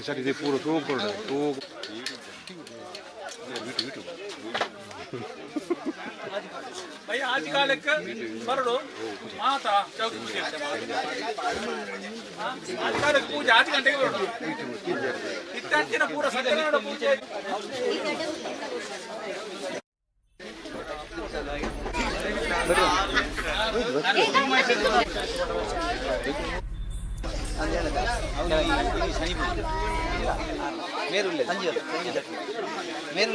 Sir इसे पूरा तो कर रहा है तो भैया आज का लेक बरड़ो माता चौक पूजे आज का लेक पूजा आज घंटे के बरड़ो इतना पूरा सत्यनारायण पूजे ಮೇರು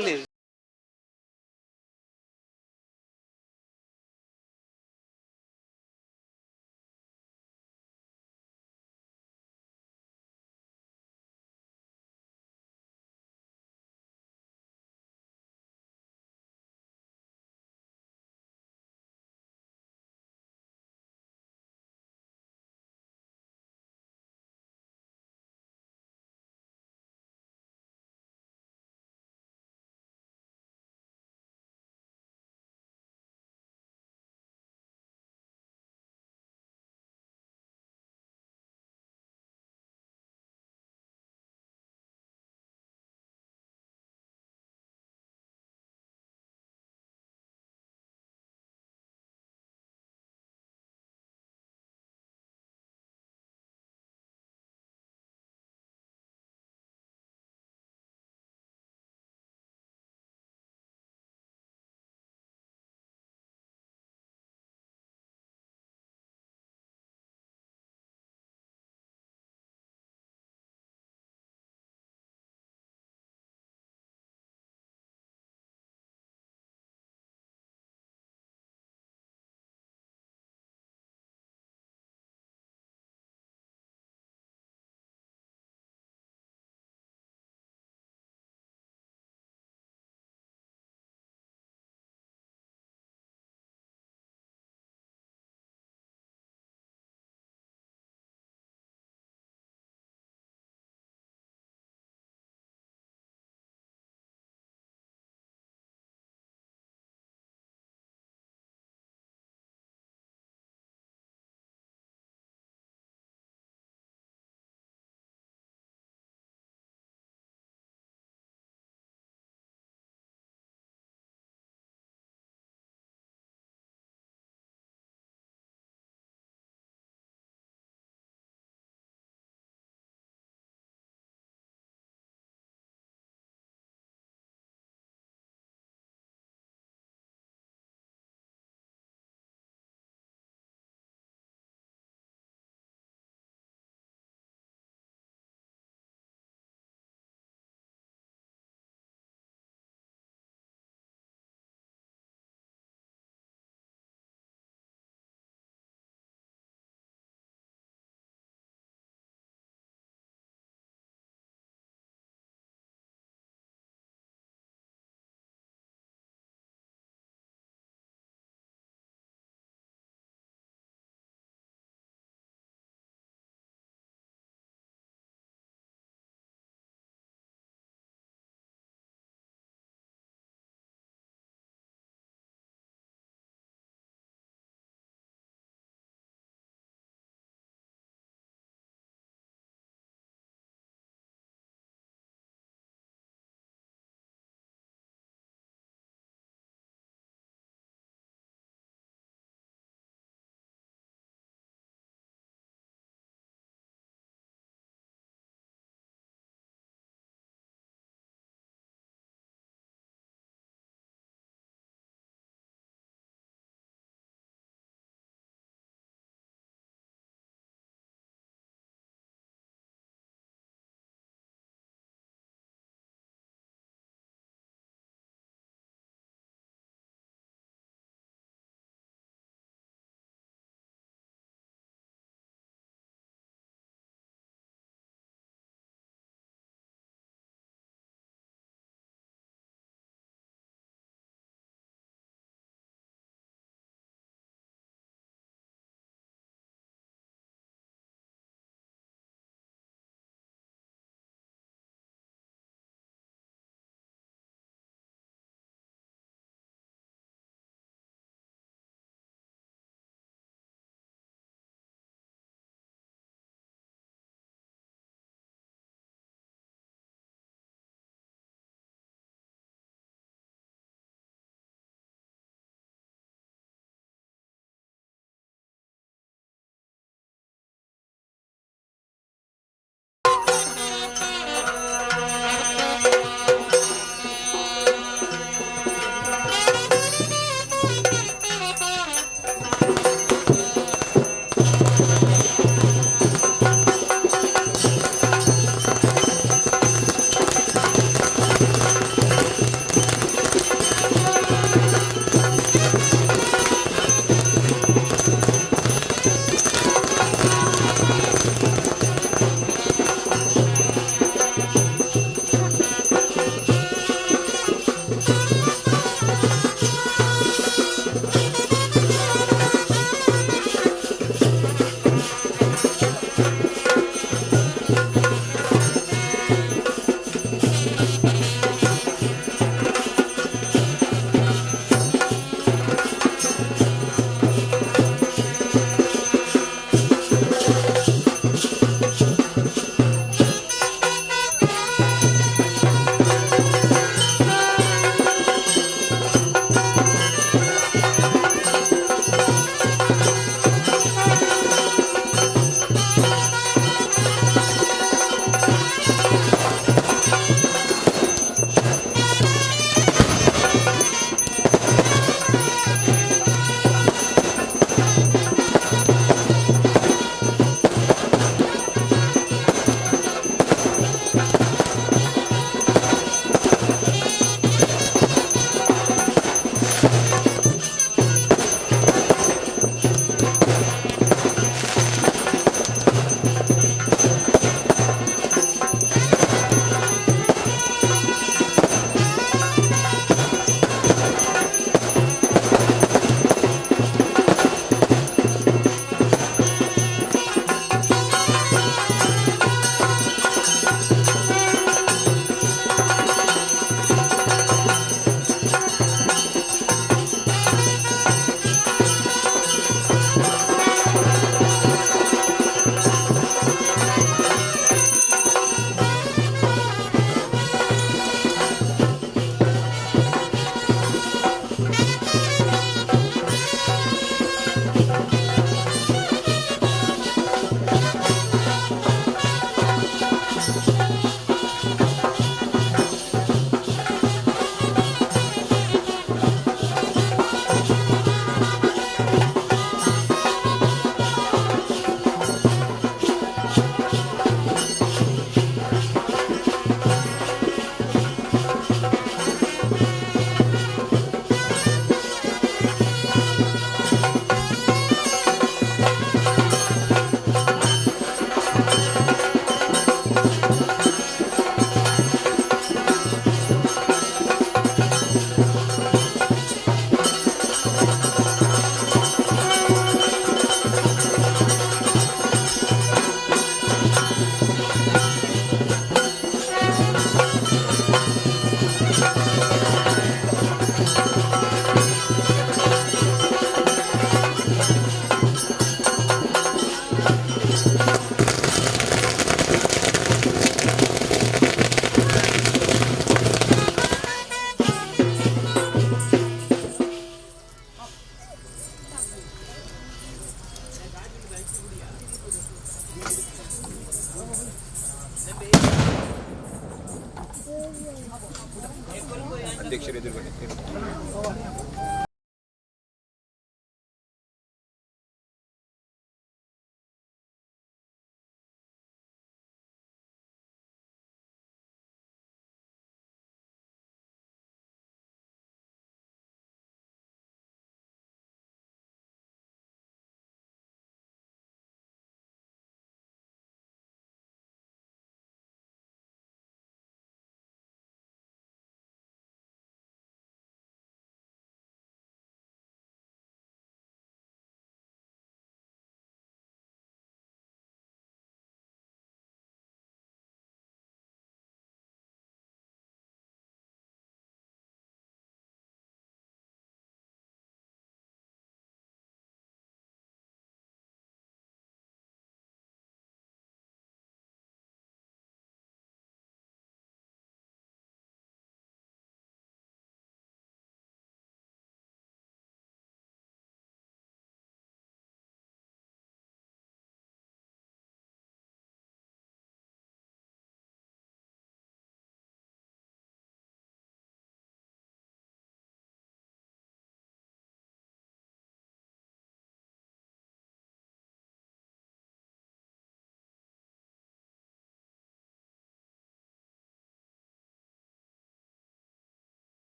ಅಧ್ಯಕ್ಷರ ಎದುರುಗಡೆ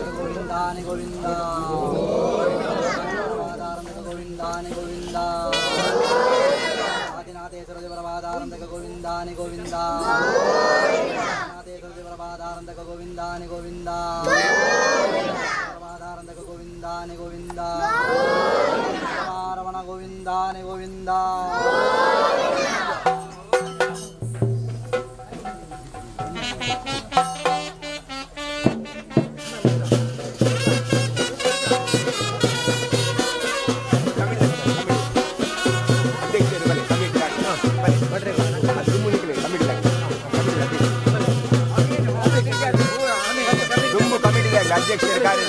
ಗೋವಿಂದಾನಿ ಗೋವಿಂದ ಗೋವಿಂದಾನಿ ಗೋವಿಂದ ಆದಿನಾಥೇಶ್ವರ ದೇವರವಾದಾರಂತಕ ಗೋವಿಂದಾನಿ ಗೋವಿಂದ ಆದಿನಾಥೇಶ್ವರ ದೇವರವಾದಾರಂತಕ ಗೋವಿಂದಾನಿ ಗೋವಿಂದ ದೇವರವಾದಾರಂತಕ ಗೋವಿಂದಾನಿ ಗೋವಿಂದ ರಮಣ ಗೋವಿಂದಾನಿ ಗೋವಿಂದ ಅಧ್ಯಕ್ಷರ ಕಾರ್ಯ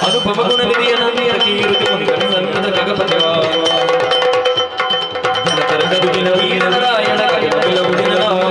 ಅನುಪಮ ಗುಣ ನಿಧಿಯ ನಂದಿಯ ಕೀರ್ತಿ ಮುಂಗನ ಸನ್ನದ ಗಗಪತಿವಾ ಧನತರಗದುಗಿನ ವೀರ ನಾರಾಯಣ ಗಗನವಿಲವು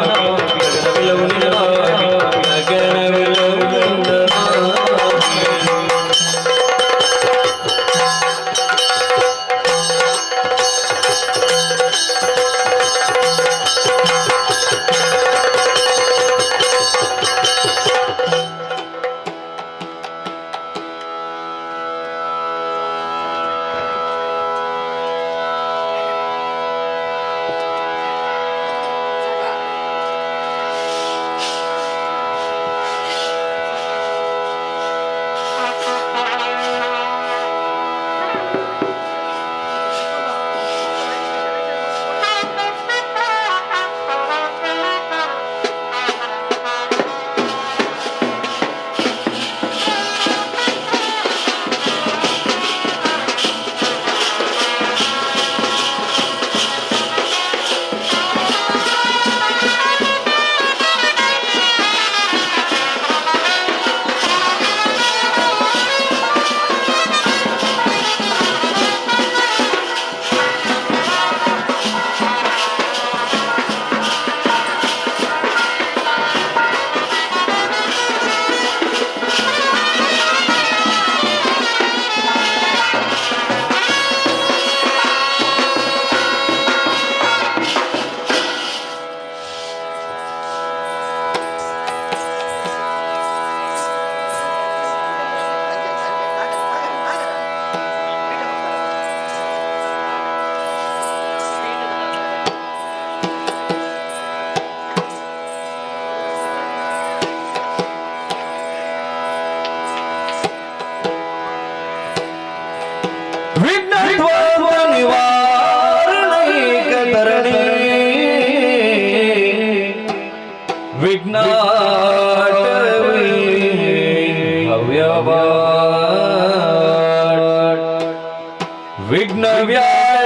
ವಿಘ್ನವ್ಯಾಳ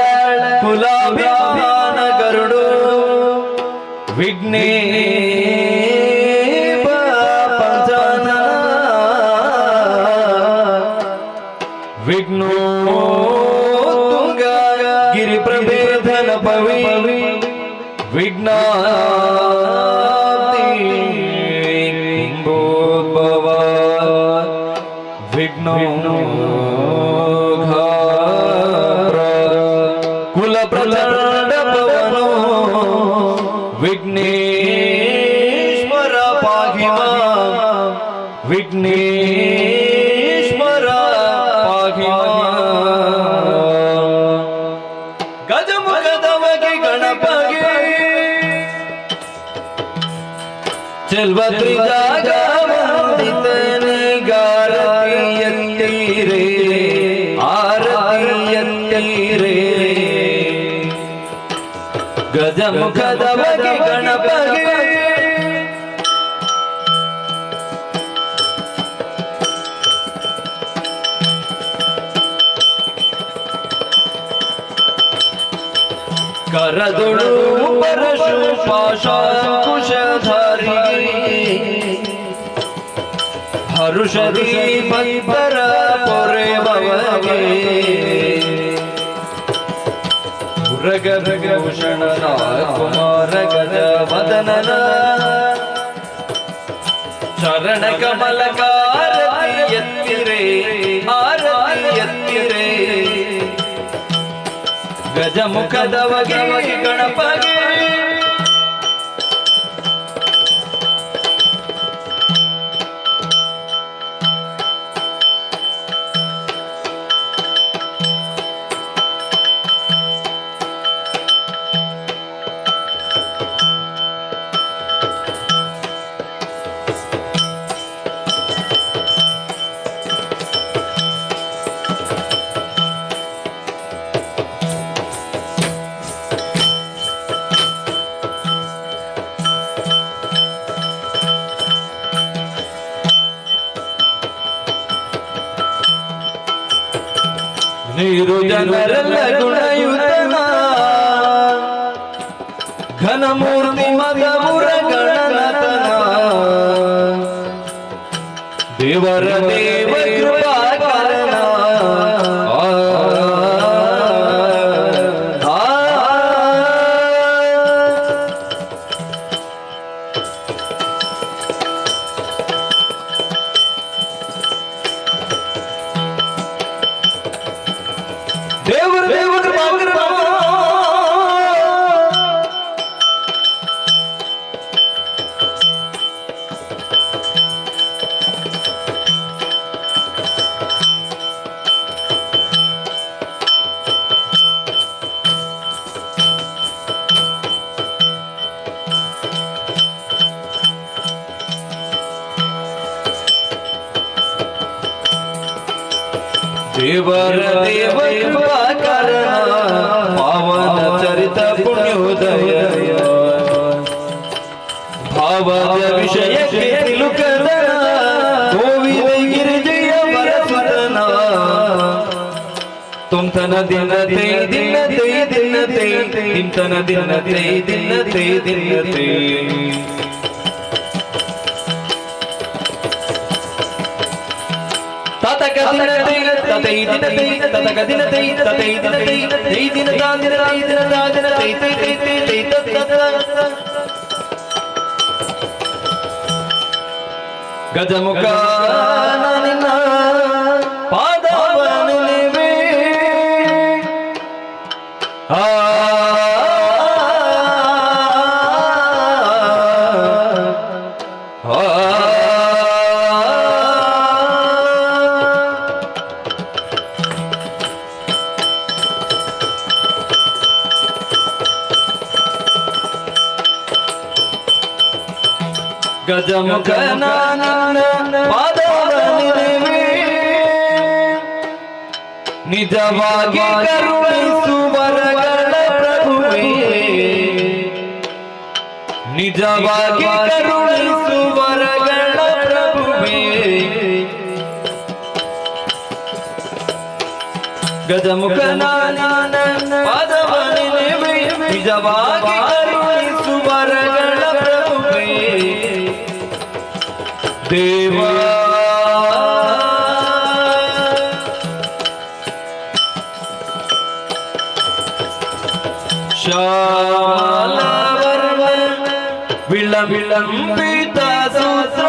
ಕುಲಾಭ್ಯಾನ ಗರುಡು ವಿಘ್ನೇಶ ಪಂಚನ ವಿಘ್ನೋ ತುಂಗ ಗಿರಿ ಪ್ರಭೇದನ ಪವಿ ವಿಘ್ನ ವಿಘ್ನೋ ಕುಲ ಪ್ರಚಂಡ ಪವನೋ ವಿಘ್ನೇಶ್ವರ ಪಾಹಿ ಮಾಂ ವಿಘ್ನೇಶ್ವರ ಪಾಹಿ ಮಾಂ ಗಜಮುಖದವಗೆ ಗಣಪಗೆ ಚೆಲ್ವ ತ್ರಿಜಾಗ ವಂದಿತನೆ ಗಾರತಿಯತ್ತೀರೆ ಆರತಿಯತ್ತೀರೆ ಗಜಮುಖದವಗೆ ಗಣಪಗೆ ಕರದುಳು ಪರಶು ಪಾಶಾಂಕುಶಧಾರಿ ಹರುಷದಿ ಭಕ್ತರ ಪೊರೆವಗೆ ಮುರಗಭೂಷಣ ಕುಮಾರ ಗಜ ವದನನ ಚರಣ ಕಮಲಕಾರತಿ ಎತ್ತಿರೆ ಆರತಿ ಎತ್ತಿರೆ ಗಜಮುಖದವಗೆ ಗಣಪಗೆ ನೀರು ಜನರಲ್ಲ ಗುಣಯುತನ ಘನಮೂರ್ತಿ ಮದಪುರ ಗಣನತನ ದೇವರ ದೇವ ಕೃಪಾಕರಣ ದೇವರ ದೇವ ಕೃಪಾಕರಣ ದೇವರ ದೇವ ಕೃಪಾಕರಣ ಪಾವನ ಚರಿತ ಪುಣ್ಯೋದಯ ಭಾವದ ವಿಷಯಕ್ಕೆ ತಿಲುಕದ ಗೋವಿದ ಗಿರಿಜಯ ವರಸುತನ ತುಂತನ ದಿನತೆ ದಿನತೆ ದಿನತೆ ಇಂತನ ದಿನತೆ ದಿನತೆ ದಿನತೆ ತತಕ ದಿನತೆ ತತೈ ದಿನತೆ ತತಕ ದಿನತೆ ತತೈ ದಿನತೆ ತೈ ದಿನತಾ ದಿನತೈ ದಿನತಾ ದಿನತೈ ತೈ ತೈ ತೈ ತೈ ತತ ಗಜಮುಖ ನಿನ್ನ ಪಾದವನ್ನು ನೆವೆ ಗಜಮುಖ ನನ್ನ ಪಾದವನ್ನಿರುವೆ ನಿಜವಾಗಿ ಕರುಣಿಸುವರಗಳ ಪ್ರಭುವೇ ನಿಜವಾಗಿ ಕರುಣಿಸುವರಗಳ ಪ್ರಭುವೇ ಗಜಮುಖ ನನ್ನ ಪಾದವನ್ನಿರುವೆ ನಿಜವಾಗಿ ಕರುಣಿಸುವರಗಳ ಪ್ರಭುವೇ ದೇವ ಶ್ಯಾಮಲವರ್ಣ ವಿಳಂಬಿತ ಸೂತ್ರ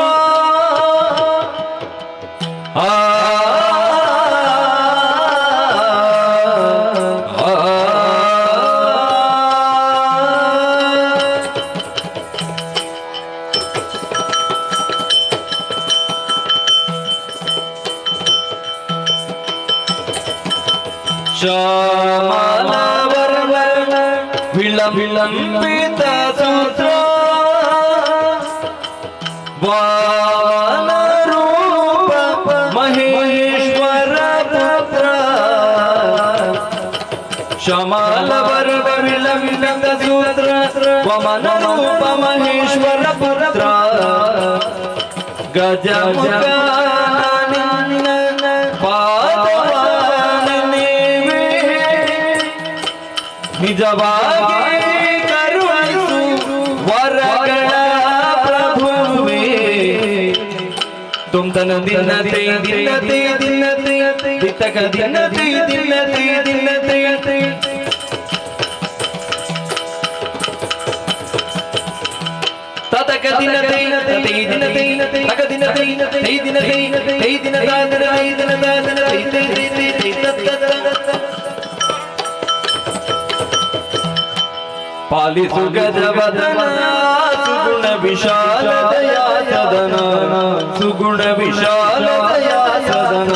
ಶ್ಯಾಮಲವರ್ಣ ವಿಳಂಬಿತ ಸೂತ್ರ ವಾನರೂಪ ಮಹೇಶ್ವರ ಪುತ್ರ ಶ್ಯಾಮಲವರ್ಣ ವಿಳಂಬಿತ ಸೂತ್ರ ವಾಮನರೂಪ ಮಹೇಶ್ವರ ಪುತ್ರ ಗಜಮುಖ ನಿಜವಾಗಿ ಕರುಣಿಸು ವರಗಳ ಪ್ರಭುವೇ ತುಂತನ ದಿನತೆ ದಿನತೆ ದಿನತೆ ದಿತಕ ದಿನತೆ ದಿನತೆ ದಿನತೆ ತತಕ ದಿನತೆ ತೈ ದಿನತೆ ತಕ ದಿನತೆ ತೈ ದಿನತೆ ತೈ ದಿನತಾ ದಿನತೈ ದಿನತಾ ದಿನತೈ ತೈ ತೈ ತೈ ತತ ಪಾಲಿಸು ಗಜವದನ ಸುಗುಣ ವಿಶಾಲ ದಯಾ ಸದನ ಸುಗುಣ ವಿಶಾಲ ದಯಾ ಸದನ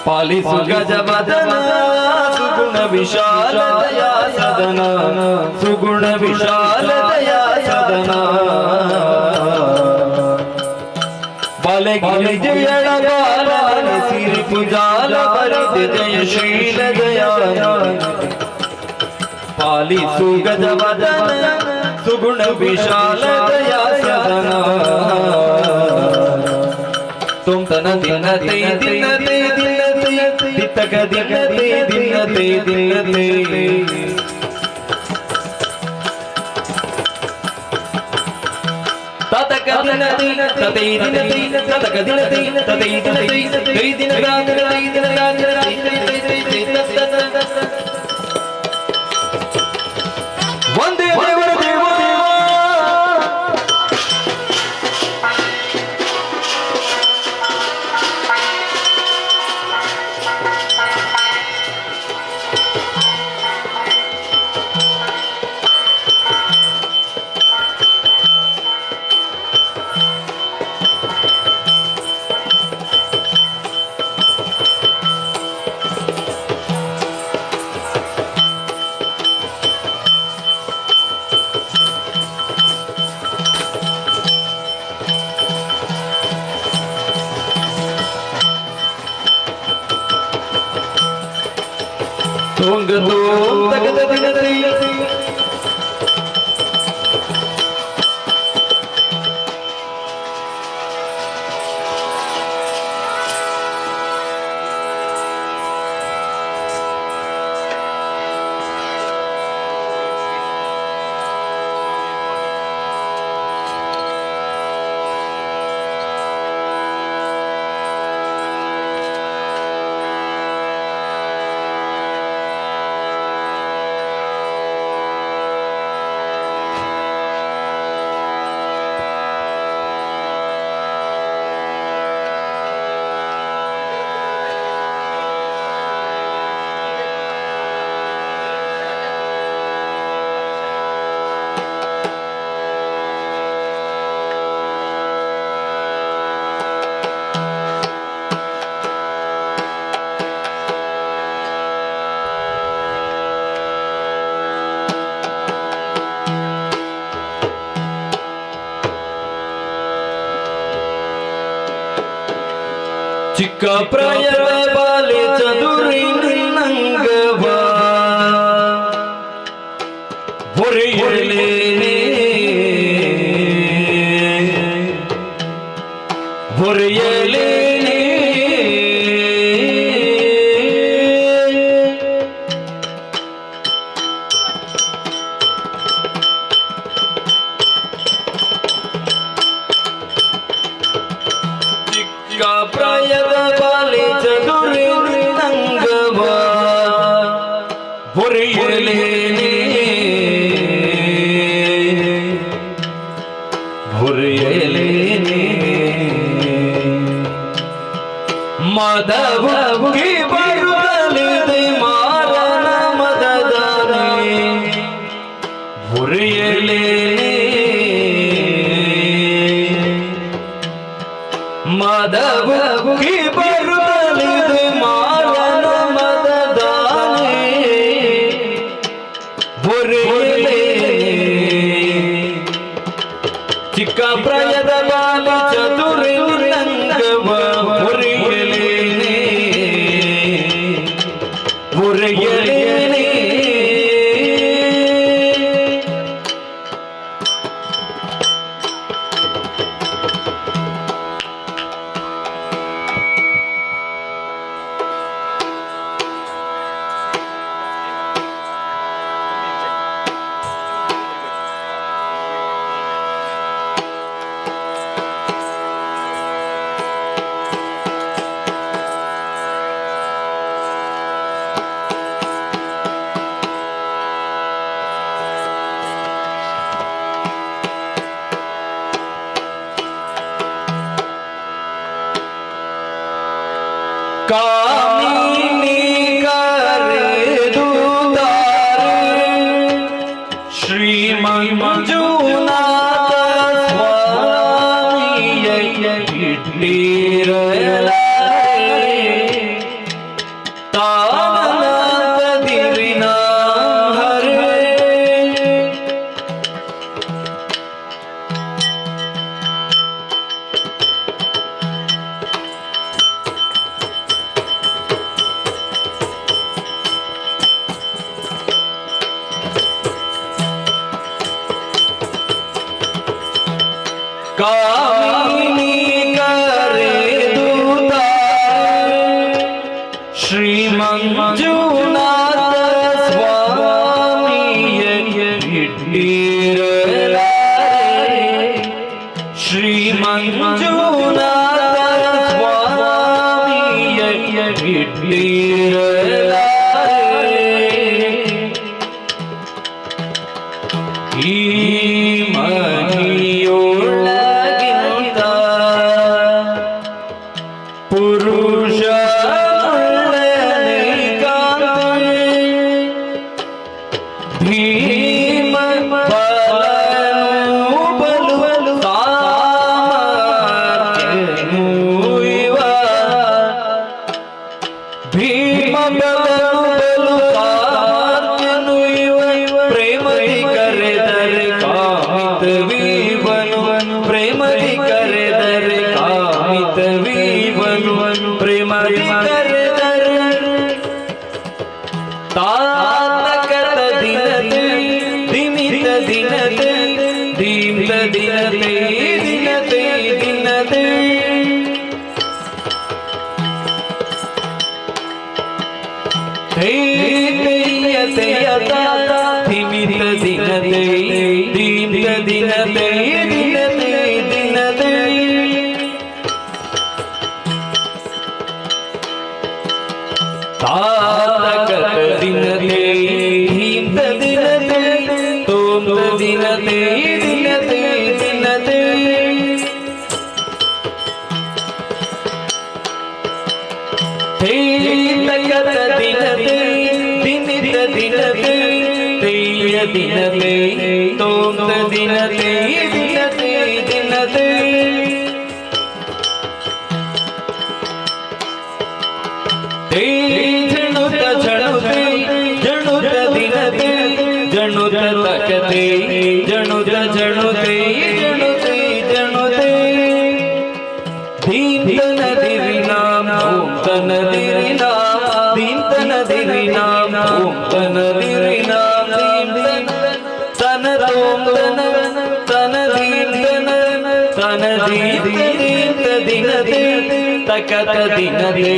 ಪಾಲಿಸು ಗಜವದನ ಸುಗುಣ ವಿಶಾಲ ದಯಾ ಸದನ ಸುಗುಣ ವಿಶಾಲ ದಯಾ ಸದನ ಬಾಲಗಿರಿ ಜಯಳ ಬಾಲನ ಸಿರಿ ಪುಜಾಲ ಭರಿತ ಜಯಶೀಲ ದಯಾನ ಪಾಲಿಸು ಗಜವದನ ಸುಗುಣ ವಿಶಾಲ ದಯಾ ಸದನ ತುಮ್ತನ ದಿನತೆ ದಿನತೆ ದಿನತೆ ದಿತ್ತಕ ದಿನತೆ ದಿನತೆ ದಿನತೆ ತತಕ ದಿನತೆ ತತೈ ದಿನತೆ ತತಕ ದಿನತೆ ತತೈ ದಿನತೆ ತೈ ದಿನದ ದಿನತೆ ದಿನದ ವಂದೇ ದೇವರ ದೇವ Tung tung tak tak tak tak. ಚಿಕ್ಕ ಪ್ರಾಯದ ಬಾಲೆ ಚದುರಿನಂಗವ ಹೊರೆಯಲೇನೆ ಹೊರೆಯಲೇನೆ ಚಿಕ್ಕ ಪ್ರಾಯದ ಬಾಲೆ ಚದುರಿನಂಗವ ಹೊರೆಯಲೇನೆ ಹೊರೆಯಲೇನೆ ಮದವಗಿ ಬರುತ್ತಲಿದೆ ಮಾರನ ಮದದಾನೆ ಹೊರೆಯಲೇನೆ ಮದವಗಿ ಬರುತ್ತಲಿದೆ ಮಾರನ ಮದದಾನೆ ಹೊರೆಯಲೇನೆ ಚಿಕ್ಕ ಪ್ರಾಯದ ಬಾಲೆ ಚದುರಿನಂಗವ ಹೊರೆಯಲೇನೆ ಹೊರೆಯಲೇನೆ ಕಾಮಿನಿ ಕರೆದುತ್ತಾರೆ ಶ್ರೀ ಮಂಜುನಾಥ ಸ್ವಾಮಿಯ ಇಟ್ಟಿರಲಾರೆ ತಾನಂದದಿರಿನ ಹರೇ ಕಾಮಿನಿ ಕರೆದೂತ ಶ್ರೀ ಮಂಜುನಾಥ ಸ್ವಾಮಿಯ ಇಟ್ಟಿರಲಾರೆ ಶ್ರೀ ಮಂಜುನಾಥ ಸ್ವಾಮಿಯ ಇಟ್ಟಿರಲಾರೆ ಈ ಮನೆಯೊಳಗಿಂತ ಪುರುಷ ಭೀಮ ಬಲನು ಬಲು ಸಾಮರ್ಥ್ಯನು ಇವ ಭೀಮ ಬಲನು ಬಲು ಸಾಮರ್ಥ್ಯನು ಇವ ಪ್ರೇಮದಿ ಕರೆದರೆ ಕಾಮಿತವೀವನು ಪ್ರೇಮದಿ ಕರೆದರೆ ಕಾಮಿತವೀವನು ಪ್ರೇಮದಿ ಕರೆದರೆ ತಾತಕತ ದಿನತೆ ದಿಮಿತ ದಿನತೆ ದೀಮಿತ ದಿನತೆ ದಿನತೆ ದಿನತೆ ತೆಯತ ದಿಮಿತ ದಿನತೆ ದೀಮಿತ ದಿನತೆ ದಿನತೆ ದಿನತೆ ತಾತಕತ ದಿನತೆ ಹೀಂತ ದಿನತೆ ತೋಂತ ದಿನತೆ ದಿನತೆ ದಿನತೆ ತಕತ ದಿನತೆ ದಿನಿತ ದಿನತೆ ತೈಯ ದಿನತೆ ತೋಂತ ದಿನತೆ ದಿನತೆ ದಿನತೆ ಜಣುತ ಜಣುತೆ ಜಣುತ ದಿನತೆ ಜಣುತ ತಕತೆ ಜಣುತ ಜಣುತೆ ಜಣುತೆ ಜಣುತೆ ದೀಂತನ ದಿರಿನಾಮ ಓಂ ತನ ದಿರಿನಾಮ ದೀಂತನ ದಿರಿನಾಮ ಓಂ ತನ ದಿರಿನಾಮ ದೀಂತನ ತನ ಓಂ ತನ ತನ ದೀಂತನ ತನ ದೀಂತ ದಿನತೆ ತಕತ ದಿನತೆ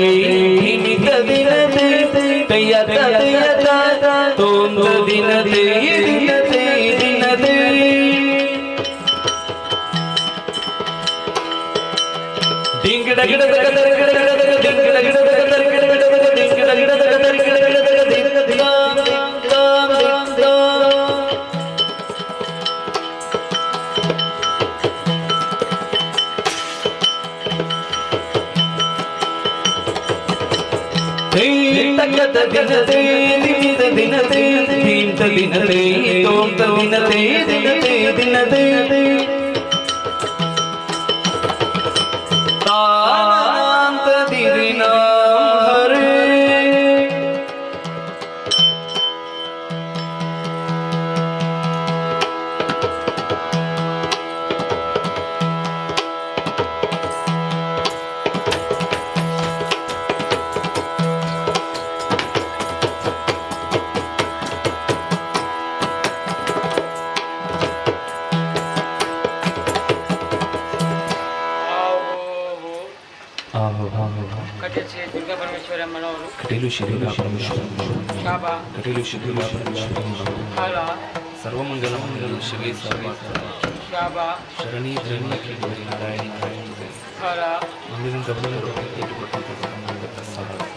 ಹಿಮಿತ ದಿನತೆ ತಯತ ತಯತ ತೋಂತ ದಿನತೆ ದಿನತೆ ದಿನತೆ ಡಿಂಗಡ ಗಿಡ ಗಿಡ ಗಿಡ ಡಿಂಗಡ ಗಿಡ ಗಿಡ ಗಿಡ ಡಿಂಗಡ ಗಿಡ ಗಿಡ ತಕತ ದಿನತೆ ದಿಮಿತ ದಿನತೆ ದೀಂತ ದಿನತೆ ತೋಂತ ದಿನತೆ ದಿನತೆ ದಿನತೆ ತಾನಾಂತ ದಿರಿನಾಮ ಹರೇ दुर्गा परमेश्वर मनोहर कटेलु शिरुला परमेश्वर शाबा कटेलु शिरुला परमेश्वर हाला सर्वमंगल मंगल शिवे सर्वार्थ शाबा शरणी धरणी की गौरी नारायणी हाला मंदिरं कबूल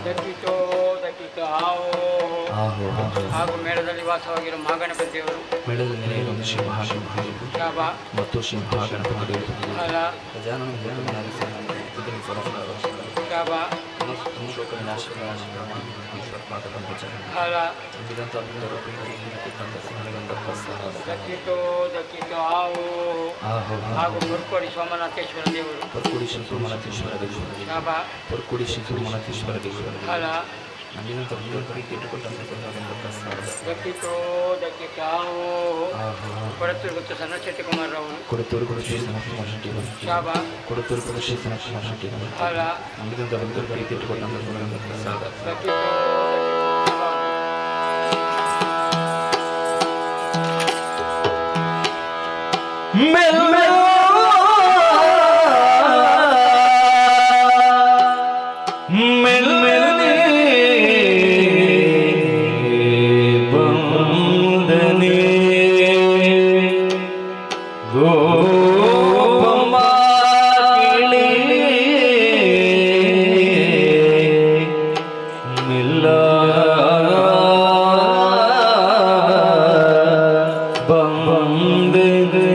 ದಕ್ಕಿತು ಹಾಗೂ ಮೇಳದಲ್ಲಿ ವಾಸವಾಗಿರುವ ಮಹಾಗಣಪತಿಯವರು ಮೇಳದ ನೆನೆಯುವ ಶ್ರೀ ಮಹಾಗಣಪತಿ ಶಾಬಾ ಮತ್ತು ಶ್ರೀ ಮಹಾಗಣಪತಿ ದೇವರು हाला ಗಜಾನನ ಶಾಬಾ ಶೋಕ ವಿನಾಶ हाला ದಕ್ಕಿತು ಹಾಗೂ ಮುರ್ಕೋಡಿ ಸೋಮನಾಥೇಶ್ವರ ದೇವರು ಪರ್ಕುಡಿ ಶ್ರೀ ಸೋಮನಾಥೇಶ್ವರ ದೇವರು ಶಾಬಾ ಪರ್ಕುಡಿ ಶ್ರೀ ಸೋಮನಾಥೇಶ್ವರ ದೇವರು हाला ನಂದಿನ ತಪ್ಪಿ ಇಟ್ಟುಕೊಂಡಂತ ದಕ್ಕಿತು ಕೊಡತ್ತೂರು ಗೊತ್ತು ಸನ್ನಚೇತಿ ಕುಮಾರ್ ಅವರು ಕೊಡತೂರು ಕೊಡ ಶ್ರೀ ಸನಕುಮಾರ್ ಶೆಟ್ಟಿ ಶಾಬಾ ಕೊಡತೂರು ಕೊಡ ಶ್ರೀ ಸನಕುಮಾರ್ ಶೆಟ್ಟಿ हाला ನಂದಿನ ತಪ್ಪಿ ಇಟ್ಟುಕೊಂಡಂತ ದಕ್ಕಿತು ಮೆಲ್ಲ ಬಂದನೆ ಗೋಪಮ್ಮ ಕೇಳಿ ಮಿಲ್ಲ ಬಂದನೆ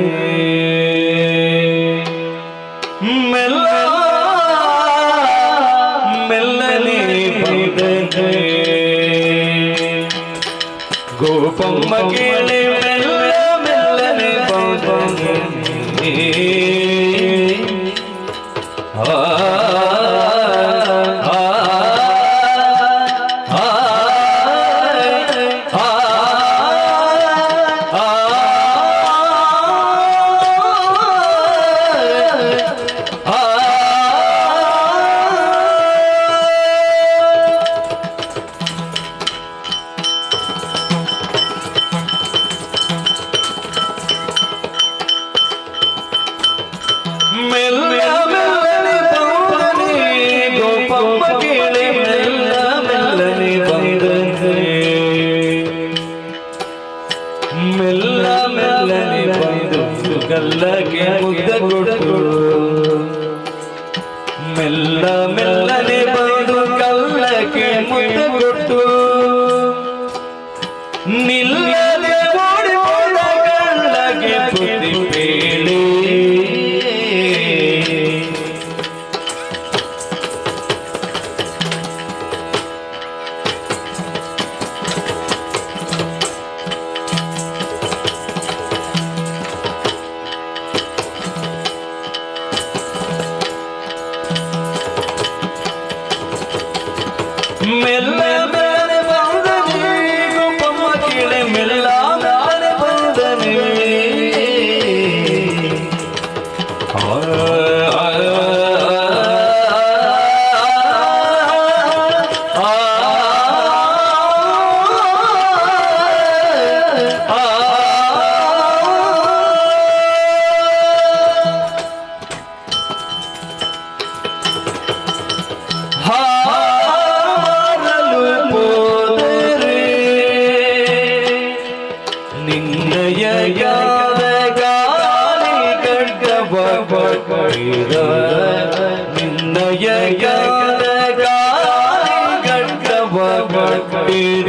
ಮೆಲ್ಲ ಮೆಲ್ಲನೆ ಬಂದನೆ ಗೋಪಮ್ಮ ಕೇಳಿ ಮೆಲ್ಲ ಮೆಲ್ಲನೆ ಬಂದನೆ ಮೆಲ್ಲ ಮೆಲ್ಲನೆ ಬಂದನೆ ಗೋಪಮ್ಮ ಕೇಳಿ ಮೆಲ್ಲ ಮೆಲ್ಲನೆ ಬಂದನೆ ಮೆಲ್ಲ ಮೆಲ್ಲನೆ ಬಂದು ಗಲ್ಲಕ್ಕೆ ಮುದ್ದ ಕೊಟ್ಟು ಮೆಲ್ಲ ಮೆಲ್ಲನೆ ಬಂದು ಗಲ್ಲಕ್ಕೆ ಮುದ್ದ ಕೊಟ್ಟು ನಿಲ್ಲದೆ ಓಡಿ ಹೋದ ಗಲ್ಲಗೆ ಬುದ್ಧಿ ಬೇಳೆ ಮೆಲ್ಲ ಮೆಲ್ಲನೆ ಬಂದನೆ ಗೋಪಮ್ಮ ಕೇಳಿ ಮೆಲ್ಲ ಮೆಲ್ಲನೆ ಬಂದನೆ ನಿನ್ನಯಗಾದ ಗಾಳಿ ಗಡ್ಡವ ಪಡೆದ ನಿನ್ನಯಗಾದ ಗಾಳಿ ಗಡ್ಡವ ಪಡೆದ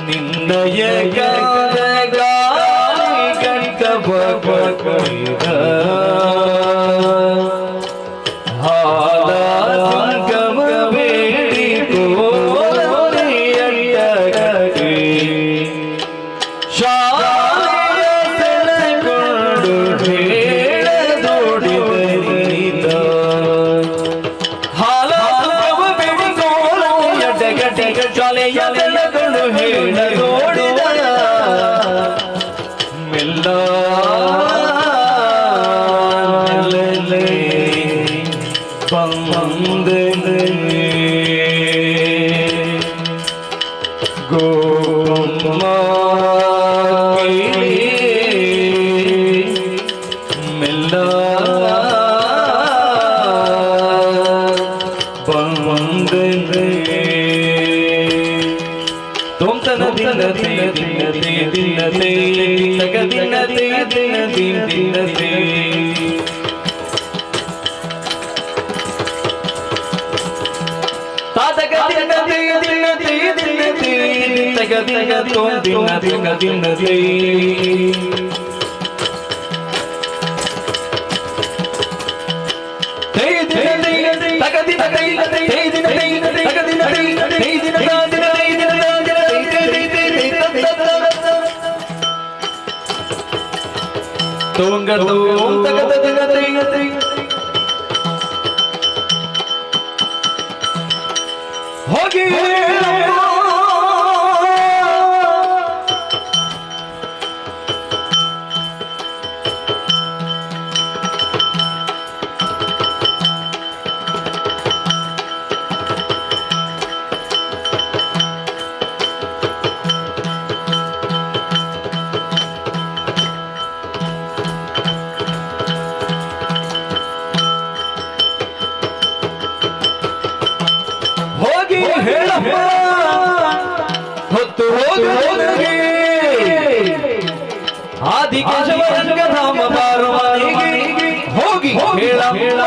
ನಿನ್ನಯಗಾದ ಗಾಳಿ ಗಡ್ಡವ ಪಡೆದ ಹಾಲ ಸಂಗಮ ಬೇಡಿ ಕೋಲರಿಯಡ್ಡಗಟ್ಟಿ ಶಾಲೆಯ ಸೆಳೆಕೊಂಡು ಹೇಳದೋಡಿದ ಹಾಲ ಸಂಗಮ ಬೇಡಿ ಕೋಲರಿಯಡ್ಡಗಟ್ಟಿ ಶಾಲೆಯ ಸೆಳೆಕೊಂಡು ಹೇಳದೋಡಿದ ಮೆಲ್ಲ ಮೆಲ್ಲನೆ ಬಂದನೆ ಗೋಪಮ್ಮ ಕೇಳಿ ಮೆಲ್ಲ ಬಂದನೆ ತೋಂತನ ದಿನತೆ ದಿನತೆ ದಿನತೆ ತಗ ದಿನತೆ ದಿನ ದಿನತೆ ತಾತಗ ದಿನತೆ ದಿನತೆ ದಿನತೆ ತಗ ದಿನ ತೋಂ ದಿನ ದಿನ ದಿನತೆ ತಗ ದಿನತೆ ದಿನತೆ ತಗ ದಿನತೆ ದಿನ ತೋಂಗ ತೋಂ ತಗ ದಿನತೆ ಹೋಗಿ ಹೋಗಿ ಹೇಳಮ್ಮ ಹೊತ್ತು ಹೋಗಿ ಆದಿಕೇಶವರಂಗಧಾಮ ಬಾರುವನಿಗೆ ಹೋಗಿ ಹೇಳಮ್ಮ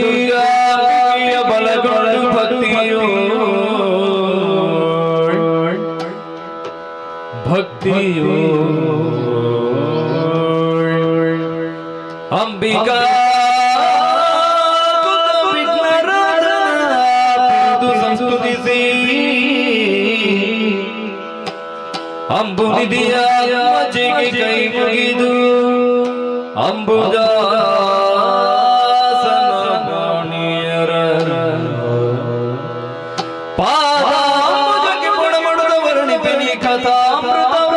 ದುರ್ಗಾಂಬಿಕೆಯ ಬಲಗೊಂಡು ಭಕ್ತಿಯೋ ಅಂಬಿಕಾ ಸಂಸ್ತುತಿಸಿ ಅಂಬು ನಿಧಿಯ ಮಜ್ಜಿಗೆ ಕೈ ಮುಗಿದು ಅಂಬುಜಾಸನಿಯರ ಪಾದಾಂಬುಜಕ್ಕೆ ಮೊಡಮೊಡದ ವರ್ಣಿಪನಿ ಕಥಾಮೃತವ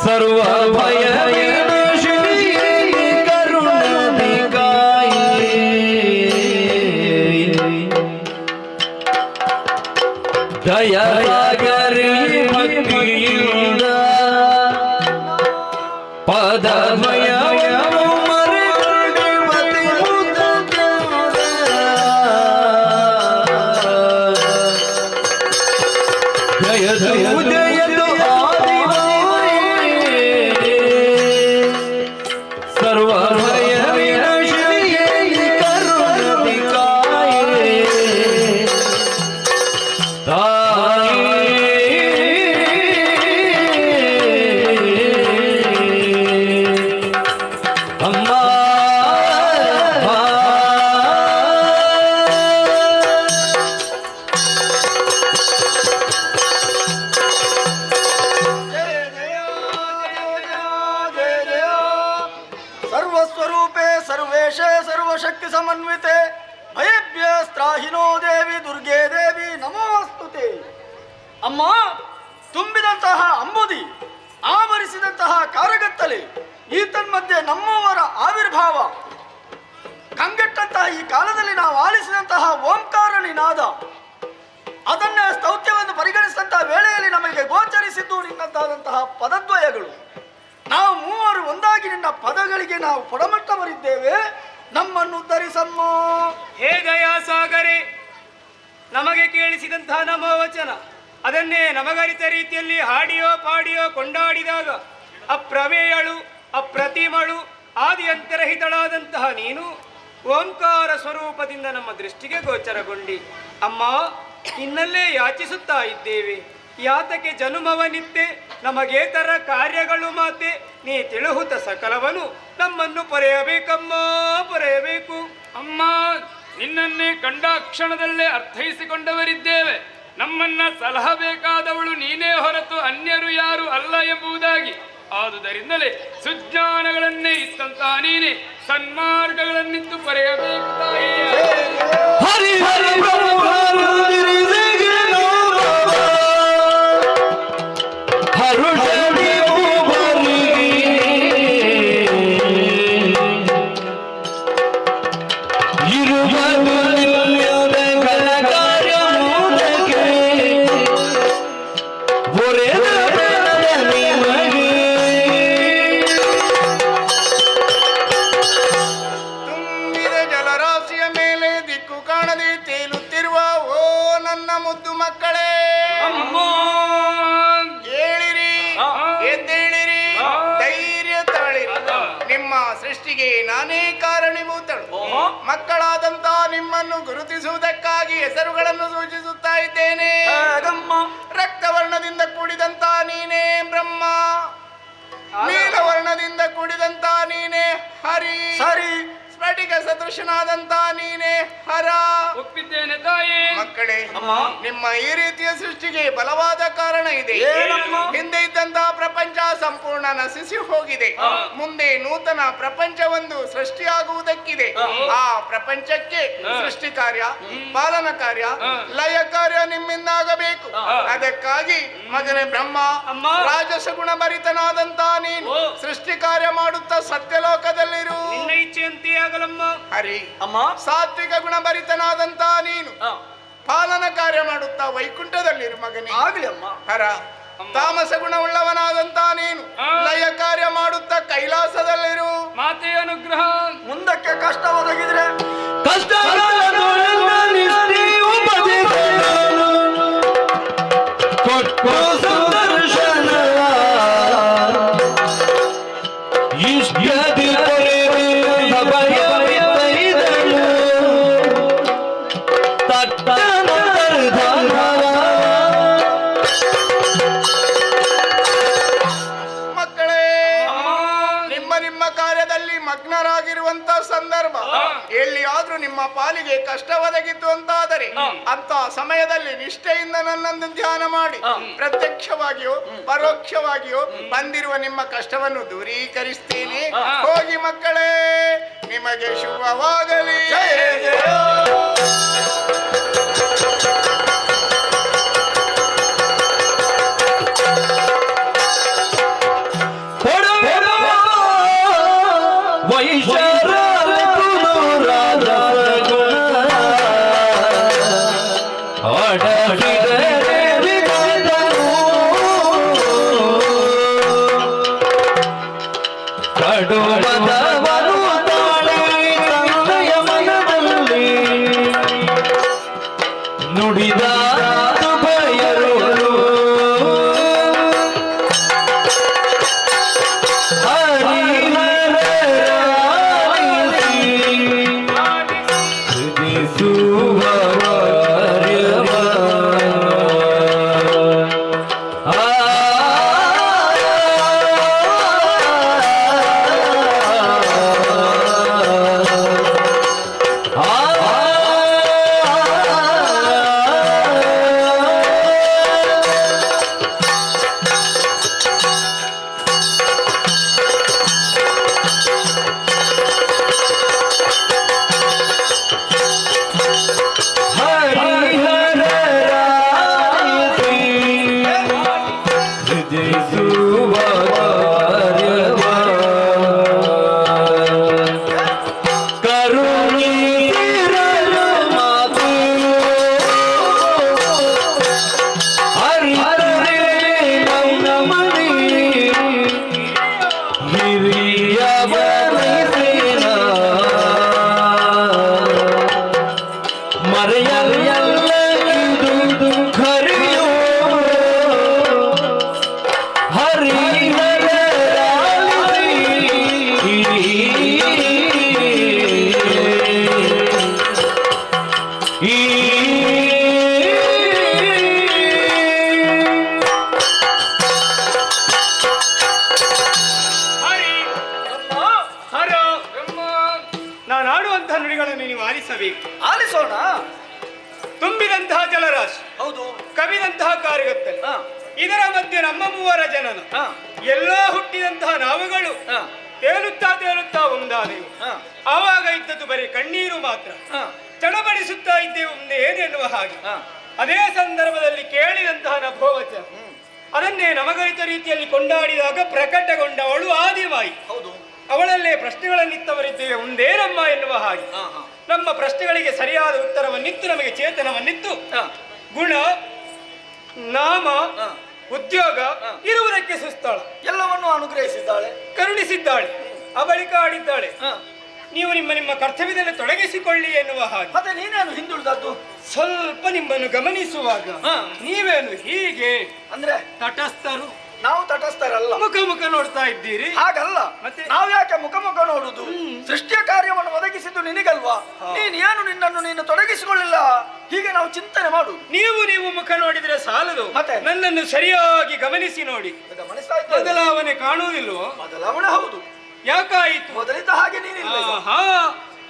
ಸರ್ವ ಭಯ ದಯಾಗರಿ ಭಕ್ತಿಯಿಂದ ಪದಮಯ ಜಯ ಜಯ ಜಯದು ಸರ್ವ ಭಯ ವಿನಾಶಿನಿ ಕರುಣಿಕಾಯೇ ಸರ್ವಸ್ವರೂಪೇ ಸರ್ವೇಶೇ ಸರ್ವಶಕ್ತಿ ಸಮನ್ವಿತೆ ಭಯಭ್ಯಸ್ತ್ರಾಹಿನೋ ದೇವಿ ದುರ್ಗೆ ದೇವಿ ನಮೋಸ್ತುತೆ. ಅಮ್ಮ, ತುಂಬಿದಂತಹ ಅಂಬುದಿ, ಆವರಿಸಿದಂತಹ ಕಾರಗತ್ತಲೆ, ಈ ತನ್ಮಧ್ಯೆ ನಮ್ಮವರ ಆವಿರ್ಭಾವ, ಕಂಗೆಟ್ಟಂತಹ ಈ ಕಾಲದಲ್ಲಿ ನಾವು ಆಲಿಸಿದಂತಹ ಓಂಕಾರ ನಿನಾದ, ಅದನ್ನೇ ಸ್ತೌತ್ಯವೆಂದು ಪರಿಗಣಿಸಿದಂತಹ ವೇಳೆಯಲ್ಲಿ ನಮಗೆ ಗೋಚರಿಸಿದ್ದು ನಿನ್ನಂತಾದಂತಹ ಪದದ್ವಯಗಳು. ನಾವು ಮೂವರು ಒಂದಾಗಿ ನಿನ್ನ ಪದಗಳಿಗೆ ನಾವು ಪುಡಮಟ್ಟವರಿದ್ದೇವೆ. ನಮ್ಮನ್ನು ಉದ್ಧರಿಸಮ್ಮ. ಹೇ ದಯಾಸಾಗರೇ, ನಮಗೆ ಕೇಳಿಸಿದಂತಹ ನಮ್ಮ ವಚನ ಅದನ್ನೇ ನಮಗರಿತ ರೀತಿಯಲ್ಲಿ ಹಾಡಿಯೋ ಪಾಡಿಯೋ ಕೊಂಡಾಡಿದಾಗ ಅಪ್ರಮೇಯಳು ಅಪ್ರತಿಮಳು ಆದಿಯಂತರಹಿತಳಾದಂತಹ ನೀನು ಓಂಕಾರ ಸ್ವರೂಪದಿಂದ ನಮ್ಮ ದೃಷ್ಟಿಗೆ ಗೋಚರಗೊಂಡಿ. ಅಮ್ಮ, ನಿನ್ನಲ್ಲೇ ಯಾಚಿಸುತ್ತಾ ಇದ್ದೇವೆ. ಯಾತಕ್ಕೆ ಜನುಮವನಿತ್ತೆ ನಮಗೇತರ ಕಾರ್ಯಗಳು ಮಾತೆ, ನೀ ತಿಳುಹುತ ಸಕಲವನು ನಮ್ಮನ್ನು ಪೊರೆಯಬೇಕಮ್ಮ, ಪೊರೆಯಬೇಕು. ಅಮ್ಮ, ನಿನ್ನನ್ನೇ ಕಂಡ ಕ್ಷಣದಲ್ಲೇ ಅರ್ಥೈಸಿಕೊಂಡವರಿದ್ದೇವೆ. ನಮ್ಮನ್ನ ಸಲಹಬೇಕಾದವಳು ನೀನೇ ಹೊರತು ಅನ್ಯರು ಯಾರು ಅಲ್ಲ ಎಂಬುದಾಗಿ. ಆದುದರಿಂದಲೇ ಸುಜ್ಞಾನಗಳನ್ನೇ ಇತ್ತಂತಹ ನೀನೇ ಸನ್ಮಾರ್ಗಗಳನ್ನಿತ್ತು ಪರೆಯಬೇಕು ತಾಯಿಯ. ಹರಿ ಹರಿ ತುಂಬಿದ ಜಲರಾಶಿಯ ಮೇಲೆ ದಿಕ್ಕು ಕಾಣದೆ ತೇಲುತ್ತಿರುವ ಓ ನನ್ನ ಮುದ್ದು ಮಕ್ಕಳೇ, ಹೇಳಿರಿ, ಎದ್ದೇಳಿರಿ, ಧೈರ್ಯ ತಾಳಿರಿ. ನಿಮ್ಮ ಸೃಷ್ಟಿಗೆ ನಾನೇ ಕಾರಣೀಭೂತಳು. ಮಕ್ಕಳಾದಂತ ನಿಮ್ಮನ್ನು ಗುರುತಿಸುವುದಕ್ಕಾಗಿ ಹೆಸರುಗಳನ್ನು ಸೂಚಿಸುತ್ತಾ ಇದ್ದೇನೆ. ರಕ್ತವರ್ಣದಿಂದ ಕೂಡಿದಂತ ನೀನೇ ಬ್ರಹ್ಮ, ನೀಲವರ್ಣದಿಂದ ಕೂಡಿದಂತ ನೀನೇ ಹರಿ, ಸರಿ, ಸ್ಫಟಿಕ ಸದೃಶನಾದಂತ ನೀನೇ ಹರ. ಒಪ್ಪಿದ್ದೇನೆ ತಾಯಿ. ಮಕ್ಕಳೇ, ನಿಮ್ಮ ಈ ರೀತಿಯ ಸೃಷ್ಟಿಗೆ ಬಲವಾದ ಕಾರಣ ಇದೆ. ಹಿಂದೆ ಇದ್ದಂತಹ ಪ್ರಪಂಚ ಸಂಪೂರ್ಣ ನಶಿಸಿ ಹೋಗಿದೆ. ಮುಂದೆ ನೂತನ ಪ್ರಪಂಚವೊಂದು ಸೃಷ್ಟಿಯಾಗುವುದಕ್ಕಿದೆ. ಆ ಪ್ರಪಂಚಕ್ಕೆ ಸೃಷ್ಟಿ ಕಾರ್ಯ, ಪಾಲನ ಕಾರ್ಯ, ಲಯ ಕಾರ್ಯ ನಿಮ್ಮಿಂದ ಆಗಬೇಕು. ಅದಕ್ಕಾಗಿ ಮಗನೇ ಬ್ರಹ್ಮ, ರಾಜಸ ಗುಣ ಭರಿತನಾದಂತ ನೀನು ಸೃಷ್ಟಿ ಕಾರ್ಯ ಮಾಡುತ್ತಾ ಸತ್ಯಲೋಕದಲ್ಲಿರು. ಹರಿ, ಸಾತ್ವಿಕ ಗುಣ ಭರಿತನಾದಂತ ನೀನು ಪಾಲನ ಕಾರ್ಯ ಮಾಡುತ್ತಾ ವೈಕುಂಠದಲ್ಲಿರು ಮಗನೇ. ಆಗ್ಲಿ ಅಮ್ಮ. ಹರ, ತಾಮಸ ಗುಣವುಳ್ಳವನಾದಂತ ನೀನು ಲಯ ಕಾರ್ಯ ಮಾಡುತ್ತಾ ಕೈಲಾಸದಲ್ಲಿರು. ಮಾತೆಯ ಅನುಗ್ರಹ. ಮುಂದಕ್ಕೆ ಕಷ್ಟ ಒದಗಿದ್ರೆ ಮಗ್ನರಾಗಿರುವಂತ ಸಂದರ್ಭ ಎಲ್ಲಿಯಾದ್ರೂ ನಿಮ್ಮ ಪಾಲಿಗೆ ಕಷ್ಟ ಒದಗಿತ್ತು ಅಂತಾದರೆ ಅಂತ ಸಮಯದಲ್ಲಿ ನಿಷ್ಠೆಯಿಂದ ನನ್ನನ್ನು ಧ್ಯಾನ ಮಾಡಿ ಪ್ರತ್ಯಕ್ಷವಾಗಿಯೋ ಪರೋಕ್ಷವಾಗಿಯೋ ಬಂದಿರುವ ನಿಮ್ಮ ಕಷ್ಟವನ್ನು ದೂರೀಕರಿಸ್ತೇನೆ. ಹೋಗಿ ಮಕ್ಕಳೇ, ನಿಮಗೆ ಶುಭವಾಗಲಿ. ಆಲಿಸೋಣ. ತುಂಬಿದಂತಹ ಜಲರಾಶಿ, ಹೌದು, ಕವಿದಂತಹ ಕಾರ್ಯಗತ್ತಲೆ, ಇದರ ಮಧ್ಯೆ ನಮ್ಮ ಮೂವರ ಜನನ ಎಲ್ಲೋ ಹುಟ್ಟಿದಂತಹ ನಾವುಗಳು ತೇಲುತ್ತಾ ತೇಲುತ್ತಾ ಒಂದಾದೆವು. ಆವಾಗ ಇದ್ದದ್ದು ಬರೀ ಕಣ್ಣೀರು ಮಾತ್ರ. ಚಡಬಡಿಸುತ್ತಾ ಇದ್ದೇವೆ ಮುಂದೆ ಏನೆನ್ನುವ ಹಾಗೆ. ಅದೇ ಸಂದರ್ಭದಲ್ಲಿ ಕೇಳಿದಂತಹ ನಭೋವಚನ ಅದನ್ನೇ ನಮಗರಿತ ರೀತಿಯಲ್ಲಿ ಕೊಂಡಾಡಿದಾಗ ಪ್ರಕಟಗೊಂಡವಳು ಆದಿವಾಯಿ. ಹೌದು, ಅವಳಲ್ಲೇ ಪ್ರಶ್ನೆಗಳನ್ನಿತ್ತವರಿದ್ದೇವೆ ಮುಂದೇನಮ್ಮ ಎನ್ನುವ ಹಾಗೆ. ನಮ್ಮ ಪ್ರಶ್ನೆಗಳಿಗೆ ಸರಿಯಾದ ಉತ್ತರವನ್ನಿತ್ತು, ನಮಗೆ ಚೇತನವನ್ನಿತ್ತು. ಗುಣ, ನಾಮ, ಉದ್ಯೋಗ ಇರುವುದಕ್ಕೆ ಸುಸ್ತಾಳ ಎಲ್ಲವನ್ನೂ ಅನುಗ್ರಹಿಸಿದ್ದಾಳೆ, ಕರುಣಿಸಿದ್ದಾಳೆ, ಬಳಿಕ ಆಡಿದ್ದಾಳೆ. ನೀವು ನಿಮ್ಮ ನಿಮ್ಮ ಕರ್ತವ್ಯದಲ್ಲಿ ತೊಡಗಿಸಿಕೊಳ್ಳಿ ಎನ್ನುವ ಹಾಗೆ. ಮತ್ತೆ ನೀನೇನು ಹಿಂದುಳಿದದ್ದು? ಸ್ವಲ್ಪ ನಿಮ್ಮನ್ನು ಗಮನಿಸುವಾಗ ನೀವೇನು ಹೀಗೆ ಅಂದ್ರೆ ತಟಸ್ಥರು, ನಾವು ತಟಸ್ಥರಲ್ಲ. ಮುಖ ಮುಖ ನೋಡ್ತಾ ಇದ್ದೀರಿ. ಹಾಗಲ್ಲ, ಮತ್ತೆ? ನಾವು ಯಾಕೆ ಮುಖ ಮುಖ ನೋಡುದು? ಸೃಷ್ಟಿಯ ಕಾರ್ಯವನ್ನು ಒದಗಿಸಿದ್ದು ನಿನಗಲ್ವಾ? ನೀನು ನಿನ್ನನ್ನು ನೀನು ತೊಡಗಿಸಿಕೊಳ್ಳಿಲ್ಲ, ಹೀಗೆ ನಾವು ಚಿಂತನೆ ಮಾಡು. ನೀವು ಮುಖ ನೋಡಿದ್ರೆ ಸಾಲದು, ಮತ್ತೆ? ನನ್ನನ್ನು ಸರಿಯಾಗಿ ಗಮನಿಸಿ ನೋಡಿ. ಗಮನಿಸ್ತಾ ಇದ್ದೇವೆ. ಬದಲಾವಣೆ ಕಾಣುವುದಿಲ್ವೋ? ಬದಲಾವಣೆ ಹೌದು. ಯಾಕಾಯಿತು? ಮೊದಲಿದ್ದ ಹಾಗೆ ನೀನಿಲ್ಲ. ಆಹಾ,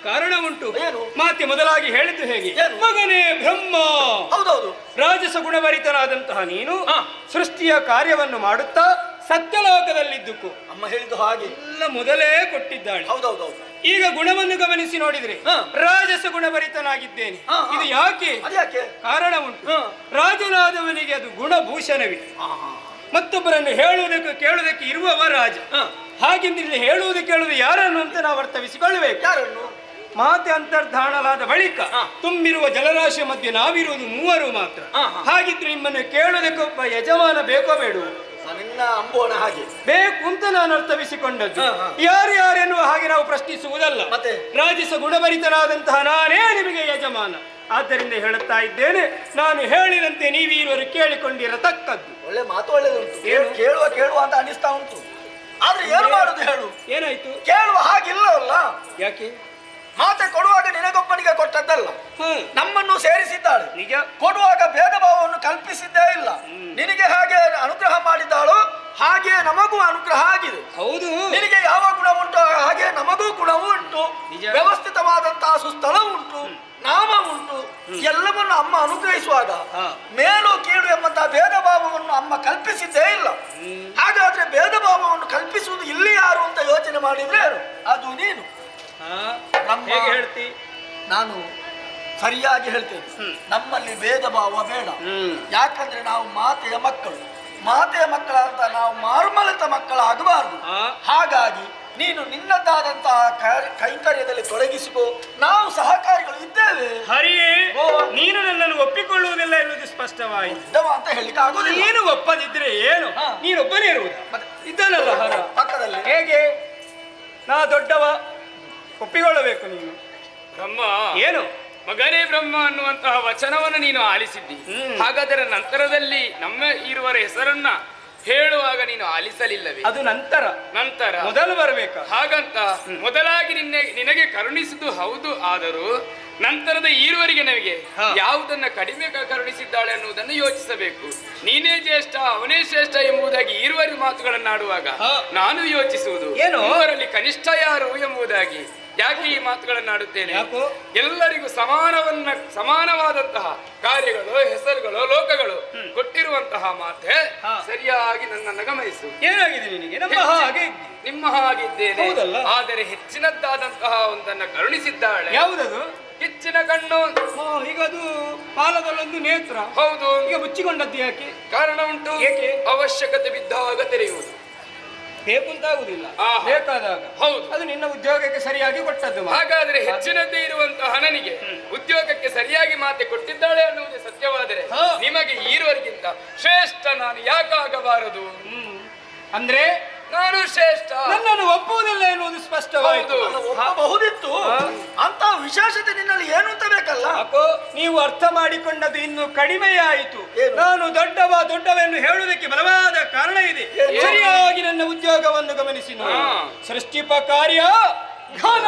ಕಾರಣ ಉಂಟು. ಏನು? ಮಾತೆ ಮೊದಲಾಗಿ ಹೇಳಿದ್ದು ಹೇಗೆ? ಏನು? ಮಗನೇ ಬ್ರಹ್ಮ. ಹೌದೌದು. ರಾಜಸ ಗುಣಭರಿತನಾದಂತಹ ನೀನು ಸೃಷ್ಟಿಯ ಕಾರ್ಯವನ್ನು ಮಾಡುತ್ತಾ ಸತ್ಯಲೋಕದಲ್ಲಿದ್ದಕ್ಕೂ ಅಮ್ಮ ಹೇಳಿದ್ದು ಹಾಗೆ ಎಲ್ಲ ಮೊದಲೇ ಕೊಟ್ಟಿದ್ದಾಳೆ. ಹೌದೌದೌದು. ಈಗ ಗುಣವನ್ನು ಗಮನಿಸಿ ನೋಡಿದ್ರೆ ರಾಜಸ ಗುಣಭರಿತನಾಗಿದ್ದೇನೆ. ಇದು ಯಾಕೆ? ಅದ್ಯಾಕೆ? ಕಾರಣ ಉಂಟು. ರಾಜನಾದವನಿಗೆ ಅದು ಗುಣಭೂಷಣವೇ. ಮತ್ತೊಬ್ಬರನ್ನು ಹೇಳುವುದಕ್ಕೆ ಕೇಳುವುದಕ್ಕೆ ಇರುವವ ರಾಜ. ಹಾಗೆಂದ್ರೆ ಇಲ್ಲಿ ಹೇಳುವುದು ಕೇಳುವುದು ಯಾರನ್ನು ಅಂತ ನಾವು ಅರ್ಥವಿಸಿಕೊಳ್ಳಬೇಕು. ಯಾರನ್ನು? ಮಾತೆ ಅಂತರ್ಧಾನಲಾದ ಬಳಿಕ ತುಂಬಿರುವ ಜಲರಾಶಿಯ ಮಧ್ಯೆ ನಾವಿರುವುದು ಮೂವರು ಮಾತ್ರ. ಹಾಗಿದ್ರೆ ನಿಮ್ಮನ್ನು ಕೇಳುವುದಕ್ಕೊಬ್ಬ ಯಜಮಾನ ಬೇಕೋ ಬೇಡ? ನಿನ್ನ ಅಂಬೋಣ ಹಾಗೆ ಬೇಕು ಅಂತ ನಾನು ಅರ್ಥವಿಸಿಕೊಂಡದ್ದು. ಯಾರೆನ್ನುವ ಹಾಗೆ ನಾವು ಪ್ರಶ್ನಿಸುವುದಲ್ಲ. ಮತ್ತೆ? ರಾಜಸ ಗುಣಭರಿತನಾದಂತಹ ನಾನೇ ನಿಮಗೆ ಯಜಮಾನ. ಆದ್ದರಿಂದ ಹೇಳುತ್ತಾ ಇದ್ದೇನೆ, ನಾನು ಹೇಳಿದಂತೆ ನೀವೀರುವರು ಕೇಳಿಕೊಂಡಿರತಕ್ಕದ್ದು. ಒಳ್ಳೆ ಮಾತು ಒಳ್ಳೆದುಂಟು. ಕೇಳುವ ಅಂತ ಅನಿಸ್ತಾ ಉಂಟು. ಆದ್ರೆ ಏನು ಮಾಡುದು ಹೇಳು? ಏನಾಯ್ತು? ಕೇಳುವ ಹಾಗಿಲ್ಲವಲ್ಲ. ಯಾಕೆ? ಮಾತೆ ಕೊಡುವಾಗ ನಿನಗೊಬ್ಬನಿಗೆ ಕೊಟ್ಟದ್ದಲ್ಲ, ನಮ್ಮನ್ನು ಸೇರಿಸಿದ್ದಾಳೆ. ನಿಜ. ಕೊಡುವಾಗ ಭೇದ ಭಾವವನ್ನು ಕಲ್ಪಿಸಿದ್ದೇ ಇಲ್ಲ. ನಿನಗೆ ಹಾಗೆ ಅನುಗ್ರಹ ಮಾಡಿದ್ದಾಳು, ಹಾಗೆ ನಮಗೂ ಅನುಗ್ರಹ ಆಗಿದೆ. ಹೌದು. ನಿನಗೆ ಯಾವ ಗುಣ ಉಂಟು ಹಾಗೆ ನಮಗೂ ಗುಣವೂ ಉಂಟು. ವ್ಯವಸ್ಥಿತವಾದಂತಹ ಸುಸ್ಥಳ ಉಂಟು, ನಾಮ ಉಂಟು. ಎಲ್ಲವನ್ನು ಅಮ್ಮ ಅನುಗ್ರಹಿಸುವಾಗ ಮೇಲು ಕೀಳು ಎಂಬಂತಹ ಭೇದ ಭಾವವನ್ನು ಅಮ್ಮ ಕಲ್ಪಿಸಿದ್ದೇ ಇಲ್ಲ. ಹಾಗಾದ್ರೆ ಭೇದ ಭಾವವನ್ನು ಕಲ್ಪಿಸುವುದು ಇಲ್ಲಿ ಯಾರು ಅಂತ ಯೋಚನೆ ಮಾಡಿದ್ರೆ ಅದು ನೀನು. ಹೇಗೆ ಹೇಳ್ತಿ? ನಾನು ಸರಿಯಾಗಿ ಹೇಳ್ತೇನೆ. ನಮ್ಮಲ್ಲಿ ಭೇದ ಭಾವ ಬೇಡ. ಯಾಕಂದ್ರೆ ನಾವು ಮಾತೆಯ ಮಕ್ಕಳು. ಮಾತೆಯ ಮಕ್ಕಳಂತ ನಾವು ಮಾರ್ಮಲತ ಮಕ್ಕಳಾಗಬಾರದು. ಹಾಗಾಗಿ ನೀನು ನಿನ್ನದಾದಂತಹ ಕೈಂಕರ್ಯದಲ್ಲಿ ತೊಡಗಿಸಿಕೋ, ನಾವು ಸಹಕಾರಿಗಳು ಇದ್ದೇವೆ. ಹರಿಯೇ, ನೀನು ನನ್ನನ್ನು ಒಪ್ಪಿಕೊಳ್ಳುವುದಿಲ್ಲ ಎನ್ನುವುದು ಸ್ಪಷ್ಟವಾಯಿತು ಅಂತ ಹೇಳಿಕ್ಕೆ ಆಗುದಿಲ್ಲ. ನೀನು ಒಪ್ಪದಿದ್ರೆ ಏನು? ನೀನೊಬ್ಬನೇ ಇರುವುದು. ಇದ್ದಾನಲ್ಲ ಹರ ಪಕ್ಕದಲ್ಲಿ. ಹೇಗೆ? ನಾ ದೊಡ್ಡವ, ಒಪ್ಪಿಕೊಳ್ಳಬೇಕು ನೀನು. ಬ್ರಹ್ಮ ಏನು? ಮಗನೇ ಬ್ರಹ್ಮ ಅನ್ನುವಂತಹ ವಚನವನ್ನು ನೀನು ಆಲಿಸಿದ್ದಿ. ಹಾಗಾದರೆ ನಂತರದಲ್ಲಿ ನಮ್ಮ ಇರುವರ ಹೆಸರನ್ನ ಹೇಳುವಾಗ ನೀನು ಆಲಿಸಲಿಲ್ಲವೇ? ಅದು ನಂತರ ಮೊದಲು ಬರಬೇಕು. ಹಾಗಂತ ಮೊದಲಾಗಿ ನಿನಗೆ ಕರುಣಿಸಿದ್ದು ಹೌದು. ಆದರೂ ನಂತರದ ಈರುವರಿಗೆ ನಮಗೆ ಯಾವುದನ್ನ ಕಡಿಮೆ ಕರುಣಿಸಿದ್ದಾಳೆ ಅನ್ನುವುದನ್ನು ಯೋಚಿಸಬೇಕು. ನೀನೇ ಜ್ಯೇಷ್ಠ ಅವನೇ ಶ್ರೇಷ್ಠ ಎಂಬುದಾಗಿ ಈರುವರಿ ಮಾತುಗಳನ್ನಾಡುವಾಗ ನಾನು ಯೋಚಿಸುವುದು ಏನು? ಅವರಲ್ಲಿ ಕನಿಷ್ಠ ಯಾರು ಎಂಬುದಾಗಿ. ಯಾಕೆ ಈ ಮಾತುಗಳನ್ನಾಡುತ್ತೇನೆ? ಎಲ್ಲರಿಗೂ ಸಮಾನವಾದಂತಹ ಕಾರ್ಯಗಳು, ಹೆಸರುಗಳು, ಲೋಕಗಳು ಕೊಟ್ಟಿರುವಂತಹ ಮಾತೆ ಸರಿಯಾಗಿ ನನ್ನನ್ನು ಗಮನಿಸು. ಏನಾಗಿದೆ ನಿನಗೆ? ನಿಮ್ಮ ಹಾಗಿದ್ದೇನೆ, ಆದರೆ ಹೆಚ್ಚಿನದ್ದಾದಂತಹ ಒಂದನ್ನ ಕರುಣಿಸಿದ್ದಾಳೆ. ಯಾವುದದು? ಹೆಚ್ಚಿನ ಕಣ್ಣು. ಈಗ ಅದು ಪಾಲದಲ್ಲೊಂದು ನೇತ್ರ. ಹೌದು. ಈಗ ಮುಚ್ಚಿಕೊಂಡದ್ದು ಯಾಕೆ? ಕಾರಣ ಉಂಟು. ಏಕೆ? ಅವಶ್ಯಕತೆ ಬಿದ್ದಾಗ ತೆರೆಯುವುದು. ಬೇಕುಂತಾಗುದಿಲ್ಲ, ಆಹಾ. ಬೇಕಾದಾಗ. ಹೌದು. ಅದು ನಿನ್ನ ಉದ್ಯೋಗಕ್ಕೆ ಸರಿಯಾಗಿ ಕೊಟ್ಟದ್ದು. ಹಾಗಾದ್ರೆ ಹೆಚ್ಚಿನದ್ದೇ ಇರುವಂತಹ ನನಗೆ ಉದ್ಯೋಗಕ್ಕೆ ಸರಿಯಾಗಿ ಮಾತೆ ಕೊಟ್ಟಿದ್ದಾಳೆ ಅನ್ನುವುದು ಸತ್ಯವಾದರೆ ನಿಮಗೆ ಈರುವರಿಗಿಂತ ಶ್ರೇಷ್ಠ ನಾನು ಯಾಕಾಗಬಾರದು? ಅಂದ್ರೆ ನಾನು ಶ್ರೇಷ್ಠ, ನನ್ನನ್ನು ಒಪ್ಪುವುದಿಲ್ಲ ಎನ್ನುವುದು ಸ್ಪಷ್ಟವಾಯಿತು. ಒಪ್ಪಬಹುದಿತ್ತು. ಅಂತ ವಿಶೇಷತೆ ನಿನ್ನಲ್ಲಿ ಏನು ಅಂತ ಬೇಕಲ್ಲ. ನೀವು ಅರ್ಥ ಮಾಡಿಕೊಂಡದ್ದು ಇನ್ನು ಕಡಿಮೆಯಾಯಿತು. ನಾನು ದೊಡ್ಡವೆಂದು ಹೇಳುವುದಕ್ಕೆ ಬಲವಾದ ಕಾರಣ ಇದೆ. ಸರಿಯಾಗಿ ನನ್ನ ಉದ್ಯೋಗವನ್ನು ಗಮನಿಸಿ ನೋಡಿ. ಸೃಷ್ಟಿಪ ಕಾರ್ಯ ಘನ.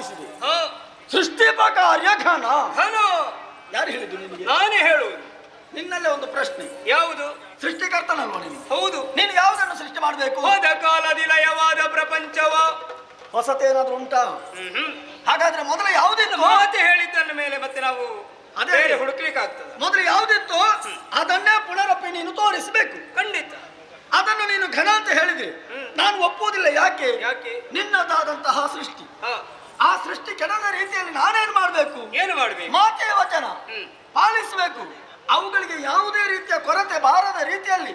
ಆರಂಭಿಸಿದೆ. ಸೃಷ್ಟಿಪ ಕಾರ್ಯ ಘನ. ಯಾರು ಹೇಳಿದ್ದು ನಿನಗೆ? ನಾನೇ ಹೇಳುವುದು. ನಿನ್ನಲ್ಲೇ ಒಂದು ಪ್ರಶ್ನೆ. ಯಾವುದು? ಸೃಷ್ಟಿಕರ್ತನಲ್ವ ನೀನು? ಹೌದು. ನೀನು ಯಾವುದನ್ನು ಸೃಷ್ಟಿ ಮಾಡಬೇಕು? ಹೋದ ಕಾಲದಿ ಲಯವಾದ ಪ್ರಪಂಚವ. ಹೊಸತೇನಾದ್ರೂ ಉಂಟಾ? ಹಾಗಾದ್ರೆ ಮೊದಲು ಯಾವುದಿತ್ತು? ಮಾತೆ ಹೇಳಿದ್ದನ್ನ ಮೇಲೆ ಮತ್ತೆ ನಾವು ಅದೇ ಬೇರೆ ಹುಡುಕ್ಲಿಕ್ಕೆ ಆಗ್ತದೆ. ಮೊದಲು ಯಾವುದಿತ್ತು ಅದನ್ನೇ ಪುನರಪ್ಪಿ ನೀನು ತೋರಿಸಬೇಕು. ಖಂಡಿತ. ಅದನ್ನು ನೀನು ಘನ ಅಂತ ಹೇಳಿದ್ರೆ ನಾನು ಒಪ್ಪುವುದಿಲ್ಲ. ಯಾಕೆ? ಯಾಕೆ? ನಿನ್ನದಾದಂತಹ ಸೃಷ್ಟಿ, ಆ ಸೃಷ್ಟಿ ಕೆಡದ ರೀತಿಯಲ್ಲಿ ನಾನೇನು ಮಾಡಬೇಕು? ಏನು ಮಾಡಬೇಕು? ಮಾತೆಯ ವಚನ ಪಾಲಿಸಬೇಕು. ಅವುಗಳಿಗೆ ಯಾವುದೇ ರೀತಿಯ ಕೊರತೆ ಬಾರದ ರೀತಿಯಲ್ಲಿ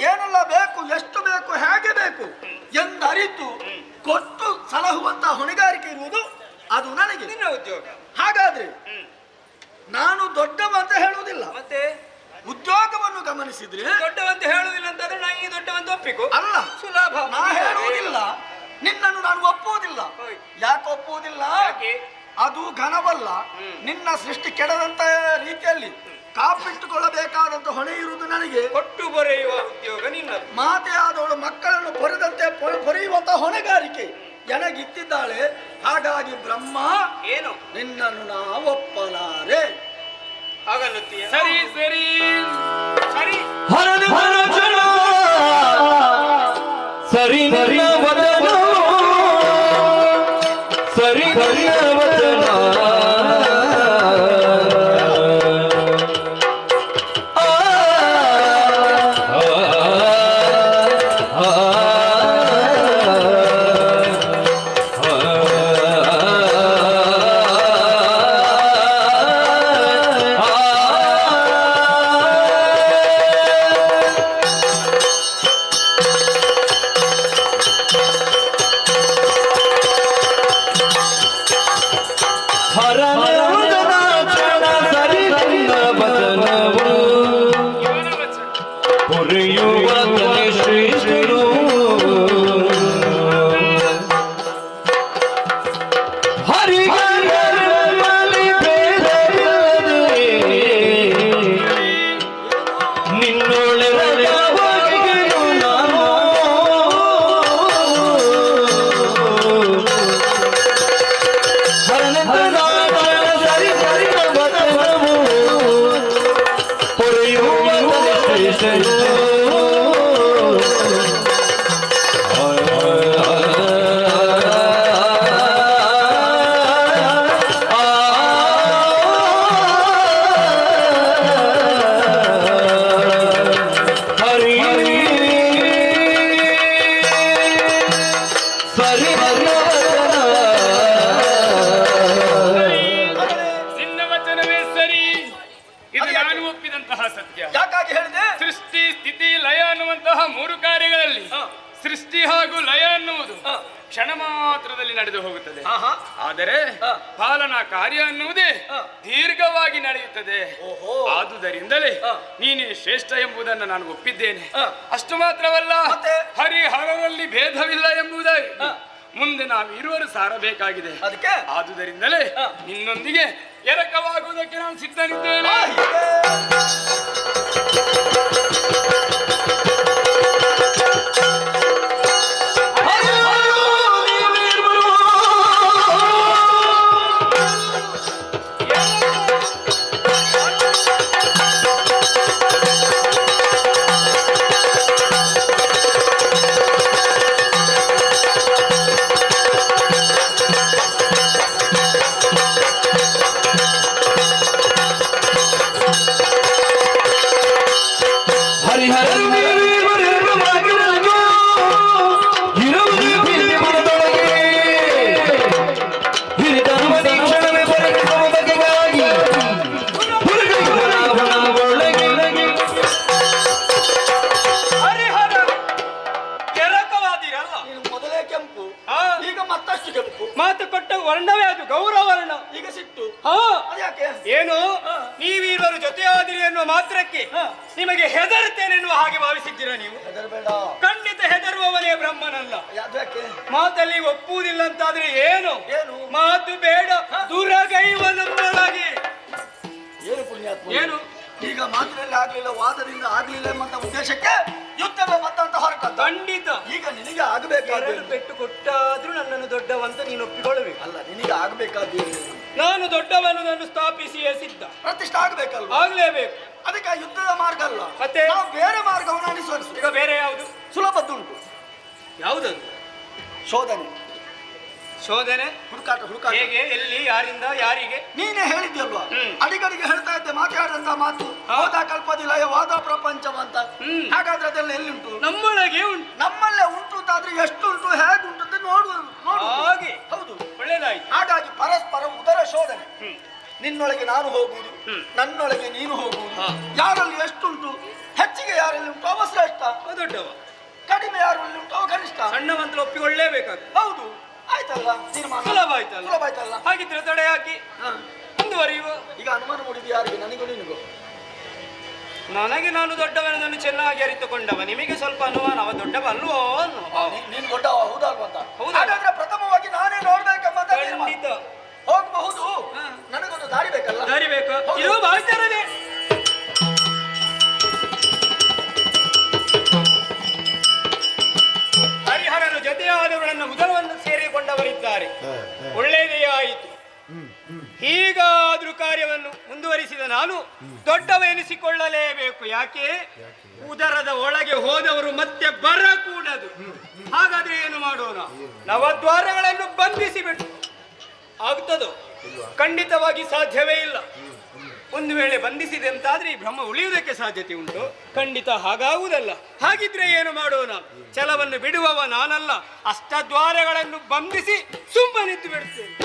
ಏನೆಲ್ಲ ಬೇಕು, ಎಷ್ಟು ಬೇಕು, ಹೇಗೆ ಬೇಕು ಎಂದರಿತು ಕೊಟ್ಟು ಸಲಹುವಂತಹ ಹೊಣೆಗಾರಿಕೆ ಇರುವುದು ಅದು ನನಗೆ. ನಿನ್ನ ಉದ್ಯೋಗ. ಹಾಗಾದ್ರೆ ನಾನು ದೊಡ್ಡವ ಅಂತ ಹೇಳುವುದಿಲ್ಲ. ಮತ್ತೆ ಉದ್ಯೋಗವನ್ನು ಗಮನಿಸಿದ್ರೆ ದೊಡ್ಡವಂತ ಹೇಳುವುದಿಲ್ಲ ಅಂತಂದ್ರೆ ನಾ ಈ ದೊಡ್ಡವಂತ ಒಪ್ಪಿಕೋ. ಅಲ್ಲ, ಸುಲಭ. ನಾ ಹೇಳುವುದಿಲ್ಲ, ನಿನ್ನನ್ನು ನಾನು ಒಪ್ಪುವುದಿಲ್ಲ. ಯಾಕೆ ಒಪ್ಪುವುದಿಲ್ಲ? ಅದು ಘನವಲ್ಲ. ನಿನ್ನ ಸೃಷ್ಟಿ ಕೆಡದಂತ ರೀತಿಯಲ್ಲಿ ಕಾಪಿಟ್ಟುಕೊಳ್ಳಬೇಕಾದಂತ ಹೊಣೆ ಇರುವುದು ನನಗೆ. ಕೊಟ್ಟು ಬರೆಯುವ ಉದ್ಯೋಗ ನಿನ್ನದು. ಮಾತೆ ಆದವಳು ಮಕ್ಕಳನ್ನು ಪೊರೆದಂತೆ ಪೊರೆಯುವಂತ ಹೊಣೆಗಾರಿಕೆ ನನಗಿತ್ತಿದ್ದಾಳೆ. ಹಾಗಾಗಿ ಬ್ರಹ್ಮ ಏನು ನಿನ್ನನ್ನು ನಾ ಒಪ್ಪಲಾರೆ. ಹಾಗನ್ನುತ್ತೀಯ? ಸರಿ ಸರಿ ಸರಿ. ಹರನ ವಚನ ಸರಿ ನನ್ನ ವಚನ ಸರಿ ನನ್ನ ವಚನ ಕ್ಷಣ ಮಾತ್ರದಲ್ಲಿ ನಡೆದು ಹೋಗುತ್ತದೆ. ಆದರೆ ಪಾಲನಾ ಕಾರ್ಯ ಅನ್ನುವುದೇ ದೀರ್ಘವಾಗಿ ನಡೆಯುತ್ತದೆ. ಆದುದರಿಂದಲೇ ನೀನೇ ಶ್ರೇಷ್ಠ ಎಂಬುದನ್ನು ನಾನು ಒಪ್ಪಿದ್ದೇನೆ. ಅಷ್ಟು ಮಾತ್ರವಲ್ಲ, ಹರಿಹರರಲ್ಲಿ ಭೇದವಿಲ್ಲ ಎಂಬುದಾಗಿ ಮುಂದೆ ನಾವು ಇರುವರು ಸಾರಬೇಕಾಗಿದೆ. ಆದುದರಿಂದಲೇ ನಿನ್ನೊಂದಿಗೆ ಎರಕವಾಗುವುದಕ್ಕೆ ನಾನು ಸಿದ್ಧನಿದ್ದೇನೆ. ಮಾತು ಕೊಟ್ಟ ವರ್ಣವೇ ಅದು, ಗೌರವ ವರ್ಣ. ಈಗ ಸಿಟ್ಟು ಏನು ನೀವೀವರು ಜೊತೆಯಾದಿರಿ ಎನ್ನುವ ಮಾತ್ರಕ್ಕೆ ನಿಮಗೆ ಹೆದರುತ್ತೇನೆನ್ನುವ ಹಾಗೆ ಭಾವಿಸಿದ್ದೀರಾ ನೀವು? ಖಂಡಿತ ಹೆದರುವವನೇ ಬ್ರಹ್ಮನಲ್ಲ. ಮಾತಲ್ಲಿ ಒಪ್ಪುವುದಿಲ್ಲ ಅಂತಾದ್ರೆ ಏನು? ಮಾತು ಬೇಡ ದುರಗೈವನೊಂದೊಳಗೆ. ಏನು ಈಗ ಮಾತಿನಲ್ಲಿ ಆಗ್ಲಿಲ್ಲ, ವಾದದಿಂದ ಆಗ್ಲಿಲ್ಲ ಎಂಬಂತ ಉದ್ದೇಶಕ್ಕೆ ಯುದ್ಧವೇ ಮತ್ತಂತ ಹೊರಟ. ಖಂಡಿತ. ಈಗ ನಿನಗೆ ಆಗಬೇಕಾದ ಎರಡು ಪೆಟ್ಟು ಕೊಟ್ಟಾದ್ರೂ ನನ್ನನ್ನು ದೊಡ್ಡವಂತ ನೀನು ಒಪ್ಪಿಕೊಳ್ಳಬೇಕು. ಅಲ್ಲ, ನಿನಗೆ ಆಗಬೇಕಾದ ನಾನು ದೊಡ್ಡವನನ್ನು ಸ್ಥಾಪಿಸಿಯೇ ಸಿದ್ಧ. ಪ್ರತಿಷ್ಠೆ ಆಗ್ಬೇಕಲ್ವಾ? ಆಗ್ಲೇಬೇಕು. ಅದಕ್ಕೆ ಯುದ್ಧದ ಮಾರ್ಗ ಅಲ್ಲ, ಮತ್ತೆ ನಾವು ಬೇರೆ ಮಾರ್ಗವನ್ನು ಅನುಸರಿಸು. ಈಗ ಬೇರೆ ಯಾವುದು? ಸುಲಭದ್ದುಂಟು. ಯಾವುದದು? ಶೋಧನೆ, ಶೋಧನೆ, ಹುಡುಕಾಟ. ಹೇಗೆ, ಎಲ್ಲಿ, ಯಾರಿಂದ, ಯಾರಿಗೆ? ನೀನೇ ಹೇಳಿದ್ಯಲ್ವಾ, ಅಡಿಗಡಿಗೆ ಹೇಳ್ತಾ ಇದ್ದೆ ಮಾತಾಡಂತ ಮಾತು. ಹೋದ ಕಲ್ಪದಿ ಲಯವಾದ ಪ್ರಪಂಚವಂತ. ಹಾಗಾದ್ರೆ ಅದೆಲ್ಲ ಎಲ್ಲಿಂಟು? ನಮ್ಮೊಳಗೆ ಉಂಟು. ನಮ್ಮಲ್ಲೇ ಉಂಟು ಅಂತಾದ್ರೆ ಎಷ್ಟುಂಟು, ಹೇಗುಂಟು ಅಂತ ನೋಡುವ. ಹಾಗೆ. ಹೌದು, ಒಳ್ಳೇದಾಯ್ತು. ಹಾಗಾಗಿ ಪರಸ್ಪರ ಉದರ ಶೋಧನೆ. ನಿನ್ನೊಳಗೆ ನಾನು ಹೋಗುವುದು, ನನ್ನೊಳಗೆ ನೀನು ಹೋಗುವುದು. ಯಾರಲ್ಲಿ ಎಷ್ಟುಂಟು, ಹೆಚ್ಚಿಗೆ ಯಾರಲ್ಲಿ ಉಂಟು ಅವ ಶ್ರೇಷ್ಠ, ದೊಡ್ಡವ. ಕಡಿಮೆ ಯಾರಲ್ಲಿ ಉಂಟು ಅವ ಕನಿಷ್ಠ. ಸಣ್ಣವಂತಲು ಒಪ್ಪಿಕೊಳ್ಳೇಬೇಕಾಗ್ತದೆ. ಹೌದು, ಆಯ್ತಲ್ಲ ತೀರ್ಮಾನ. ಸುಲಭ ಆಯ್ತಲ್ಲ? ಸುಲಭ ಆಯ್ತಲ್ಲ. ಹಾಗಿದ್ರೆ ತಡೆ ಹಾಕಿ ಮುಂದುವರಿಯುವ. ಈಗ ಅನುಮಾನ ಮೂಡಿದ ಯಾರಿಗೆ? ನನಗೂ ನಿನಗೂ? ನನಗೆ ನಾನು ದೊಡ್ಡವನನ್ನು ಚೆನ್ನಾಗಿ ಅರಿತುಕೊಂಡವ, ನಿಮಗೆ ಸ್ವಲ್ಪ ಅನುಮಾನ ಅವ ದೊಡ್ಡವ ಅಲ್ವೋ ಅನ್ನೋ ಭಾವ. ನೀನು ದೊಡ್ಡವ ಹೌದಲ್ವ ಅಂತ. ಹೌದಾ? ಹಾಗಾದ್ರೆ ಪ್ರಥಮವಾಗಿ ನಾನೇ ನೋಡ್ಬೇಕೆಂಬ ಖಂಡಿತ. ಹೋಗಬಹುದು. ನನಗೊಂದು ದಾರಿ ಬೇಕಲ್ಲ? ದಾರಿ ಬೇಕು. ಇದು ಭಾವಿಸ್ತಾರದೆ. ಹರಿಹರನ ಜೊತೆಯಾದವರು ನನ್ನ ಮುದಲವನ್ನು ಸೇರಿಕೊಂಡವರಿದ್ದಾರೆ. ಒಳ್ಳೆಯದೇ ಆಯಿತು. ಹೀಗಾದ್ರೂ ಕಾರ್ಯವನ್ನು ಮುಂದುವರಿಸಿದ ನಾನು ದೊಡ್ಡವ ಎನಿಸಿಕೊಳ್ಳಲೇಬೇಕು. ಯಾಕೆ? ಉದರದ ಒಳಗೆ ಹೋದವರು ಮತ್ತೆ ಬರಕೂಡದು. ಹಾಗಾದ್ರೆ ಏನು ಮಾಡೋಣ? ನವದ್ವಾರಗಳನ್ನು ಬಂಧಿಸಿ ಬಿಟ್ಟು ಆಗ್ತದೋ? ಖಂಡಿತವಾಗಿ ಸಾಧ್ಯವೇ ಇಲ್ಲ. ಒಂದು ವೇಳೆ ಬಂಧಿಸಿದೆ ಅಂತಾದ್ರೆ ಈ ಬ್ರಹ್ಮ ಉಳಿಯುವುದಕ್ಕೆ ಸಾಧ್ಯತೆ ಉಂಟು? ಖಂಡಿತ ಹಾಗಾಗುವುದಲ್ಲ. ಹಾಗಿದ್ರೆ ಏನು ಮಾಡೋಣ? ಛಲವನ್ನು ಬಿಡುವವ ನಾನಲ್ಲ, ಅಷ್ಟದ್ವಾರಗಳನ್ನು ಬಂಧಿಸಿ ಸುಮ್ಮನಿದ್ದು ಬಿಡ್ತೇನೆ.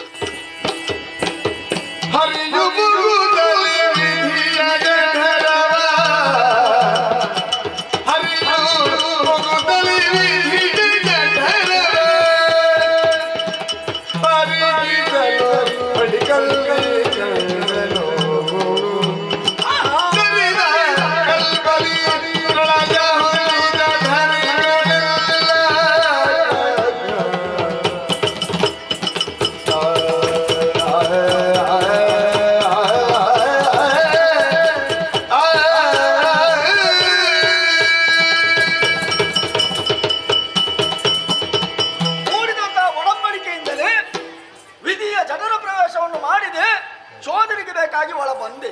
ಶೋಧನೆಗೆ ಬೇಕಾಗಿ ಒಳ ಬಂದೆ.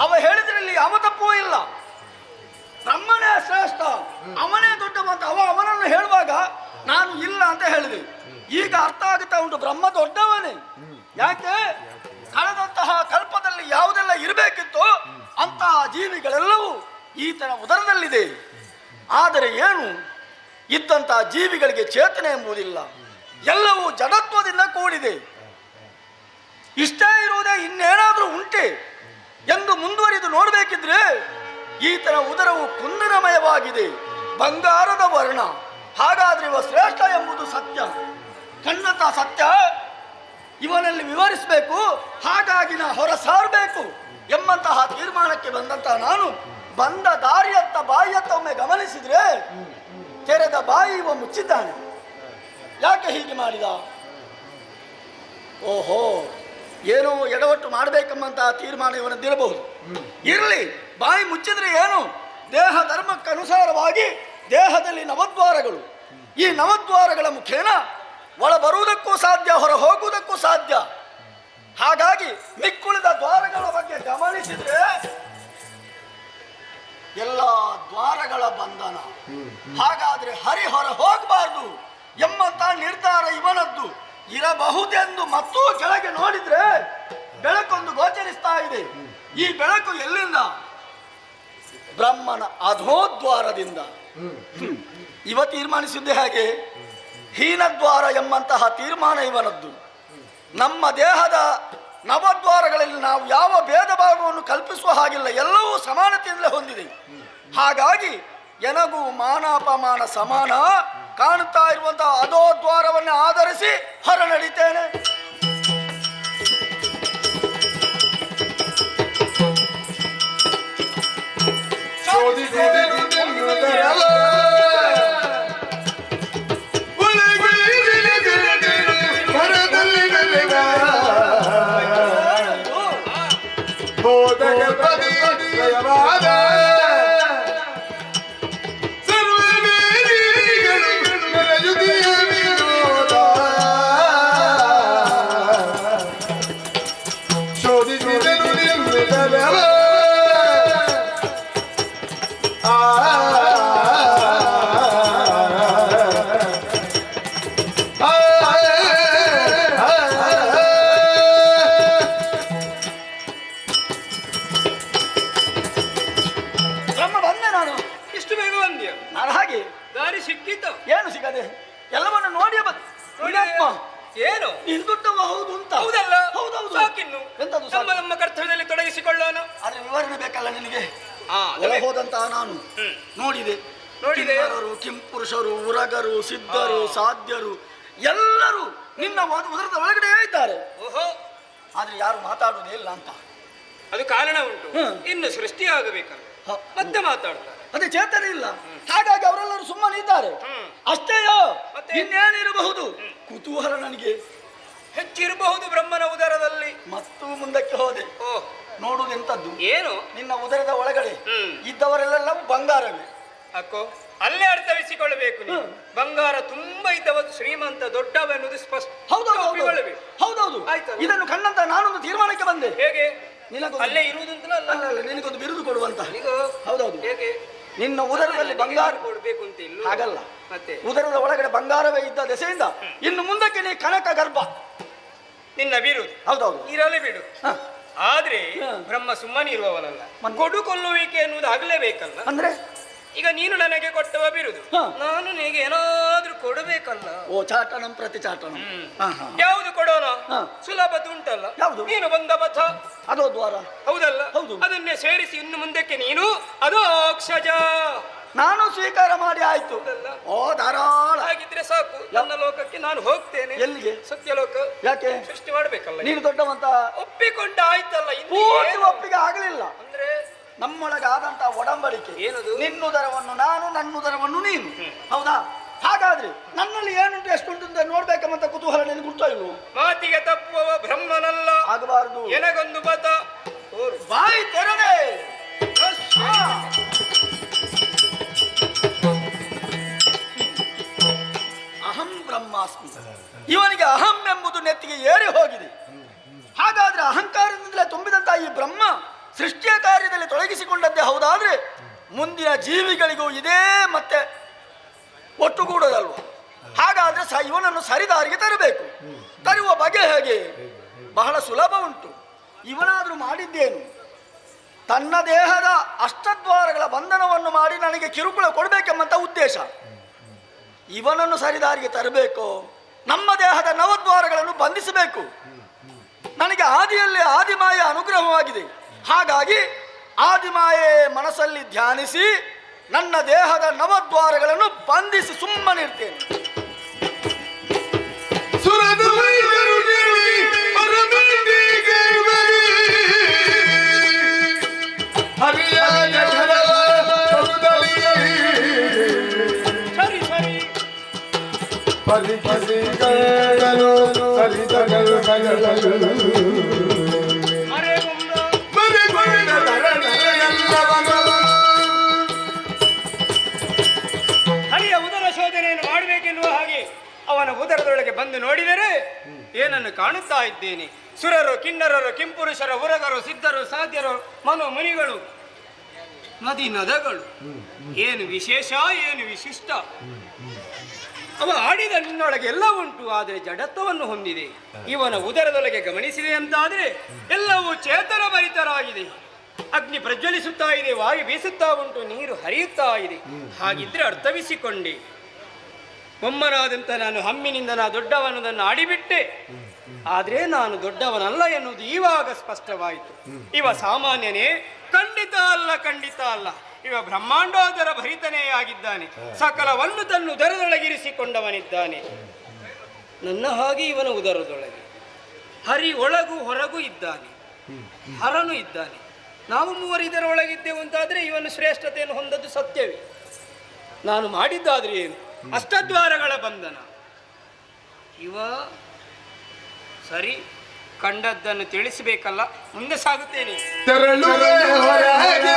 ಅವ ಹೇಳಿದ್ರಲ್ಲಿ ಯಾವ ತಪ್ಪೂ ಇಲ್ಲ. ಬ್ರಹ್ಮನೇ ಶ್ರೇಷ್ಠ, ಅವನೇ ದೊಡ್ಡವಂತ. ಅವನನ್ನು ಹೇಳುವಾಗ ನಾನು ಇಲ್ಲ ಅಂತ ಹೇಳಿದೆ. ಈಗ ಅರ್ಥ ಆಗುತ್ತಾ ಉಂಟು, ಬ್ರಹ್ಮ ದೊಡ್ಡವನೇ. ಯಾಕೆ? ಕಳೆದಂತಹ ಕಲ್ಪದಲ್ಲಿ ಯಾವುದೆಲ್ಲ ಇರಬೇಕಿತ್ತು ಅಂತಹ ಜೀವಿಗಳೆಲ್ಲವೂ ಈತನ ಉದರದಲ್ಲಿದೆ. ಆದರೆ ಏನು, ಇದ್ದಂತಹ ಜೀವಿಗಳಿಗೆ ಚೇತನೆ ಎಂಬುದಿಲ್ಲ, ಎಲ್ಲವೂ ಜಡತ್ವದಿಂದ ಕೂಡಿದೆ. ಇಷ್ಟೇ ಇರುವುದೇ, ಇನ್ನೇನಾದ್ರೂ ಉಂಟೆ ಎಂದು ಮುಂದುವರಿದು ನೋಡಬೇಕಿದ್ರೆ ಈತನ ಉದರವು ಕುಂದನಮಯವಾಗಿದೆ, ಬಂಗಾರದ ವರ್ಣ. ಹಾಗಾದ್ರೆ ಇವ ಶ್ರೇಷ್ಠ ಎಂಬುದು ಸತ್ಯ, ಖಂಡಿತ ಸತ್ಯ. ಇವನಲ್ಲಿ ವಿವರಿಸಬೇಕು, ಹಾಗಾಗಿ ನಾ ಹೊರ ಸಾರಬೇಕು ಎಂಬಂತಹ ತೀರ್ಮಾನಕ್ಕೆ ಬಂದಂತಹ ನಾನು ಬಂದ ದಾರಿಯತ್ತ ಬಾಯಿಯತ್ತ ಒಮ್ಮೆ ಗಮನಿಸಿದ್ರೆ ತೆರೆದ ಬಾಯಿ ಇವ ಮುಚ್ಚಿದ್ದಾನೆ. ಯಾಕೆ ಹೀಗೆ ಮಾಡಿದ? ಓಹೋ, ಏನೋ ಎಡವಟ್ಟು ಮಾಡಬೇಕೆಂಬಂತಹ ತೀರ್ಮಾನ ಇವನದ್ದಿರಬಹುದು. ಇರಲಿ, ಬಾಯಿ ಮುಚ್ಚಿದ್ರೆ ಏನು? ದೇಹ ಧರ್ಮಕ್ಕನುಸಾರವಾಗಿ ದೇಹದಲ್ಲಿ ನವದ್ವಾರಗಳು. ಈ ನವದ್ವಾರಗಳ ಮುಖೇನ ಒಳ ಬರುವುದಕ್ಕೂ ಸಾಧ್ಯ, ಹೊರ ಹೋಗುವುದಕ್ಕೂ ಸಾಧ್ಯ. ಹಾಗಾಗಿ ಮಿಕ್ಕುಳಿದ ದ್ವಾರಗಳ ಬಗ್ಗೆ ಗಮನಿಸಿದ್ರೆ ಎಲ್ಲ ದ್ವಾರಗಳ ಬಂಧನ. ಹಾಗಾದ್ರೆ ಹರಿ ಹೊರ ಹೋಗಬಾರ್ದು ಎಂಬಂತ ನಿರ್ಧಾರ ಇವನದ್ದು ಇರಬಹುದೆಂದು ಮತ್ತೂ ಕೆಳಗೆ ನೋಡಿದ್ರೆ ಬೆಳಕೊಂದು ಗೋಚರಿಸ್ತಾ ಇದೆ. ಈ ಬೆಳಕು ಎಲ್ಲಿಂದ? ಬ್ರಹ್ಮನ ಅಧೋದ್ವಾರದಿಂದ. ಇವ ತೀರ್ಮಾನಿಸಿದ್ದೆ ಹಾಗೆ ಹೀನದ್ವಾರ ಎಂಬಂತಹ ತೀರ್ಮಾನ ಇವನದ್ದು. ನಮ್ಮ ದೇಹದ ನವದ್ವಾರಗಳಲ್ಲಿ ನಾವು ಯಾವ ಭೇದ ಭಾವವನ್ನು ಕಲ್ಪಿಸುವ ಹಾಗಿಲ್ಲ, ಎಲ್ಲವೂ ಸಮಾನತೆಯಿಂದಲೇ ಹೊಂದಿದೆ. ಹಾಗಾಗಿ ಎನಗೂ ಮಾನಾಪಮಾನ ಸಮಾನ ಕಾಣುತ್ತಾ ಇರುವಂತಹ ಅಧೋದ್ವಾರವನ್ನು ಆಧರಿಸಿ ಹೊರ ನಡೀತೇನೆ. ಹೃದಯವಾದ ಸರ್ವವೇದಿಗಳು ಮೆರೆಯುತ್ತಿಯ ವಿನೋದ ಶೋಧಿಸಿದನು ನಿರ್ಮಿತರವ ಬ್ರಹ್ಮ ಬಂದೆ ನಾನು. ಇಷ್ಟು ಬೇಗ ಬಂದ್ಯ? ನಾನು ಹಾಗೆ ದಾರಿ ಸಿಕ್ಕಿತ್ತು? ಏನು ಸಿಗದೆ ಎಲ್ಲವನ್ನು ನೋಡಿಯೇ ನೋಡಿದೆ. ಏನು? ಹಿಂದುತ್ತವ ಹೌದು ಅಂತ. ಹೌದಲ್ಲ? ಹೌದೌದು. ಸಾಕಿನ್ನು ಎಂತದು ನಮ್ಮ ಸಾಕು? ನಮ್ಮ ಕರ್ತವ್ಯದಲ್ಲಿ ತೊಡಗಿಸಿಕೊಳ್ಳೋಣ. ಆದ್ರೆ ವಿವರಣೆ ಬೇಕಲ್ಲ ನಿನಗೆ. ಅದು ಒಳ ಬೇಕು. ಹೋದಂತಹ ನಾನು ನೋಡಿದೆ. ನೋಡಿದೆ. ಕಿನ್ನರರು, ಕಿಂಪುರುಷರು, ಉರಗರು, ಸಿದ್ಧರು, ಸಾಧ್ಯರು ಎಲ್ಲರೂ ನಿನ್ನ ಉದರದ ಒಳಗಡೆ ಇದ್ದಾರೆ. ಓಹೋ, ಆದ್ರೆ ಯಾರು ಮಾತಾಡುವುದೇ ಇಲ್ಲ ಅಂತ. ಅದು ಕಾರಣ ಉಂಟು. ಹ್ಮ್. ಇನ್ನು ಸೃಷ್ಟಿಯಾಗಬೇಕಲ್ಲ, ಹ. ಮತ್ತೆ ಮಾತಾಡ್ತಾರೆ. ಅದೇ ಚೇತನ ಇಲ್ಲ, ಹಾಗಾಗಿ ಅವರೆಲ್ಲರೂ ಸುಮ್ಮನೆ ಇದ್ದಾರೆ. ಹ್ಮ್. ಅಷ್ಟೇಯೋ ಮತ್ತೆ? ಇನ್ನೇನಿರಬಹುದು ಕುತೂಹಲ ನನಗೆ. ಹೆಚ್ಚಿರಬಹುದು ಬ್ರಹ್ಮನ ಉದರದಲ್ಲಿ. ಮತ್ತು ಮುಂದಕ್ಕೆ ಹೋದೆ. ಓ, ನೋಡುವುದೆಂತದ್ದು, ಏನು? ನಿನ್ನ ಉದರದ ಒಳಗಡೆ ಹ್ಮ್. ಇದ್ದವರೆಲ್ಲವೂ ಬಂಗಾರವೇ. ಅಕ್ಕೋ, ಅಲ್ಲೇ ಅರ್ಥವಿಸಿಕೊಳ್ಳಬೇಕು ನೀವು. ಬಂಗಾರ ತುಂಬಾ ಇದ್ದವತ್ತು ಶ್ರೀಮಂತ ದೊಡ್ಡವೆನ್ನುವುದು ಸ್ಪಷ್ಟ. ಹೌದೌದು ಒಪ್ಪಿಕೊಳ್ಳಬೇಕು. ಹೌದೌದು. ಆಯ್ತಲ್ಲ? ಇದನ್ನು ಕಂಡಂತ ನಾನೊಂದು ತೀರ್ಮಾನಕ್ಕೆ ಬಂದೆ. ಹೇಗೆ? ನಿನಗೊಂದು ಅಲ್ಲೇ ಇರುವುದು ಅಂತಲೂ ಅಲ್ಲ. ಅಲ್ಲ, ನಿನಗೊಂದು ಬಿರುದು ಕೊಡುವಂತ. ಈಗ ಹೌದೌದು. ಹೇಗೆ? ನಿನ್ನ ಉದರದಲ್ಲಿ ಬಂಗಾರ ಕೊಡ್ಬೇಕು ಅಂತ ಇಲ್ಲ. ಹಾಗಲ್ಲ, ಮತ್ತೆ ಉದರದ ಒಳಗಡೆ ಬಂಗಾರವೇ ಇದ್ದ ದೆಸೆಯಿಂದ ಇನ್ನು ಮುಂದಕ್ಕೆ ನೀ ಕನಕ ಗರ್ಭ. ನಿನ್ನ ಬಿರುದು ಹೌದೌದು. ಇರಲಿ ಬಿಡು. ಹ. ಆದ್ರೆ ಹ. ಬ್ರಹ್ಮ ಸುಮ್ಮನೆ ಇರುವವನಲ್ಲ. ಮತ್ತೆ? ಕೊಡುಕೊಳ್ಳುವಿಕೆ ಎನ್ನುವುದು ಆಗಲೇಬೇಕಲ್ಲ. ಅಂದ್ರೆ ಈಗ ನೀನು ನನಗೆ ಕೊಟ್ಟವ ಬಿರುದು, ಹ. ನಾನು ನಿನಗೆ ಏನಾದ್ರೂ ಕೊಡಬೇಕಲ್ಲ. ಓ ಚಾಟನಂ ಪ್ರತಿ ಚಾಟನಂ. ಹ, ಹ. ಯಾವುದು ಕೊಡೋಣ? ಹ. ಸುಲಭದ ಉಂಟಲ್ಲ. ಯಾವುದು? ನೀನು ಬಂದ ಪಥ, ಅದೋ ದ್ವಾರ. ಹೌದಲ್ಲ? ಹೌದು. ಅದನ್ನೇ ಸೇರಿಸಿ ಇನ್ನು ಮುಂದಕ್ಕೆ ನೀನು ಅದೋ ಅಕ್ಷಜ. ನಾನು ಸ್ವೀಕಾರ ಮಾಡಿ ಆಯ್ತು. ಹೌದಲ್ಲ? ಓ ಧಾರಾಳ. ಹಾಗಿದ್ರೆ ಸಾಕು, ನನ್ನ ಲೋಕಕ್ಕೆ ನಾನು ಹೋಗ್ತೇನೆ. ಎಲ್ಲಿಗೆ? ಸತ್ಯಲೋಕ. ಯಾಕೆ? ಸೃಷ್ಟಿ ಮಾಡ್ಬೇಕಲ್ಲ. ನೀನು ದೊಡ್ಡವಂತ. ಒಪ್ಪಿಕೊಂಡ ಆಯ್ತಲ್ಲ, ಇನ್ನು ಪೂರ್ತಿ ಏನು? ಒಪ್ಪಿಗೆ ಆಗಲಿಲ್ಲ. ಅಂದ್ರೆ ನಮ್ಮೊಳಗಾದಂತ ಒಡಂಬಡಿಕೆ ಏನದು? ನಿನ್ನುದರವನ್ನು ನಾನು, ನನ್ನುದರವನ್ನು ನೀನು. ಹೌದಾ? ಹಾಗಾದ್ರೆ ನನ್ನಲ್ಲಿ ಏನುಂಟು ಎಷ್ಟುಂಟು ಅಂತ ನೋಡ್ಬೇಕಂತ ಕುತೂಹಲ ನಿನಗೆ ಉಂಟೋ ಇಲ್ವೋ? ಮಾತಿಗೆ ತಪ್ಪುವವ ಬ್ರಹ್ಮನಲ್ಲ. ಆಗಬಾರದು. ಎನಗೊಂದು ಪಥ ತೋರು. ಬಾಯಿ ತೆರಡೆ. ಅಹಂ ಬ್ರಹ್ಮಾಸ್ಮಿ. ಇವನಿಗೆ ಅಹಂ ಎಂಬುದು ನೆತ್ತಿಗೆ ಏರಿ ಹೋಗಿದೆ. ಹಾಗಾದ್ರೆ ಅಹಂಕಾರದಿಂದಲೇ ತುಂಬಿದಂತಹ ಈ ಬ್ರಹ್ಮ ಸೃಷ್ಟಿಯ ಕಾರ್ಯದಲ್ಲಿ ತೊಡಗಿಸಿಕೊಂಡದ್ದೇ ಹೌದಾದ್ರೆ ಮುಂದಿನ ಜೀವಿಗಳಿಗೂ ಇದೇ ಮತ್ತೆ ಒಟ್ಟುಗೂಡೋದಲ್ವ? ಹಾಗಾದ್ರೆ ಇವನನ್ನು ಸರಿದಾರಿಗೆ ತರಬೇಕು. ತರುವ ಬಗೆ ಹೇಗೆ? ಬಹಳ ಸುಲಭ ಉಂಟು. ಇವನಾದ್ರೂ ಮಾಡಿದ್ದೇನು? ತನ್ನ ದೇಹದ ಅಷ್ಟದ್ವಾರಗಳ ಬಂಧನವನ್ನು ಮಾಡಿ ನನಗೆ ಕಿರುಕುಳ ಕೊಡಬೇಕೆಂಬಂತ ಉದ್ದೇಶ. ಇವನನ್ನು ಸರಿದಾರಿಗೆ ತರಬೇಕು. ನಮ್ಮ ದೇಹದ ನವದ್ವಾರಗಳನ್ನು ಬಂಧಿಸಬೇಕು. ನನಗೆ ಆದಿಯಲ್ಲಿ ಆದಿಮಾಯ ಅನುಗ್ರಹವಾಗಿದೆ. ಹಾಗಾಗಿ ಆದಿಮಾಯೆ ಮನಸ್ಸಲ್ಲಿ ಧ್ಯಾನಿಸಿ ನನ್ನ ದೇಹದ ನವದ್ವಾರಗಳನ್ನು ಬಂಧಿಸಿ ಸುಮ್ಮನಿರ್ತೇನೆ. ಸರಿ ಸರಿ. ಅರೆ ಹರಿಯ ಉದರ ಶೋಧನೆಯನ್ನು ಮಾಡಬೇಕೆನ್ನುವ ಹಾಗೆ ಅವನ ಉದರದೊಳಗೆ ಬಂದು ನೋಡಿದರೆ ಏನನ್ನು ಕಾಣುತ್ತಾ ಇದ್ದೇನೆ? ಸುರರು, ಕಿನ್ನರರು, ಕಿಂಪುರುಷರ, ಉರಗರು, ಸಿದ್ಧರು, ಸಾಧ್ಯರು, ಮನು ಮುನಿಗಳು, ನದಿ ನದಗಳು. ಏನು ವಿಶೇಷ, ಏನು ವಿಶಿಷ್ಟ! ಅವ ಆಡಿದ ನಿನ್ನೊಳಗೆ ಎಲ್ಲ ಉಂಟು, ಆದರೆ ಜಡತ್ವವನ್ನು ಹೊಂದಿದೆ. ಇವನ ಉದರದೊಳಗೆ ಗಮನಿಸಿದೆ ಅಂತಾದ್ರೆ ಎಲ್ಲವೂ ಚೇತನ ಭರಿತರಾಗಿದೆ. ಅಗ್ನಿ ಪ್ರಜ್ವಲಿಸುತ್ತಾ ಇದೆ, ವಾಯು ಬೀಸುತ್ತಾ ಉಂಟು, ನೀರು ಹರಿಯುತ್ತಾ ಇದೆ. ಹಾಗಿದ್ರೆ ಅರ್ಥವಿಸಿಕೊಂಡೆ. ಒಮ್ಮನಾದಂತ ನಾನು ಹಮ್ಮಿನಿಂದ ನಾ ದೊಡ್ಡವನದನ್ನು ಆಡಿಬಿಟ್ಟೆ. ಆದ್ರೆ ನಾನು ದೊಡ್ಡವನಲ್ಲ ಎನ್ನುವುದು ಇವಾಗ ಸ್ಪಷ್ಟವಾಯಿತು. ಇವ ಸಾಮಾನ್ಯನೇ? ಖಂಡಿತ ಅಲ್ಲ, ಖಂಡಿತ ಅಲ್ಲ. ಇವ ಬ್ರಹ್ಮಾಂಡೋದರ ಭರಿತನೇ ಆಗಿದ್ದಾನೆ. ಸಕಲವನ್ನು ತನ್ನ ಉದರದೊಳಗಿರಿಸಿಕೊಂಡವನಿದ್ದಾನೆ. ನನ್ನ ಹಾಗೆ ಇವನ ಉದರದೊಳಗೆ ಹರಿ ಒಳಗೂ ಹೊರಗೂ ಇದ್ದಾನೆ, ಹರನು ಇದ್ದಾನೆ. ನಾವು ಮೂವರು ಇದರೊಳಗಿದ್ದೆವು ಅಂತಾದ್ರೆ ಇವನು ಶ್ರೇಷ್ಠತೆಯನ್ನು ಹೊಂದದ್ದು ಸತ್ಯವೇ. ನಾನು ಮಾಡಿದ್ದಾದ್ರೆ ಏನು? ಅಷ್ಟದ್ವಾರಗಳ ಬಂಧನ. ಇವ ಸರಿ, ಕಂಡದ್ದನ್ನು ತಿಳಿಸಬೇಕಲ್ಲ, ಮುಂದೆ ಸಾಗುತ್ತೇನೆ. ತೆರಳುವೆ ಹೊರಗೆ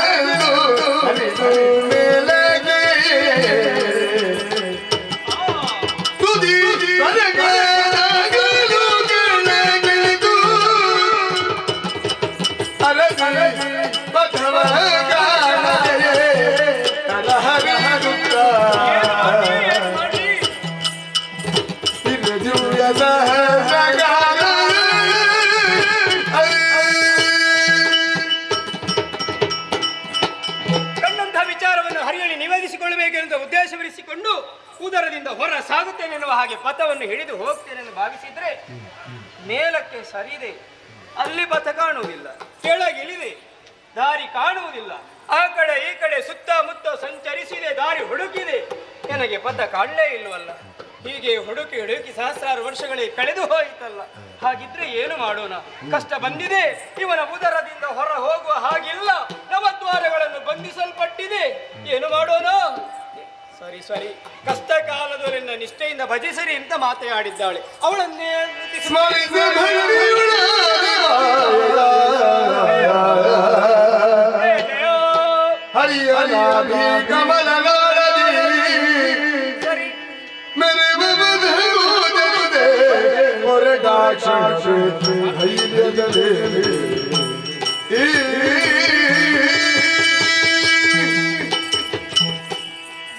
ಕಂಡಂತಹ ವಿಚಾರವನ್ನು ಹರಿಯಲ್ಲಿ ನಿವೇದಿಸಿಕೊಳ್ಳಬೇಕೆಂದು ಉದ್ದೇಶವಿರಿಸಿಕೊಂಡು ಉದರದಿಂದ ಹೊರ ಸಾಗುತ್ತೇನೆನ್ನುವ ಹಾಗೆ ಪಥವನ್ನು ಹಿಡಿದು ಹೋಗ್ತೇನೆಂದು ಭಾವಿಸಿದ್ರೆ ಮೇಲಕ್ಕೆ ಸರಿದೆ, ಅಲ್ಲಿ ಪಥ ಕಾಣುವುದಿಲ್ಲ. ಕೆಳಗಿಳಿದೆ, ದಾರಿ ಕಾಣುವುದಿಲ್ಲ. ಆ ಕಡೆ ಈ ಕಡೆ ಸುತ್ತಮುತ್ತ ಸಂಚರಿಸಿದೆ, ದಾರಿ ಹುಡುಕಿದೆ, ನನಗೆ ಪಥ ಕಾಣಲೇ ಇಲ್ವಲ್ಲ. ಹೀಗೆ ಹುಡುಕಿ ಹುಡುಕಿ ಸಹಸ್ರಾರು ವರ್ಷಗಳೇ ಕಳೆದು ಹೋಯಿತಲ್ಲ. ಹಾಗಿದ್ರೆ ಏನು ಮಾಡೋಣ? ಕಷ್ಟ ಬಂದಿದೆ, ಇವನ ಉದರದಿಂದ ಹೊರ ಹೋಗುವ ಹಾಗಿಲ್ಲ. ನವದ್ವಾರಗಳನ್ನು ಬಂಧಿಸಲ್ಪಟ್ಟಿದೆ, ಏನು ಮಾಡೋಣ? ಸರಿ ಸರಿ, ಕಷ್ಟ ಕಾಲದವರನ್ನ ನಿಷ್ಠೆಯಿಂದ ಭಜಿಸಿರಿ ಅಂತ ಮಾತನಾಡಿದ್ದಾಳೆ. ಅವಳನ್ನೇ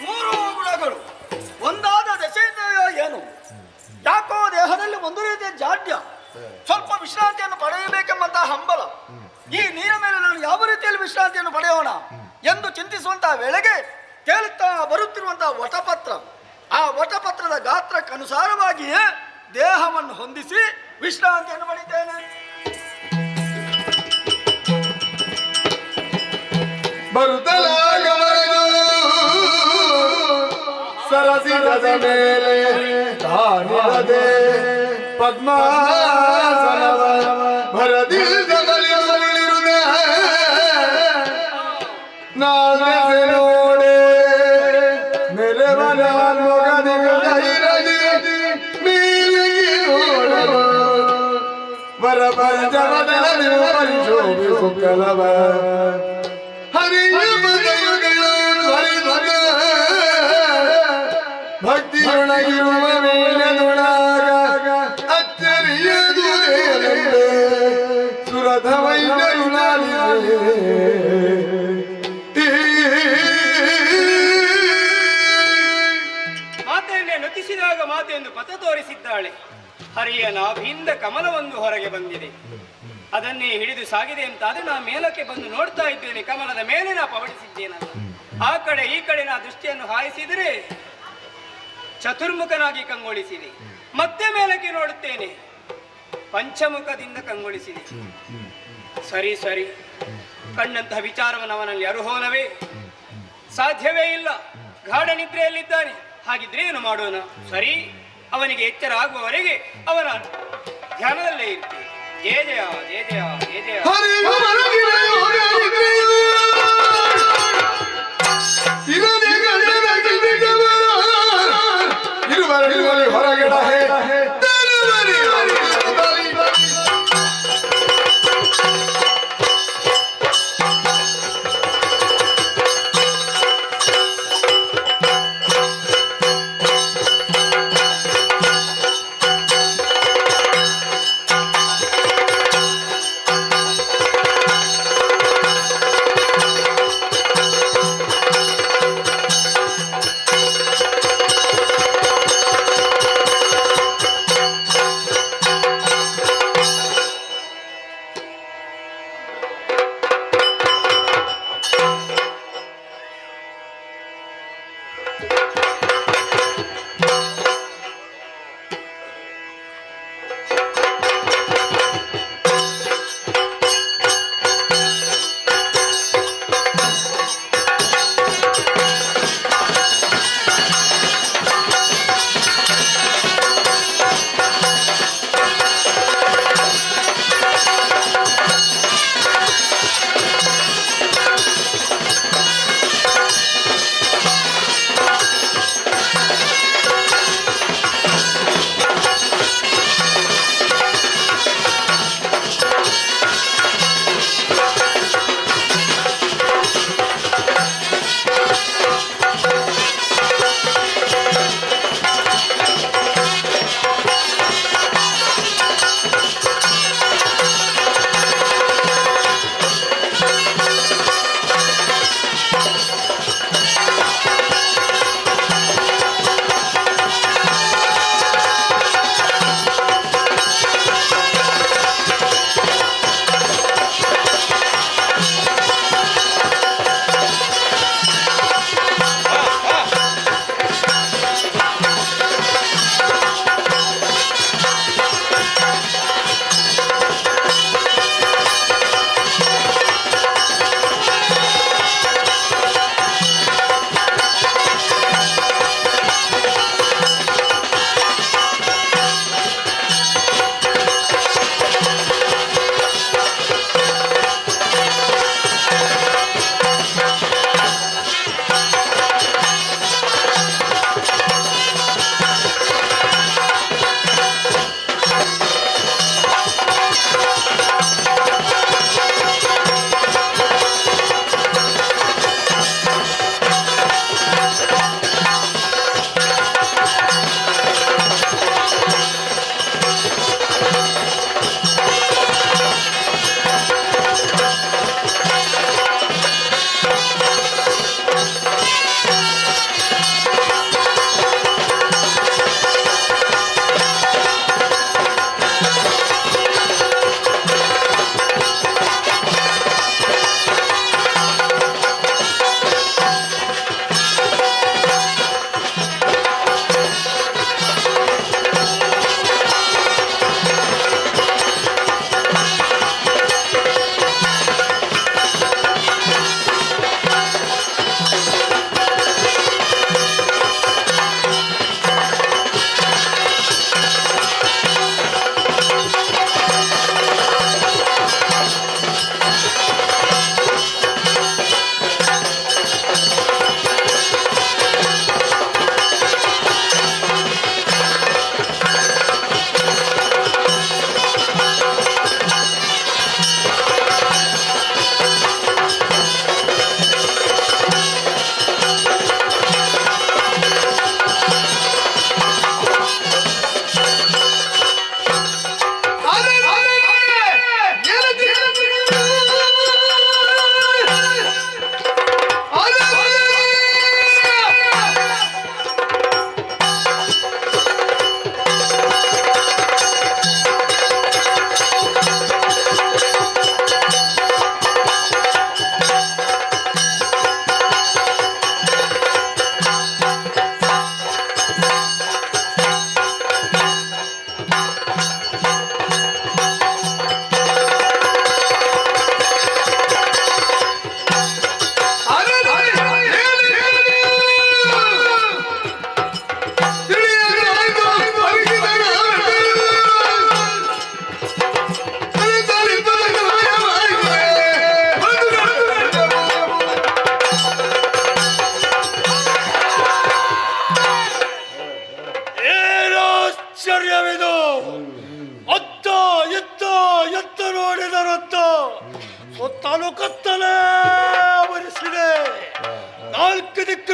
ಮೂರು ಗುಣಗಳು ಒಂದಾದ ದಶೆಯಿಂದ ಏನು? ಯಾಕೋ ದೇಹದಲ್ಲಿ ಒಂದು ರೀತಿಯ ಜಾಡ್ಯ, ಸ್ವಲ್ಪ ವಿಶ್ರಾಂತಿಯನ್ನು ಪಡೆಯಬೇಕೆಂಬಂತಹ ಹಂಬಲ. ಈ ನೀರ ಮೇಲೆ ನಾನು ಯಾವ ರೀತಿಯಲ್ಲಿ ವಿಶ್ರಾಂತಿಯನ್ನು ಪಡೆಯೋಣ ಎಂದು ಚಿಂತಿಸುವಂತಹ ವೇಳೆಗೆ ತೇಲುತ್ತಾ ಬರುತ್ತಿರುವಂತಹ ವಟಪತ್ರ, ಆ ವಟಪತ್ರದ ಗಾತ್ರಕ್ಕನುಸಾರವಾಗಿಯೇ ದೇಹವನ್ನು ಹೊಂದಿಸಿ ವಿಶ್ರಾಂತಿಯನ್ನು ಪಡಿತೇನೆ. ಸರಸಿರದ ಮೇಲೆ ತಾನಿರದೆ ಪದ್ಮಾಸನವ ಭರದಿರುವುದ ನಾಳೆ ನೋಡೆ ನೆರೆವನ ಮೊಗದಿರದಿ ವರ ಪಂಚವದನ ಪರಿಶೋಭಿಸು ಕಲವ ಹರಿಯ ಭಕ್ತಿಯೊಳಗಿರುವ ಮೇಲದೊಳಗ ಅಚ್ಚರಿಯದು ಸುರಥ ವೈದ್ಯರು ಮಾತೆಯನ್ನೇ ನುತಿಸಿದಾಗ ಮಾತೆಯನ್ನು ಪಥ ತೋರಿಸಿದ್ದಾಳೆ. ಹರಿಯ ನಾಭಿಯಿಂದ ಕಮಲವೊಂದು ಹೊರಗೆ ಬಂದಿದೆ, ಅದನ್ನೇ ಹಿಡಿದು ಸಾಗಿದೆ ಅಂತ ಅದು ನಾ ಮೇಲಕ್ಕೆ ಬಂದು ನೋಡ್ತಾ ಇದ್ದೇನೆ. ಕಮಲದ ಮೇಲೆ ನಾ ಪವಡಿಸಿದ್ದೇನಲ್ಲ. ಆ ಕಡೆ ಈ ಕಡೆ ನಾ ದೃಷ್ಟಿಯನ್ನು ಹಾಯಿಸಿದರೆ ಚತುರ್ಮುಖನಾಗಿ ಕಂಗೊಳಿಸಿದೆ. ಮತ್ತೆ ಮೇಲಕ್ಕೆ ನೋಡುತ್ತೇನೆ, ಪಂಚಮುಖದಿಂದ ಕಂಗೊಳಿಸಿದೆ. ಸರಿ ಸರಿ, ಕಂಡಂತಹ ವಿಚಾರವನ್ನು ಅವನಲ್ಲಿ ಅರುಹೋನವೇ ಸಾಧ್ಯವೇ ಇಲ್ಲ. ಗಾಢ ನಿದ್ರೆಯಲ್ಲಿದ್ದಾನೆ. ಹಾಗಿದ್ರೆ ಏನು ಮಾಡೋಣ? ಸರಿ, ಅವನಿಗೆ ಎಚ್ಚರ ಆಗುವವರೆಗೆ ಅವನ ಧ್ಯಾನದಲ್ಲೇ ಇರ್ತೇನೆ. ಜಯ ಜಯ ಜಯ ಜಯ ಜಯ ಜಯ.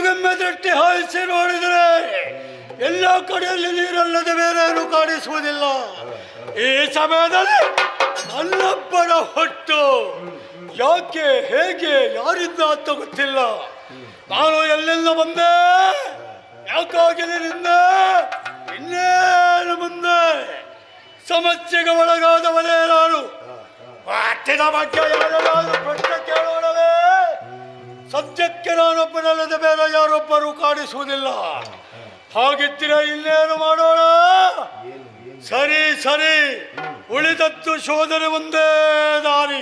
ಕಣ್ಣಿಗೊಮ್ಮೆ ದೃಷ್ಟಿ ಹಾಯಿಸಿ ನೋಡಿದರೆ ಎಲ್ಲ ಕಡೆಯಲ್ಲಿ ನೀರಲ್ಲದೆ ಬೇರೇನು ಕಾಣಿಸುವುದಿಲ್ಲ. ಈ ಸಮಯದಲ್ಲಿ ನನ್ನೊಬ್ಬನ ಹೊಟ್ಟು ಯಾಕೆ ಹೇಗೆ ಯಾರಿಂದ ಅಂತ ಗೊತ್ತಿಲ್ಲ. ನಾನು ಎಲ್ಲಿಂದ ಬಂದೆ, ಯಾಕಾಗಿ ನಿಂದೆ, ಇನ್ನೇನು ಮುಂದೆ ಸಮಸ್ಯೆಗೆ ಒಳಗಾದವನೇ ನಾನು. ಮಾತಿನ ಬಗ್ಗೆ ಯಾರು ಪ್ರಶ್ನೆ ಕೇಳೋಣವೇ? ಸದ್ಯಕ್ಕೆ ನಾನೊಬ್ಬನಲ್ಲದೆ ಬೇರೆ ಯಾರೊಬ್ಬರು ಕಾಣಿಸುವುದಿಲ್ಲ. ಹಾಗಿದ್ದರೆ ಇನ್ನೇನು ಮಾಡೋಣ? ಸರಿ ಸರಿ, ಉಳಿದದ್ದು ಶೋಧನೆ ಒಂದೇ ದಾರಿ.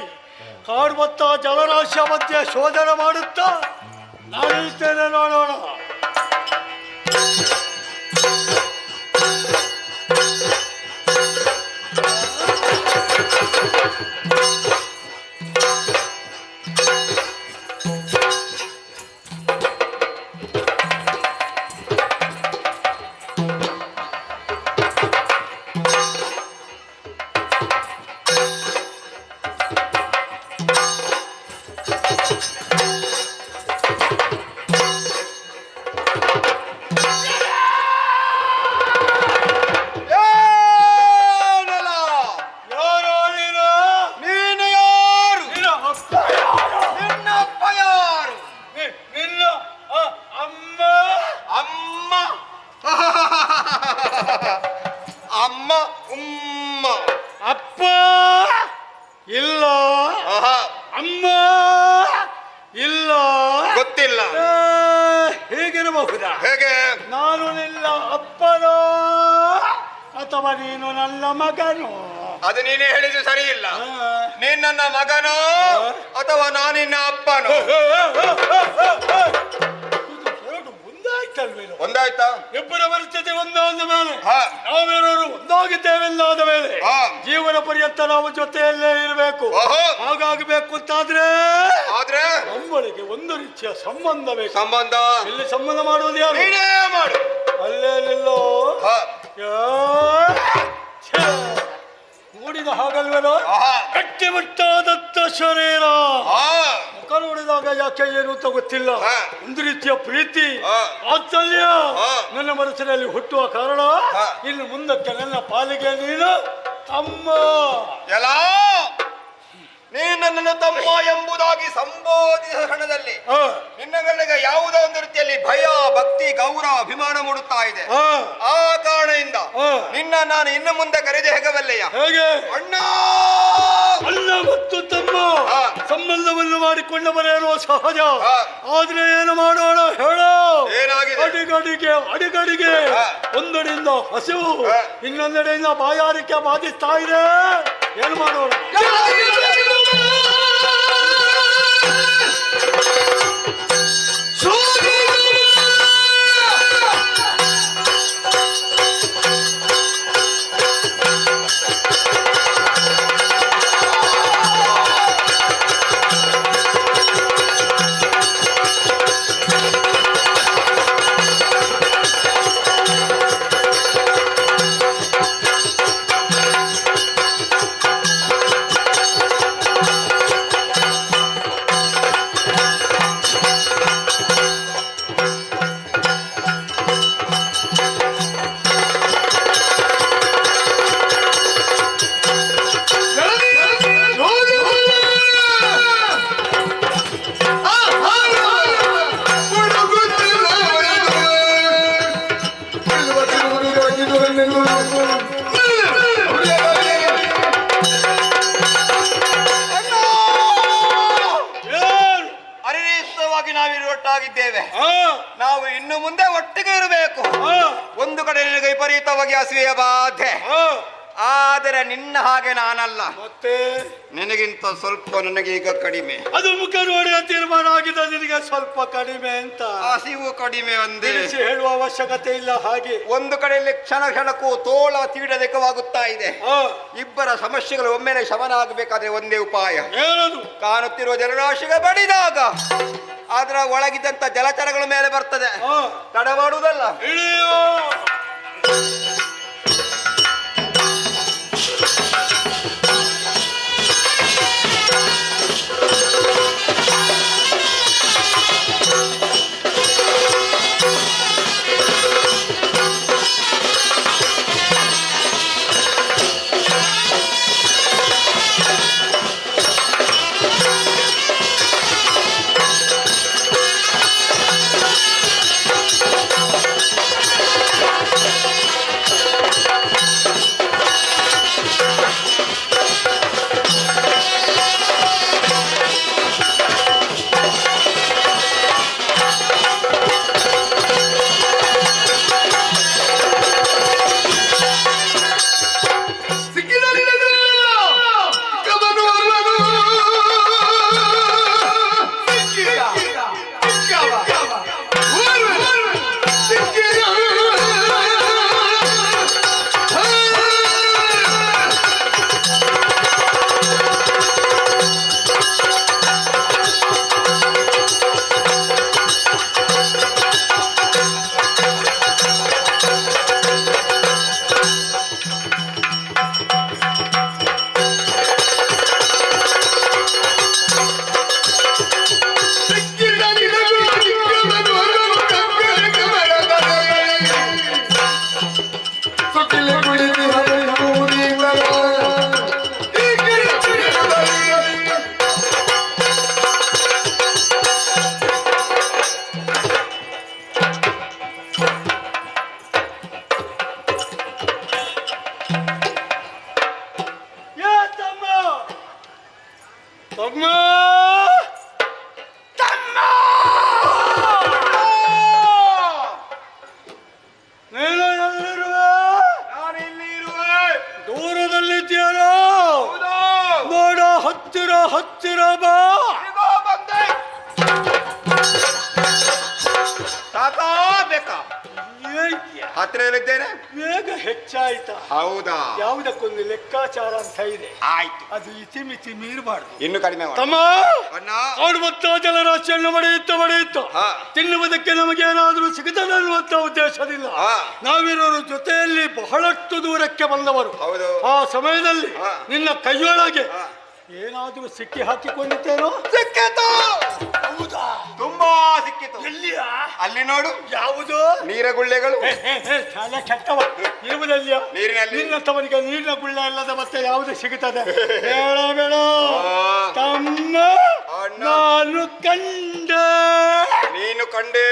ಕಾಡುವತ್ತ ಜಲರಾಶಿಯ ಮಧ್ಯೆ ಶೋಧನೆ ಮಾಡುತ್ತಾ ನಾನಿರ್ತೇನೆ, ನೋಡೋಣ. ಅಮ್ಮ ಉಮ್ಮ ಅಪ್ಪ ಇಲ್ಲ, ಅಮ್ಮ ಇಲ್ಲ, ಗೊತ್ತಿಲ್ಲ. ಹೀಗಿರಬಹುದಾ? ಹೇಗೆ? ನಾನು ನಿನ್ನ ಅಪ್ಪನೋ ಅಥವಾ ನೀನು ನನ್ನ ಮಗನೋ? ಅದು ನೀನೇ ಹೇಳಿದ್ದು ಸರಿ ಇಲ್ಲ. ನೀನ್ ನನ್ನ ಮಗನೋ ಅಥವಾ ನಾನಿನ್ನ ಅಪ್ಪನೋ? ಒಂದಾಯ್ತಲ್ವೇನೋ? ಒಂದಾಯ್ತಾ? ಇಬ್ಬರ ಪರಿಸ್ಥಿತಿ ಒಂದಾದ ಮೇಲೆ ನಾವೆಲ್ಲರೂ ಒಂದಾಗಿದ್ದೇವೆಲ್ಲಾದ ಮೇಲೆ ಜೀವನ ಪರ್ಯಂತ ನಾವು ಜೊತೆಯಲ್ಲೇ ಇರಬೇಕು. ಹಾಗಾಗಬೇಕು ಅಂತಾದ್ರೆ ನಮ್ಮೊಳಗೆ ಒಂದು ರೀತಿಯ ಸಂಬಂಧ ಬೇಕು. ಸಂಬಂಧ ಇಲ್ಲಿ ಸಂಬಂಧ ಮಾಡುವುದು ಯಾರು? ನೀನೇ ಮಾಡು. ಅಲ್ಲೇ ನಿಲ್ಲೋ. ನೋಡಿದ ಹಾಗಲ್ವೇನೋ? ಗಟ್ಟಿಮುಟ್ಟಾದತ್ತ ಶರೀರ, ಮುಖ ನೋಡಿದಾಗ ಯಾಕೆ ಏನು ಅಂತ ಗೊತ್ತಿಲ್ಲ, ಒಂದು ರೀತಿಯ ಪ್ರೀತಿ ವಾತ್ಸಲ್ಯ ನನ್ನ ಮನಸ್ಸಿನಲ್ಲಿ ಹುಟ್ಟುವ ಕಾರಣ ಇನ್ನು ಮುಂದಕ್ಕೆ ನನ್ನ ಪಾಲಿಗೆ ನೀನು ತಮ್ಮ. ಎಲ್ಲ ನೀನು ನನ್ನನ್ನು ತಮ್ಮ ಎಂಬುದಾಗಿ ಸಂಬೋಧಿಸಿದ ಕ್ಷಣದಲ್ಲಿ ನಿನ್ನ ಮೇಲೆಗೆ ಯಾವುದೋ ಒಂದು ರೀತಿಯಲ್ಲಿ ಭಯ, ಭಕ್ತಿ, ಗೌರವ, ಅಭಿಮಾನ ಮೂಡುತ್ತಾ ಇದೆ. ಆ ಕಾರಣದಿಂದ ನಿನ್ನ ನಾನು ಇನ್ನು ಮುಂದೆ ಕರೆದು ಹೇಗಬಲ್ಲೆಯ? ಹೇಗೆ? ಅಣ್ಣ ಅಣ್ಣ ಮತ್ತು ತಮ್ಮ ಸಂಬಂಧವನ್ನು ಮಾಡಿಕೊಂಡವರೇನೋ ಸಹಜ. ಆದ್ರೆ ಏನು ಮಾಡೋಣ ಹೇಳೋ? ಏನಾಗಿದೆ? ಅಡಿಗಡಿಗೆ ಒಂದೆಡೆಯಿಂದ ಹಸಿವು, ಇನ್ನೊಂದೆಡೆಯಿಂದ ಬಾಯಾರಿಕೆ ಬಾಧಿಸ್ತಾ ಇದೆ. ಏನು ಮಾಡೋಣ? ನಾವಿರುವಟ್ಟಾಗಿದ್ದೇವೆ. ನಾವು ಇನ್ನು ಮುಂದೆ ಒಟ್ಟಿಗೆ ಇರಬೇಕು. ಒಂದು ಕಡೆ ನಿನಗೆ ವಿಪರೀತವಾಗಿ ಹಸಿವೆಯ ಬಾಧೆ, ಆದರೆ ನಿನ್ನ ಹಾಗೆ ನಾನಲ್ಲ. ಮತ್ತೆ ನಿನಗಿಂತ ಸ್ವಲ್ಪ ನನಗೆ ಈಗ ಕಡಿಮೆ. ಅದು ಮುಖ ನೋಡಿ ತೀರ್ಮಾನ ಆಗಿದೆ ನಿನಗೆ ಸ್ವಲ್ಪ ಕಡಿಮೆ ಅಂತ. ಹಸಿವು ಕಡಿಮೆ ಒಂದೇ ಹೇಳುವ ಅವಶ್ಯಕತೆ ಇಲ್ಲ. ಹಾಗೆ ಒಂದು ಕಡೆಯಲ್ಲಿ ಕ್ಷಣ ಕ್ಷಣಕ್ಕೂ ತೋಳ ತೀಡಬೇಕಾಗುತ್ತಾ ಇದೆ. ಇಬ್ಬರ ಸಮಸ್ಯೆಗಳು ಒಮ್ಮೆಲೆ ಶಮನ ಆಗಬೇಕಾದ್ರೆ ಒಂದೇ ಉಪಾಯ. ಏನದು? ಕಾಣುತ್ತಿರುವ ಜಲರಾಶಿಗೆ ಬಡಿದಾಗ ಅದರ ಒಳಗಿದ್ದಂತ ಜಲಚರಗಳ ಮೇಲೆ ಬರ್ತದೆ. ತಡ ಮಾಡುವುದಲ್ಲ. ಲೆಕ್ಕ? ಏಯ್ಯ, ಹತ್ತಿರದಲ್ಲಿದ್ದೇನೆ. ವೇಗ ಹೆಚ್ಚಾಯ್ತಾ? ಹೌದಾ? ಯಾವುದಕ್ಕೊಂದು ಲೆಕ್ಕಾಚಾರ ಅಂತ ಇದೆ, ಆಯ್ತು, ಅದು ಇತಿಮಿತಿ ಮೀರಬಾರ್ದು. ಇನ್ನು ಕಡಿಮೆ ಮಾಡು. ತಮ್ಮ, ಅಣ್ಣ, ಅವನು ಮೊತ್ತ ಜಲರಾಶಿಯನ್ನು ಬಡಿಯುತ್ತ ಹಾ. ತಿನ್ನುವುದಕ್ಕೆ ನಮಗೇನಾದರೂ ಸಿಗುತ್ತದೆ ಅನ್ನುವಂತ ಉದ್ದೇಶದಿಂದ ಹಾ. ನಾವಿರೋರು ಜೊತೆಯಲ್ಲಿ ಬಹಳಷ್ಟು ದೂರಕ್ಕೆ ಬಂದವರು. ಹೌದು. ಆ ಸಮಯದಲ್ಲಿ ಹಾ. ನಿನ್ನ ಕೈಯೊಳಗೆ ಹಾ. ಏನಾದರೂ ಸಿಕ್ಕಿ ಹಾಕಿಕೊಂಡಿದ್ದೇನೋ? ಸಿಕ್ಕಿತು. ಹೌದಾ? ತುಂಬಾ ಸಿಕ್ಕಿತು. ಎಲ್ಲಿಯ? ಅಲ್ಲಿ ನೋಡು, ಯಾವುದು? ನೀರಗುಳ್ಳೆಗಳು. ಶಾಲೆ ಕೆಟ್ಟವ ಇರುವುದಲ್ಲಿಯ ನೀರಿನಲ್ಲಿ. ನಿನ್ನಂತವನಿಗೆ ನೀರಿನ ಗುಳ್ಳ ಇಲ್ಲದ ಮತ್ತೆ ಯಾವುದು ಸಿಗುತ್ತದೆ? ಬೇಡ ಬೇಡ ತಮ್ಮ, ಅಣ್ಣ. ನಾನು ಕಂಡೆ. ನೀನು ಕಂಡೆ?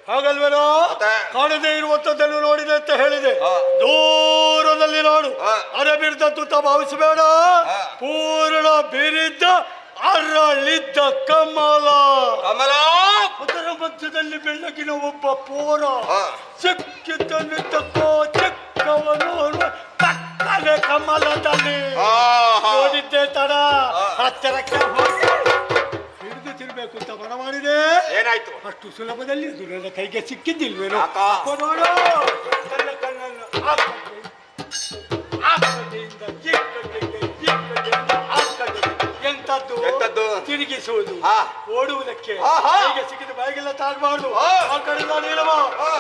ಹಾಗಲ್ವೇನೋ? ಮತ್ತೆ? ಕಾಣದೇ ಇರುವಂತದ್ದನ್ನು ನೋಡಿದೆ ಅಂತ ಹೇಳಿದೆ. ಹಾ. ದೂರದಲ್ಲಿ ನೋಡು. ಹಾ. ಅರಬಿರಿದದ್ದು ತ ಭಾವಿಸಬೇಡ. ಹಾ. ಪೂರ್ಣ ಬೀರಿದ್ದ ಅರಳಿದ್ದ ಕಮಲ. ಕಮಲ. ಅದರ ಮಧ್ಯದಲ್ಲಿ ಬೆಳ್ಳಗಿನ ಒಬ್ಬ ಪೋರ. ಹಾ. ಸಿಕ್ಕಿದ್ದನ್ನು ತಕ್ಕೋ ಚಿಕ್ಕವನು ತಕ್ಕನೆ ಕಮಲದಲ್ಲಿ ನೋಡಿದ್ದೆ ತಡ. ಹತ್ತಿರಕ್ಕೆ ಹಿಡಿದು ತಿರ್ಬೇಕು ಅಂತ ಮನ ಮಾಡಿದೆ. ಏನಾಯ್ತು? ಅಷ್ಟು ಸುಲಭದಲ್ಲಿ ಅದು ನನ್ನ ಕೈಗೆ ಸಿಕ್ಕಿದ್ದಿಲ್ವೇನೋ? ಅಕ್ಕ. ನೋಡು, ನನ್ನ ಕಣ್ಣನ್ನು ಆ ಕಡೆಯಿಂದ ಈ ಕಡೆಗೆ, ಈ ಕಡೆಯಿಂದ ಆ ಕಡೆಗೆ. ಎಂತದ್ದು? ಎಂತದ್ದು? ತಿರುಗಿಸುವುದು. ಹಾ. ಓಡುವುದಕ್ಕೆ. ಆಹಾ. ಕೈಗೆ ಸಿಕ್ಕಿದ ಬಾಯಿಗೆಲ್ಲ ತಾಳ್ಬಾರ್ದು. ಹಾ. ಆ ಕಡೆಯಿಂದ ನೀಡವ,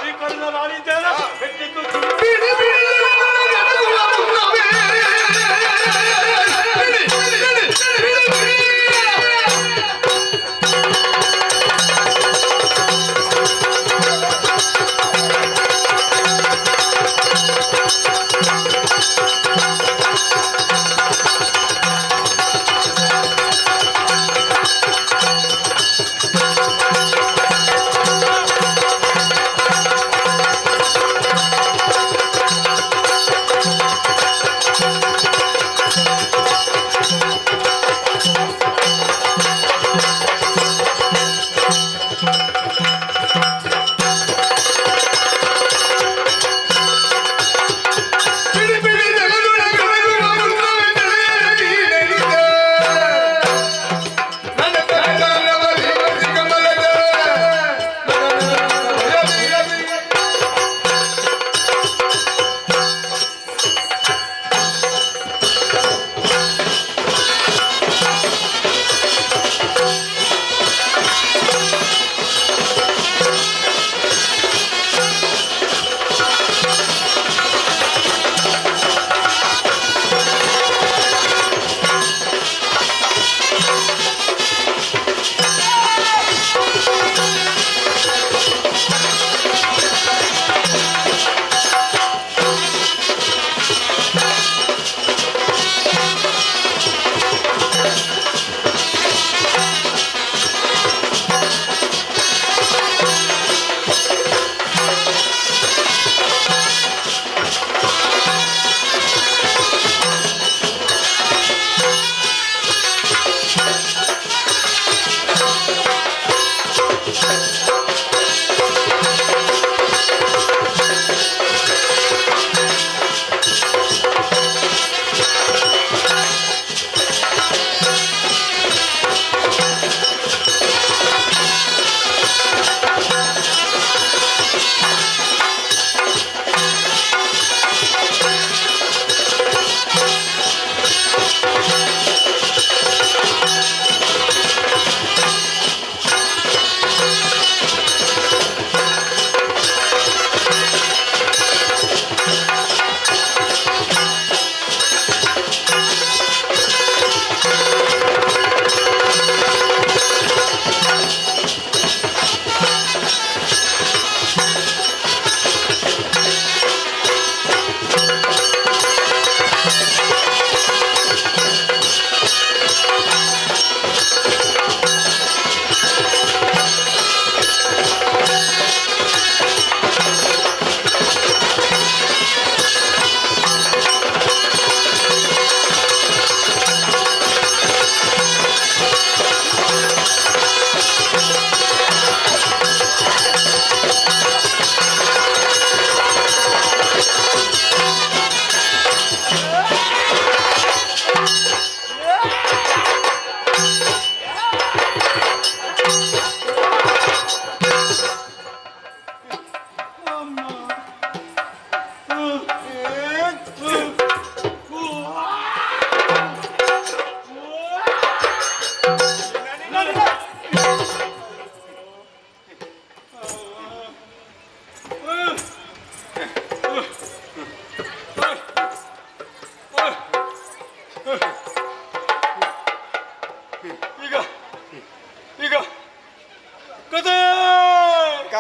ಈ ಕಡೆಯಿಂದ ನಾನಿದ್ದೇನೆ. ಹೆಟ್ಟಿದ್ದು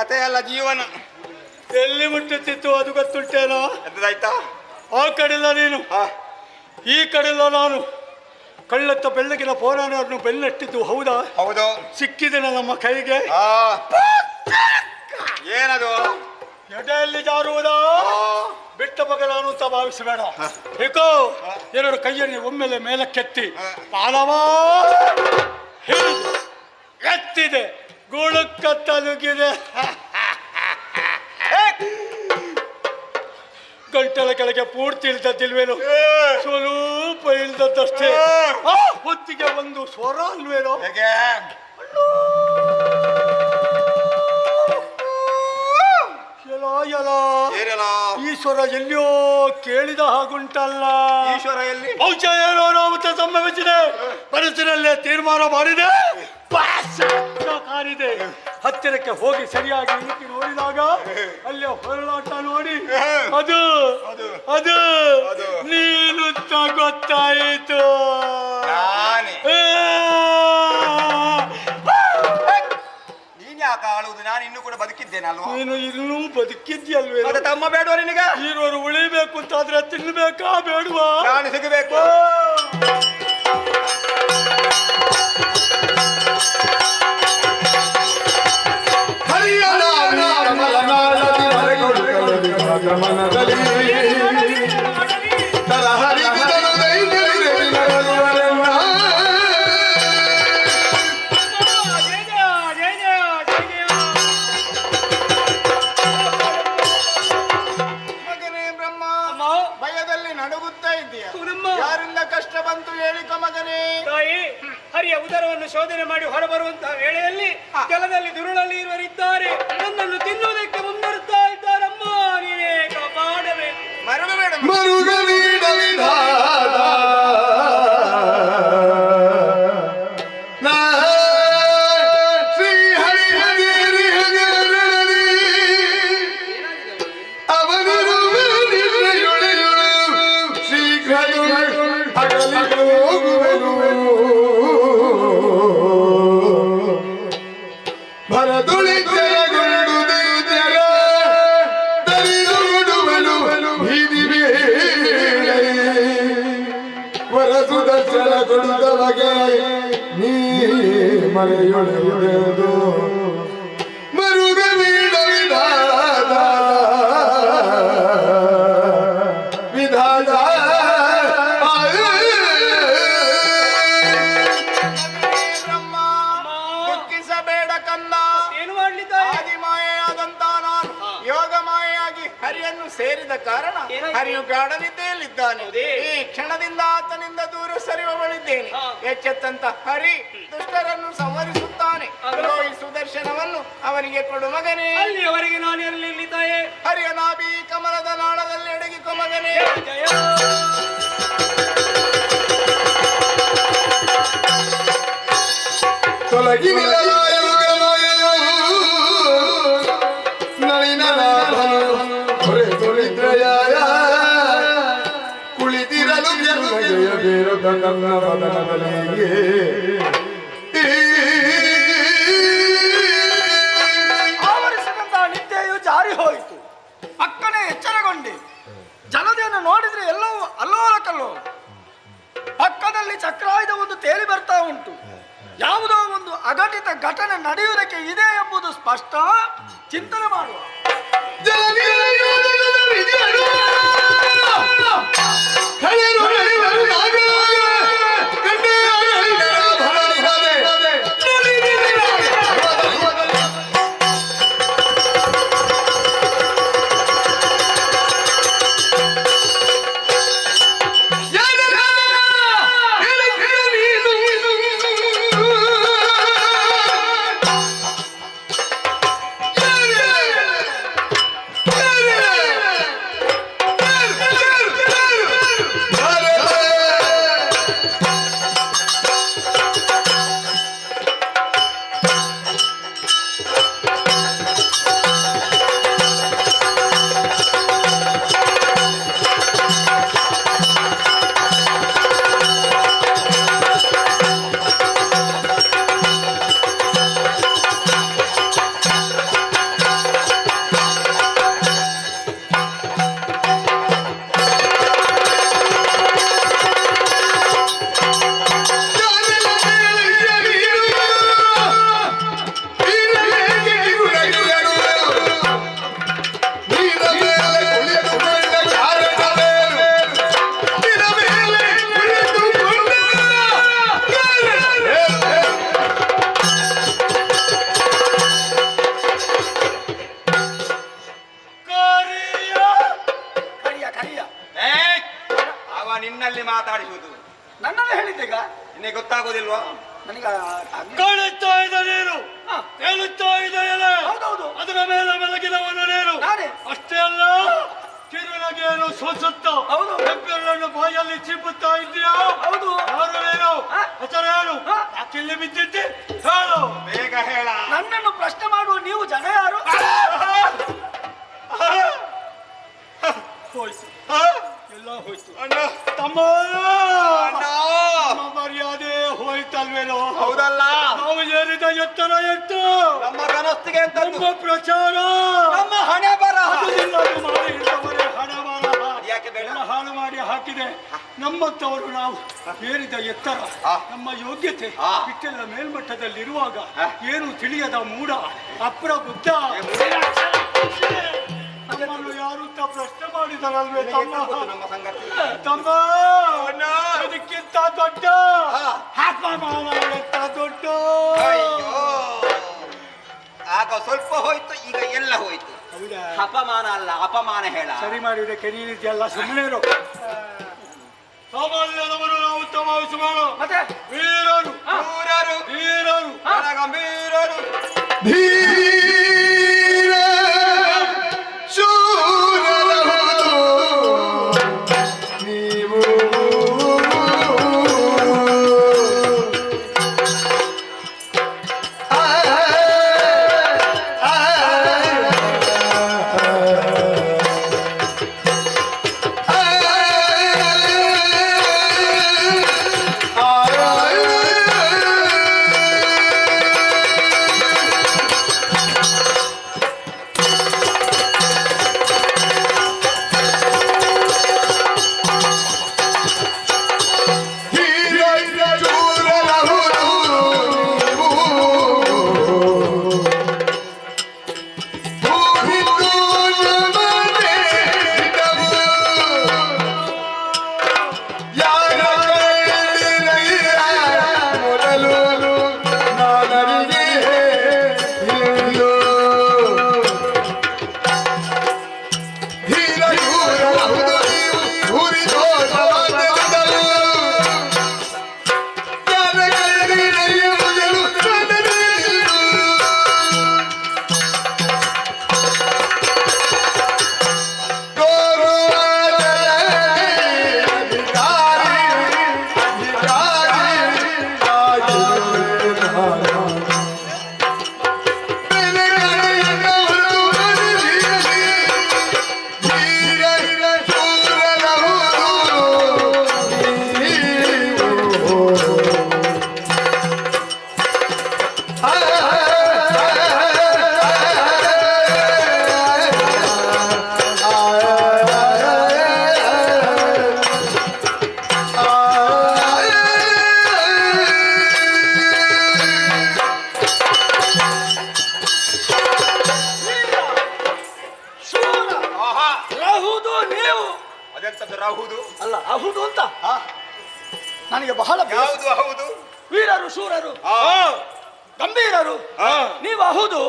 ಕತೆ ಅಲ್ಲ ಜೀವನ. ಎಲ್ಲಿ ಮುಟ್ಟುತ್ತಿತ್ತು ಅದು ಗೊತ್ತುಂಟೇನೋ? ಎಂತದಾಯ್ತಾ? ಆ ಕಡೆಲ್ಲ ನೀನು, ಈ ಕಡೆಲ್ಲ ನಾನು. ಕಳ್ಳತ್ತ ಬೆಳ್ಳಗಿನ ಪೋರಾನವನ್ನು ಬೆನ್ನಟ್ಟಿದ್ದು ಹೌದಾ? ಹೌದು. ಸಿಕ್ಕಿದೆನ ನಮ್ಮ ಕೈಗೆ. ಏನದು? ಎಡೆಯಲ್ಲಿ ಜಾರುವುದಾ? ಬಿಟ್ಟ ಬಗಲಾನು ಅಂತ ಭಾವಿಸಬೇಡ. ಏಕೋ ಎರಡು ಕೈಯನ್ನು ಒಮ್ಮೆಲೆ ಮೇಲಕ್ಕೆತ್ತಿ ಪಾಲವಾ ಹಿಡಿದು ಎತ್ತಿದೆ, ಗುಳುಕ್ಕ ತಲುಗಿದೆ. ಗಂಟಲ ಕೆಳಗೆ ಪೂರ್ತಿ ಇಲ್ದದ್ದಿಲ್ವೇನೋ, ಸ್ವಲ್ಪ ಇಲ್ದದ್ದಷ್ಟೇ. ಹೊತ್ತಿಗೆ ಒಂದು ಸ್ವರ ಅಲ್ವೇನೋ? ಈಶ್ವರ ಎಲ್ಲಿಯೋ ಕೇಳಿದ ಹಾಗುಂಟಲ್ಲ. ಈಶ್ವರ ಎಲ್ಲಿ? ಬಹುಶಃ ಏನೋ ಅನಾಹುತ ಸಂಭವಿಸಿದೆ. ಮನಸ್ಸಿನಲ್ಲೇ ತೀರ್ಮಾನ ಮಾಡಿದೆ, ಕಾರಿದೆ. ಹತ್ತಿರಕ್ಕೆ ಹೋಗಿ ಸರಿಯಾಗಿ ಇಳಿಸಿ ನೋಡಿದಾಗ ಅಲ್ಲಿ ಹೊರಳಾಟ ನೋಡಿ ಅದು ಅದು ನೀನು ಅಂತ ಗೊತ್ತಾಯಿತು. ನೀನ್ ಯಾಕೆ ಆಳುವುದು? ನಾನು ಇನ್ನೂ ಕೂಡ ಬದುಕಿದ್ದೇನಲ್ವಾ? ನೀನು ಇನ್ನೂ ಬದುಕಿದ್ಯಲ್ವೇ? ಮತ್ತೆ ತಮ್ಮ ಬೇಡವಾ ನಿನಗೆ? ನೀನವರು ಉಳಿಬೇಕು ಅಂತಾದ್ರೆ ತಿನ್ಬೇಕಾ ಬೇಡವಾ? ನಾನು ಸಿಗಬೇಕು. ಭಯದಲ್ಲಿ ನಡುಗುತ್ತಾ ಇದ್ದೀಯ. ಯಾರಿಂದ ಕಷ್ಟ ಬಂತು ಹೇಳಿಕೊ ಮಗನೇ. ತಾಯಿ, ಹರಿಯ ಉದರವನ್ನು ಶೋಧನೆ ಮಾಡಿ ಹೊರಬರುವಂತಹ ವೇಳೆಯಲ್ಲಿ ಜಲದಲ್ಲಿ ದುರುಳಲ್ಲಿ ಇರುವರಿದ್ದಾರೆ. ನನ್ನನ್ನು ತಿನ್ನುವುದಕ್ಕೆ ಮುಂದರುತ್ತಾ ಇದ್ದಾರಮ್ಮ. ನೀವೇ ಕಾಪಾಡಬೇಕು. ಮರುಗಬೇಡ. ಮರೆಯೊಳೆಯುವುದು ಮರುಗ ವಿಧಾನ ವಿಧಾನ ದುಃಖಿಸಬೇಡ ಕಂದ. ಏನು ಮಾಡ್ಲಿದ್ದ? ಆದಿಮಾಯೆಯಾದಂತ ನಾನು ಯೋಗ ಮಾಯೆಯಾಗಿ ಹರಿಯನ್ನು ಸೇರಿದ ಕಾರಣ ಹರಿಯು ಗಾಢನಿದ್ದೆಯಲ್ಲಿದ್ದಾನೆ. ಈ ಕ್ಷಣದಿಂದ ಆತನಿಂದ ದೂರ ಸರಿಯುವವಳಿದ್ದೇನೆ. ಎಚ್ಚೆತ್ತಂತ ಹರಿ ದುಷ್ಟರನ್ನು ಸಂಹರಿಸುತ್ತಾನೆ. ಈ ಸುದರ್ಶನವನ್ನು ಅವನಿಗೆ ಕೊಡು ಮಗನೇ. ಅಲ್ಲಿಯವರೆಗೆ ನಾನು ಇರಲಿಲ್ಲ ತಾಯೇ. ಹರಿಯ ನಾಭಿ ಕಮಲದ ನಾಳದಲ್ಲಿ ಅಡಗಿಕೊ ಮಗನೇ. ತೊಲಗಿ ಕುಳಿತಿರಲು ಜಯ ಬೇರದ ನನ್ನ ಮದನದಲ್ಲಿ ಆವರಿಸಿದಂತಹ ನಿದ್ದೆಯು ಜಾರಿ ಹೋಯಿತು. ಅಕ್ಕನೇ ಎಚ್ಚರಗೊಂಡೆ. ಜಲದಿಯನ್ನು ನೋಡಿದ್ರೆ ಎಲ್ಲವೂ ಅಲ್ಲೋಲ ಕಲ್ಲೋಲ. ಪಕ್ಕದಲ್ಲಿ ಚಕ್ರಾಯುಧ ಒಂದು ತೇಲಿ ಬರ್ತಾ ಉಂಟು. ಯಾವುದೋ ಒಂದು ಅಘಟಿತ ಘಟನೆ ನಡೆಯುವುದಕ್ಕೆ ಇದೆ ಎಂಬುದು ಸ್ಪಷ್ಟ. ಚಿಂತನೆ ಮಾಡುವ. Hare ನಿನಗೆ ಗೊತ್ತಾಗೋದಿಲ್ವಾ? ನನಗೆ ಕಾಣುತ್ತಾ ಇದೆ ನೀರು, ತೇಲುತ್ತಾ ಇದೆ ಎಲೆ, ಹೌದೌದು. ಅದರ ಮೇಲೆ ಬೆಳಗಿನವನು ನೀರು. ನಾನೇ. ಅಷ್ಟೇ ಅಲ್ಲ, ಕಿರುನಗೆಯನ್ನು ಸೋಸುತ್ತಾ ಹೌದು. ಹೆಬ್ಬೆರಳನ್ನು ಬಾಯಲ್ಲಿ ಚಿಪ್ಪುತ್ತಾ ಇದೆಯಾ? ಹೌದು. ಯಾರು ನೀನು? ಹೆಸರು ಏನು? ಯಾಕಿಲ್ಲಿ ಬಿದ್ದಿದ್ದೆ? ಹೇಳು. ಬೇಗ ಹೇಳ. ನನ್ನನ್ನು ಪ್ರಶ್ನೆ ಮಾಡುವ ನೀವು ಜನ ಯಾರು? ಹೋಯ್ತು, ಎಲ್ಲ ಹೋಯ್ತು. ಅಣ್ಣ, ತಮ್ಮ ಅಣ್ಣ. ನಮ್ಮ ಮರ್ಯಾದೆ ಹೋಯ್ತಲ್ವೇನೋ? ಹೌದಲ್ಲ, ನಾವು ಏರಿದ ಎತ್ತರ ಎತ್ತು, ನಮ್ಮ ಕನಸ್ತಿಗೆ ಅಂತ ನಮ್ಮ ಪ್ರಚಾರ, ನಮ್ಮ ಹಣೆ ಬರಹ. ಅದನ್ನೆಲ್ಲವೂ ಮಾಡಿ ಇಲ್ಲವರೇ ಹಣ ಬರಹ ಯಾಕೆ ಬೇಡ? ಎಲ್ಲ ಹಾಳು ಮಾಡಿ ಹಾಕಿದೆ. ನಮ್ಮಂತವರು ನಾವು ಏರಿದ ಎತ್ತರ, ನಮ್ಮ ಯೋಗ್ಯತೆ ಇಷ್ಟೆಲ್ಲ ಮೇಲ್ಮಟ್ಟದಲ್ಲಿರುವಾಗ ಏನು ತಿಳಿಯದ ಮೂಢ ಅಪ್ರಬುದ್ಧ ನಮ್ಮನ್ನು ಯಾರು ಅಂತ ಪ್ರಶ್ನೆ ಮಾಡಿದರಲ್ವೇ ತಮ್ಮ? ನಮ್ಮ ಸಂಗತಿ ತಮ್ಮ ಇದಕ್ಕಿಂತ ದೊಡ್ಡ ಆತ್ಮಮಾನ ಎಂತ ದೊಡ್ಡ. ಅಯ್ಯೋ, ಆಗ ಸ್ವಲ್ಪ ಹೋಯ್ತು, ಈಗ ಎಲ್ಲ ಹೋಯ್ತು. ಹೌದಾ? ಅಪಮಾನ ಅಲ್ಲ, ಅಪಮಾನ ಹೇಳ. ಸರಿ ಮಾಡಿದಕ್ಕೆ ನೀನಿದೆಯಲ್ಲ, ಸುಮ್ಮನೆ ಇರು. ಸಾಮಾನ್ಯದವರು ನಾವು ತಮಾಯಿಸುವ ಮತ್ತೆ ವೀರರು, ಶೂರರು, ವೀರರು, ಗಂಭೀರರು, ಧೀರ ಶೂರರಹುದು ನೀವು. ಅದೆಂತದ್ದು ರಾಹುದು? ಅಲ್ಲ ಅಹುದು ಅಂತ ನನಗೆ ಬಹಳ ಯಾವುದು ಹೌದು? ವೀರರು, ಶೂರರು, ಗಂಭೀರರು ನೀವು ಅಹುದು.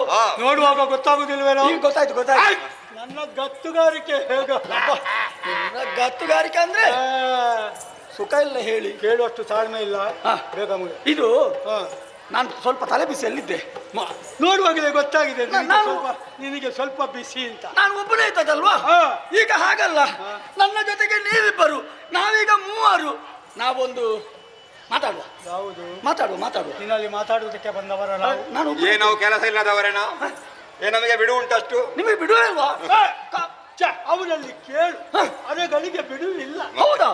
ನೋಡುವಾಗ ಗೊತ್ತಾಗುದಿಲ್ವೇನೋ? ಈಗ ಗೊತ್ತಾಯ್ತು, ಗೊತ್ತಾಯ್ತು. ನನ್ನ ಗತ್ತುಗಾರಿಕೆ ಹೇಗ? ಗತ್ತುಗಾರಿಕೆ ಅಂದ್ರೆ ಸುಖ ಇಲ್ಲ ಹೇಳಿ, ಕೇಳುವಷ್ಟು ತಾಳ್ಮೆ ಇಲ್ಲ. ಬೇಗ ಮುಗಿ. ಇದು ನಾನು ಸ್ವಲ್ಪ ತಲೆ ಬಿಸಿಯಲ್ಲಿದ್ದೆ, ನೋಡುವಾಗಲೇ ಗೊತ್ತಾಗಿದೆ ನಾನು ನಿನಗೆ ಸ್ವಲ್ಪ ಬಿಸಿ ಅಂತ. ನಾನು ಒಬ್ಬನೇ ಇದ್ದದಲ್ವಾ? ಈಗ ಹಾಗಲ್ಲ, ನನ್ನ ಜೊತೆಗೆ ನೀವಿಬ್ಬರು, ನಾವೀಗ ಮೂವರು. ನಾವೊಂದು ಮಾತಾಡುವ. ಯಾವುದು? ಮಾತಾಡುವ. ನಿನ್ನಲ್ಲಿ ಮಾತಾಡುವುದಕ್ಕೆ ಬಂದವರ ನಾನು ಏನೋ ಕೆಲಸ ಇಲ್ಲದವರೇನ? ನಮಗೆ ಬಿಡು ಉಂಟಷ್ಟು? ನಿಮಗೆ ಬಿಡುವಲ್ವಾ? ಅವನಲ್ಲಿ ಕೇಳು, ಅದಗಳಿಗೆ ಬಿಡುವಿಲ್ಲ. ಹೌದಾ?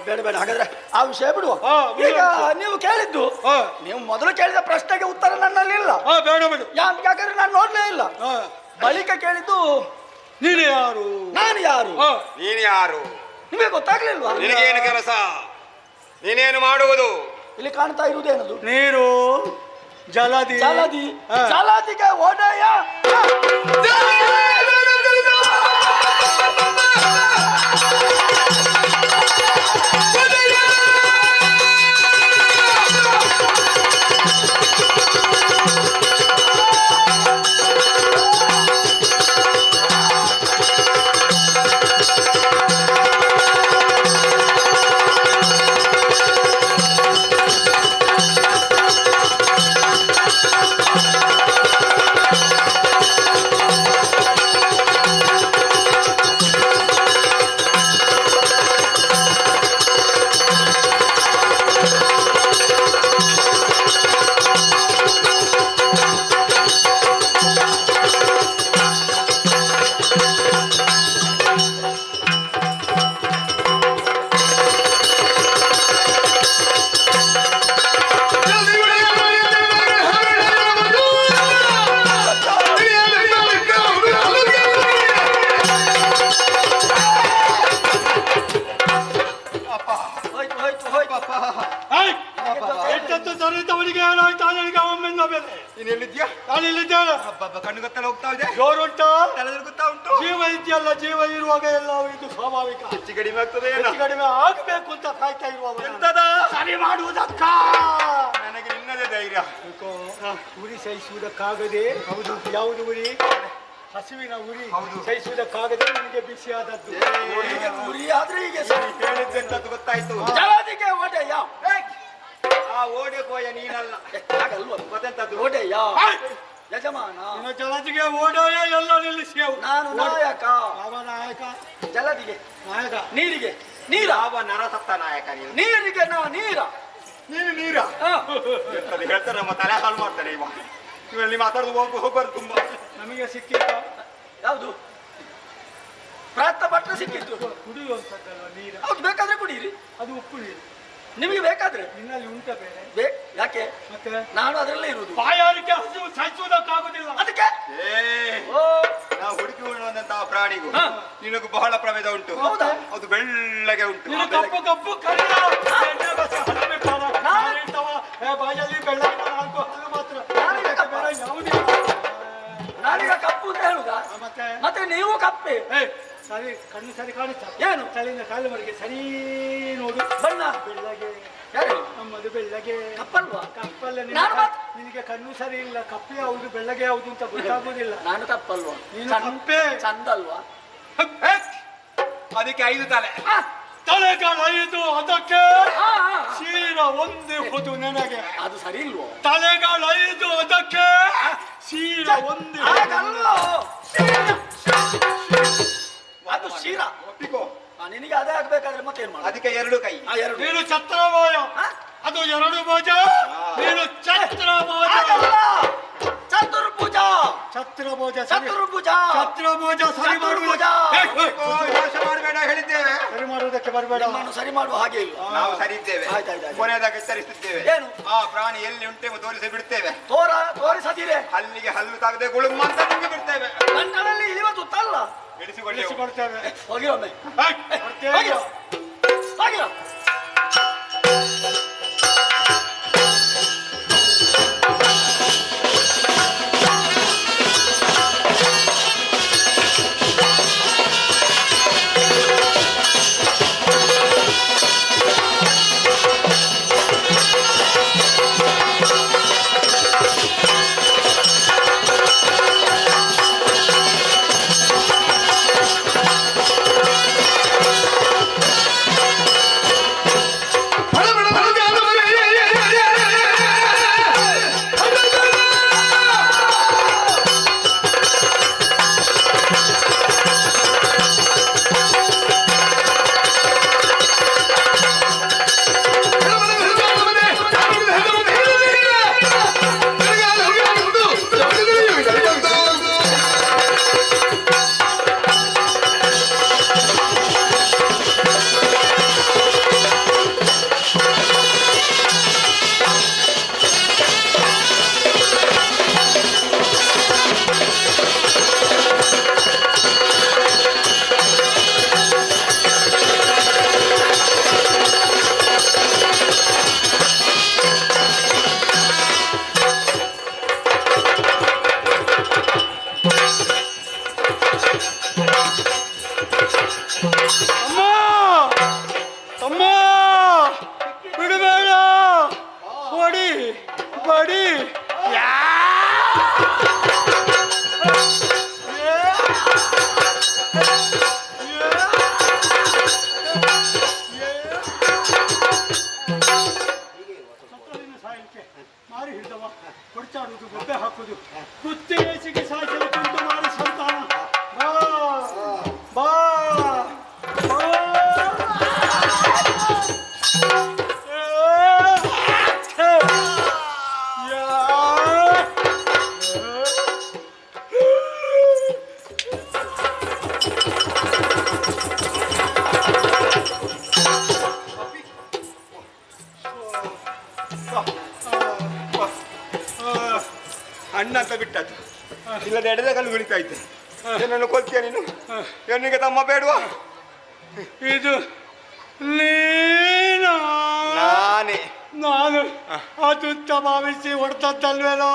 ಬೇಡ ಹಾಗಾದ್ರೆ ಆ ವಿಷಯ ಬಿಡುವ. ಈಗ ನೀವು ಕೇಳಿದ್ದು, ನೀವು ಮೊದಲು ಕೇಳಿದ ಪ್ರಶ್ನೆಗೆ ಉತ್ತರ ನನ್ನಲ್ಲಿ ಇಲ್ಲ. ಬೇಡ ಬಿಡು. ಯಾಕಂದ್ರೆ ನಾನು ನೋಡ್ಲೇ ಇಲ್ಲ. ಬಳಿಕ ಕೇಳಿದ್ದು ನೀನು ಯಾರು? ನಾನು ಯಾರು? ನೀನು ಯಾರು? ನಿಮಗೆ ಗೊತ್ತಾಗ್ಲಿಲ್ವಾ? ನಿನಗೇನು ಕೆಲಸ? ನೀನೇನು ಮಾಡುವುದು? ಇಲ್ಲಿ ಕಾಣ್ತಾ ಇರುವುದೇನದು? ನೀರು, ಜಲದಿ. ಜಲದಿಗೆ ಒಡೆಯ ನೀನ್ ಎಲ್ಲಿದ್ಯಾ? ನಾನು ಇಲ್ಲಿದ್ದೇನೆ. ಹಬ್ಬ ಕಣ್ಣು ಗೊತ್ತಲ್ಲ ಹೋಗ್ತಾ ಇದೆ. ಜೋರುಂಟಾ? ತಲೆದಲ್ಲಿ ಗೊತ್ತಾ ಉಂಟು. ಜೀವ ಇದೆಯಲ್ಲ, ಜೀವ ಇರುವಾಗ ಎಲ್ಲ ಇದು ಸ್ವಾಭಾವಿಕ. ಹೆಚ್ಚು ಕಡಿಮೆ ಆಗ್ತದೆ ಏನೋ. ಹೆಚ್ಚು ಕಡಿಮೆ ಆಗಬೇಕು ಅಂತ ಕಾಯ್ತಾ ಇರುವಾಗ ಎಂತದ ಸರಿ ಮಾಡುವುದಕ್ಕ ನನಗೆ ನಿನ್ನದೇ ಧೈರ್ಯ. ಉರಿ ಸಹಿಸುವುದಕ್ಕಾಗದೆ. ಹೌದು. ಯಾವುದು ಉರಿ? ಹಸುವಿನ ಉರಿ. ಹೌದು. ಸಹಿಸುವುದಕ್ಕಾಗದೆ ನನಗೆ ಬಿಸಿಯಾದದ್ದು. ಉರಿ ಆದ್ರೆ ಹೀಗೆ ಸರಿ. ಹೇಳಿದ್ದೆಂತದ್ದು ಗೊತ್ತಾಯ್ತು. ಜಲದಿಗೆ ಒಡೆಯ. ಆ ಓಡೆ ಕೋಯ ನೀನಲ್ಲ. ಹಾಗಲ್ವ? ಮತ್ತೆಂತದ್ದು? ಒಡೆಯ ಯಜಮಾನ. ನಿನ್ನ ಜಲದಿಗೆ ಓಡೋಯ ಎಲ್ಲ ನಿಲ್ಲಿಸಿಯವು. ನಾನು ನಾಯಕ. ಯಾವ ನಾಯಕ? ಜಲದಿಗೆ ನಾಯಕ. ನೀರಿಗೆ ನೀರ. ಯಾವ ನರಸತ್ತ ನಾಯಕ ನೀನು? ನೀರಿಗೆ ನೀರ. ನೀನು ನೀರ ಎಂತದ್ದು ಹೇಳ್ತಾರೆ, ನಮ್ಮ ತಲೆ ಹಾಳು ಮಾಡ್ತಾರೆ ಇವ. ಇವಲ್ಲಿ ಮಾತಾಡೋದು ಹೋಗ್ಬಾರ್ದು ತುಂಬಾ. ನಮಗೆ ಸಿಕ್ಕಿತ್ತ ಯಾವುದು? ಪ್ರಯತ್ನ ಪಟ್ಟರೆ ಸಿಕ್ಕಿತ್ತು. ಕುಡಿಯುವಂಥದ್ದಲ್ಲ ನೀರು. ಹೌದು, ಬೇಕಾದ್ರೆ ಕುಡೀರಿ. ಅದು ಉಪ್ಪು ನೀರು. ನಿಮಗೆ ಬೇಕಾದ್ರೆ. ನಿನ್ನಲ್ಲಿ ಉಂಟ ಬೇರೆ? ಯಾಕೆ? ಮತ್ತೆ ನಾನು ಅದರಲ್ಲೇ ಇರುವುದು. ಬಾಯಾರಿಕೆ ಹಸಿವು ಸಹಿಸುವುದಕ್ಕಾಗುದಿಲ್ಲ. ಅದಕ್ಕೆ ನಾವು ಹುಡುಕಿ ಉಣ್ಣುವಂತಹ ಪ್ರಾಣಿಗೂ ನಿನಗೂ ಬಹಳ ಪ್ರಭೇದ ಉಂಟು. ಹೌದಾ? ಅದು ಬೆಳ್ಳಗೆ ಉಂಟು. ನೀನು ಕಪ್ಪು ಕಪ್ಪು ಕರಿಯ ಬಾಯಲ್ಲಿ ಬೆಳ್ಳಗಿನ ನಾಲ್ಕು ಹಲ್ಲು ಮಾತ್ರ. ಬೇರೆ ಯಾವುದಿಲ್ಲ. ನಾನೀಗ ಕಪ್ಪು ಅಂತ ಹೇಳುದಾ? ಮತ್ತೆ ನೀವು ಕಪ್ಪೆ. ಸರಿ, ಕಣ್ಣು ಸರಿ ಕಾಣುತ್ತಾ? ಏನು? ತಲೆಯಿಂದ ಕಾಲುವರೆಗೆ ಸರಿ ನೋಡು. ಬಣ್ಣ ಬೆಳ್ಳಗೆ. ಯಾರು? ನಮ್ಮದು ಬೆಳ್ಳಗೆ. ಕಪ್ಪಲ್ವಾ? ಕಪ್ಪಲ್ಲ. ನಾನು ನಿನಗೆ ಕಣ್ಣು ಸರಿ ಇಲ್ಲ. ಕಪ್ಪೆ ಯಾವುದು ಬೆಳ್ಳಗೆ ಯಾವುದು ಅಂತ ಗೊತ್ತಾಗುದಿಲ್ಲ. ನಾನು ಕಪ್ಪಲ್ವಾ? ನೀನು ಕಪ್ಪೆ. ಚಂದಲ್ವಾ? ಅದಕ್ಕೆ 5 ತಲೆ. ತಲೆಗಳೈದು ಅದಕ್ಕೆ ಶೀರ ಒಂದೇ ಹೊದು ನನಗೆ. ಅದು ಸರಿ ಇಲ್ವೋ? ತಲೆಗಳೈದು ಅದಕ್ಕೆ ಶೀರ ಒಂದೇ. ಅದು ಶಿರ. ಒಪ್ಪಿಕೋ. ನಿನಗೆ ಅದೇ ಆಗ್ಬೇಕಾದ್ರೆ ಮತ್ತೇನ್ ಮಾಡ? ಅದಕ್ಕೆ 2 ಕೈ. ನೀನು ಛತ್ರಭೋಜ. ಅದು 2 ಭೋಜ. ನೀನು ಛತ್ರಭೋಜ. ಚತುರ್ಭುಜ. ಛತ್ರಭೋಜ. ಚತುರ್ಭುಜ. ಛತ್ರಭೋಜ ಸರಿ ಮಾಡುವುದಕ್ಕೆ ನಾಶ ಮಾಡಬೇಡ ಹೇಳಿದ್ದೇವೆ. ಸರಿ ಮಾಡುವುದಕ್ಕೆ ಬರಬೇಡ. ನಾನು ಸರಿ ಮಾಡುವ ಹಾಗೆ ಇಲ್ಲ. ನಾವು ಸರಿ ಇದ್ದೇವೆ. ಆಯ್ತಾಯ್ತು. ಕೊನೆಯದಾಗ ಎಚ್ಚರಿಸುತ್ತೇವೆ. ಏನು? ಆ ಪ್ರಾಣಿ ಎಲ್ಲಿ ಉಂಟೆಂಬ ತೋರಿಸಿ ಬಿಡ್ತೇವೆ. ತೋರಿಸದಿರೆ ಅಲ್ಲಿಗೆ ಹಲ್ಲು ತಾಗದೆ ಗುಳುಮ್ ಅಂತ ನುಂಗಿ ಬಿಡ್ತೇವೆ. ಕಣ್ಣಲ್ಲಿ ಇಳಿವ ತುತ್ತಲ್ಲ. ಇಳಿಸಿಕೊಡ್ತೇವೆ. ಹೋಗಿರೊಮ್ಮೆ. ಬರ್ತೇವೆ. ಹೋಗಿರೋ. ಹೋಗಿರೋ. ಮಾರಿ ಹಿಡಿದವ ಹೊಡ್ಚಾಡುವುದು, ಗೊಬ್ಬೆ ಹಾಕುದು, ಕುತ್ತಿಗೆ ಸಾಯಿಸಲು ಕುಂಟು ಮಾಡಿ ಸಂತಾನ. ಬಾ ಅಣ್ಣ ಅಂತ ಬಿಟ್ಟದ್ದು ಇಲ್ಲದ ಎಡದಗಲ್ಲು ಉಳಿತಾ ಇದ್ದೆ. ಏನನ್ನು ಕೊಲ್ತೀಯ ನೀನು? ಹೆಣ್ಣಿಗೆ ತಮ್ಮ ಬೇಡುವ? ಇದು ನಾನೇ ನಾನು ಅದು ಅಂತ ಭಾವಿಸಿ ಹೊಡೆದದ್ದಲ್ವೇನೋ,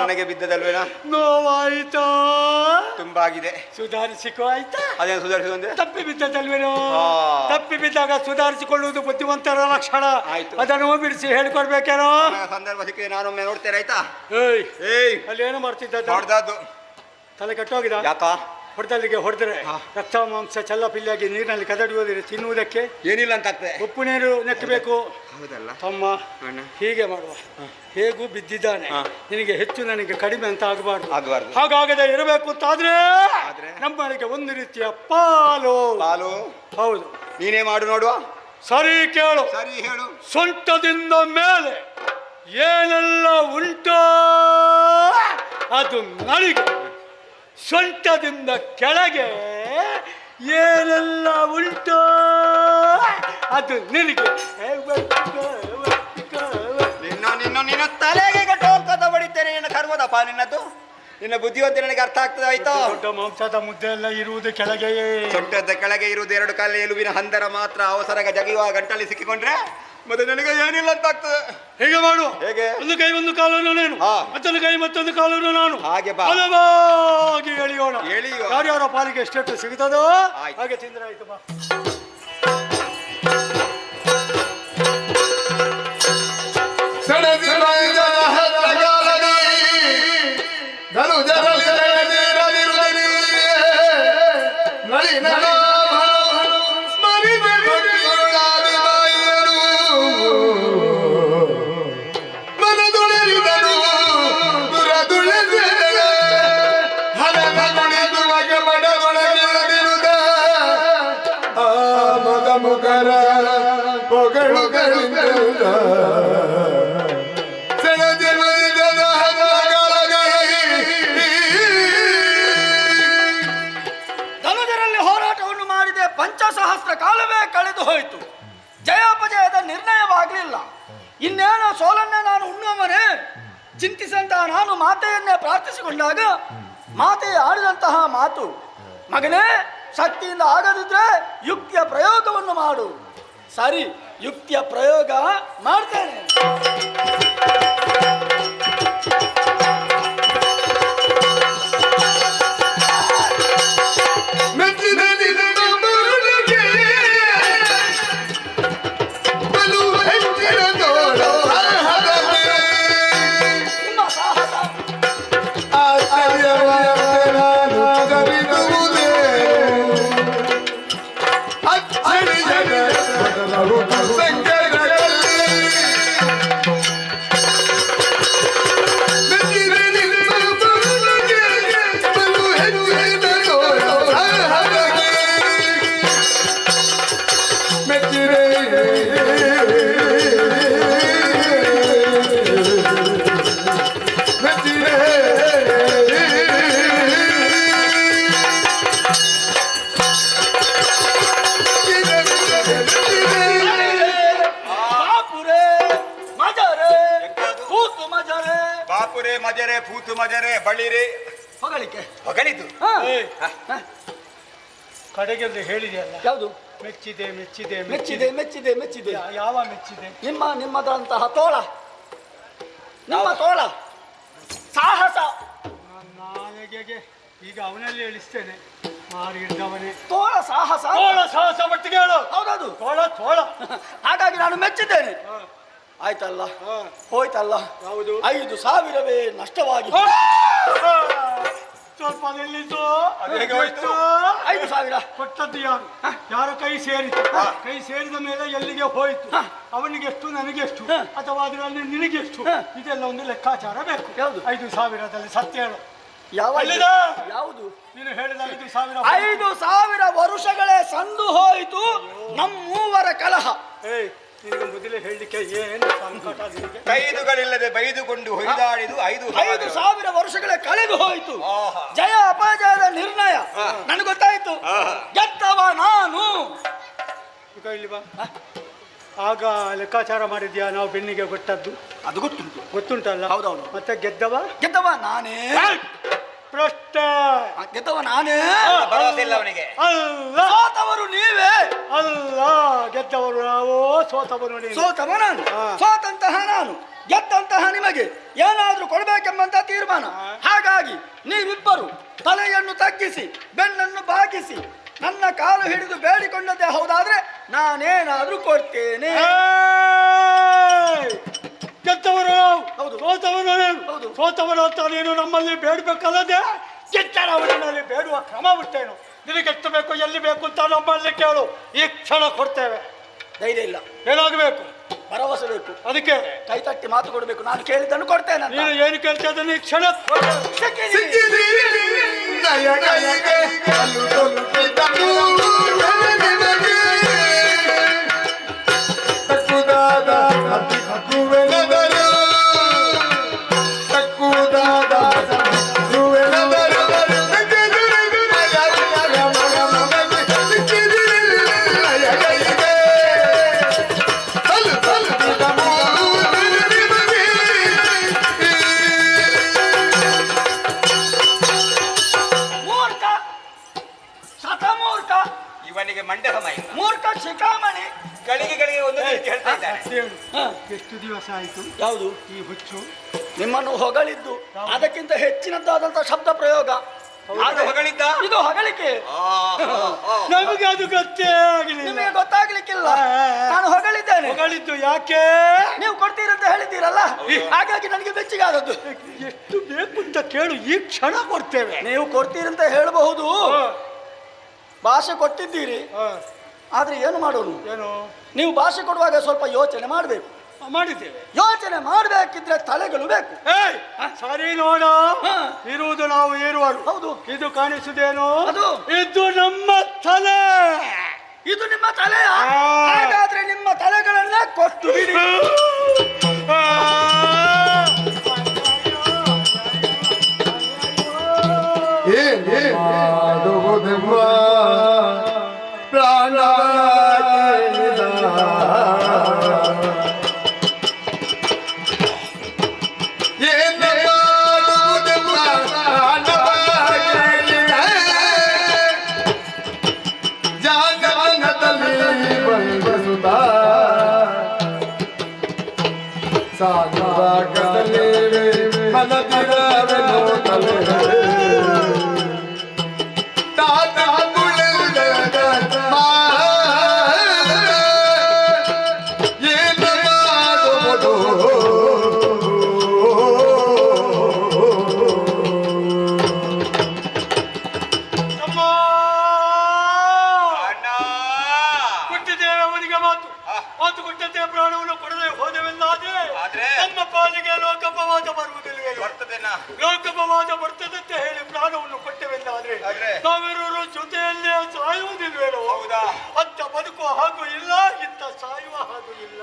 ನನಗೆ ಬಿದ್ದದಲ್ವೇನಾ? ನೋವಾಯಿತು. ತುಂಬಾ ಆಗಿದೆ. ಸುಧಾರಿಸಿಕೋ ಆಯ್ತಾ? ಅದೇನು ಸುಧಾರಿಸುವಂತೆ? ತಪ್ಪಿ ಬಿದ್ದದಲ್ವೇನೋ? ತಪ್ಪಿ ಬಿದ್ದಾಗ ಸುಧಾರಿಸಿಕೊಳ್ಳುವುದು ಬುದ್ಧಿವಂತರ ಲಕ್ಷಣ. ಆಯ್ತು. ಅದನ್ನು ಬಿಡಿಸಿ ಹೇಳಿಕೊಡ್ಬೇಕೇನೋ. ಸಂದರ್ಭ ಸಿಕ್ಕಿದೆ, ನಾನೊಮ್ಮೆ ನೋಡ್ತೇನೆ ಆಯ್ತಾ? ಏಯ್ ಅಲ್ಲಿ ಏನು ಮಾಡ್ತಿದ್ದ? ಹೊಡೆದದ್ದು. ತಲೆ ಕೆಟ್ಟೋಗಿದ? ಯಾಕ? ಹೊಡೆದಲ್ಲಿಗೆ ಹೊಡೆದ್ರೆ ರಕ್ತ ಮಾಂಸ ಚಲ್ಲಪಿಲ್ಲಿಯಾಗಿ ನೀರಿನಲ್ಲಿ ಕದಡುವುದಿದೆ, ತಿನ್ನುವುದಕ್ಕೆ ಏನಿಲ್ಲ ಅಂತ ಆಗ್ತದೆ. ಉಪ್ಪು ನೀರು ನೆಕ್ಕಬೇಕು. ಹೌದಲ್ಲ ತಮ್ಮ, ಹೀಗೆ ಮಾಡುವ. ಹೇಗೂ ಬಿದ್ದಿದ್ದಾನೆ, ನಿನಗೆ ಹೆಚ್ಚು ನನಗೆ ಕಡಿಮೆ ಅಂತ ಆಗಬಾರ್ದು. ಹಾಗಾಗದೆ ಇರಬೇಕು ಅಂತಾದ್ರೆ ನಮ್ಮನೆಗೆ ಒಂದು ರೀತಿಯ ಪಾಲು. ಪಾಲು? ಹೌದು. ನೀನೇ ಮಾಡು ನೋಡುವ. ಸರಿ ಕೇಳು. ಸರಿ ಹೇಳು. ಸೊಂಟದಿಂದ ಮೇಲೆ ಏನೆಲ್ಲ ಉಂಟೋ ಅದು ನನಗೆ, ಸೊಂಟದಿಂದ ಕೆಳಗೆ ಏನೆಲ್ಲ ಉಂಟೋ ಅದು ನಿನಗೆ. ನಿನ್ನ ತಲೆಗೆ ಗಟ್ಟೋಲ್ಕದ ಬಡಿತೇನೆ. ನಿನ್ನ ಕರ್ಮದಪ್ಪ ನಿನ್ನದು. ನಿನ್ನ ಬುದ್ಧಿವಂತ ನನಗೆ ಅರ್ಥ ಆಗ್ತದೆ ಆಯ್ತಾ? ದೊಡ್ಡ ಮಾಂಸದ ಮುದ್ದೆ ಎಲ್ಲ ಇರುವುದು ಕೆಳಗೆಯೇ. ಸೊಂಟದ ಕೆಳಗೆ ಇರುವುದು 2 ಕಾಲ ಎಲುಬಿನ ಹಂದರ ಮಾತ್ರ. ಅವಸರಗ ಜಗಿಯುವ ಗಂಟಲ್ಲಿ ಸಿಕ್ಕಿಕೊಂಡ್ರೆ ಮತ್ತೆ ನನಗೆ ಏನಿಲ್ಲ ಅಂತ ಆಗ್ತದೆ. ಹೇಗೆ ಮಾಡು? ಹೇಗೆ? ಒಂದು ಕೈ ಒಂದು ಕಾಲನ್ನು ನೀನು, ಮತ್ತೊಂದು ಕೈ ಮತ್ತೊಂದು ಕಾಲನ್ನು ನಾನು. ಹಾಗೆ ಬಾ. ಬಲವಾಗಿ ಎಳೆಯೋಣ. ಯಾರ್ಯಾರ ಪಾಲಿಗೆ ಎಷ್ಟೆಷ್ಟು ಸಿಗುತ್ತದೋ ಹಾಗೆ ತಿಂದ್ರೆ ಆಯ್ತು. ಬಾ. ಧನುಜರಲ್ಲಿ ಹೋರಾಟವನ್ನು ಮಾಡಿದೆ. ಪಂಚಸಹಸ್ರ ಕಾಲವೇ ಕಳೆದು ಹೋಯಿತು. ಜಯಾಪಜಯದ ನಿರ್ಣಯವಾಗಲಿಲ್ಲ. ಇನ್ನೇನೋ ಸೋಲನ್ನೇ ನಾನು ಉಣ್ಣುವವನೇ ಚಿಂತಿಸಂತಹ ನಾನು ಮಾತೆಯನ್ನೇ ಪ್ರಾರ್ಥಿಸಿಕೊಂಡಾಗ ಮಾತೆ ಆಡಿದಂತಹ ಮಾತು, ಮಗನೇ ಶಕ್ತಿಯಿಂದ ಆಗದಿದ್ರೆ ಯುಕ್ತಿಯ ಪ್ರಯೋಗವನ್ನು ಮಾಡು. ಸರಿ, ಯುಕ್ತಿಯ ಪ್ರಯೋಗ ಮಾಡ್ತೇನೆ. ಮಜರೆ ಪೂತು ಮಜರೆ ಬಳಿರೆ ಹೊಗಳಿಕೆ ಹೊಗಳಿದ್ದು ಕಡೆಗೆ ಹೇಳಿದೆಯಲ್ಲ. ಯಾವುದು? ಮೆಚ್ಚಿದೆ ಮೆಚ್ಚಿದೆ ಮೆಚ್ಚಿದೆ ಮೆಚ್ಚಿದೆ ಮೆಚ್ಚಿದೆ. ಯಾವ ಮೆಚ್ಚಿದೆ? ನಿಮ್ಮದಂತಹ ತೋಳ, ನಿಮ್ಮ ತೋಳ ಸಾಹಸ. ನನಗೆ ಈಗ ಅವನಲ್ಲಿ ಹೇಳಿಸ್ತೇನೆ. ಮಾರಿ ಇದ್ದವನೇ ತೋಳ ಸಾಹಸ. ತೋಳ ಸಾಹಸ ಒಟ್ಟಿಗೆ ಹೇಳು. ಹೌದದು ತೋಳ ತೋಳ. ಹಾಗಾಗಿ ನಾನು ಮೆಚ್ಚಿದ್ದೇನೆ. ಆಯ್ತಲ್ಲ, ಹೋಯ್ತಲ್ಲ. ಯಾವುದು? 5,000 ನಷ್ಟವಾಗಿ. ಸ್ವಲ್ಪ ನಿಲ್ಲಿಸು. 5,000 ಕೊಟ್ಟದ್ದು ಯಾರು? ಯಾರ ಕೈ ಸೇರಿತು? ಕೈ ಸೇರಿದ ಮೇಲೆ ಎಲ್ಲಿಗೆ ಹೋಯ್ತು? ಅವನಿಗೆಷ್ಟು ನನಗೆಷ್ಟು ಅಥವಾ ಅದರಲ್ಲಿ ನಿನಗೆಷ್ಟು? ಇದೆಲ್ಲ ಒಂದು ಲೆಕ್ಕಾಚಾರ ಬೇಕು. 5,000ದಲ್ಲಿ ಸತ್ಯ ಹೇಳು. ಯಾವುದು? ನೀನು ಹೇಳಿದ 5,000. 5,000 ವರುಷಗಳೇ ಸಂದು ಹೋಯಿತು ನಮ್ಮೂವರ ಕಲಹ. ನಿನಗೆ ಮೊದಲೇ ಹೇಳಲಿಕ್ಕೆ ಏನು ಸಂಕಟ? ಕೈದುಗಳಿಲ್ಲದೆ ಬೈದುಕೊಂಡು ಹೊಯ್ದಾಡಿದು 5,000 ವರ್ಷಗಳೇ ಕಳೆದು ಹೋಯಿತು. ಜಯ ಅಪಜಯದ ನಿರ್ಣಯ ನನಗೆ ಗೊತ್ತಾಯಿತು. ಗೆದ್ದವ ನಾನು. ಇಲ್ಲಿ ಬಾ. ಆಗ ಲೆಕ್ಕಾಚಾರ ಮಾಡಿದ್ಯಾ? ನಾವು ಬೆನ್ನಿಗೆ ಕೊಟ್ಟದ್ದು ಅದು ಗೊತ್ತುಂಟು. ಗೊತ್ತುಂಟಲ್ಲ? ಹೌದೌದು. ಮತ್ತೆ ಗೆದ್ದವ ಗೆದ್ದವ ನಾನೇ. ಪ್ರಶ್ನೆ ಗೆದ್ದವ ನಾನೇ. ಭರವಸೆ ಇಲ್ಲ ಅವನಿಗೆ. ಅಲ್ಲ ಸೋತವರು ನೀವೇ. ಅಲ್ಲ, ಗೆದ್ದವರು ನಾವು, ಸೋತವರು ನೀನು. ಸೋತವ ನಾನು, ಸೋತಂತಹ ನಾನು, ಗೆದ್ದಂತಹ ನಿಮಗೆ ಏನಾದ್ರೂ ಕೊಡಬೇಕೆಂಬಂತ ತೀರ್ಮಾನ. ಹಾಗಾಗಿ ನೀವಿಬ್ಬರು ತಲೆಯನ್ನು ತಗ್ಗಿಸಿ ಬೆನ್ನನ್ನು ಬಾಗಿಸಿ ನನ್ನ ಕಾಲು ಹಿಡಿದು ಬೇಡಿಕೊಂಡದ್ದೇ ಹೌದಾದ್ರೆ ನಾನೇನಾದ್ರೂ ಕೊಡ್ತೇನೆ. ಗೆದ್ದವರು ನಾವು, ಹೌದು. ಸೋತವರು ನೀನು. ಹೌದು. ಸೋತವರು ಅಂತ ನೀನು ನಮ್ಮಲ್ಲಿ ಬೇಡಬೇಕಲ್ಲದೆ ಗೆದ್ದವರಲ್ಲಿ ಬೇಡುವ ಕ್ರಮ ಬಿಟ್ಟೇನು? ನಿನಗೆ ಎಷ್ಟು ಬೇಕು, ಎಲ್ಲಿ ಬೇಕು ಅಂತ ನಮ್ಮಲ್ಲಿ ಕೇಳು, ಈ ಕ್ಷಣ ಕೊಡ್ತೇವೆ. ಧೈರ್ಯ ಇಲ್ಲ, ಏನಾಗಬೇಕು? ಭರವಸೆ ಬೇಕು. ಅದಕ್ಕೆ ಕೈ ತಟ್ಟಿ ಮಾತು ಕೊಡಬೇಕು. ನಾನು ಕೇಳಿದ್ದನ್ನು ಕೊಡ್ತೇನೆ ಅಂತ. ನೀನು ಏನು ಕೇಳ್ತಾ ಇದ್ದಾನೆ ಈ ಕ್ಷಣ ಸಿಕ್ಕಿದ್ದೀರಿ. ನಯನೈಗೆ ಕಲ್ಲು ತೊಲುಕಿದನು ನನಗೆ. ತಕ್ಕುದಾದ ಅತಿ ಹಕ್ಕುವೆನದರು, ತಕ್ಕುದಾದ ಹಕ್ಕುವೆನದರು. ಮೂರ್ಖ, ಶತಮೂರ್ಖ, ಇವನಿಗೆ ಮಂಡ್ಯ ಸಮಯ ಇಲ್ಲ. ಮೂರ್ಖ ಶಿಖಾಮಣಿ. ಗಳಿಗೆ ಒಂದು ರೀತಿ ಹೇಳ್ತಾ ಇದ್ದಾನೆ. ಹ, ಎಷ್ಟು ದಿವಸ ಆಯಿತು ಯಾವುದು ಈ ಹುಚ್ಚು? ನಿಮ್ಮನ್ನು ಹೊಗಳಿದ್ದು, ಅದಕ್ಕಿಂತ ಹೆಚ್ಚಿನದ್ದಾದಂತ ಶಬ್ದ ಪ್ರಯೋಗ. ಅದು ಹೊಗಳಿದ್ದ. ಇದು ಹೊಗಳಿಕೆ. ನಮಗೆ ಅದು ಗೊತ್ತೇ ಆಗಲಿಲ್ಲ. ನಿಮಗೆ ಗೊತ್ತಾಗ್ಲಿಕ್ಕಿಲ್ಲ. ನಾನು ಹೊಗಳಿದ್ದೇನೆ. ಹೊಗಳಿದ್ದು ಯಾಕೆ? ನೀವು ಕೊಡ್ತೀರಂತ ಹೇಳಿದ್ದೀರಲ್ಲ, ಹಾಗಾಗಿ ನನಗೆ ಬೆಚ್ಚಿಗೆ ಆದದ್ದು. ಎಷ್ಟು ಬೇಕು ಅಂತ ಕೇಳು, ಈ ಕ್ಷಣ ಕೊಡ್ತೇವೆ. ನೀವು ಕೊಡ್ತೀರಂತ ಹೇಳಬಹುದು. ಭಾಷೆ ಕೊಟ್ಟಿದ್ದೀರಿ, ಆದ್ರೆ ಏನು ಮಾಡೋನು? ಏನು ನೀವು ಭಾಷೆ ಕೊಡುವಾಗ ಸ್ವಲ್ಪ ಯೋಚನೆ ಮಾಡಬೇಕು. ಮಾಡಿದ್ದೇವೆ. ಯೋಚನೆ ಮಾಡಬೇಕಿದ್ರೆ ತಲೆಗಳು ಬೇಕು. ಏಯ್, ಸರಿ ನೋಡ, ಇರುವುದು ನಾವು ಇರುವರು. ಹೌದು. ಇದು ಕಾಣಿಸುದೇನು? ಅದು ಇದು ನಮ್ಮ ತಲೆ. ಇದು ನಿಮ್ಮ ತಲೆಯ? ಹಾಗಾದ್ರೆ ನಿಮ್ಮ ತಲೆಗಳನ್ನೇ ಕೊಟ್ಟು ಬಿಡಿ. ಮಾಡುವುದೆಂಬ ಪ್ರಾಣ ಸಾಗರದಲ್ಲಿ ಮನದಿರವೆ ನೋಡಲೆ ಕೊಟ್ಟಿದ್ದೇವೆ ಅವನಿಗೆ ಮಾತು. ಮಾತು ಕೊಟ್ಟಂತೆ ಪ್ರಾಣವನ್ನು ಕೊಡದೆ ಹೋದೆವೆಂದಾದ್ರೆ ನಮ್ಮ ಪಾಲಿಗೆ ಲೋಕಪವಾದ ಬರುವುದಿಲ್ಲವೇ? ಲೋಕಪವಾದ ಬರ್ತದಂತೆ ಹೇಳಿ ಪ್ರಾಣವನ್ನು ಕೊಟ್ಟೆವೆಂದಾದ್ರೆ ನಾವಿರೋರು ಜೊತೆಯಲ್ಲೇ ಸಾಯುವುದಿಲ್ವೇನೋ? ಅಂತ ಬದುಕುವ ಹಾಗೂ ಇಲ್ಲ, ಇಂಥ ಸಾಯುವ ಹಾಗೂ ಇಲ್ಲ.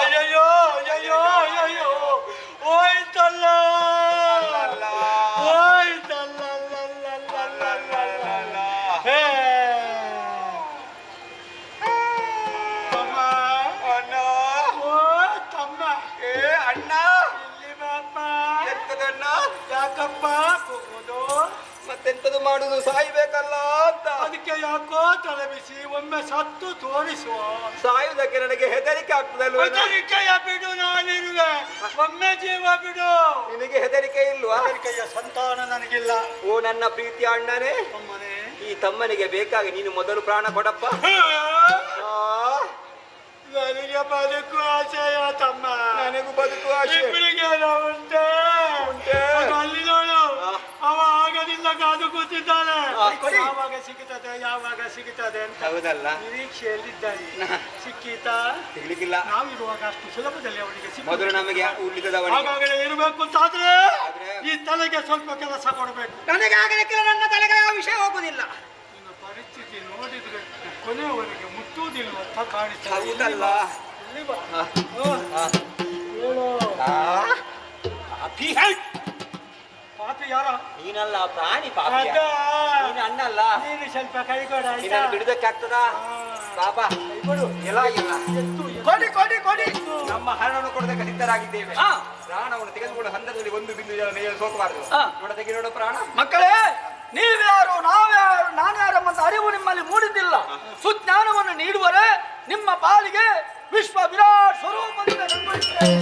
ಅಯ್ಯಯ್ಯೋ ಅಯ್ಯಯ್ಯೋ ಅಯ್ಯಯ್ಯೋ, ಹೋಯ್ತಲ್ಲ ಹೋಯ್ತಲ್ಲ. ಹೇ ಅಣ್ಣ, ಇಲ್ಲಿ ಬಾಪ. ಎಂತದಣ್ಣ? ಯಾಕಪ್ಪ ಕೂಗೋದು? ಮತ್ತೆಂತದು ಮಾಡುದು, ಸಾಯ್ಬೇಕಲ್ಲ ಅಂತ. ಅದಕ್ಕೆ ಯಾಕೋ ತಲೆ ಬಿಸಿ, ಒಮ್ಮೆ ಸತ್ತು ತೋರಿಸುವ. ಸಾಯುವುದಕ್ಕೆ ನನಗೆ ಹೆದರಿಕೆ ಆಗ್ತದಲ್ವ? ಹೆದರಿಕೆಯ ಬಿಡು, ನಾನಿರುವೆ. ಒಮ್ಮೆ ಜೀವ ಬಿಡು. ನಿನಗೆ ಹೆದರಿಕೆ ಇಲ್ವಾ? ಹೆದರಿಕೆಯ ಸಂತಾನ ನನಗಿಲ್ಲ. ಓ ನನ್ನ ಪ್ರೀತಿಯ ಅಣ್ಣನೇ, ಅಮ್ಮನೇ, ಈ ತಮ್ಮನಿಗೆ ಬೇಕಾಗಿ ನೀನು ಮೊದಲು ಪ್ರಾಣ ಕೊಡಪ್ಪ. ನನಗೆ ಬದುಕು ಆಸೆಯ ತಮ್ಮ. ನನಗೂ ಬದುಕು ಆಸೆ. ಇಬ್ಬರಿಗೆ ಉಂಟೆ ಅಲ್ಲಿ ನೋಡು, ಅವ ಆಗದಿಂದ ಕಾದು ಕೂತಿದ್ದಾನೆ. ಯಾವಾಗ ಸಿಗುತ್ತದೆ ಯಾವಾಗ ಸಿಗುತ್ತದೆ ಅಂತ ಹೌದಲ್ಲ? ನಿರೀಕ್ಷೆಯಲ್ಲಿದ್ದಾನೆ. ಸಿಕ್ಕೀತಾ? ಸಿಗ್ಲಿಕ್ಕಿಲ್ಲ. ನಾವಿರುವಾಗ ಅಷ್ಟು ಸುಲಭದಲ್ಲಿ ಅವನಿಗೆ ಮೊದಲು ನಮಗೆ ಉಳಿದವನಿಗೆ. ಹಾಗಾಗಲೇ ಇರಬೇಕು ಅಂತಾದ್ರೆ ಈ ತಲೆಗೆ ಸ್ವಲ್ಪ ಕೆಲಸ ಕೊಡಬೇಕು. ನನಗೆ ಆಗಲಿಕ್ಕಿಲ್ಲ, ನನ್ನ ತಲೆಗೆ ಯಾವ ವಿಷಯ ಹೋಗುದಿಲ್ಲ. ನಿನ್ನ ಪರಿಸ್ಥಿತಿ ನೋಡಿದ್ರೆ ಕೊನೆಯವರೆಗೆ ಮುಟ್ಟುವುದಿಲ್ಲ ಅಂತ ಕಾಣಿಸ್ತದೆ. ಹೌದಲ್ಲ? ಇಲ್ಲಿ ಬಾ. ಹೇಳು. ಪಾಪಿ ಯಾರ? ನೀನಲ್ಲ ಪ್ರಾಣಿ ಪಾಪಿ. ಅದ. ನೀನು ಅಣ್ಣಲ್ಲ. ನೀನು ಸ್ವಲ್ಪ ಕೈ ಕೊಡ ಆಯ್ತಾ? ನಿನ್ನನ್ನು ಬಿಡುದಕ್ಕೆ ಆಗ್ತದಾ? ಪಾಪ ಕೊಡು. ಎಲ್ಲ ಇಲ್ಲ. ಎತ್ತು ಕೊಡಿ ಕೊಡಿ ಕೊಡಿ. ನಮ್ಮ ಹಣವನ್ನು ಕೊಡೋದಕ್ಕೆ ಸಿದ್ಧರಾಗಿದ್ದೇವೆ. ಹಾ. ಪ್ರಾಣವನ್ನು ತೆಗೆದುಕೊಂಡು ಹಂತದಲ್ಲಿ ಒಂದು ಬಿಂದು ಜಲ ನೀರು ಸೋಕಬಾರದು. ಹಾ. ನೋಡ ತೆಗಿ ನೋಡು ಪ್ರಾಣ. ಮಕ್ಕಳೇ, ನೀವ್ಯಾರು ನಾವ್ಯಾರು ನಾನ್ಯಾರೆಂಬಂತ ಅರಿವು ನಿಮ್ಮಲ್ಲಿ ಮೂಡಿದ್ದಿಲ್ಲ. ಸುಜ್ಞಾನವನ್ನು ನೀಡುವರೆ ನಿಮ್ಮ ಪಾಲಿಗೆ ವಿಶ್ವ ವಿರಾಟ್ ಸ್ವರೂಪದಿಂದ ನಿರ್ವಹಿಸುತ್ತೇವೆ.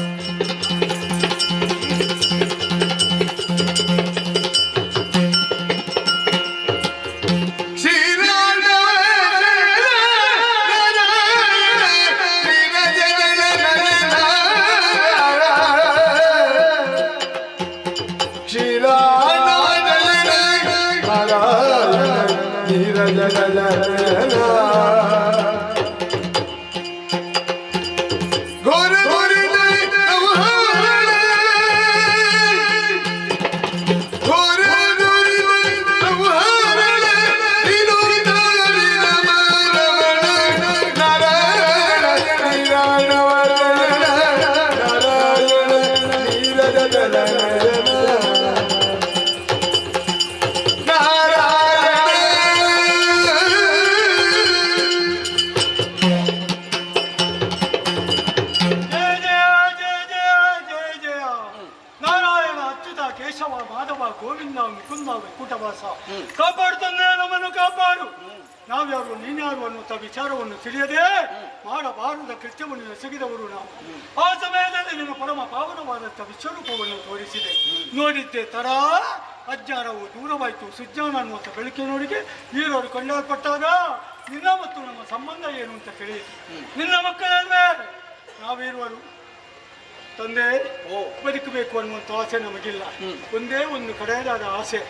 ಗೋವಿಂದ ಮುಕುಂದ ಕುಟವಾಸ ಕಾಪಾಡುತ್ತಾನೆ, ನಮ್ಮನ್ನು ಕಾಪಾಡು. ನಾವ್ಯಾರು ನೀನ್ಯಾರು ಅನ್ನುವಂಥ ವಿಚಾರವನ್ನು ತಿಳಿಯದೆ ಮಾಡಬಾರದ ಕೃತ್ಯವನ್ನು ಎಸಗಿದವರು ನಾವು. ಆ ಸಮಯದಲ್ಲಿ ನಿನ್ನ ಪರಮ ಪಾವನವಾದಂಥ ವಿಶ್ವರೂಪವನ್ನು ತೋರಿಸಿದೆ. ನೋಡಿದ್ದೆ ತಡ ಅಜ್ಞಾನವು ದೂರವಾಯಿತು. ಸುಜ್ಞಾನ ಅನ್ನುವಂಥ ಬೆಳಕಿನೊಳಗೆ ಈರೋರು ಕೊಂಡಲ್ಪಟ್ಟಾಗ ನಿನ್ನ ಮತ್ತು ನಮ್ಮ ಸಂಬಂಧ ಏನು ಅಂತ ತಿಳಿಯಿತು. ನಿನ್ನ ಮಕ್ಕಳಲ್ವೇ ನಾವಿರುವರು. ತಂದೆ ಬದುಕಬೇಕು ಅನ್ನುವಂಥ ಆಸೆ ನಮಗಿಲ್ಲ. ಒಂದೇ ಒಂದು ಕಡೆಯಾದ ಆಸೆ,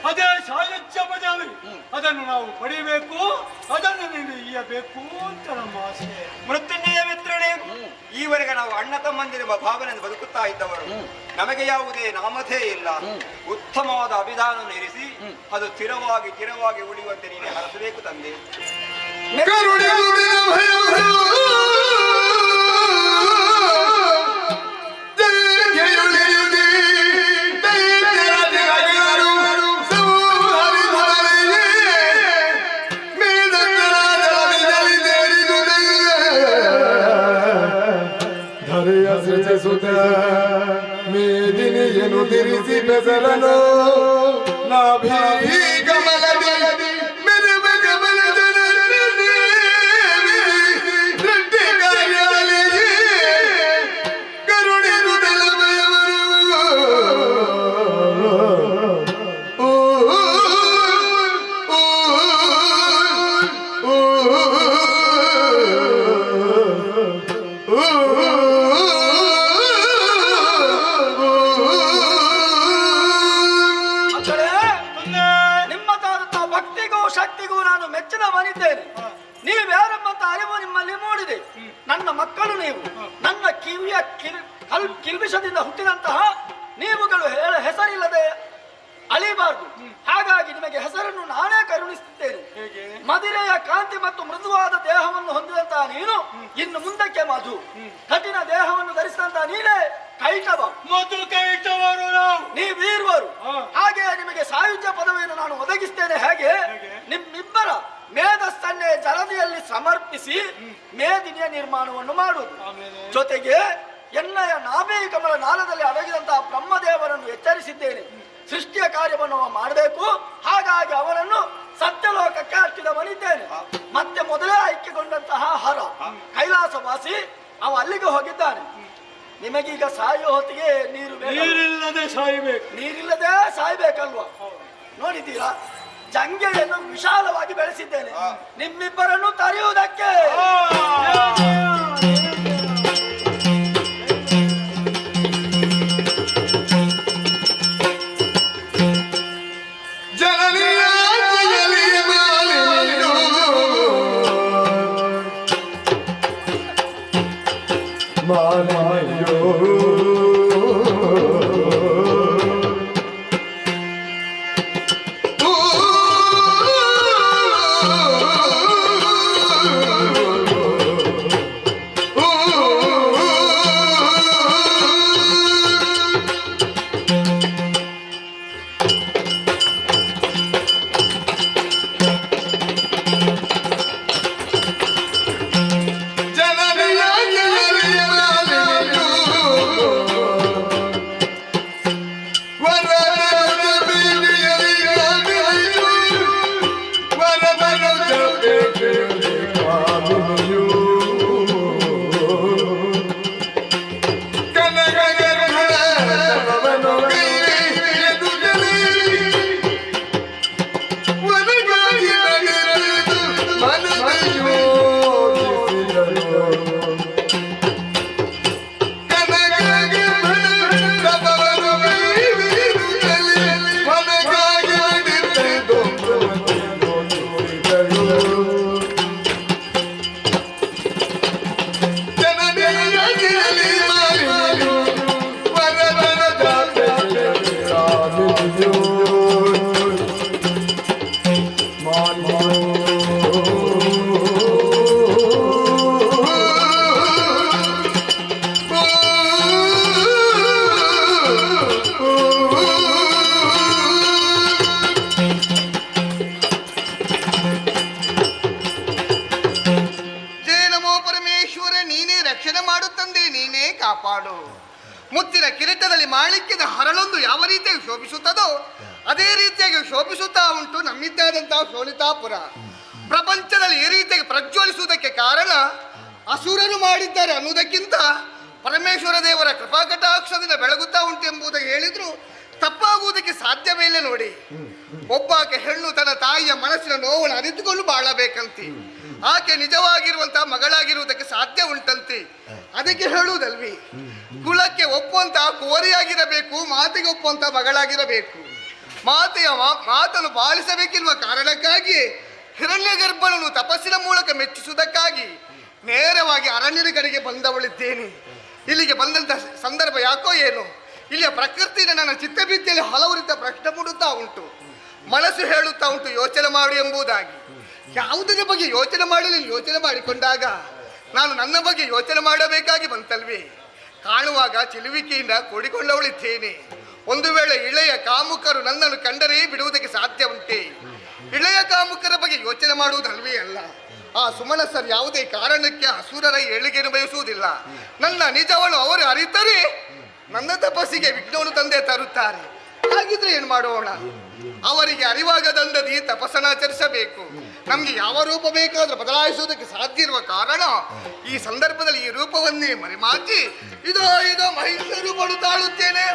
ಅದೇ ಸಾಯುಜ್ಯ ಪದವಿ. ಅದನ್ನು ನಾವು ಪಡೆಯಬೇಕು, ಅದನ್ನು ನೀನು ಇಯಬೇಕು ಅಂತ ನಮ್ಮ ಆಸೆ. ಮೃತ್ಯುಂಜಯ ಮಿತ್ರನೇ, ಈವರೆಗೆ ನಾವು ಅಣ್ಣ ತಮ್ಮಂದಿರುವ ಭಾವನೆಯನ್ನು ಬದುಕುತ್ತಾ ಇದ್ದವರು. ನಮಗೆ ಯಾವುದೇ ನಾಮಧೇ ಇಲ್ಲ. ಉತ್ತಮವಾದ ಅಭಿಧಾನವನ್ನು ಇರಿಸಿ ಅದು ಸ್ಥಿರವಾಗಿ ಉಳಿಯುವಂತೆ ನೀನೇ ಹರಸಬೇಕು ತಂದೆ. ಮೇದಿನಿಯನ್ನು ತಿರಿಸಿ ಬೆಸರನು ನಾಭಿ ಕಮಲದಿ ಮೆರವ ಕಮಲದ ದೃಷ್ಟಿ ಕಾರ್ಯಾಲಿ ಕರುಣಿರು ನೆಲಮಯವರು ನನ್ನ ಮಕ್ಕಳು ನೀವು, ನನ್ನ ಕಿವಿಯ ಕಿಲ್ಬಿಷದಿಂದ ಹುಟ್ಟಿದಂತಹ ನೀವುಗಳು ಹೆಸರಿಲ್ಲದೆ ಅಳಿಬಾರದು. ಹಾಗಾಗಿ ನಿಮಗೆ ಹೆಸರನ್ನು ನಾನೇ ಕರುಣಿಸುತ್ತೇನೆ. ಮದಿರೆಯ ಕಾಂತಿ ಮತ್ತು ಮೃದುವಾದ ದೇಹವನ್ನು ಹೊಂದಿದಂತಹ ನೀನು ಇನ್ನು ಮುಂದಕ್ಕೆ ಮಧು, ಕಠಿಣ ದೇಹವನ್ನು ಧರಿಸಿದಂತಹ ನೀನೇ ಕೈಟವ. ನೀವೀರುವರು. ಹಾಗೆ ನಿಮಗೆ ಸಾಯುಜ್ಯ ಪದವಿಯನ್ನು ನಾನು ಒದಗಿಸ್ತೇನೆ. ಹೇಗೆ ನಿಮ್ಮಿಬ್ಬರ ಮೇಧಸ್ಸನ್ನೇ ಜಲದಿಯಲ್ಲಿ ಸಮರ್ಪಿಸಿ ಮೇದಿನಿಯ ನಿರ್ಮಾಣವನ್ನು ಮಾಡುವುದು. ಜೊತೆಗೆ ಎನ್ನಯ ನಾಭಿ ಕಮಲ ನಾಳದಲ್ಲಿ ಅಡಗಿದಂತಹ ಬ್ರಹ್ಮದೇವರನ್ನು ಎಚ್ಚರಿಸಿದ್ದೇನೆ. ಸೃಷ್ಟಿಯ ಕಾರ್ಯವನ್ನು ಮಾಡಬೇಕು. ಹಾಗಾಗಿ ಅವರನ್ನು ಸತ್ಯಲೋಕಕ್ಕೆ ಹಚ್ಚಿದವನಿದ್ದೇನೆ. ಮತ್ತೆ ಮೊದಲೇ ಐಕ್ಯಗೊಂಡಂತಹ ಹರ ಕೈಲಾಸವಾಸಿ ಅವ ಅಲ್ಲಿಗೆ ಹೋಗಿದ್ದಾನೆ. ನಿಮಗೀಗ ಸಾಯೋ ಹೊತ್ತಿಗೆ ನೀರಿಲ್ಲದೆ ಸಾಯ್ಬೇಕಲ್ವಾ? ನೋಡಿದ್ದೀರಾ, ಜಂಗೆಯನ್ನು ವಿಶಾಲವಾಗಿ ಬೆಳೆಸಿದ್ದೇನೆ ನಿಮ್ಮಿಬ್ಬರನ್ನು ತರೆಯುವುದಕ್ಕೆ. ಕಾಪಾಡು. ಮುತ್ತಿನ ಕಿರೀಟದಲ್ಲಿ ಮಾಣಿಕ್ಯದ ಹರಳೊಂದು ಯಾವ ರೀತಿಯಾಗಿ ಶೋಭಿಸುತ್ತದೋ ಅದೇ ರೀತಿಯಾಗಿ ಶೋಭಿಸುತ್ತಾ ಉಂಟು ನಮ್ಮಿದ್ದಾದಂತಹ ಶೋಣಿತಾಪುರ. ಪ್ರಪಂಚದಲ್ಲಿ ಈ ರೀತಿಯಾಗಿ ಪ್ರಜ್ವಲಿಸುವುದಕ್ಕೆ ಕಾರಣ ಅಸುರರು ಮಾಡಿದ್ದಾರೆ ಅನ್ನುವುದಕ್ಕಿಂತ ಪರಮೇಶ್ವರ ದೇವರ ಕೃಪಾಕಟಾಕ್ಷದಿಂದ ಬೆಳಗುತ್ತಾ ಉಂಟು ಎಂಬುದಾಗಿ ಹೇಳಿದ್ರು ತಪ್ಪಾಗುವುದಕ್ಕೆ ಸಾಧ್ಯವೇ ಇಲ್ಲ. ನೋಡಿ, ಒಬ್ಬಾಕೆ ಹೆಣ್ಣು ತನ್ನ ತಾಯಿಯ ಮನಸ್ಸಿನ ನೋವನ್ನು ಅರಿತುಕೊಂಡು ಬಾಳಬೇಕಂತೆ. ಆಕೆ ನಿಜವಾಗಿರುವಂತಹ ಮಗಳಾಗಿರುವುದಕ್ಕೆ ಸಾಧ್ಯ ಉಂಟಂತೆ. ಅದಕ್ಕೆ ಹೇಳುವುದಲ್ವಿ, ಕುಲಕ್ಕೆ ಒಪ್ಪುವಂತಹ ಕೋರಿಯಾಗಿರಬೇಕು, ಮಾತಿಗೆ ಒಪ್ಪುವಂತಹ ಮಗಳಾಗಿರಬೇಕು. ಮಾತನ್ನು ಪಾಲಿಸಬೇಕೆನ್ನುವ ಕಾರಣಕ್ಕಾಗಿ ಹಿರಣ್ಯ ಗರ್ಭನನ್ನು ತಪಸ್ಸಿನ ಮೂಲಕ ಮೆಚ್ಚಿಸುವುದಕ್ಕಾಗಿ ನೇರವಾಗಿ ಅರಣ್ಯದ ಕಡೆಗೆ ಬಂದವಳಿದ್ದೇನೆ. ಇಲ್ಲಿಗೆ ಬಂದಂತ ಸಂದರ್ಭ ಯಾಕೋ ಏನು, ಇಲ್ಲಿಯ ಪ್ರಕೃತಿಯಿಂದ ನನ್ನ ಚಿತ್ತಭಿತ್ತಿಯಲ್ಲಿ ಹಲವು ರೀತಿಯ ಪ್ರಶ್ನೆ ಮೂಡುತ್ತಾ ಉಂಟು. ಮನಸ್ಸು ಹೇಳುತ್ತಾ ಉಂಟು ಯೋಚನೆ ಮಾಡು ಎಂಬುದಾಗಿ. ಯಾವುದರ ಬಗ್ಗೆ ಯೋಚನೆ ಮಾಡಲು ಯೋಚನೆ ಮಾಡಿಕೊಂಡಾಗ ನಾನು ನನ್ನ ಬಗ್ಗೆ ಯೋಚನೆ ಮಾಡಬೇಕಾಗಿ ಬಂತಲ್ವೇ. ಕಾಣುವಾಗ ಚಿಲುವಿಕೆಯಿಂದ ಕೂಡಿಕೊಂಡವಳಿದ್ದೇನೆ. ಒಂದು ವೇಳೆ ಇಳೆಯ ಕಾಮುಕರು ನನ್ನನ್ನು ಕಂಡರೆ ಬಿಡುವುದಕ್ಕೆ ಸಾಧ್ಯ ಉಂಟೆ? ಇಳೆಯ ಕಾಮುಕರ ಬಗ್ಗೆ ಯೋಚನೆ ಮಾಡುವುದಲ್ವೇ ಅಲ್ಲ. ಆ ಸುಮನಸರು ಯಾವುದೇ ಕಾರಣಕ್ಕೆ ಅಸುರರ ಏಳಿಗೆಯನ್ನು ಬಯಸುವುದಿಲ್ಲ. ನನ್ನ ನಿಜವನ್ನು ಅವರು ಅರಿತರೆ ನನ್ನ ತಪಸ್ಸಿಗೆ ವಿಘ್ನವನ್ನು ತಂದೆ ತರುತ್ತಾರೆ. ಹಾಗಿದ್ರೆ ಏನು ಮಾಡೋಣ? ಅವರಿಗೆ ಅರಿವಾಗದಂದದಿ ತಪಸ್ಸನ್ನಾಚರಿಸಬೇಕು. ನಮ್ಗೆ ಯಾವ ರೂಪ ಬೇಕಾದ್ರೂ ಬದಲಾಯಿಸುವುದಕ್ಕೆ ಸಾಧ್ಯ ಇರುವ ಕಾರಣ ಈ ಸಂದರ್ಭದಲ್ಲಿ ಈ ರೂಪವನ್ನೇ ಮರೆಮಾಚಿ ಇದೋ ಮಹಿಷ ರೂಪವನ್ನು ತಾಳುತ್ತೇನೆ.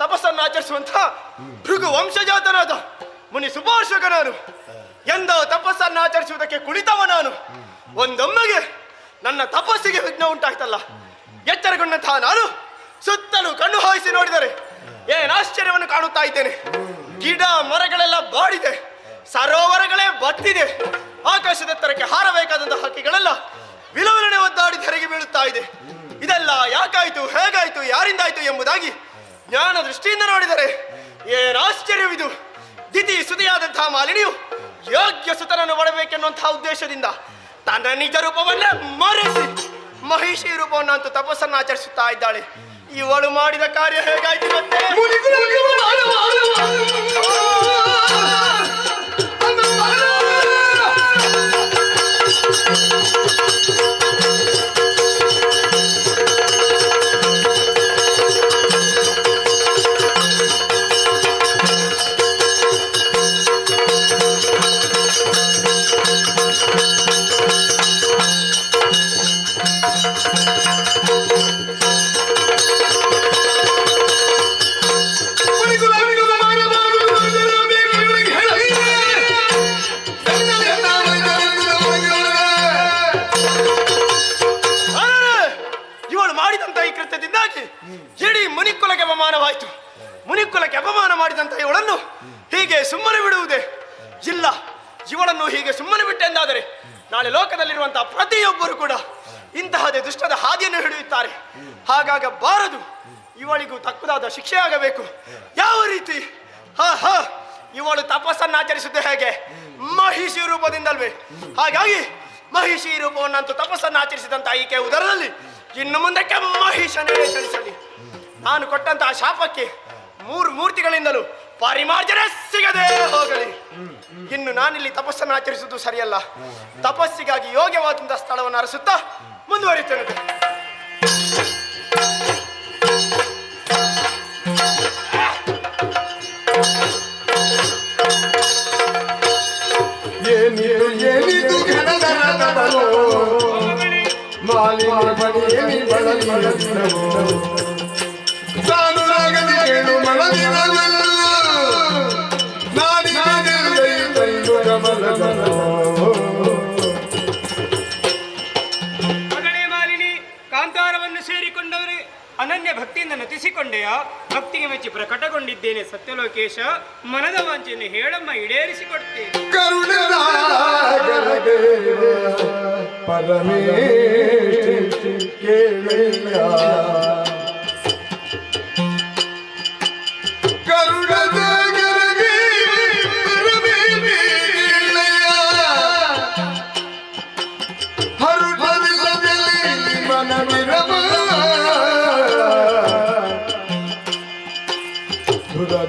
ತಪಸ್ಸನ್ನು ಆಚರಿಸುವಂತಹ ಭೃಗು ವಂಶಜಾತನಾದ ಮುನಿ ಸುಭಾಷಕ ನಾನು. ಎಂದ ತಪಸ್ಸನ್ನು ಆಚರಿಸುವುದಕ್ಕೆ ಕುಳಿತವ ನಾನು. ಒಂದೊಮ್ಮೆಗೆ ನನ್ನ ತಪಸ್ಸಿಗೆ ವಿಘ್ನ ಉಂಟಾಯ್ತಲ್ಲ. ಎಚ್ಚರಗೊಂಡಂತಹ ನಾನು ಸುತ್ತಲೂ ಕಣ್ಣು ಹಾಯಿಸಿ ನೋಡಿದರೆ ಏನ್ ಆಶ್ಚರ್ಯವನ್ನು ಕಾಣುತ್ತಾ ಇದ್ದೇನೆ. ಗಿಡ ಮರಗಳೆಲ್ಲ ಬಾಡಿದೆ, ಸರೋವರಗಳೇ ಬತ್ತಿದೆ. ಆಕಾಶದೆತ್ತರಕ್ಕೆ ಹಾರಬೇಕಾದಂತಹ ಹಕ್ಕಿಗಳೆಲ್ಲ ವಿಲವಿಲನೆ ಒದ್ದಾಡಿ ಧರೆಗೆ ಬೀಳುತ್ತಾ ಇದೆ. ಇದೆಲ್ಲ ಯಾಕಾಯ್ತು, ಹೇಗಾಯ್ತು, ಯಾರಿಂದಾಯ್ತು ಎಂಬುದಾಗಿ ಜ್ಞಾನ ದೃಷ್ಟಿಯಿಂದ ನೋಡಿದರೆ ಏನ್ ಆಶ್ಚರ್ಯವಿದು. ದಿತಿ ಸುದಿಯಾದಂತಹ ಮಾಲಿನಿಯು ಯೋಗ್ಯ ಸುತನನ್ನು ಮಾಡಬೇಕೆನ್ನುವಂತಹ ಉದ್ದೇಶದಿಂದ ತನ್ನ ನಿಜ ರೂಪವನ್ನೇ ಮರೆಸಿ ಮಹಿಷಿ ರೂಪವನ್ನು ಅಂತೂ ತಪಸ್ಸನ್ನು ಆಚರಿಸುತ್ತಾ ಇದ್ದಾಳೆ. ಇವಳು ಮಾಡಿದ ಕಾರ್ಯ ಹೇಗಾಯ್ತು ಮತ್ತೆ? ಇಡೀ ಮುನಿಕುಲಕ್ಕೆ ಅಪಮಾನವಾಯಿತು. ಮುನಿಕುಲಕ್ಕೆ ಅಪಮಾನ ಮಾಡಿದಂತಹ ಇವಳನ್ನು ಹೀಗೆ ಸುಮ್ಮನೆ ಬಿಡುವುದೇ ಇಲ್ಲ. ಇವಳನ್ನು ಹೀಗೆ ಸುಮ್ಮನೆ ಬಿಟ್ಟೆಂದಾದರೆ ನಾಳೆ ಲೋಕದಲ್ಲಿರುವಂತಹ ಪ್ರತಿಯೊಬ್ಬರು ಕೂಡ ಇಂತಹದೇ ದುಷ್ಟದ ಹಾದಿಯನ್ನು ಹಿಡಿಯುತ್ತಾರೆ. ಹಾಗಾಗಬಾರದು. ಇವಳಿಗೂ ತಕ್ಕದಾದ ಶಿಕ್ಷೆ ಆಗಬೇಕು. ಯಾವ ರೀತಿ? ಇವಳು ತಪಸ್ಸನ್ನು ಆಚರಿಸುತ್ತೆ ಹೇಗೆ? ಮಹಿಷಿ ರೂಪದಿಂದಲ್ವೇ? ಹಾಗಾಗಿ ಮಹಿಷಿ ರೂಪವನ್ನಂತೂ ತಪಸ್ಸನ್ನು ಆಚರಿಸಿದಂತ ಈಕೆ ಉದರದಲ್ಲಿ ಇನ್ನು ಮುಂದಕ್ಕೆ ಮಹಿಷನೇ ಚಲಿಸಲಿ. ನಾನು ಕೊಟ್ಟಂತಹ ಶಾಪಕ್ಕೆ 3 ಮೂರ್ತಿಗಳಿಂದಲೂ ಪರಿಮಾರ್ಜನೆ ಸಿಗದೆ ಹೋಗಲಿ. ಇನ್ನು ನಾನಿಲ್ಲಿ ತಪಸ್ಸನ್ನು ಆಚರಿಸುವುದು ಸರಿಯಲ್ಲ. ತಪಸ್ಸಿಗಾಗಿ ಯೋಗ್ಯವಾದಂತಹ ಸ್ಥಳವನ್ನು ಅರಸುತ್ತಾ ಮುಂದುವರಿತೇನೆ. ಏನಿದು ಘನಧನದವನು ಮಾಲಿನ ಬಳಿಯಲಿ ಬಳಲಿನವು ನಾನು ರಾಗದಿ ಕೇಳು ಮಳದಿನವಲ್ಲ ನಾಡಿನೈದು ಕಮಲವನೋ. ಮಗಳೇ ಮಾಲಿನಿ, ಕಾಂತಾರವನ್ನು ಸೇರಿಕೊಂಡವರೇ ಅನನ್ಯ ಭಕ್ತಿಯಿಂದ ನತಿಸಿಕೊಂಡೆಯ? ಭಕ್ತಿಗೆ ಮೆಚ್ಚಿ ಪ್ರಕಟಗೊಂಡಿದ್ದೇನೆ ಸತ್ಯಲೋಕೇಶ. ಮನದ ವಾಂಚೆಯನ್ನು ಹೇಳಮ್ಮ, ಈಡೇರಿಸಿಕೊಡ್ತೇನೆ. ಕರುಣರಾಗರದೇವ ಪರಮೇಶ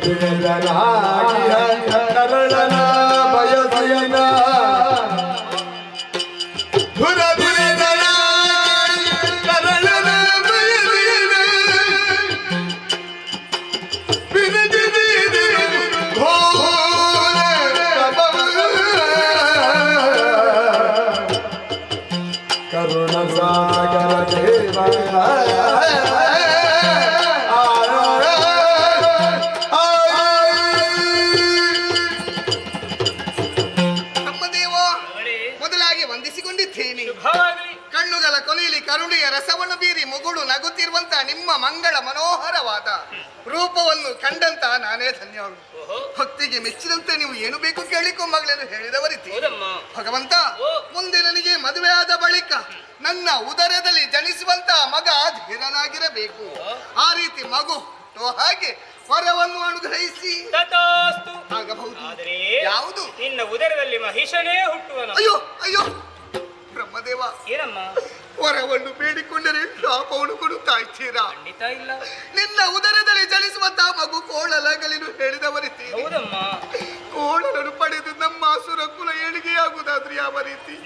ಕೇಳಯ್ಯ ಕರಳನ ಬಯಸಿನ ಕರಳನ ಬಯಸಿನ ಕರುಣ ಸಾಗರ ದೇವ ಕಣ್ಣುಗಳ ಕೊನೆಯಲ್ಲಿ ಕರುಣೆಯ ರಸವನ್ನು ಬೀರಿ ಮುಗುಳು ನಗುತ್ತಿರುವಂತ ನಿಮ್ಮ ಮಂಗಳ ಮನೋಹರವಾದ ರೂಪವನ್ನು ಕಂಡಂತ ನಾನೇ ಧನ್ಯವಾದ. ಭಕ್ತಿಗೆ ಮೆಚ್ಚಿದಂತೆ ನೀವು ಏನು ಬೇಕು ಕೇಳಿಕೊ ಮಗಳೆಂದು ಹೇಳಿದವರಿತಿ. ಭಗವಂತ, ಮುಂದೆ ನನಗೆ ಮದುವೆ ಆದ ಬಳಿಕ ನನ್ನ ಉದರದಲ್ಲಿ ಜನಿಸುವಂತ ಮಗ ಧೀರನಾಗಿರಬೇಕು. ಆ ರೀತಿ ಮಗು ಹಾಗೆ ವರವನ್ನು ಅನುಗ್ರಹಿಸಿ ಆಗಬಹುದು. ಯಾವುದು? ನಿನ್ನ ಉದರದಲ್ಲಿ ಮಹಿಷನೇ ಹುಟ್ಟುವನು. ಅಯ್ಯೋ ಅಯ್ಯೋ ಬ್ರಹ್ಮದೇವ, ಏನಮ್ಮ ವರವನ್ನು ಬೇಡಿಕೊಂಡರೆ ಶಾಪವನ್ನು ಕೊಡುತ್ತಾ ಇದ್ದೀರಾ? ಖಂಡಿತ ಇಲ್ಲ. ನಿನ್ನ ಉದರದಲ್ಲಿ ಜನಿಸುವಂತಹ ಮಗು ಕೋಳಲಾಗಲಿನು ಹೇಳಿದವರಿತಿ. ಹೌದಮ್ಮ. ಕೋಳಲನ್ನು ಪಡೆದು ನಮ್ಮ ಅಸುರ ಕುಲ ಏಳಿಗೆಯಾಗುವುದಾದ್ರೆ ಯಾವ ರೀತಿ?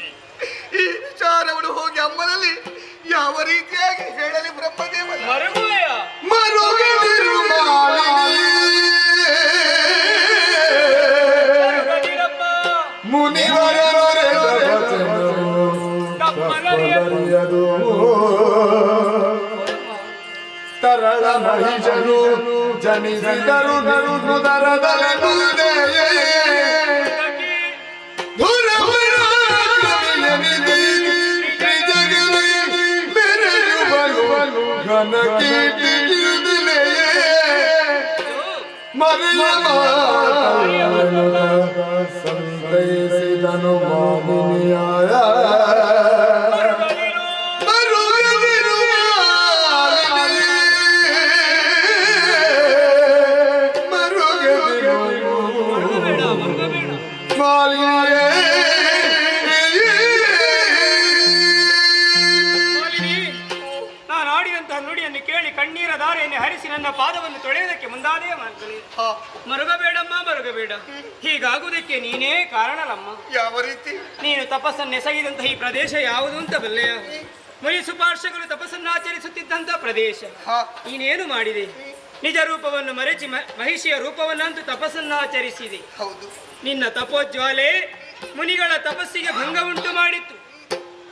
ಈ ವಿಚಾರವನ್ನು ಹೋಗಿ ಅಮ್ಮನಲ್ಲಿ ಯಾವ ರೀತಿಯಾಗಿ ಹೇಳಲಿ ಬ್ರಹ್ಮದೇವ? ತರಳ ಮಹಿಷನು ಜನಿಸಿದರು ನರುದರದಲ್ಲಿ ಘನ ಕೀರ್ತಿ ಸಂತೈಸಿದನು ಮಾನಿನಿಯಾಯ ಕಣ್ಣೀರ ಧಾರೆಯನ್ನು ಹರಿಸಿ ನನ್ನ ಪಾದವನ್ನು ತೊಳೆಯುವುದಕ್ಕೆ ಮುಂದಾದೇ ಮಾಡ್ತೇನೆ. ಮರುಗಬೇಡಮ್ಮ, ಮರುಗಬೇಡ. ಹೀಗಾಗುವುದಕ್ಕೆ ನೀನೇ ಕಾರಣಲಮ್ಮ. ಯಾವ ರೀತಿ? ನೀನು ತಪಸ್ಸನ್ನೆಸಗಿದಂತಹ ಈ ಪ್ರದೇಶ ಯಾವುದು ಅಂತ ಬಲ್ಲೆಯ? ಮುನಿ ಸುಪಾರ್ಶಗಳು ತಪಸ್ಸನ್ನು ಆಚರಿಸುತ್ತಿದ್ದಂತಹ ಪ್ರದೇಶ. ನೀನೇನು ಮಾಡಿದೆ? ನಿಜ ರೂಪವನ್ನು ಮರೆಸಿ ಮಹಿಷಿಯ ರೂಪವನ್ನಂತೂ ತಪಸ್ಸನ್ನು ಆಚರಿಸಿದೆ. ಹೌದು. ನಿನ್ನ ತಪೋಜ್ವಾಲೆ ಮುನಿಗಳ ತಪಸ್ಸಿಗೆ ಭಂಗ ಉಂಟು ಮಾಡಿತ್ತು.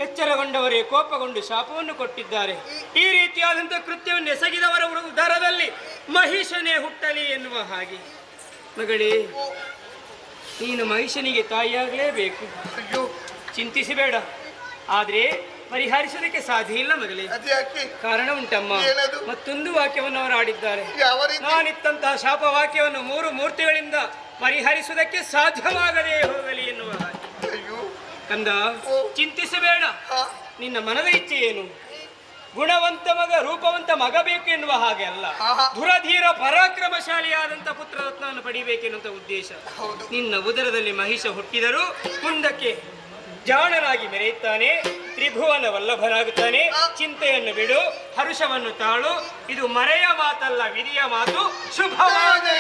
ಎಚ್ಚರಗೊಂಡವರೇ ಕೋಪಗೊಂಡು ಶಾಪವನ್ನು ಕೊಟ್ಟಿದ್ದಾರೆ. ಈ ರೀತಿಯಾದಂತಹ ಕೃತ್ಯವನ್ನು ಎಸಗಿದವರ ಉದರದಲ್ಲಿ ಮಹಿಷನೇ ಹುಟ್ಟಲಿ ಎನ್ನುವ ಹಾಗೆ. ಮಗಳೇ, ನೀನು ಮಹಿಷನಿಗೆ ತಾಯಿಯಾಗಲೇಬೇಕು. ಚಿಂತಿಸಬೇಡ. ಆದ್ರೆ ಪರಿಹರಿಸಲಿಕ್ಕೆ ಸಾಧ್ಯ ಇಲ್ಲ ಮಗಳೇ. ಕಾರಣ ಉಂಟಮ್ಮ. ಮತ್ತೊಂದು ವಾಕ್ಯವನ್ನು ಅವರು ಆಡಿದ್ದಾರೆ. ನಾನಿತ್ತಂತಹ ಶಾಪ ವಾಕ್ಯವನ್ನು 3 ಮೂರ್ತಿಗಳಿಂದ ಪರಿಹರಿಸುವುದಕ್ಕೆ ಸಾಧ್ಯವಾಗದೇ ಹೋಗಲಿ ಎನ್ನುವ ಹಾಗೆ. ಕಂದ, ಚಿಂತಿಸಬೇಡ. ನಿನ್ನ ಮನದ ಇಚ್ಛೆ ಏನು? ಗುಣವಂತ ಮಗ ರೂಪವಂತ ಮಗ ಬೇಕು ಎನ್ನುವ ಹಾಗೆ ಅಲ್ಲ, ಧುರಧೀರ ಪರಾಕ್ರಮಶಾಲಿಯಾದಂತ ಪುತ್ರರತ್ನವನ್ನು ಪಡಿಬೇಕೆನ್ನುವಂತ ಉದ್ದೇಶ. ನಿನ್ನ ಉದರದಲ್ಲಿ ಮಹಿಷ ಹುಟ್ಟಿದರೂ ಮುಂದಕ್ಕೆ ಜಾಣನಾಗಿ ಮೆರೆಯುತ್ತಾನೆ, ತ್ರಿಭುವನ ವಲ್ಲಭನಾಗುತ್ತಾನೆ. ಚಿಂತೆಯನ್ನು ಬಿಡು, ಹರುಷವನ್ನು ತಾಳು. ಇದು ಮರೆಯ ಮಾತಲ್ಲ, ವಿಧಿಯ ಮಾತು. ಶುಭವಾಗಲಿ.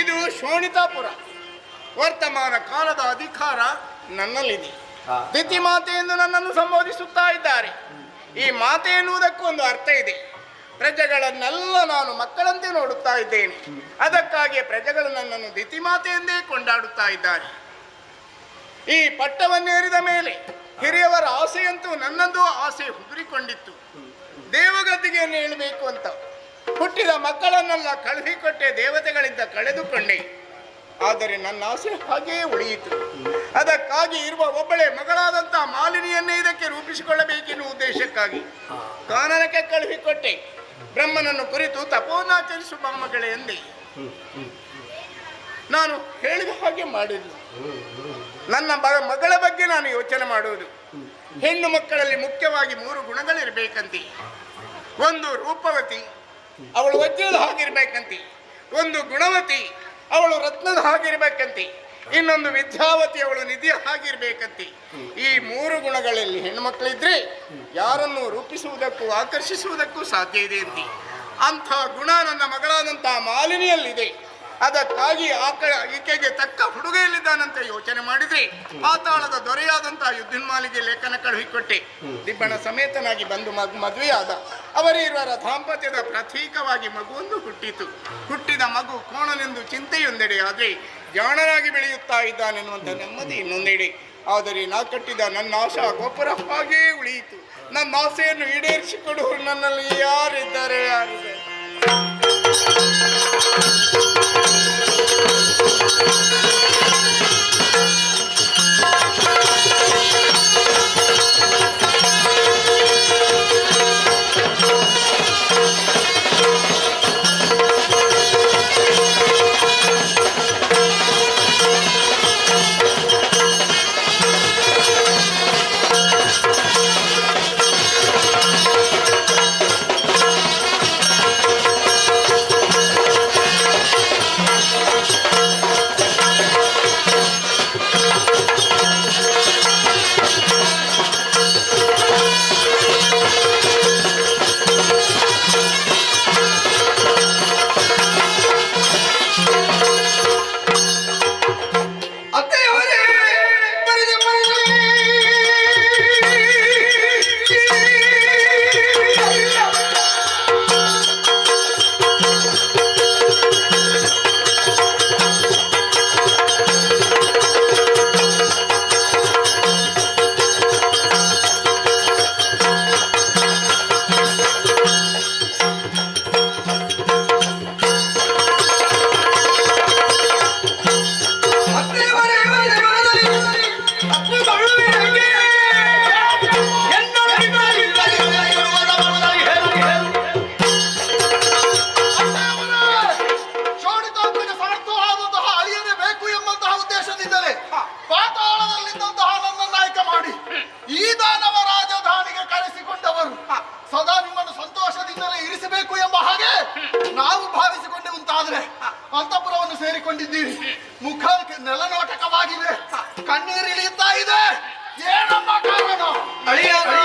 ಇದು ಶೋಣಿತಾಪುರ. ವರ್ತಮಾನ ಕಾಲದ ಅಧಿಕಾರ ನನ್ನಲ್ಲಿದೆ. ದಿತಿ ಮಾತೆ ಎಂದು ನನ್ನನ್ನು ಸಂಬೋಧಿಸುತ್ತಾ ಇದ್ದಾರೆ. ಈ ಮಾತೆ ಎನ್ನುವುದಕ್ಕೂ ಒಂದು ಅರ್ಥ ಇದೆ. ಪ್ರಜೆಗಳನ್ನೆಲ್ಲ ನಾನು ಮಕ್ಕಳಂತೆ ನೋಡುತ್ತಾ ಇದ್ದೇನೆ. ಅದಕ್ಕಾಗಿ ಪ್ರಜೆಗಳು ನನ್ನನ್ನು ದಿತಿ ಮಾತೆ ಎಂದೇ ಕೊಂಡಾಡುತ್ತಾ ಇದ್ದಾರೆ. ಈ ಪಟ್ಟವನ್ನೇರಿದ ಮೇಲೆ ಹಿರಿಯವರ ಆಸೆಯಂತೂ ನನ್ನದು ಆಸೆ ಹುದುರಿಕೊಂಡಿತ್ತು. ದೇವಗದ್ದಿಗೆಯನ್ನು ಹೇಳಬೇಕು ಅಂತ ಹುಟ್ಟಿದ ಮಕ್ಕಳನ್ನೆಲ್ಲ ಕಳುಹಿಕೊಟ್ಟೆ, ದೇವತೆಗಳಿಂದ ಕಳೆದುಕೊಂಡೆ. ಆದರೆ ನನ್ನ ಆಸೆ ಹಾಗೆಯೇ ಉಳಿಯಿತು. ಅದಕ್ಕಾಗಿ ಇರುವ ಒಬ್ಬಳೆ ಮಗಳಾದಂಥ ಮಾಲಿನಿಯನ್ನೇ ಇದಕ್ಕೆ ರೂಪಿಸಿಕೊಳ್ಳಬೇಕೆನ್ನುವ ಉದ್ದೇಶಕ್ಕಾಗಿ ಕಾನನಕ್ಕೆ ಕಳುಹಿಕೊಟ್ಟೆ. ಬ್ರಹ್ಮನನ್ನು ಕುರಿತು ತಪೋನಾಚರಿಸುವ ಮಗಳೇ ಎಂದೆ. ನಾನು ಹೇಳಿದ ಹಾಗೆ ಮಾಡಿದ್ದು. ನನ್ನ ಮಗಳ ಬಗ್ಗೆ ನಾನು ಯೋಚನೆ ಮಾಡುವುದು. ಹೆಣ್ಣು ಮಕ್ಕಳಲ್ಲಿ ಮುಖ್ಯವಾಗಿ 3 ಗುಣಗಳಿರ್ಬೇಕಂತೆ. ಒಂದು ರೂಪವತಿ, ಅವಳು ವಜ್ರದ ಹಾಗಿರ್ಬೇಕಂತೆ. ಒಂದು ಗುಣವತಿ, ಅವಳು ರತ್ನದ ಹಾಗಿರ್ಬೇಕಂತೆ. ಇನ್ನೊಂದು ವಿದ್ಯಾವತಿ, ಅವಳು ನಿಧಿಯ ಹಾಗಿರ್ಬೇಕಂತೆ. ಈ 3 ಗುಣಗಳಲ್ಲಿ ಹೆಣ್ಣು ಮಕ್ಕಳಿದ್ರೆ ಯಾರನ್ನು ರೂಪಿಸುವುದಕ್ಕೂ ಆಕರ್ಷಿಸುವುದಕ್ಕೂ ಸಾಧ್ಯ ಇದೆ ಅಂತೆ. ಅಂಥ ಗುಣ ನನ್ನ ಮಗಳಾದಂಥ ಮಾಲಿನಿಯಲ್ಲಿದೆ. ಅದಕ್ಕಾಗಿ ಈಕೆಗೆ ತಕ್ಕ ಹುಡುಗ ಎಲ್ಲಿದ್ದಾನಂತ ಯೋಚನೆ ಮಾಡಿದ್ರೆ ಪಾತಾಳದ ದೊರೆಯಾದಂಥ ಯುದ್ಧನ್ಮಾಲಿಗೆ ಲೇಖನ ಕಳುಹಿಕೊಟ್ಟೆ. ದಿಬ್ಬಣ ಸಮೇತನಾಗಿ ಬಂದು ಮದುವೆಯಾದ. ಅವರಿರುವರ ದಾಂಪತ್ಯದ ಪ್ರತೀಕವಾಗಿ ಮಗುವೊಂದು ಹುಟ್ಟಿತು. ಹುಟ್ಟಿದ ಮಗು ಕೋಣನೆಂದು ಚಿಂತೆಯೊಂದೆಡೆ, ಆದರೆ ಜಾಣನಾಗಿ ಬೆಳೆಯುತ್ತಾ ಇದ್ದಾನೆನ್ನುವಂಥ ನೆಮ್ಮದಿ ಇನ್ನೊಂದೆಡೆ. ಆದರೆ ನಾ ಕಟ್ಟಿದ ನನ್ನ ಆಶಾ ಗೋಪುರ ಹಾಗೇ ಉಳಿಯಿತು. ನನ್ನ ಆಸೆಯನ್ನು ಈಡೇರಿಸಿಕೊಡುವರು ನನ್ನಲ್ಲಿ ಯಾರಿದ್ದಾರೆ? ಸೇರಿಕೊಂಡಿದ್ದೀರಿ. ಮುಖ ನೆಲನೋಟಕವಾಗಿದೆ, ಕಣ್ಣೀರಿಳಿಯುತ್ತಾ ಇದೆ. ಏನಮ್ಮ ಕಾರಣ? Yeah.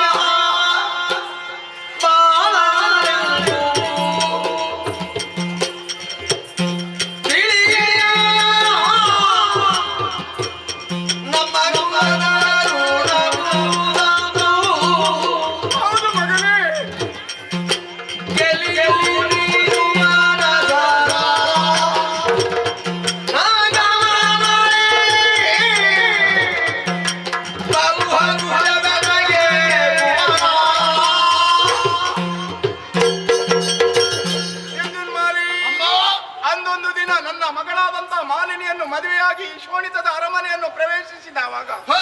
ಮದುವೆಯಾಗಿ ಶೋಣಿತದ ಅರಮನೆಯನ್ನು ಪ್ರವೇಶಿಸಿದವಾಗ ಹ,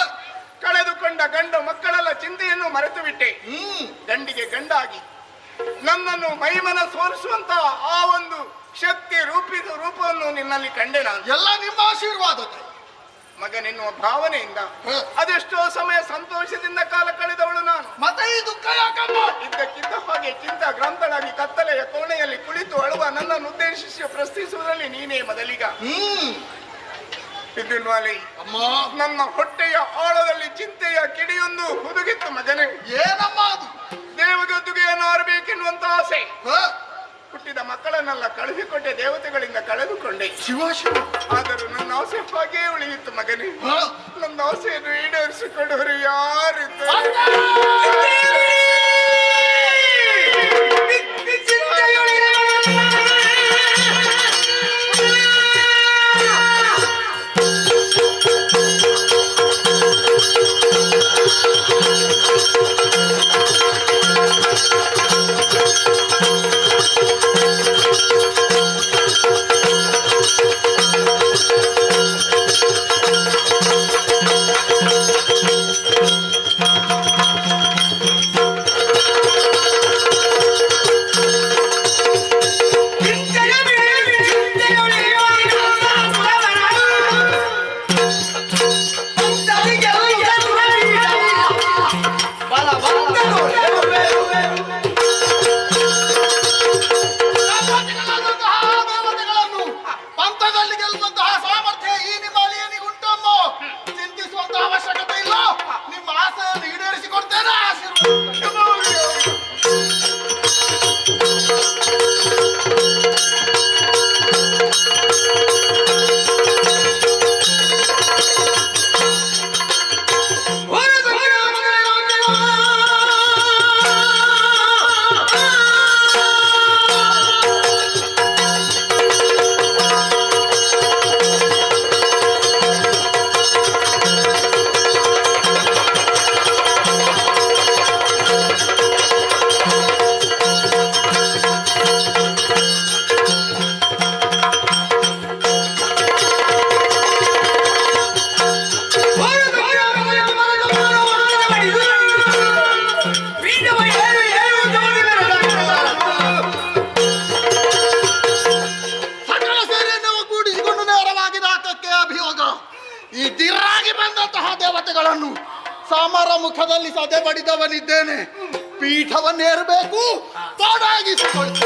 ಕಳೆದುಕೊಂಡ ಗಂಡು ಮಕ್ಕಳೆಲ್ಲ ಚಿಂತೆಯನ್ನು ಮರೆತು ಬಿಟ್ಟೆ. ಗಂಡಿಗೆ ಗಂಡಾಗಿ ನನ್ನನ್ನು ಮೈಮನ ಸೋಲಿಸುವಂತ ಆ ಒಂದು ಶಕ್ತಿ ರೂಪವನ್ನು ನಿನ್ನಲ್ಲಿ ಕಂಡೆ ನಾನು. ಎಲ್ಲ ನಿಮ್ಮ ಆಶೀರ್ವಾದ ಮಗನೆನ್ನುವ ಭಾವನೆಯಿಂದ ಹ. ಅದೆಷ್ಟೋ ಸಮಯ ಸಂತೋಷದಿಂದ ಕಾಲ ಕಳೆದವಳು ನಾನು. ಮತ್ತೆ ಈ ದುಃಖ ಯಾಕಮ್ಮ? ಇದ್ದಕ್ಕಿದ್ದ ಹಾಗೆ ಚಿಂತಾಗ್ರಾಂತಳಾಗಿ ಕತ್ತಲೆಯ ಕೋಣೆಯಲ್ಲಿ ಕುಳಿತು ಅಳುವ ನನ್ನನ್ನು ಉದ್ದೇಶಿಸಿ ಪ್ರಶ್ನಿಸುವುದರಲ್ಲಿ ನೀನೇ ಮೊದಲಿಗ. ಇದನ್ವಾಲಿ ಅಮ್ಮ, ನನ್ನ ಹೊಟ್ಟೆಯ ಆಳದಲ್ಲಿ ಚಿಂತೆಯ ಕಿಡಿಯೊಂದು ಹುದುಗಿತ್ತು ಮಗನೇ. ಏನಮ್ಮ ಅದು? ದೇವಗದ್ದುಗೆಯನ್ನು ಆರಬೇಕೆನ್ನುವಂತ ಆಸೆ. ಹ, ಹುಟ್ಟಿದ ಮಕ್ಕಳನ್ನೆಲ್ಲ ಕಳುಹಿಕೊಟ್ಟೆ, ದೇವತೆಗಳಿಂದ ಕಳೆದುಕೊಂಡೆ. ಶಿವ ಶಿವ. ಆದರೂ ನನ್ನ ಆಸೆ ಹಾಗೇ ಉಳಿಯಿತು ಮಗನೇ. ಹ, ನನ್ನ ಆಸೆಯನ್ನು ಈಡೇರಿಸಿಕೊಂಡವರು ಯಾರಿದ್ದು? ದೇವತೆಗಳನ್ನು ಪಂಥದಲ್ಲಿ ಗೆಲ್ಲುವಂತಹ ಸಾಮರ್ಥ್ಯ ಈ ನಿಮ್ಮ ಅಳಿಯನಿಗುಂಟಮ್ಮ. ಚಿಂತಿಸುವಂತಹ ಅವಶ್ಯಕತೆ ಇಲ್ಲ. ನಿಮ್ಮ ಆಸೆಯನ್ನು ಈಡೇರಿಸಿಕೊಡ್ತೇನೆ. ಆಶೀರ್ವಾದ. ಸಕಲ ಸೇನೆಯನ್ನು ಒಗ್ಗೂಡಿಸಿಕೊಂಡು ನೇರವಾಗಿ ನಾಟಕ್ಕೆ ಅಭಿಯೋಗ. ಈ ದಿರಾಗಿ ಬಂದಂತಹ ದೇವತೆಗಳನ್ನು ಸಮರ ಮುಖದಲ್ಲಿ ಸದೆ ಬಡಿದವನಿದ್ದೇನೆ. ಪೀಠವನ್ನೇರಬೇಕು, ತೊಡಗಿಸಿಕೊಳ್ಳಿ.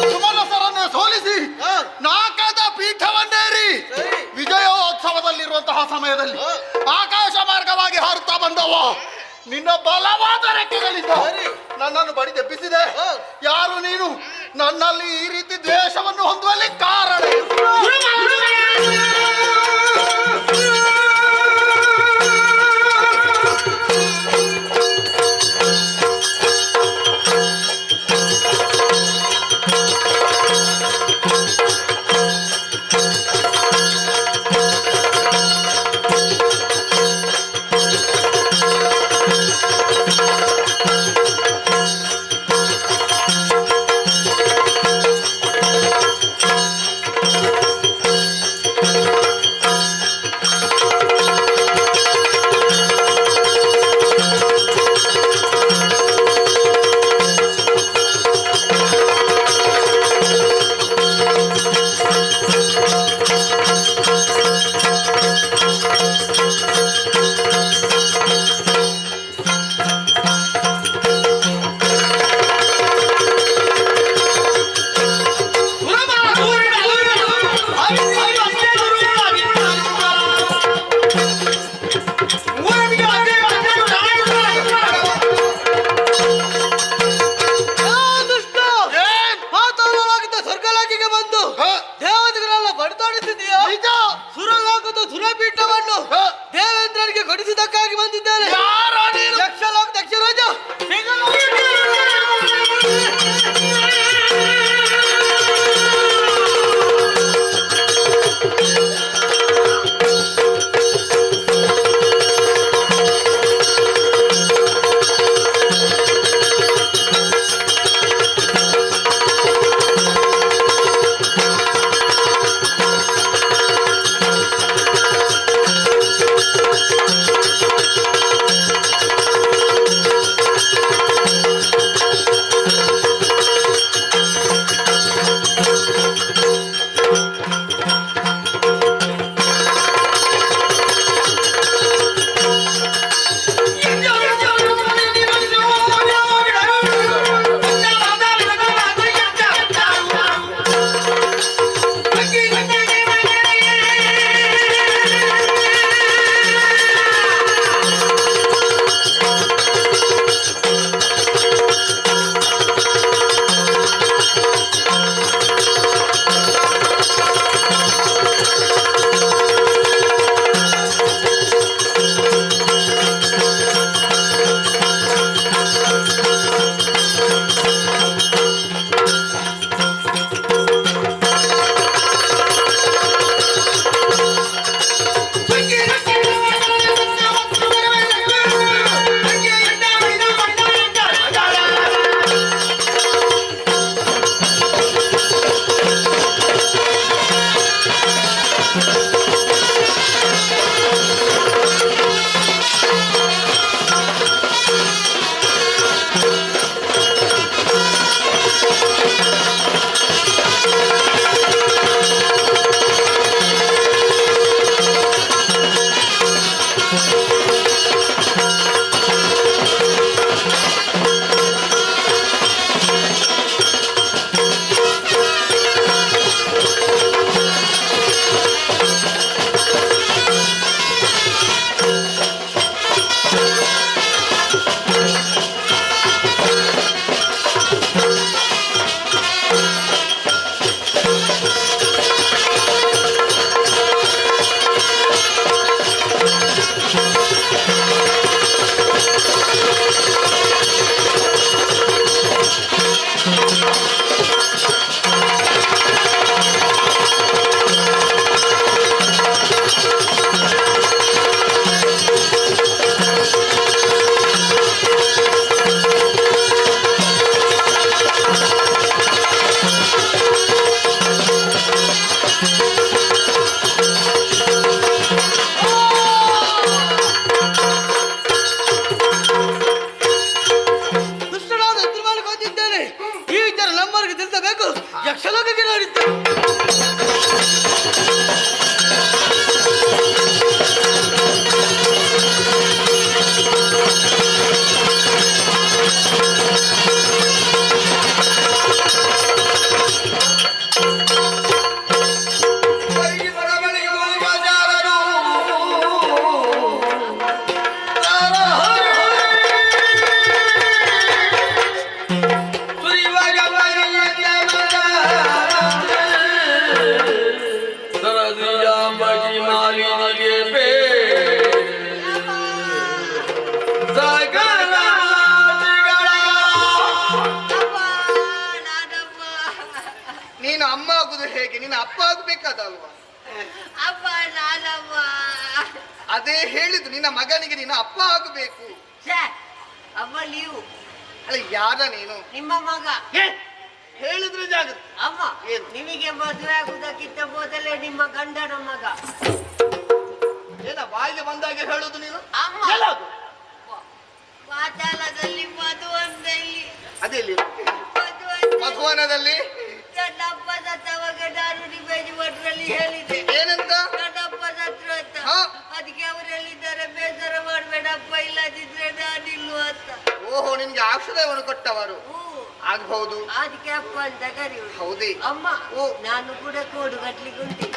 ಸುಮನಸರನ್ನು ಸೋಲಿಸಿ ನಾಕದ ಪೀಠವನ್ನೇರಿ ವಿಜಯೋತ್ಸವದಲ್ಲಿರುವಂತಹ ಸಮಯದಲ್ಲಿ ಆಕಾಶ ಮಾರ್ಗವಾಗಿ ಹಾರುತ್ತಾ ಬಂದವ ನಿನ್ನ ಬಲವಾದ ರೆಕ್ಕೆಗಳಿಂದ ನನ್ನನ್ನು ಬಡಿದೆಬ್ಬಿಸಿದೆ. ಯಾರು ನೀನು? ನನ್ನಲ್ಲಿ ಈ ರೀತಿ ದ್ವೇಷವನ್ನು ಹೊಂದುವಲ್ಲಿ ಕಾರಣ ಆಗ್ಬೇಕಾದಲ್ವಾ? ಅಪ್ಪ ನಾನಮ್ಮ. ಅದೇ ಹೇಳಿದ್ದು, ನಿನ್ನ ಮಗನಿಗೆ ನಿನ್ನ ಅಪ್ಪ ಆಗಬೇಕು. ಛೇ, ಅಮ್ಮ ನೀವು ಅಲ್ಲ, ಯಾರ ನೀನು? ನಿಮ್ಮ ಮಗ. ಹೇಳಿದ್ರೆ ಜಾಗ್ರತೆ. ಅಮ್ಮ ನಿಮಗೆ ಮದುವೆ ಆಗುವುದಕ್ಕಿಂತ ಮೊದಲೇ ನಿಮ್ಮ ಗಂಡನ ಮಗ. ಏನ ಬಾಯಿಗೆ ಬಂದಾಗೆ ಹೇಳುದು ನೀನು? ಅಮ್ಮ ಎಲ್ಲದು? ಪಾತಾಳದಲ್ಲಿ ಮಧುವನದಲ್ಲಿ. ಅದೆಲ್ಲಿ? ಮಧುವನದಲ್ಲಿ ನನ್ನ ಅಪ್ಪ ಸತ್ತವಾಗ ನಾನು ನಿಮೇಜ್ ಮಠದಲ್ಲಿ ಹೇಳಿದೆ. ಏನಂತ? ನನ್ನ ಅಪ್ಪ ಸತ್ರು ಅಂತ. ಹಾ. ಅದಕ್ಕೆ ಅವರು ಹೇಳಿದ್ದಾರೆ, ಬೇಸರ ಮಾಡಬೇಡ ಅಪ್ಪ, ಇಲ್ಲದಿದ್ರೆ ನಾನಿಲ್ವ ಅಂತ. ಓಹೋ, ನಿನ್ಗೆ ಆಶ್ರಯವನ್ನು ಕೊಟ್ಟವರು ಆಗ್ಬಹುದು. ಅದಕ್ಕೆ ಅಪ್ಪ ಅಂತ ಕರೆಯುವುದು. ಹೌದೇ? ಅಮ್ಮ ನಾನು ಕೂಡ ಕೋಡು ಕಟ್ಲಿಕ್ಕೆ ಉಂಟು.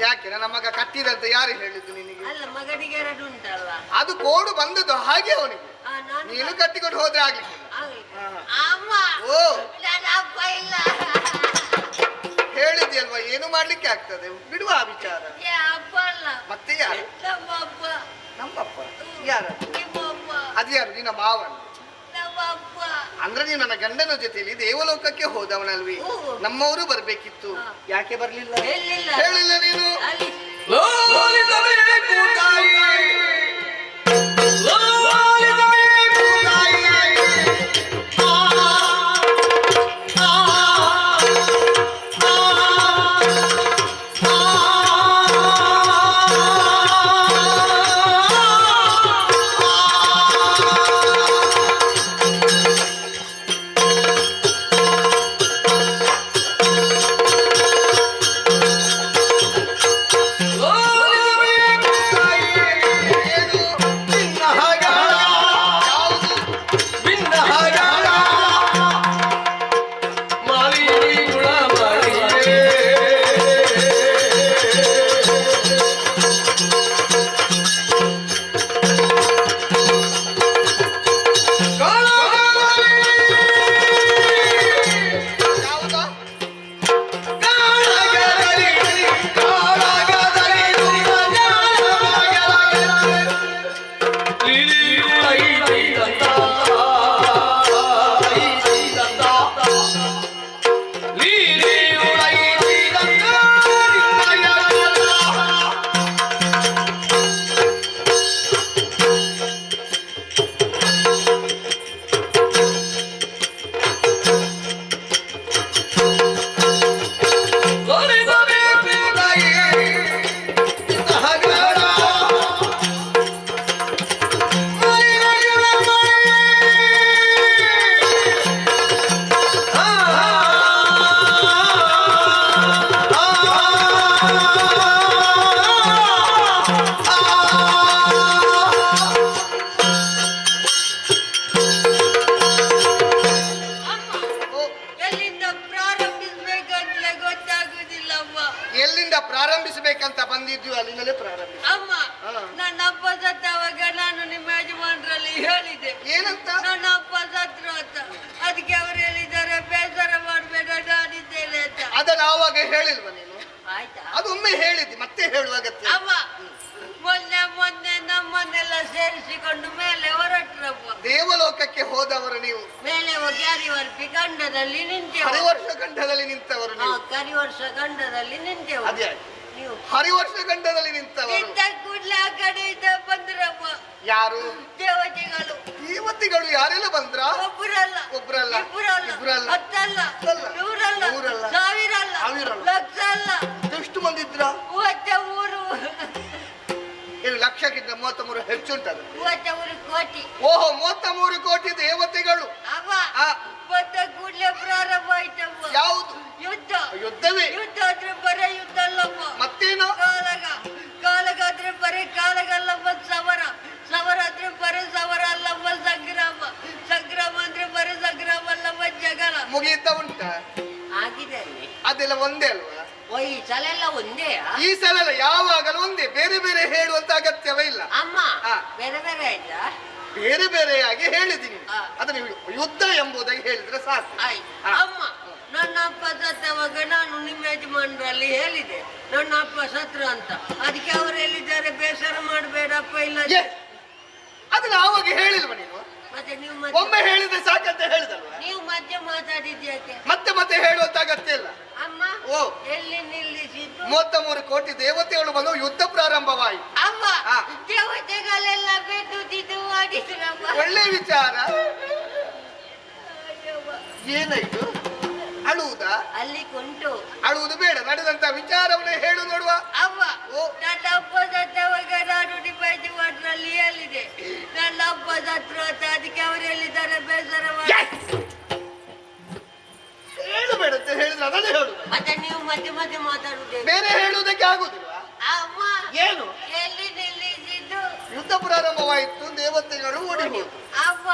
ಯಾಕೆ ನನ್ನ ಮಗ ಕಟ್ಟಿದಂತ ಯಾರು ಹೇಳಿದ್ದು ನಿನಗೆ? ಅಲ್ಲ, ಮಗನಿಗೆ 2 ಉಂಟಲ್ಲ. ಅದು ಕೋಡು ಬಂದದ್ದು ಹಾಗೆ ಅವನಿಗೆ. ನಾನು ನೀನು ಕಟ್ಟಿಕೊಂಡು ಹೋದ್ರೆ ಆಗ್ಲಿಕ್ಕೆ. ಅಮ್ಮ ಓ, ನನ್ನ ಅಪ್ಪ ಇಲ್ಲ. ಹೇಳಿದ್ಯಲ್ವಾ, ಏನು ಮಾಡ್ಲಿಕ್ಕೆ ಆಗ್ತದೆ, ಬಿಡುವ ಆ ವಿಚಾರ. ಅಪ್ಪ ಅಲ್ಲ, ಮತ್ತೆ ಯಾರು? ನಮ್ಮ ಅಪ್ಪ. ನಮ್ಮಪ್ಪ ಯಾರು? ನಿಮ್ಮ ಅಪ್ಪ. ಅದು ಯಾರು? ನಿನ್ನ ಮಾವನ? ನಮ್ಮ ಅಪ್ಪ. ಅಂದ್ರೆ ನೀವು ನನ್ನ ಗಂಡನ ಜೊತೆಲಿ ದೇವಲೋಕಕ್ಕೆ ಹೋದವನಲ್ವಿ? ನಮ್ಮವರು ಬರ್ಬೇಕಿತ್ತು, ಯಾಕೆ ಬರ್ಲಿಲ್ಲ? ಹೇಳಿಲ್ಲ ನೀನು? ಅಲ್ಲಿ ಲೋಲಿಸಬೇಕು ತಾಯಿ, ಲೋಲಿಸಬೇಕು ತಾಯಿ. ಎಲ್ಲಿಂದ ಪ್ರಾರಂಭಿಸಬೇಕಂತ ಬಂದಿದ್ವಿ ಅಲ್ಲಿಂದಲೇ ಪ್ರಾರಂಭ. ಅಮ್ಮ ನನ್ನ ಅಪ್ಪ ಸತ್ತವಾಗ ನಾನು ನಿಮ್ಮ ಯಜಮಾನರಲ್ಲಿ ಹೇಳಿದೆ. ಏನಂತ? ನನ್ನ ಅಪ್ಪ ಸತ್ರು ಅಂತ. ಅದಕ್ಕೆ ಅವರು ಹೇಳಿದ್ದಾರೆ, ಬೇಸರ ಮಾಡಬೇಡ ನಾನಿದ್ದೇನೆ ಅಂತ. ಅದನ್ನ ಆವಾಗ ಹೇಳಿಲ್ವ ನೀನು? ಆಯ್ತಾ? ಅದೊಮ್ಮೆ ಹೇಳಿದ್ದಿ, ಮತ್ತೆ ಹೇಳುವ ಅಗತ್ಯ. ಅಮ್ಮ ಮೊನ್ನೆ ನಮ್ಮನ್ನೆಲ್ಲ ಸೇರಿಸಿಕೊಂಡು ಮೇಲೆ ಹೊರಟ್ರಪ್ಪ. ದೇವಲೋಕಕ್ಕೆ ಹೋದವರು ನೀವು? ಮೇಲೆ ಹೋಗಿ ಹರಿವರ್ಷ ಗಂಡದಲ್ಲಿ ನಿಂತೆವು. ಹರಿವರ್ಷ ಗಂಡದಲ್ಲಿ ನಿಂತವರು ನೀವು? ಹರಿವರ್ಷ ಗಂಡದಲ್ಲಿ ನಿಂತೆವು. ಅದೇ ನೀವು ಹರಿವರ್ಷ ಗಂಡದಲ್ಲಿ ನಿಂತವರು? ನಿಂತ ಕೂಡ್ಲೆ ಆ ಕಡೆಯಿಂದ ಬಂದ್ರಪ್ಪ. ಯಾರು? ದೇವತೆಗಳು. ದೇವತೆಗಳು ಯಾರೆಲ್ಲ ಬಂದ್ರ? ಒಬ್ಬರಲ್ಲ, ಒಬ್ಬರಲ್ಲ, ಇಬ್ಬರಲ್ಲ, ಹತ್ತಲ್ಲ, ನೂರಲ್ಲ, ಸಾವಿರಲ್ಲ, ಲಕ್ಷ ಅಲ್ಲ. ಎಷ್ಟು ಮಂದಿ ಇದ್ರ? 33. ಏನು ಲಕ್ಷಕ್ಕಿಂತ 33 ಹೆಚ್ಚುಂಟದ? 33 ಕೋಟಿ. ಓಹೋ, 33 ಕೋಟಿ ದೇವತೆಗಳು. ಅವ ಬಂದ ಕೂಡ್ಲೆ ಪ್ರಾರಂಭ ಆಯ್ತಮ್ಮ. ಯಾವುದು? ಯುದ್ಧ. ಯುದ್ಧವೇ? ಯುದ್ಧ ಆದ್ರೆ ಬರೇ ಯುದ್ಧ ಅಲ್ಲಮ್ಮ. ಮತ್ತೇನು? ಕಾಲಗಾದ್ರೆ ಬರೇ ಕಾಲಗಲ್ಲಮ್ಮ. ಸಮರ ಆದ್ರೆ ಬರೇ ಸಮರ ಅಲ್ಲಮ್ಮ. ಸಂಗ್ರಾಮ ಅಂದ್ರೆ ಬರೇ ಸಂಗ್ರಾಮ ಅಲ್ಲಮ್ಮ. ಜಗಳ ಮುಗಿಯುತ್ತಾ ಉಂಟ? ಆಗಿದೆ ಅಲ್ಲಿ. ಅದೆಲ್ಲ ಒಂದೇ ಅಲ್ವಾ? ಈ ಸಲ ಎಲ್ಲ ಒಂದೇ. ಈ ಸಲ ಅಲ್ಲ, ಯಾವಾಗಲೂ ಒಂದೇ, ಬೇರೆ ಬೇರೆ ಹೇಳುವಂತ ಅಗತ್ಯವೇ ಇಲ್ಲ. ಅಮ್ಮ ಬೇರೆ ಬೇರೆ ಆಯ್ತಾ? ಬೇರೆ ಬೇರೆಯಾಗಿ ಹೇಳಿದ್ದೀನಿ. ಅದನ್ನ ಯುದ್ಧ ಎಂಬುದಾಗಿ ಹೇಳಿದ್ರೆ ಸಾಕು. ಅಮ್ಮ ನನ್ನ ಅಪ್ಪ ಸತ್ತವಾಗ ನಾನು ನಿಮ್ಮ ಯಜಮಾನರಲ್ಲಿ ಹೇಳಿದೆ, ನನ್ನ ಅಪ್ಪ ಸತ್ರು ಅಂತ. ಅದಕ್ಕೆ ಅವರು ಹೇಳಿದ್ದಾರೆ, ಬೇಸರ ಮಾಡಬೇಡಪ್ಪ. ಇಲ್ಲ ಅದನ್ನ ಆವಾಗ ಹೇಳಿಲ್ವ ನೀನು? ಮತ್ತೆ ನೀವು ಒಮ್ಮೆ ಹೇಳಿದ್ರೆ ಸಾಕಂತ ಹೇಳಿದಲ್ವ? ನೀವು ಮಧ್ಯೆ ಮಾತಾಡಿದ್ಯಾಕೆ? ಮತ್ತೆ ಹೇಳುವಂತ ಅಗತ್ಯ ಇಲ್ಲ. ಅಮ್ಮ ಓ, ಎಲ್ಲಿ ನಿಲ್ಲಿಸಿದ್ದು? 33 ಕೋಟಿ ದೇವತೆಗಳು ಬಂದು ಯುದ್ಧ ಪ್ರಾರಂಭವಾಯಿತು. ಅಮ್ಮ ದೇವತೆಗಳೆಲ್ಲ ಬಿದ್ದು ತಿದ್ದು ಮಾಡಿದ್ರಮ್ಮ. ಒಳ್ಳೆ ವಿಚಾರ. ಏನಾಯ್ತು? ಅಳುವುದಾ? ಅಲ್ಲಿ ಕೊಂಟು ಅಳುವುದು ಬೇಡ, ನಡೆದಂತ ವಿಚಾರವನ್ನೇ ಹೇಳು ನೋಡುವ. ಅಮ್ಮ ನನ್ನ ಅಪ್ಪ ಸತ್ತವಾಗ ನಾನು ಡಿಪೈಂಡ್ ಮಾಡ್ರಲ್ಲಿ ಹೇಳಿದೆ ನನ್ನ ಅಪ್ಪ ಸತ್ರು ಅಂತ, ಅದಕ್ಕೆ ಅವರು ಹೇಳಿದ್ದಾರೆ ಬೇಸರ ಮಾಡಿ. ಹೇಳು ಬೇಡ ಅಂತ ಹೇಳಿದ್ರೆ ಅದನ್ನೇ ಹೇಳು. ಮತ್ತೆ ನೀವು ಮಧ್ಯೆ ಮಾತಾಡುದೇ ಬೇರೆ ಹೇಳುವುದಕ್ಕೆ ಆಗುದಿಲ್ವಾ? ಅಮ್ಮ ಏನು? ಎಲ್ಲಿ ನಿಲ್ಲಿಸಿದ್ದು? ಯುದ್ಧ ಪ್ರಾರಂಭವಾಯಿತು, ದೇವತೆಗಳು ಓಡಿ ಹೋದ್ರು. ಅಮ್ಮ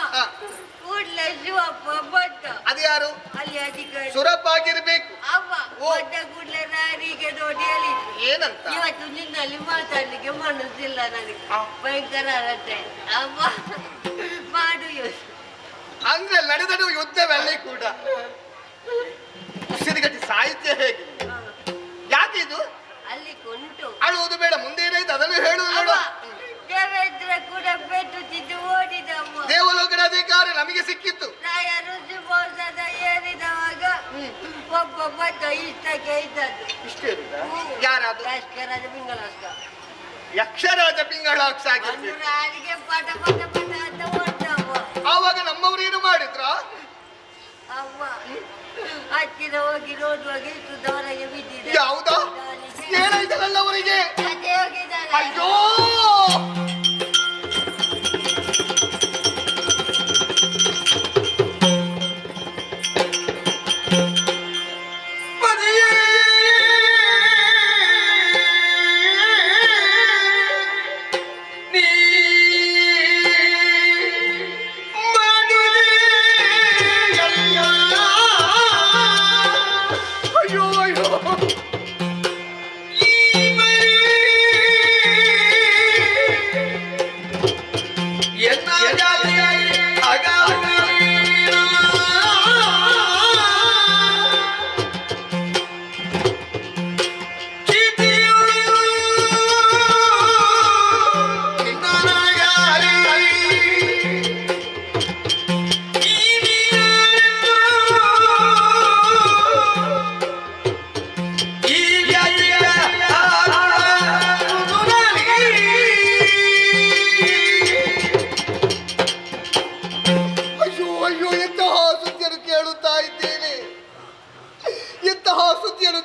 ಕೂಡ್ಲೆ ಶಿವಪ್ಪ ಬಂದ. ಅದು ಯಾರು? ಅಲ್ಲಿ ಅಧಿಕಾರಿ ಸುರಪ್ಪ ಆಗಿರ್ಬೇಕು. ಅಮ್ಮ ಬಂದ ಕೂಡ್ಲೆ ರಾಣಿಗೆ ನೋಡಿ ಹೇಳಿದ್ರು, ಏನಂತ? ಇವತ್ತು ನಿನ್ನಲ್ಲಿ ಮಾತಾಡ್ಲಿಕ್ಕೆ ಮನಸ್ಸಿಲ್ಲ ನನಗೆ, ಭಯಂಕರ ಅರಟೆ. ಅಮ್ಮ ಮಾಡು ಯೋಚನೆ. ಅಂದ್ರೆ ನಡೆದಡು ಯುದ್ಧವಲ್ಲಿ ಕೂಡ ಸಿರಿಗಟ್ಟಿ ಸಾಹಿತ್ಯ ಹೇಗೆ? ಯಾಕಿದು? ಅಲ್ಲಿ ಕೊಂಟು ಅಳುವುದು ಬೇಡ, ಮುಂದೆ ಏನಾಯ್ತು ಅದನ್ನು ಹೇಳು ನೋಡು. ದೇವೇಂದ್ರ ಕೂಡ ಪೆಟ್ಟು ತಿದ್ದು ಓಡಿದಮ್ಮ. ದೇವಲೋಕದ ಅಧಿಕಾರ ನಮಗೆ ಸಿಕ್ಕಿತ್ತು. ರಾಯ ಋಷಿಭೋಜನ ಏರಿದವಾಗ ಒಬ್ಬ ಬಂದ ಇಷ್ಟಕ್ಕೆ ಇದ್ದದ್ದು. ಇಷ್ಟೇ ಯಾರಾದ್ರು? ಲಷ್ಕರಾಜ ಪಿಂಗಳಸ್ಕ. ಯಕ್ಷರಾಜ ಪಿಂಗಳಾಕ್ಷ ಆಗಿರ್ಬೇಕು. ರಾಣಿಗೆ ಪಟ ಪಟ ಪಟ ಅಂತ ಓಡ್ತವ್ವ. ಆವಾಗ ನಮ್ಮವ್ರು ಏನು ಮಾಡಿದ್ರ? ಅವ್ವ ಹತ್ತಿರ ಹೋಗಿ ನೋಡುವಾಗ ಇಷ್ಟು ದವರೆಗೆ ಬಿದ್ದಿದೆ. ಯಾವ್ದ? ಏನಾಯ್ತಲ್ಲ ಅವರಿಗೆ? ಅದೇ ಹೋಗಿದ್ದಾರೆ. ಅಯ್ಯೋ,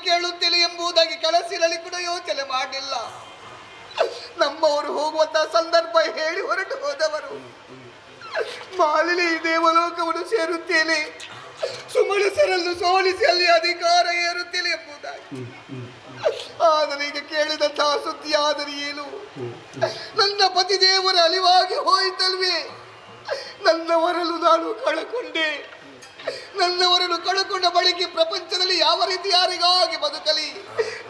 ಕೇಳುತ್ತೇನೆ ಎಂಬುದಾಗಿ ಕನಸಿನಲ್ಲಿ ಕೂಡ ಯೋಚನೆ ಮಾಡಲಿಲ್ಲ. ನಮ್ಮವರು ಹೋಗುವಂತಹ ಸಂದರ್ಭ ಹೇಳಿ ಹೊರಟು ಹೋದವರು. ಮಾಲಿನಿ ದೇವಲೋಕವನ್ನು ಸೇರುತ್ತೇನೆ, ಸುಮನಸರನ್ನು ಸೋಲಿಸಿ ಅಲ್ಲಿ ಅಧಿಕಾರ ಏರುತ್ತೇನೆ ಎಂಬುದಾಗಿ. ಆದರೆ ಈಗ ಕೇಳಿದಂತಹ ಸುದ್ದಿ ಆದರೆ ಏನು? ನನ್ನ ಪತಿ ದೇವರ ಅಲಿವಾಗಿ ಹೋಯಿತಲ್ವೇ? ನನ್ನವರನ್ನು ನಾನು ಕಳಕೊಂಡೆ. ನನ್ನವರನ್ನು ಕಳಕೊಂಡ ಬಳಿಕ ಪ್ರಪಂಚದಲ್ಲಿ ಯಾವ ರೀತಿ ಯಾರಿಗಾಗಿ ಬದುಕಲಿ?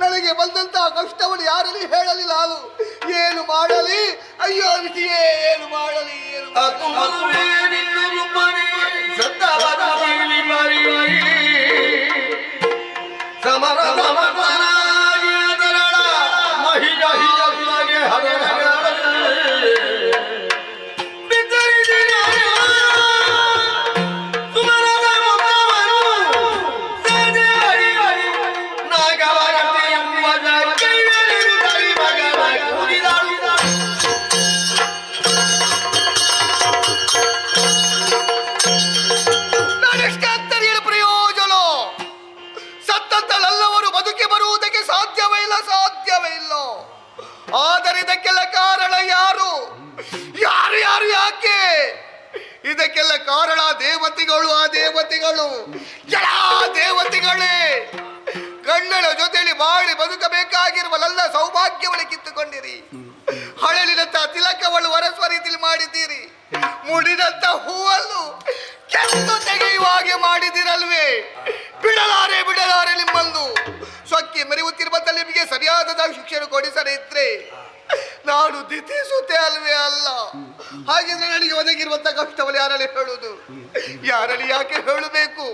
ನನಗೆ ಬಂದಂತಹ ಕಷ್ಟವನ್ನು ಯಾರಲ್ಲಿ ಹೇಳಲಿ? ನಾನು ಏನು ಮಾಡಲಿ? ಅಯ್ಯೋ ವಿಧಿಯೇ, ಏನು ಮಾಡಲಿ? ಏನು ಆದರೆ ಇದಕ್ಕೆಲ್ಲ ಕಾರಣ ಯಾರು? ಯಾರು ಯಾರು ಯಾಕೆ? ಇದಕ್ಕೆಲ್ಲ ಕಾರಣ ದೇವತೆಗಳು. ಆ ದೇವತೆಗಳು ಎಲ್ಲ ದೇವತೆಗಳೇ ಗಂಡನ ಜೊತೆಯಲ್ಲಿ ಬಾಳಿ ಬದುಕಬೇಕಾಗಿರುವ ನನ್ನ ಸೌಭಾಗ್ಯವನ್ನು ಕಿತ್ತುಕೊಂಡಿರಿ. ಹಳಲಿನಂತ ತಿಲಕವನ್ನು ವರಸ್ವ ರೀತಿಯಲ್ಲಿ ಮಾಡಿದ್ದೀರಿ. ಮುಡಿದಂತ ಹೂವನ್ನು ಕೆತ್ತು ತೆಗೆಯುವ ಹಾಗೆ ಮಾಡಿದಿರಲ್ವೇ? ಬಿಡಲಾರೆ ನಿಮ್ಮನ್ನು. ಸೊಕ್ಕಿ ಮೆರೆಯುತ್ತಿರುವ ನಿಮಗೆ ಸರಿಯಾದ ಶಿಕ್ಷಣ ಕೊಡಿಸದೇ ಇದ್ರೆ ನಾನು ದಿತಿಸುತ್ತೆ ಅಲ್ವೇ? ಅಲ್ಲ. ಹಾಗಿದ್ರೆ ನನಗೆ ಒದಗಿರುವಂತ ಕಷ್ಟವನ್ನು ಯಾರಲ್ಲಿ ಹೇಳುವುದು? ಯಾರಲ್ಲಿ ಯಾಕೆ ಹೇಳಬೇಕು?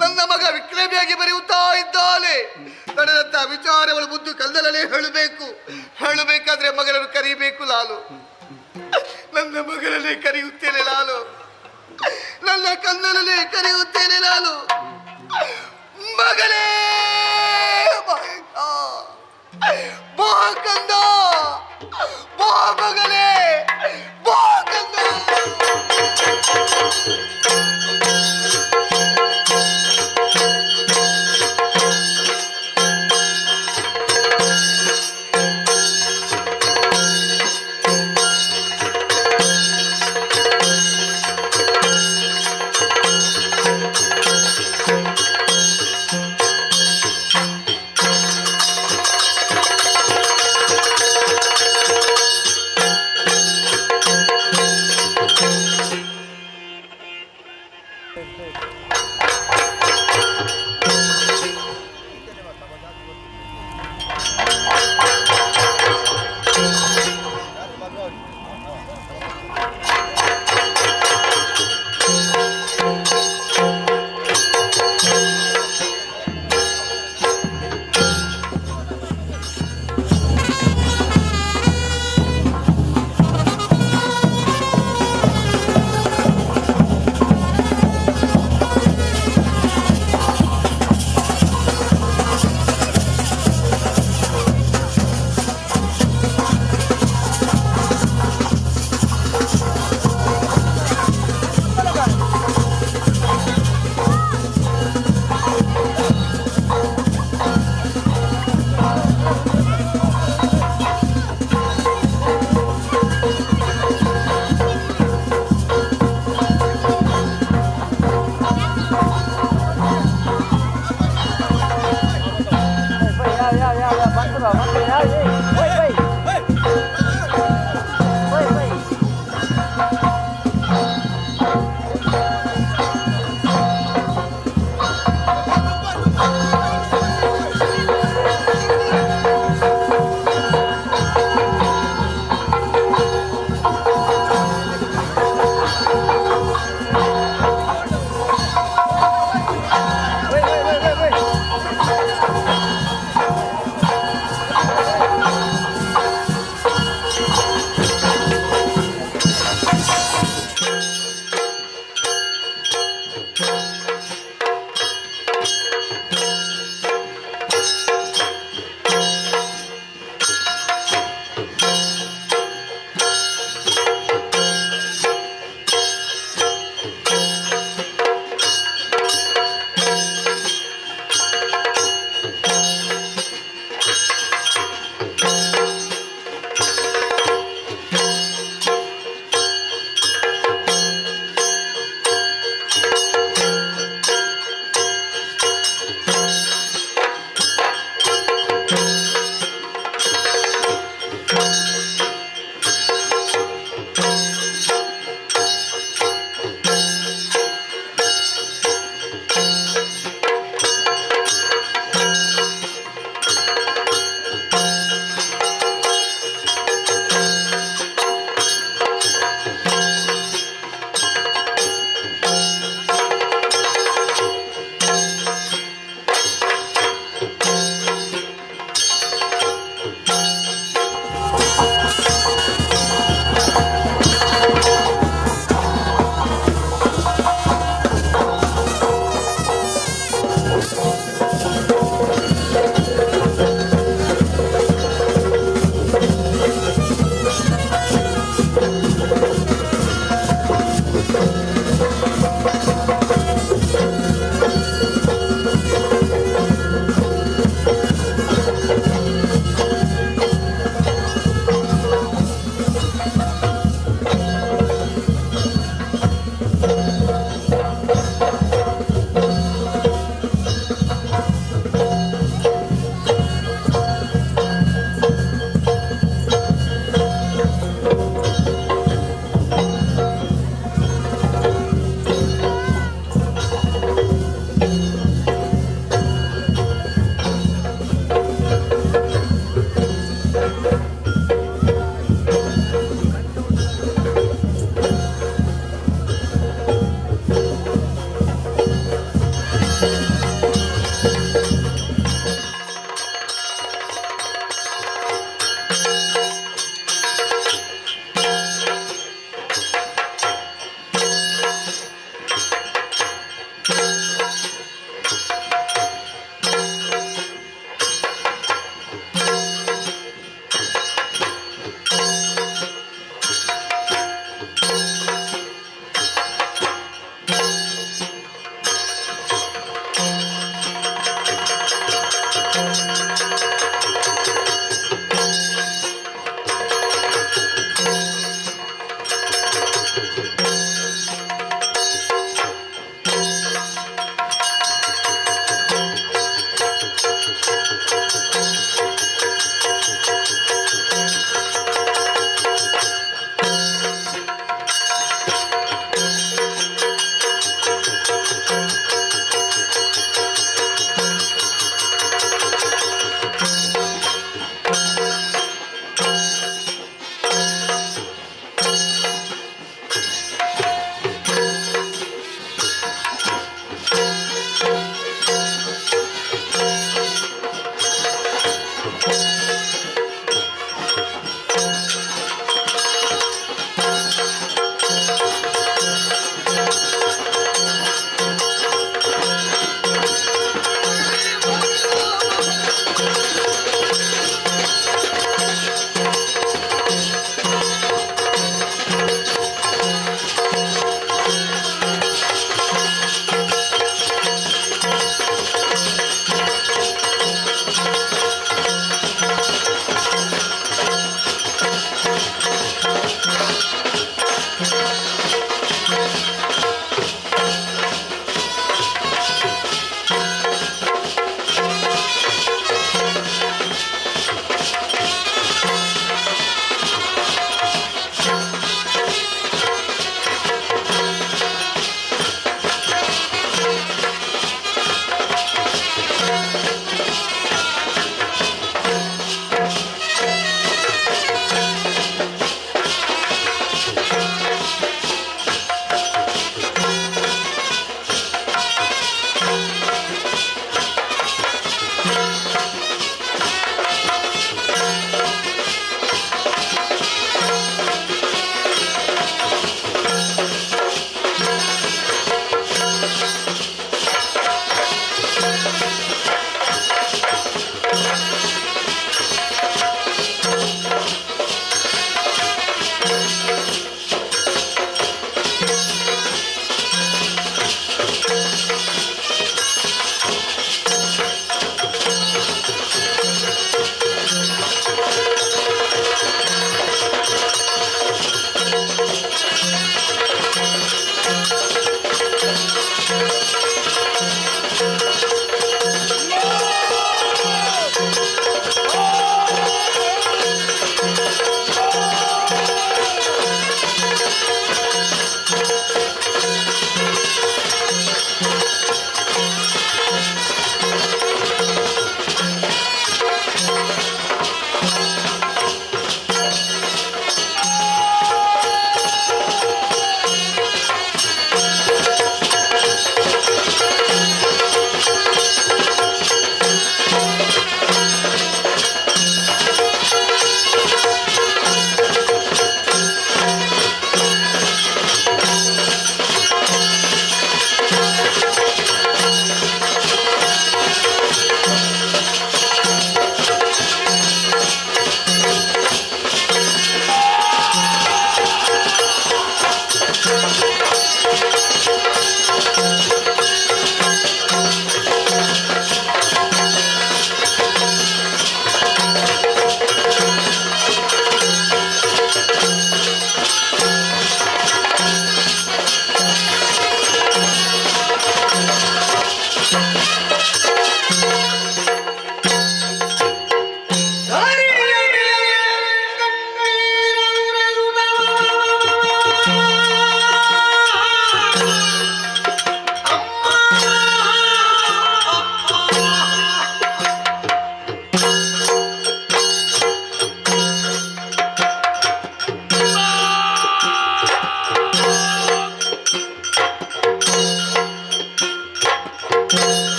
ನನ್ನ ಮಗ ವಿಕ್ರಮಿಯಾಗಿ ಬರೆಯುತ್ತಾ ಇದ್ದಾನೆ. ನಡೆದಂತ ವಿಚಾರಗಳು ಮುದ್ದು ಕಲ್ಲಲ್ಲೇ ಹೇಳಬೇಕಾದ್ರೆ ಮಗನನ್ನು ಕರೀಬೇಕು. ನಾನು ನನ್ನ ಮಗನನ್ನೇ ಕರೆಯುತ್ತೇನೆ. ನಾನು ಬಾ ಕಂದ, ಬಾ ಮಗನೇ, ಬಾ ಕಂದ.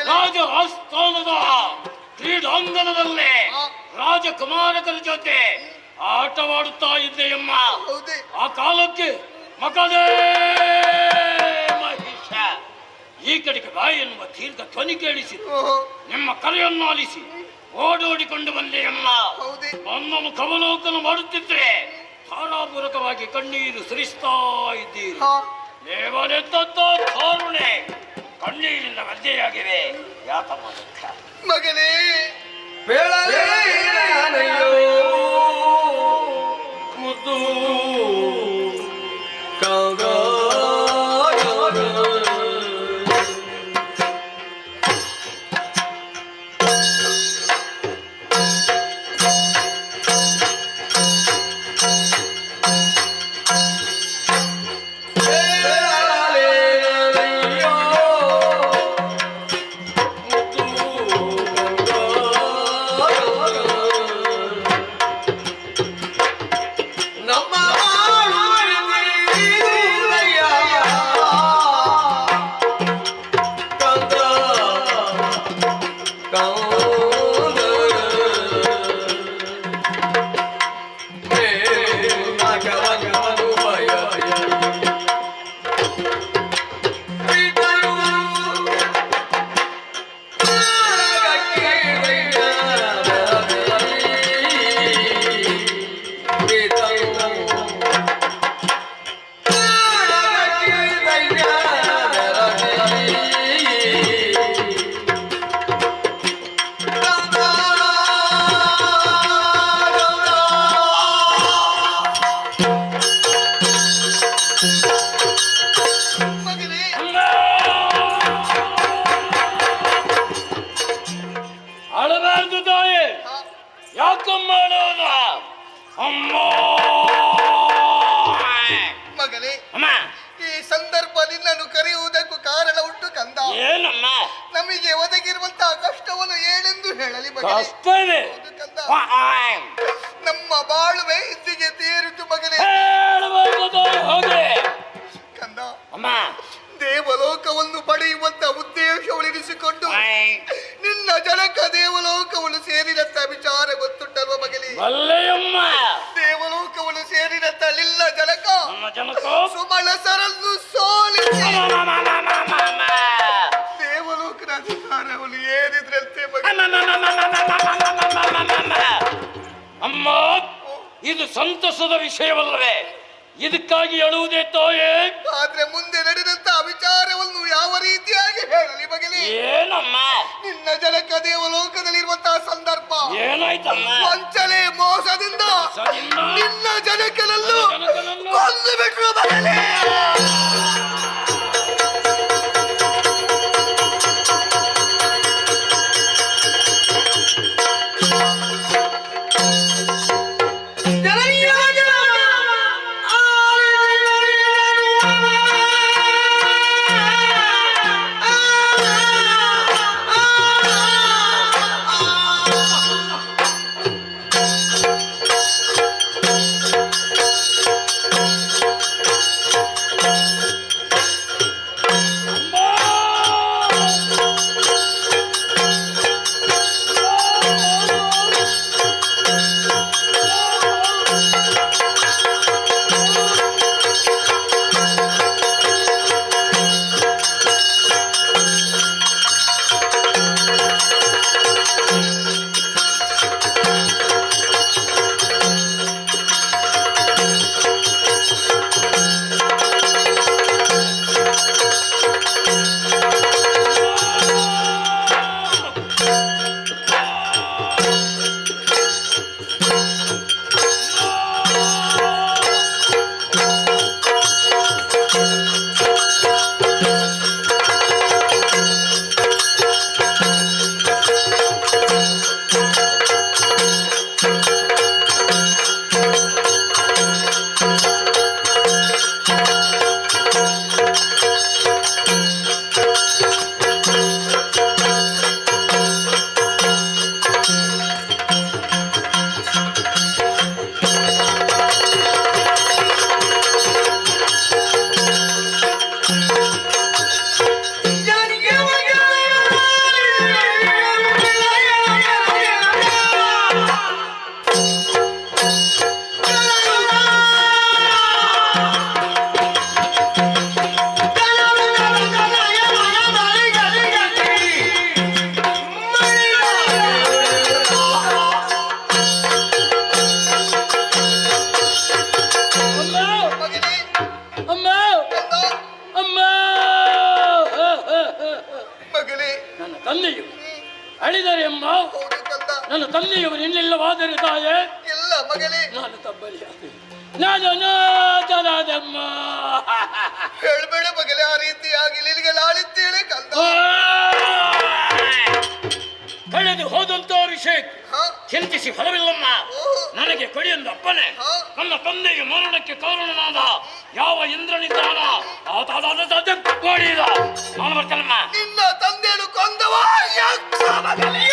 ರಾಜ ಆಸ್ಥಾನದ ಕ್ರೀಡಾಂಗಣದಲ್ಲೇ ರಾಜಕುಮಾರಕರ ಜೊತೆ ಆಟವಾಡುತ್ತಾ ಇದ್ದೆಯಮ್ಮ. ಆ ಕಾಲಕ್ಕೆ ಮಗನೇ ಮಹಿಷ ಈ ಕಡೆಗೆ ಬಾಯಿ ಎನ್ನುವ ದೀರ್ಘ ಧ್ವನಿ ಕೇಳಿಸಿತು. ನಿಮ್ಮ ಕರೆಯನ್ನು ಆಲಿಸಿ ಓಡೋಡಿಕೊಂಡು ಬಂದೆಯಮ್ಮ. ನನ್ನ ಮುಖವಲೋಕನ ಮಾಡುತ್ತಿದ್ರೆ ಧಾರಾಪೂರ್ವಕವಾಗಿ ಕಣ್ಣೀರು ಸುರಿಸ್ತಾ ಇದ್ದೀರಿ. ದೇವರೆದ್ದದ್ದೋ ಧಾರುಣೆ ಕಣ್ಣೀರಿನ ಮಧ್ಯೆಯಾಗಿವೆ. ಯಾಕಮ್ಮ ದುಃಖ ಮಗನೇ? ಮುದ್ದು ಅಳಬಾರ್ದು ತಾಯಿ. ಯಾಕಮ್ಮ ಅಳೋದ? ಅಮ್ಮ ಮಗನೇ, ಅಮ್ಮ ಈ ಸಂದರ್ಭ ನಿನ್ನನ್ನು ಕರೆಯುವುದಕ್ಕೂ ಕಾರಣ ಉಂಟು ಕಂದ. ಏನಮ್ಮ? ನಮಗೆ ಒದಗಿರುವಂತಹ ಕಷ್ಟವನ್ನು ಏನೆಂದು ಹೇಳಲಿ ಮಗನೇ? ಕಷ್ಟ ಇದೆ ಕಂದ, ನಮ್ಮ ಬಾಳುವೆ ಇದ್ದಿಗೆ ತೀರಿತು ಮಗನೇ. ಹೇಳಬಾರ್ದು ತಾಯಿ. ಹೋಗಿ ಕಂದ, ಅಮ್ಮ ದೇವಲೋಕವನ್ನು ಪಡೆಯುವಂತ ಉದ್ದೇಶವನ್ನಿರಿಸಿಕೊಂಡು ನಿನ್ನ ಜನಕ ದೇವಲೋಕವನ್ನು ಸೇರಿದಂತ ವಿಚಾರ ಗೊತ್ತುಂಟಲ್ವ ಮಗನೇ? ಬಲ್ಲೆಯಮ್ಮ. ದೇವಲೋಕವನ್ನು ಸೇರಿದಂತ ನಿಲ್ಲ ಜನಕ ನನ್ನ ಜನಕ ಸುಮಳಸರನ್ನು ಸೋಲಿಸಿ ದೇವಲೋಕದ ಅಧಿಕಾರವನ್ನು ಏರಿದ್ರಂತೆ ಅಮ್ಮ. ಇದು ಸಂತಸದ ವಿಷಯವಲ್ಲವೇ? ಇದಕ್ಕಾಗಿ ಅಳುವುದೇ ತಾಯೇ? ಆದ್ರೆ ಮುಂದೆ ನಡೆದಂತ ವಿಚಾರವನ್ನು ಯಾವ ರೀತಿಯಾಗಿ ಹೇಳಲಿ ಮಗನೇ? ಏನಮ್ಮ? ನಿನ್ನ ಜನಕ ದೇವಲೋಕದಲ್ಲಿರುವಂತಹ ಸಂದರ್ಭ ಏನಾಯ್ತಮ್ಮ? ವಂಚನೆ ಮೋಸದಿಂದ ನಿನ್ನ ಜನಕನಲ್ಲೂ ಕೊಂದು ಬಿಟ್ರು ಮಗನೇ. ಜನನಿಯ ನಾನು ನಾದರಾದಮ್ಮ. ಹೇಳ್ಬೇಡ ಮಗಲೇ, ಆ ರೀತಿಯಾಗಿ ನಿನಗೆ ಲಾಳಿದ್ದೇನೆ ಕಂದ. ಕಳೆದು ಹೋದಂತ ವಿಷಯ ಚಿಂತಿಸಿ ಫಲವಿಲ್ಲಮ್ಮ. ನನಗೆ ಕೊಡಿಯೊಂದು ಅಪ್ಪನೆ. ನನ್ನ ತಂದೆಗೆ ಮರಣಕ್ಕೆ ಕಾರಣನಾದ ಯಾವ ಇಂದ್ರನಿದ್ದಾನ ಆತ ಕೊಡಿದ. ನಾನು ಬರ್ತೇನಮ್ಮ. ನಿನ್ನ ತಂದೆಯನ್ನು ಕೊಂದವ ಯಕ್ಷ ಮಗನೇ.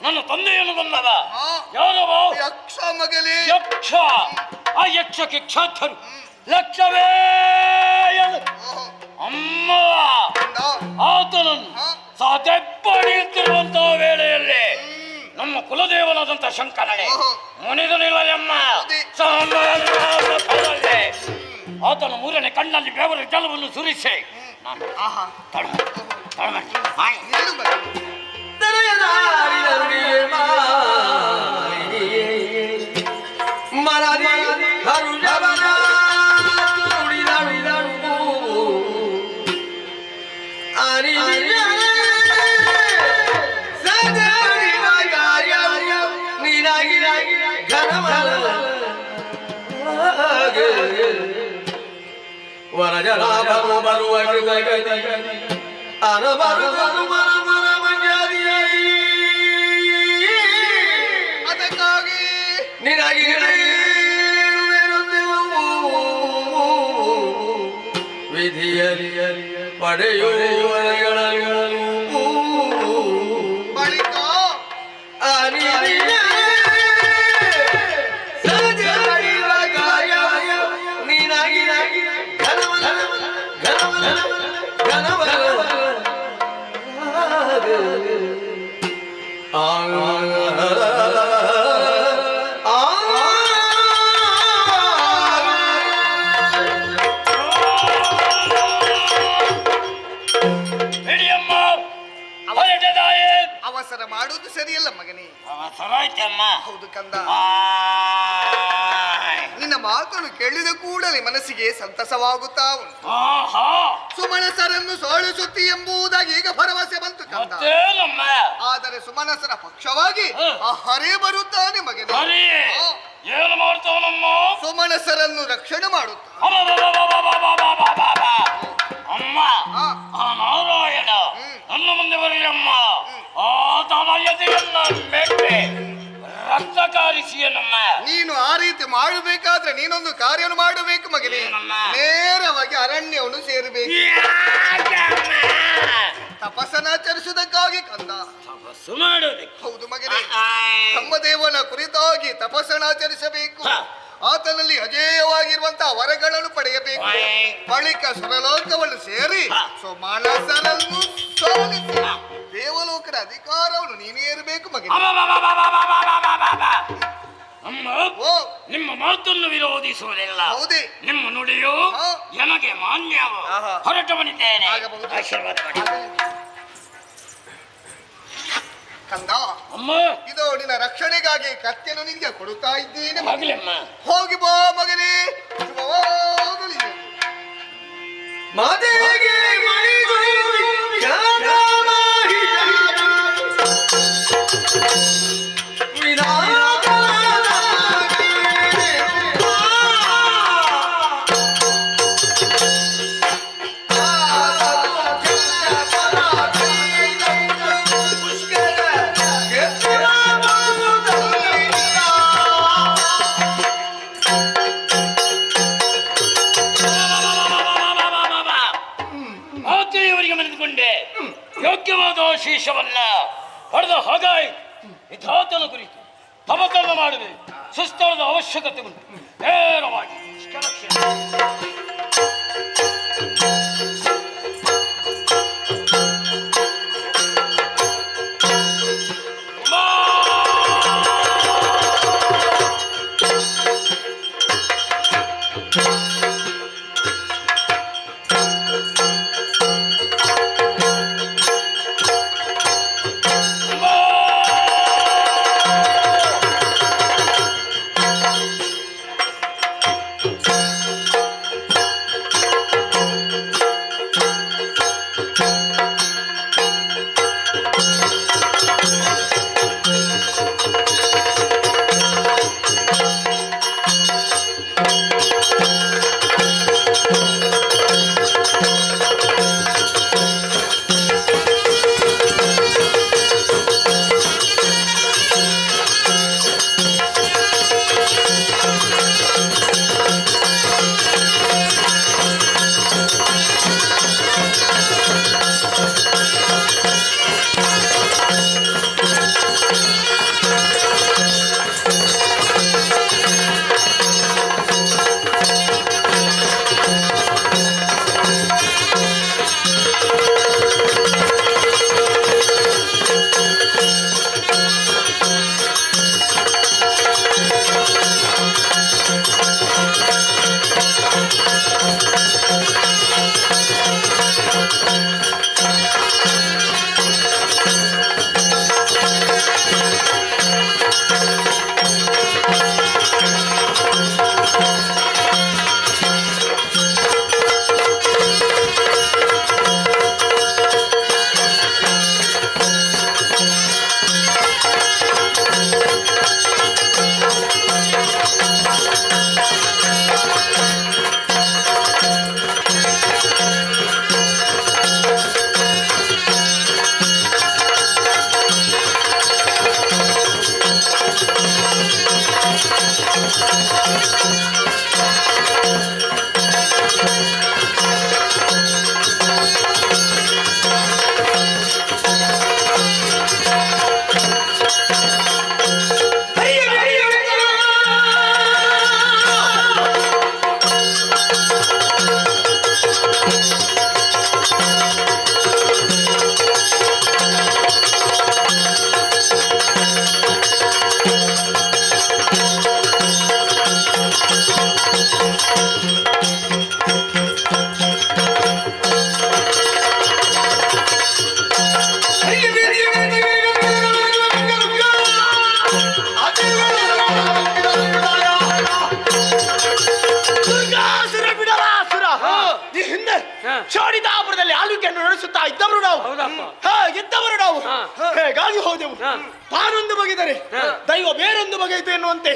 ನನ್ನ ತಂದೆಯನ್ನು ಬಂದವ ಯಾರವ? ಯಕ್ಷ ಮಗಲೇ. ಯಕ್ಷ. ಆ ಯಕ್ಷಕ್ಕೆ ಕ್ಷಾತ್ರರು ಲಕ್ಷವೇ ಅಮ್ಮ. ಆತನನ್ನು ಸಾಧ್ಯಪಡಿಯುತ್ತಿರುವಂತಹ ವೇಳೆಯಲ್ಲಿ ನಮ್ಮ ಕುಲದೇವನಾದಂತ ಶಂಕರನೇ ಮುನಿದನಿಲ್ಲಮ್ಮ. ಆತನ ಮೂರನೇ ಕಣ್ಣಲ್ಲಿ ಬೆವರ ಜಲವನ್ನು ಸುರಿಸಿ ನಾನು ಅದಕ್ಕಾಗಿ ವಿಧಿಯರಿ ಪಡೆಯುವ ಬಳಿಕ ಅವಸರ ಮಾಡುವುದು ಸರಿಯಲ್ಲ ಮಗನೇ. ಹೌದು ಕಂದ, ನಿನ್ನ ಮಾತನ್ನು ಕೇಳಿದ ಕೂಡಲೇ ಮನಸ್ಸಿಗೆ ಸಂತಸವಾಗುತ್ತಾ ಉಂಟು. ಸುಮನಸರನ್ನು ಸೋಲಿಸುತ್ತಿ ಎಂಬುದಾಗಿ ಈಗ ಭರವಸೆ ಬಂತು ಕಂದ. ಆದರೆ ಸುಮನಸರ ಪಕ್ಷವಾಗಿ ಆ ಹರೇ ಬರುತ್ತಾನೆ ಮಗನೇ. ಏನು ಮಾಡ್ತಾವನಮ್ಮ? ಸುಮನಸರನ್ನು ರಕ್ಷಣೆ ಮಾಡುತ್ತ ಅಮ್ಮ. ಆ ನಾರಾಯಣ ನನ್ನ ಮುಂದೆ ಬರಲಿ ಅಮ್ಮ. ಆತನ ಎದೆಯನ್ನ ಮೆಟ್ಟೆ ರಕ್ತ ಕಾರಿಸಿಯನಮ್ಮ. ನೀನು ಆ ರೀತಿ ಮಾಡಬೇಕಾದ್ರೆ ನೀನೊಂದು ಕಾರ್ಯವನ್ನು ಮಾಡಬೇಕು ಮಗನೇ. ನೇರವಾಗಿ ಅರಣ್ಯವನ್ನು ಸೇರಬೇಕು. ತಪಸ್ಸನಾಚರಿಸುವುದಕ್ಕಾಗಿ ಕಂದ. ತಪಸ್ಸು ಮಾಡೋದಕ್ಕೆ? ಹೌದು ಮಗನೇ. ಬ್ರಹ್ಮದೇವನ ಕುರಿತಾಗಿ ತಪಸ್ಸನಾಚರಿಸಬೇಕು. ಆತನಲ್ಲಿ ಅಜೇಯವಾಗಿರುವಂತಹ ವರಗಳನ್ನು ಪಡೆಯಬೇಕು. ಬಳಿಕ ಸುರಲೋಕವನ್ನು ಸೇರಿ ಸೋಮಾನಸರನ್ನು ಸೋಲಿಸಿ ದೇವಲೋಕದ ಅಧಿಕಾರವನ್ನು ನೀನೇ ಇರಬೇಕು ಮಗನೇ. ಅಮ್ಮ, ನಿಮ್ಮ ಮಾತನ್ನು ವಿರೋಧಿಸುವುದಿಲ್ಲ. ಹೌದೇ? ನಿಮ್ಮ ನುಡಿಯು ನನಗೆ ಮಾನ್ಯವು. ಹೊರಟು ಬಂದಿದ್ದೇನೆ. ಆಶೀರ್ವಾದ ಮಾಡಿ ಕಂದ. ಅಮ್ಮ, ಇದು ನಿನ್ನ ರಕ್ಷಣೆಗಾಗಿ ಕತ್ತೆಯನ್ನು ನಿನಗೆ ಕೊಡುತ್ತಾ ಇದ್ದೇನೆ. ಆಗ್ಲಮ್ಮ. ಹೋಗಿ ಬಾ ಮಗನೇ. ಶುಭವಾಗಲಿ. ಮಾತೆಗೆ ಮಣಿಗಳು ಆಕೆಯವರಿಗೆ ಮನೆದುಕೊಂಡೆ ಯೋಗ್ಯವಾದ ಶೀರ್ಷವನ್ನ ಪಡೆದ ಹಾಗಾಯಿ ವಿಧಾತನ ಕುರಿತು ತಮಕರಣ ಮಾಡುವೆ. ಸುಸ್ಥಳದ ಅವಶ್ಯಕತೆ ಉಂಟು. ನೇರವಾಗಿ ಚೋಡಿದಾಪುರದಲ್ಲಿ ಆಳ್ವಿಕೆಯನ್ನು ನಡೆಸುತ್ತಾ ಇದ್ದವರು ನಾವು. ಇದ್ದವರು ನಾವು ಹೇಗಾಗಿ ಹೋದೆವು. ತಾನೊಂದು ಬಗೆದರೆ ದೈವ ಬೇರೊಂದು ಬಗೆಯಿತು ಎನ್ನುವಂತೆ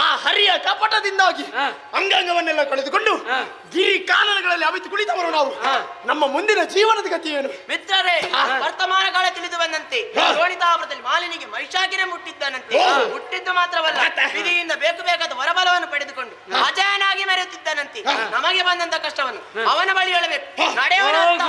ಆ ಹರಿಯ ಕಪಟದಿಂದಾಗಿ ಅಂಗಾಂಗವನ್ನೆಲ್ಲ ಕಳೆದುಕೊಂಡು ಗಿರಿ ಕಾನನಗಳಲ್ಲಿ ಅವಿತು ಕುಳಿತವರು ನಾವು. ನಮ್ಮ ಮುಂದಿನ ಜೀವನದ ಗತಿ ಏನು? ಮಿತ್ರರೇ, ವರ್ತಮಾನ ಕಾಲ ತಿಳಿದು ಬಂದಂತೆ ಚೋಡಿತಾಪುರದಲ್ಲಿ ಮಾಲಿನಿಗೆ ಮಹಿಷಾಗಿನೇ ಮುಟ್ಟಿದ್ದಾನಂತೆ. ಮುಟ್ಟಿದ್ದು ಮಾತ್ರವಲ್ಲ, ವಿಧಿಯಿಂದ ಬೇಕು ಬೇಕಾದ ವರಬಲವನ್ನು ಪಡೆದುಕೊಂಡು ಅಜಯನಾಗಿ ಮೆರೆಯುತ್ತಿದ್ದಾನಂತೆ. ನಮಗೆ ಬಂದಂತ ಕಷ್ಟವನ್ನು ಅವನ ಬಳಿ ಹೇಳಬೇಕು. ನಡೆಯೋಣ ಅಂತ.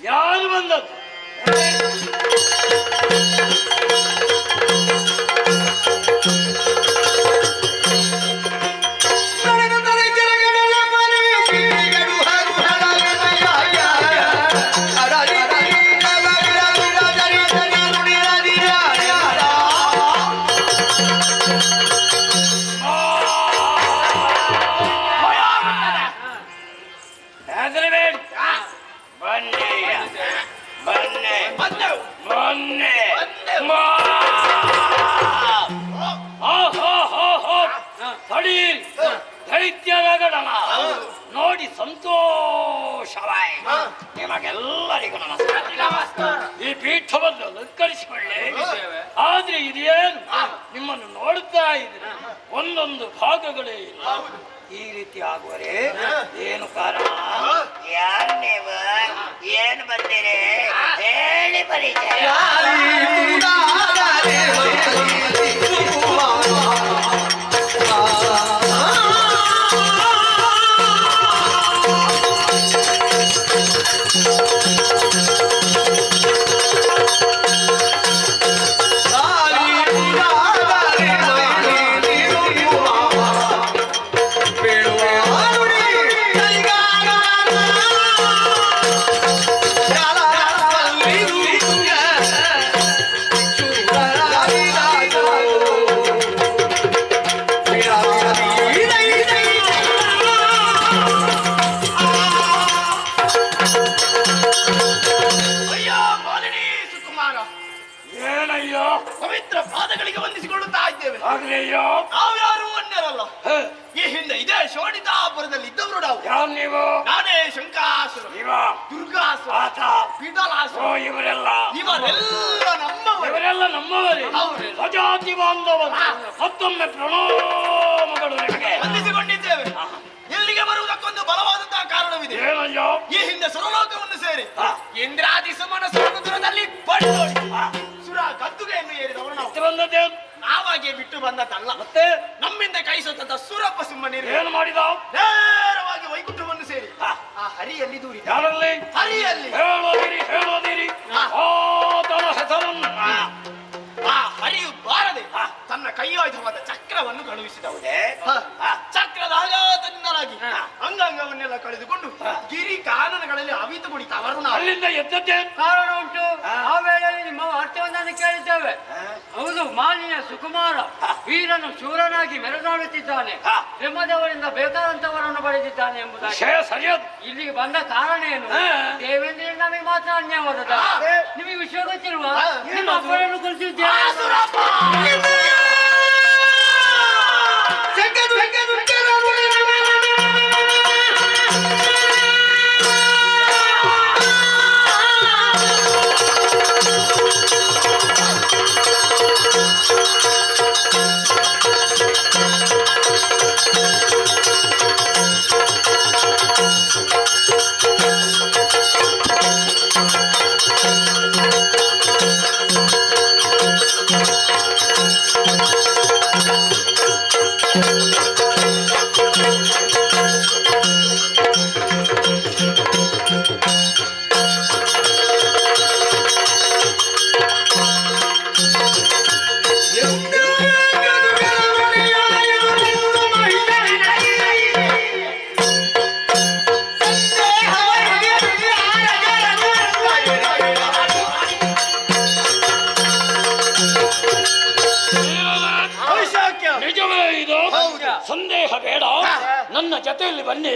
ಯಾರು ಬಂದದ್ದು? ಜಯಗಣನ ನೋಡಿ ಸಂತೋಷವಾಯಿತು. ನಿಮಗೆಲ್ಲರಿಗೂ ನಮಸ್ಕಾರ. ಈ ಪೀಠವನ್ನು ಅಲಂಕರಿಸಿಕೊಳ್ಳಿ. ಆದ್ರೆ ಇದೇನು ನಿಮ್ಮನ್ನು ನೋಡುತ್ತಾ ಇದ್ರೆ ಒಂದೊಂದು ಭಾಗಗಳೇ ಇಲ್ಲ. ಈ ರೀತಿ ಆಗುವರೆ ಏನು ಕಾರಣ? ಯಾರು ನೀವು? ಏನು ಬಂದಿರಿ ಹೇಳಿ ಪರಿಚಯ. ಏನಯ್ಯೋ? ಪವಿತ್ರ ಪಾದಗಳಿಗೆ ವಂದಿಸಿಕೊಳ್ಳುತ್ತಾ ಇದ್ದೇವೆ. ಆಗ್ಲಿಯ್ಯೋ? ನಾವ್ಯಾರು ಅನ್ಯರಲ್ಲ. ಈ ಹಿಂದೆ ಇದೇ ಶೋಣಿತಾಪುರದಲ್ಲಿ ಇದ್ದವರು ನಾವು. ಯಾರು ನೀವು? ನಾನೇ ಶಂಕಾಸುರ, ಇವ ದುರ್ಗಾಸುರ, ಆತ ಪಿಡಲಾಸುರ. ಓ ಇವರೆಲ್ಲ ಇವರೆಲ್ಲ ನಮ್ಮವರೇ. ಸ್ವಜಾತಿ ಬಾಂಧವರು ಮತ್ತೊಮ್ಮೆ ಪ್ರಣಾಮಗಳು ನಿಮಗೆ. ವಂದಿಸಿಕೊಂಡಿದ್ದೇವೆ. ಇಲ್ಲಿಗೆ ಬರುವುದಕ್ಕೊಂದು ಬಲವಾದಂತಹ ಕಾರಣವಿದೆ. ಏನಯ್ಯೋ? ಈ ಹಿಂದೆ ಸುರಲೋಕವನ್ನು ಸೇರಿ ಇಂದ್ರಾದಿ ಸುಮನ ಸಮುದ್ರದಲ್ಲಿ ಬಡಿದೋಡಿ ಸುರ ಗದ್ದುಗೆಯನ್ನು ಏರಿದವರು ನಾವು. ಬಂದದ್ದೇ ನಾವಾಗೆ ಬಿಟ್ಟು ಬಂದದ್ದಲ್ಲ. ಮತ್ತೆ ನಮ್ಮಿಂದ ಕೈಸೊತ್ತ ಸುರಪ್ಪ ಸುಮ್ಮನಿರು ಏನು ಮಾಡಿದ? ನೇರವಾಗಿ ವೈಕುಂಠವನ್ನು ಸೇರಿ ಆ ಹರಿಯಲ್ಲಿ ದೂರಿ. ಯಾರಲ್ಲಿ? ಹರಿಯಲ್ಲಿ. ಹೇಳೋದಿರಿ ಆತನ ಹೆಸರನ್ನು. ಆ ಹರಿಯು ಬಾರದೆ ತನ್ನ ಕೈಯಾಯುಧವಾದ ಚಕ್ರವನ್ನು ಕಳುಹಿಸಿದವುದೇ. ಚಕ್ರದ ಆಘಾತದಿಂದಲಾಗಿ ಅಂಗಾಂಗವನ್ನೆಲ್ಲ ಕಳೆದುಕೊಂಡು ಗಿರಿ ಕಾನನಗಳಲ್ಲಿ ಅವಿತು ಕುಳಿತವರು ನಾವು. ಅಲ್ಲಿಂದ ಎದ್ದದ್ದೇ ಕಾರಣ ಉಂಟು. ಆ ವೇಳೆಯಲ್ಲಿ ನಿಮ್ಮ ವಾರ್ತೆಯೊಂದನ್ನು ಕೇಳಿದ್ದೇವೆ. ಹೌದು, ಮಾಲಿನ್ಯ ಸುಕುಮಾರ ವೀರನು ಶೂರನಾಗಿ ಮೆರೆದಾಡುತ್ತಿದ್ದಾನೆ. ಬ್ರಹ್ಮದೇವರಿಂದ ಬೇಕಾದಂತವರನ್ನು ಪಡೆದಿದ್ದಾನೆ ಎಂಬುದಾಗಿ. ಸರಿಯಾದ ಇಲ್ಲಿಗೆ ಬಂದ ಕಾರಣ ಏನು? ದೇವೇಂದ್ರ ನಮಗೆ ಮಾತ್ರ ಅನ್ಯಾಯವಾದದ. ನಿಮಗೆ ವಿಷಯ ಗೊತ್ತಿಲ್ವಾ? ನಿಮ್ಮ ಅಪ್ಪರನ್ನು ಕಲಿಸಿದ್ದೇವೆ. ನಿಜವೇ ಇದು? ಸಂದೇಹ ಬೇಡ, ನನ್ನ ಜೊತೆಯಲ್ಲಿ ಬನ್ನಿ.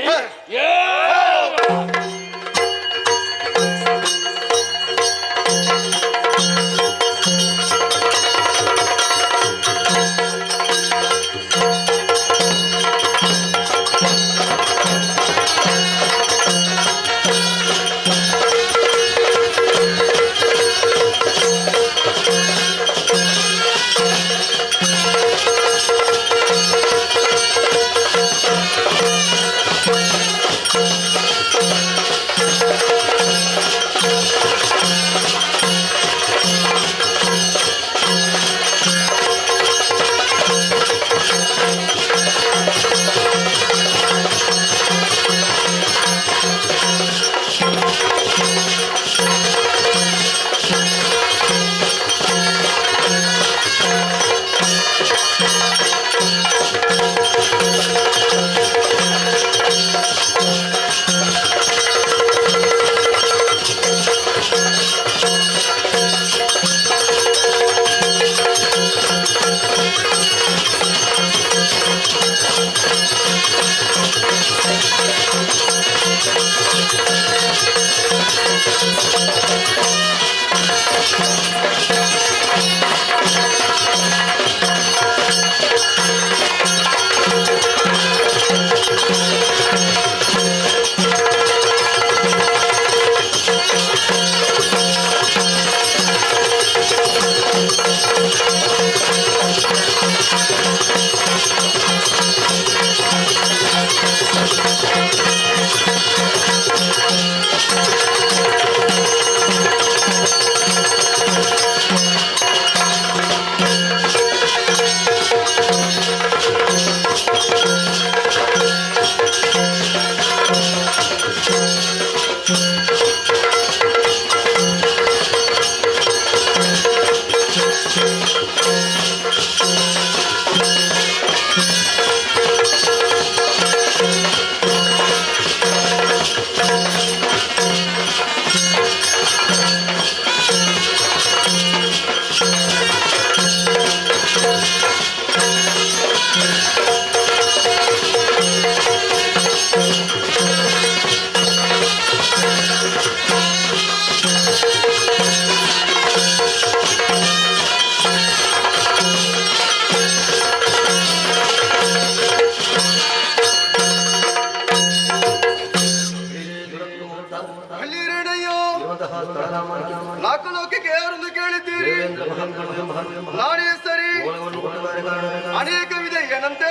ನಾಲ್ಕು ಲೋಕಕ್ಕೆ ಯಾರನ್ನು ಕೇಳಿದ್ದೀರಿ? ನಾನೇ ಸರಿ, ಅನೇಕ ವಿಧ ಏನಂತೆ?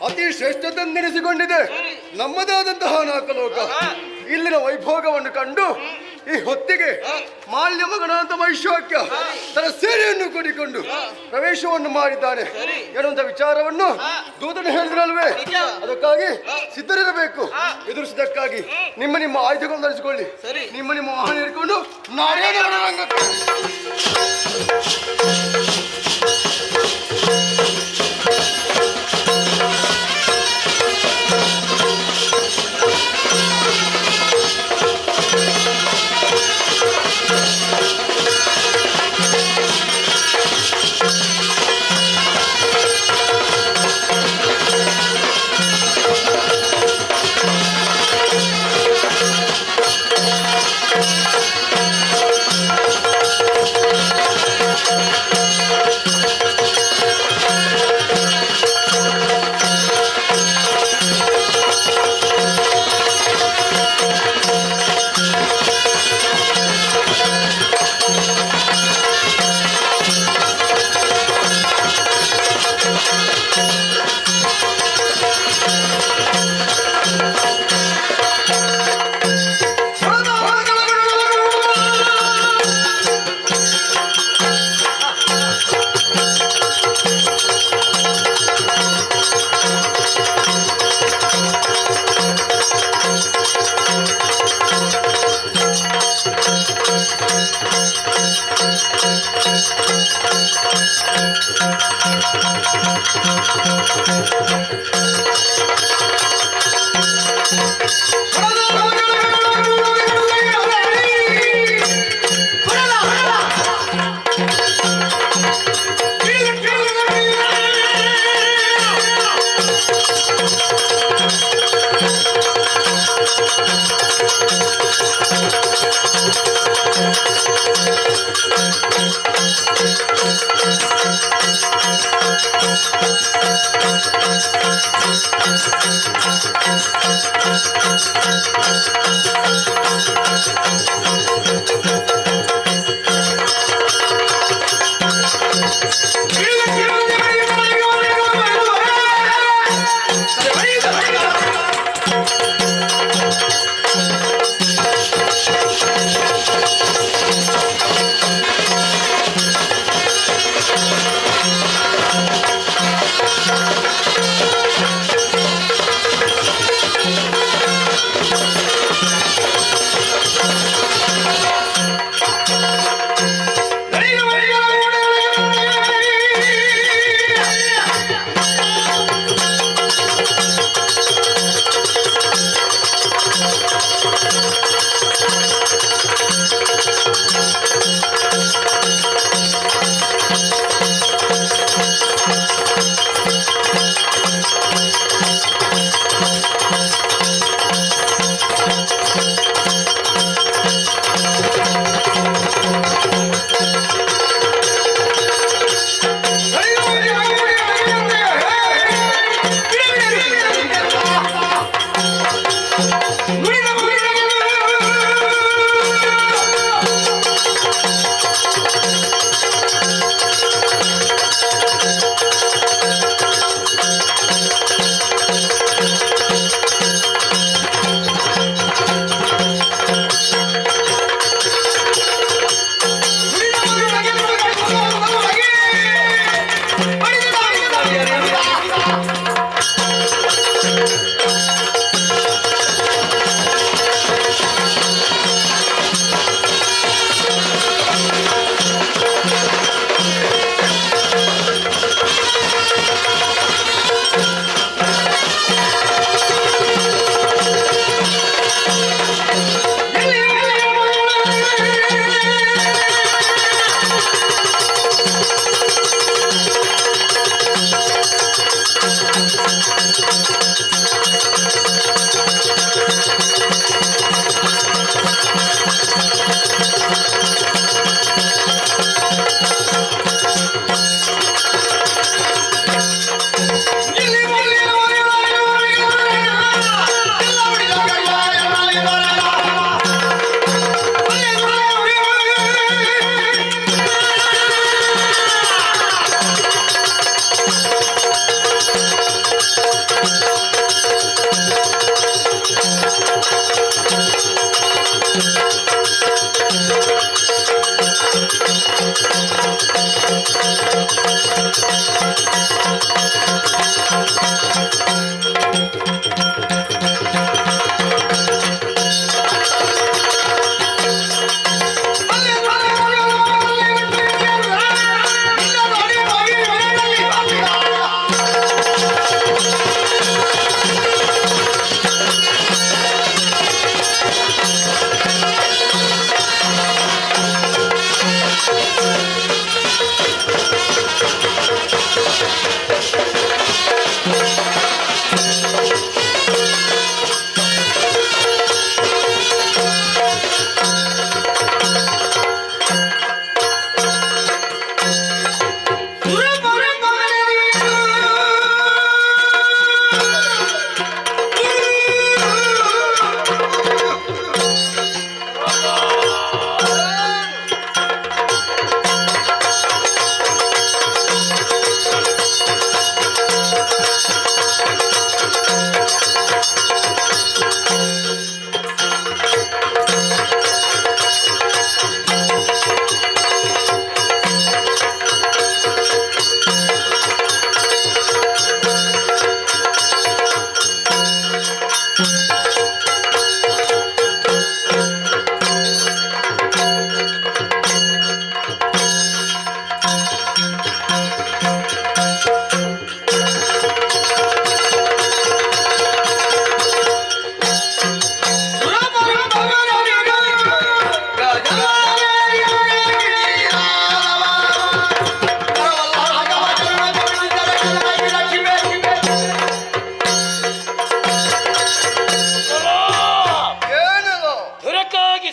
ಅತಿ ಶ್ರೇಷ್ಠತೆಂದೆನಿಸಿಕೊಂಡಿದೆ ನಮ್ಮದಾದಂತಹ ನಾಲ್ಕು ಲೋಕ. ಇಲ್ಲಿನ ವೈಭೋಗವನ್ನು ಕಂಡು ಈ ಹೊತ್ತಿಗೆ ಮಾಲ್ಯ ಮಗನಾದ ಮೈಶಾಕ್ಯ ತನ್ನ ಸೇನೆಯನ್ನು ಕೂಡಿಕೊಂಡು ಪ್ರವೇಶವನ್ನು ಮಾಡಿದ್ದಾನೆ ಎನ್ನುವಂತ ವಿಚಾರವನ್ನು ದೂತನು ಹೇಳಿದ್ರಲ್ವೇ? ಅದಕ್ಕಾಗಿ ಸಿದ್ಧರಿರಬೇಕು. ಎದುರಿಸಿದಕ್ಕಾಗಿ ನಿಮ್ಮ ಆಯುಧಗಳನ್ನು ಧರಿಸಿಕೊಳ್ಳಿ. ನಿಮ್ಮ ವಾಹನ ಹಿಡ್ಕೊಂಡು ನಾನೇ ರಂಗಕ್ಕೆ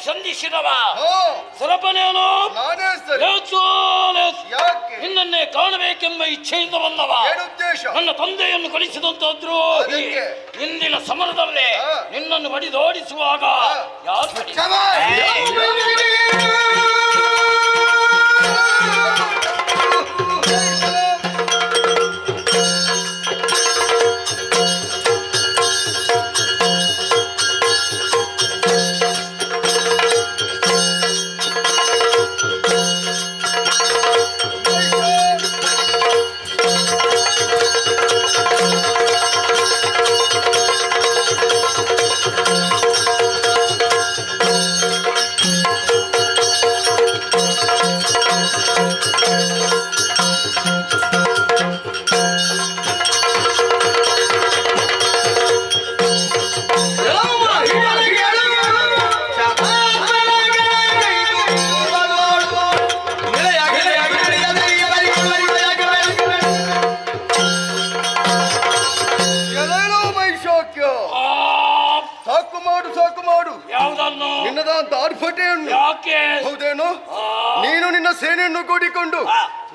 ಸಂಧಿಸಿದವ ಸರಪನೇನು ನಿನ್ನನ್ನೇ ಕಾಣಬೇಕೆಂಬ ಇಚ್ಛೆಯಿಂದ ಬಂದವ. ನನ್ನ ತಂದೆಯನ್ನು ಕಳಿಸಿದಂತಾದ್ರು ಇಂದಿನ ಸಮರದಲ್ಲೇ ನಿನ್ನನ್ನು ಬಡಿದೋಡಿಸುವಾಗ ಹೌದೇನು? ನೀನು ನಿನ್ನ ಸೇನೆಯನ್ನು ಕೂಡಿಕೊಂಡು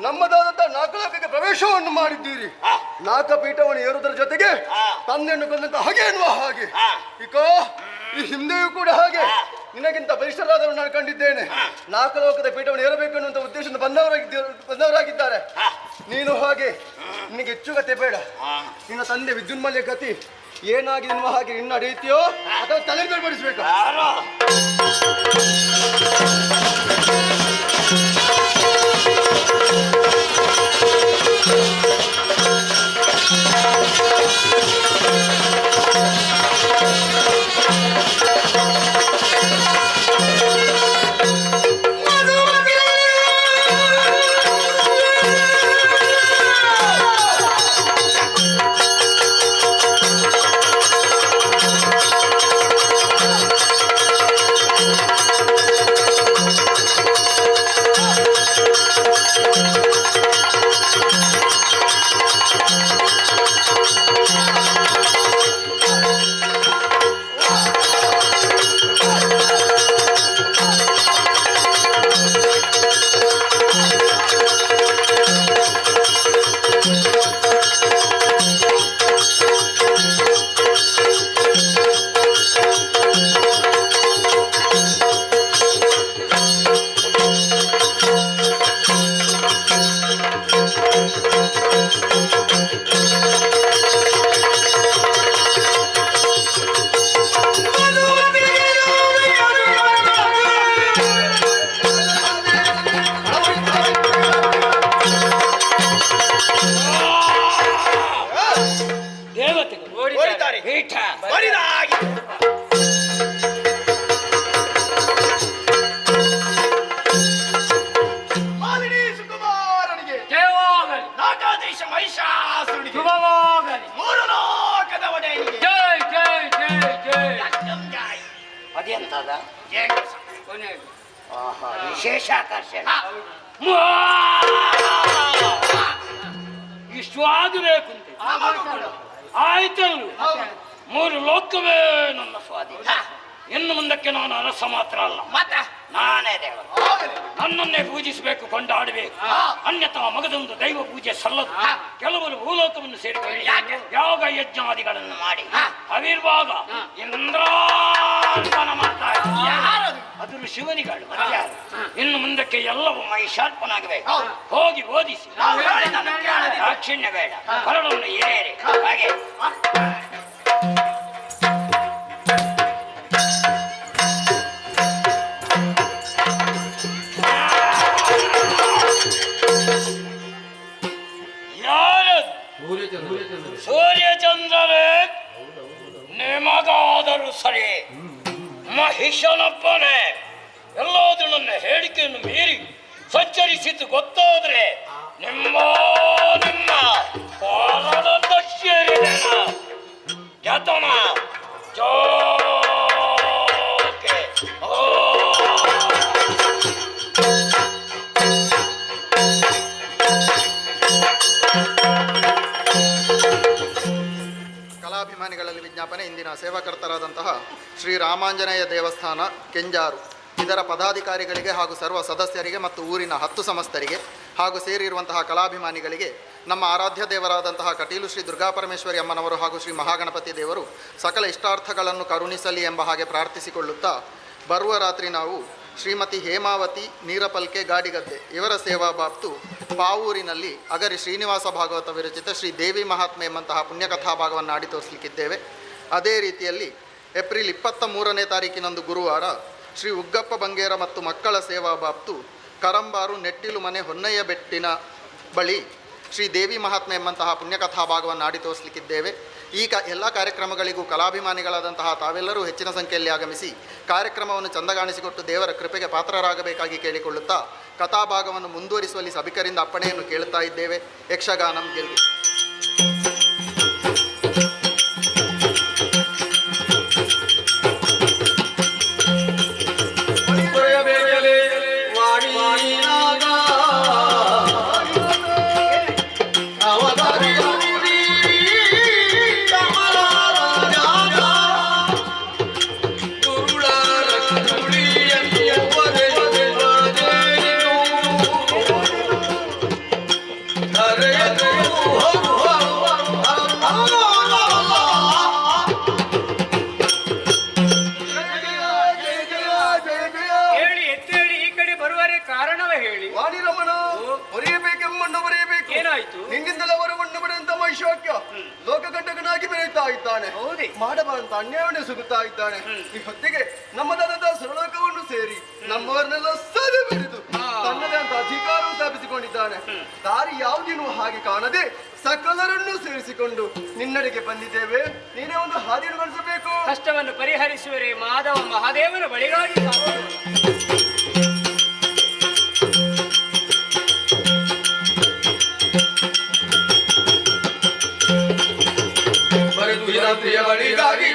ನಮ್ಮದಾದಂತಹ ನಾಗಲೋಕಕ್ಕೆ ಪ್ರವೇಶವನ್ನು ಮಾಡಿದ್ದೀರಿ. ನಾಗಪೀಠವನ್ನು ಏರುವುದರ ಜೊತೆಗೆ ತಂದೆಯನ್ನು ಕೊಂದಂತ ಹಾಗೆ ಎನ್ನುವ ಹಾಗೆ ಇಕೋ ಈ ಹಿಂದೆಯೂ ಕೂಡ ಹಾಗೆ ನಿನಗಿಂತ ಬಲಿಷ್ಠರಾದವರು ನಾನು ಕಂಡಿದ್ದೇನೆ. ನಾಗಲೋಕದ ಪೀಠವನ್ನು ಏರಬೇಕು ಅನ್ನುವಂಥ ಉದ್ದೇಶದಿಂದ ಬಂದವರಾಗಿದ್ದಾರೆ. ನೀನು ಹಾಗೆ ನಿನಗೆ ಹೆಚ್ಚುಗತೆ ಬೇಡ. ನಿನ್ನ ತಂದೆ ವಿದ್ಯುನ್ಮಾಲ್ಯ ಗತಿ ಏನಾಗಿದೆ ಎನ್ನುವ ಹಾಗೆ ನಿನ್ನ ನಡೆಯುತ್ತೆಯೋ ಅಥವಾ ತಲೆ ಮೇಲೆ ಬಡಿಸಬೇಕು. ಬರಿದಿಟ್ಟ ಬರಿದಾಗಿ ಮಾಲಿನಿ ಸುಕುಮಾರನಿಗೆ ಜಯವಾಗಲಿ ನಾಗಾಧೀಶ ಮಹಿಷಾಸುರನಿಗೆ ಶುಭವಾಗಲಿ ಮೂರು ಲೋಕದ ಒಡೆಯನಿಗೆ ಜೈ ಜೈ ಜೈ ಜೈ ಯಜ್ಞಂ ಜೈ. ಅದೆಂತದ ಜಯಂಕಸ. ಕೊನೆಗೆ ಆಹಾ, ವಿಶೇಷ ಆಕರ್ಷಣೆ ಇಷ್ಟು ಆಗಬೇಕು ಅಂತ ಆಯ್ತಲ್ವ ಮೂರು ಲೋಕವೇ ನನ್ನ ಸ್ವಾಧೀನ ಇನ್ನು ಮುಂದಕ್ಕೆ ನಾನು ಅರಸ ಮಾತ್ರ ಅಲ್ಲ ಮತ್ತೆ ನಾನೇ ದೇವರು ಆಗಲಿ. ನನ್ನನ್ನೇ ಪೂಜಿಸಬೇಕು ಕೊಂಡಾಡಬೇಕು ಅನ್ಯಥಾ ಮಗದೊಂದು ದೈವ ಪೂಜೆ ಸಲ್ಲದು ಕೆಲವರು ಭೂಲೋಕವನ್ನು ಸೇರಿಕೊಂಡು ಯಾಗ ಯಜ್ಞಾದಿಗಳನ್ನು ಮಾಡಿ ಅವಿರ್ವಾಗ ಇಂದ್ರಾರ್ಪಣ ಮಾಡ್ತಾ ಇದ್ದಾರೆ. ಅದು ಶಿವನಿಗಳು ಮರ್ಯಾದೆ. ಇನ್ನು ಮುಂದಕ್ಕೆ ಎಲ್ಲವೂ ಮಹಿಷಾರ್ಪನಾಗಬೇಕು. ಹೋಗಿ ಓದಿಸಿ ದಾಕ್ಷಿಣ್ಯ ಬೇಡ ಹೊರಡನ್ನು ಏರಿ ಹಾಗೆ ಸೂರ್ಯಚಂದ್ರರೇ ನಿಮಗಾದರೂ ಸರಿ ಮಹಿಷನಪ್ಪನೇ ಎಲ್ಲಾದ್ರೂ ನನ್ನ ಹೇಳಿಕೆಯನ್ನು ಮೀರಿ ಸಂಚರಿಸಿದ್ದು ಗೊತ್ತಾದ್ರೆ ನಿಮ್ಮ ನಿಮ್ಮ ಪಾಲದ ಸೇರಿದ ಜತನ ಜೋಕೆ ಕಲಾಭಿಮಾನಿಗಳಲ್ಲಿ ವಿಜ್ಞಾಪನೆ. ಇಂದಿನ ಸೇವಾಕರ್ತರಾದಂತಹ ಶ್ರೀ ರಾಮಾಂಜನೇಯ ದೇವಸ್ಥಾನ ಕೆಂಜಾರು ಇದರ ಪದಾಧಿಕಾರಿಗಳಿಗೆ ಹಾಗೂ ಸರ್ವ ಸದಸ್ಯರಿಗೆ ಮತ್ತು ಊರಿನ 10 ಸಮಸ್ತರಿಗೆ ಹಾಗೂ ಸೇರಿರುವಂತಹ ಕಲಾಭಿಮಾನಿಗಳಿಗೆ ನಮ್ಮ ಆರಾಧ್ಯ ದೇವರಾದಂತಹ ಕಟೀಲು ಶ್ರೀ ದುರ್ಗಾಪರಮೇಶ್ವರಿ ಅಮ್ಮನವರು ಹಾಗೂ ಶ್ರೀ ಮಹಾಗಣಪತಿ ದೇವರು ಸಕಲ ಇಷ್ಟಾರ್ಥಗಳನ್ನು ಕರುಣಿಸಲಿ ಎಂಬ ಹಾಗೆ ಪ್ರಾರ್ಥಿಸಿಕೊಳ್ಳುತ್ತಾ ಬರುವ ರಾತ್ರಿ ನಾವು ಶ್ರೀಮತಿ ಹೇಮಾವತಿ ನೀರಪಲ್ಕೆ ಗಾಡಿಗದ್ದೆ ಇವರ ಸೇವಾ ಬಾಪ್ತು ಪಾವೂರಿನಲ್ಲಿ ಅಗರಿ ಶ್ರೀನಿವಾಸ ಭಾಗವತ ವಿರಚಿತ ಶ್ರೀ ದೇವಿ ಮಹಾತ್ಮೆ ಎಂಬಂತಹ ಪುಣ್ಯಕಥಾ ಭಾಗವನ್ನು ಆಡಿ ತೋರಿಸಲಿಕ್ಕಿದ್ದೇವೆ. ಅದೇ ರೀತಿಯಲ್ಲಿ ಏಪ್ರಿಲ್ 23ನೇ ತಾರೀಕಿನಂದು ಗುರುವಾರ ಶ್ರೀ ಉಗ್ಗಪ್ಪ ಬಂಗೇರ ಮತ್ತು ಮಕ್ಕಳ ಸೇವಾ ಬಾಪ್ತು ಕರಂಬಾರು ನೆಟ್ಟಿಲು ಮನೆ ಹೊನ್ನಯ್ಯ ಬೆಟ್ಟಿನ ಬಳಿ ಶ್ರೀ ದೇವಿ ಮಹಾತ್ಮೆ ಎಂಬಂತಹ ಪುಣ್ಯಕಥಾ ಭಾಗವನ್ನು ಆಡಿ ತೋರಿಸಲಿಕ್ಕಿದ್ದೇವೆ. ಈ ಎಲ್ಲ ಕಾರ್ಯಕ್ರಮಗಳಿಗೂ ಕಲಾಭಿಮಾನಿಗಳಾದಂತಹ ತಾವೆಲ್ಲರೂ ಹೆಚ್ಚಿನ ಸಂಖ್ಯೆಯಲ್ಲಿ ಆಗಮಿಸಿ ಕಾರ್ಯಕ್ರಮವನ್ನು ಚಂದಗಾಣಿಸಿಕೊಟ್ಟು ದೇವರ ಕೃಪೆಗೆ ಪಾತ್ರರಾಗಬೇಕಾಗಿ ಕೇಳಿಕೊಳ್ಳುತ್ತಾ ಕಥಾಭಾಗವನ್ನು ಮುಂದುವರಿಸುವಲ್ಲಿ ಸಭಿಕರಿಂದ ಅಪ್ಪಣೆಯನ್ನು ಕೇಳುತ್ತಾ ಇದ್ದೇವೆ. ಯಕ್ಷಗಾನಂ ಗೆಲ್ವಿ. ಮಾಡಬಾರಂತ ಅನ್ಯಾಯವನ್ನೇ ಸುಗುತ್ತಾ ಇದ್ದಾನೆ. ಈ ಹೊತ್ತಿಗೆ ನಮ್ಮದಾದ ಸುರಲೋಕವನ್ನು ಸೇರಿ ನಮ್ಮವರನ್ನೆಲ್ಲ ಸದೆ ಬಿಡಿದು ತನ್ನದೇ ಅಂತ ಅಧಿಕಾರವನ್ನು ಸ್ಥಾಪಿಸಿಕೊಂಡಿದ್ದಾನೆ. ದಾರಿ ಯಾವುದೇನು ಹಾಗೆ ಕಾಣದೆ ಸಕಲರನ್ನು ಸೇರಿಸಿಕೊಂಡು ನಿನ್ನಡೆಗೆ ಬಂದಿದ್ದೇವೆ. ನೀನೇ ಒಂದು ಹಾದಿಯನ್ನು ಕಳಿಸಬೇಕು. ಕಷ್ಟವನ್ನು ಪರಿಹರಿಸುವರೆ ಮಾಧವ ಮಹಾದೇವನ ಬಳಿಗಾಗಿ ಬಳಿಗಾಗಿ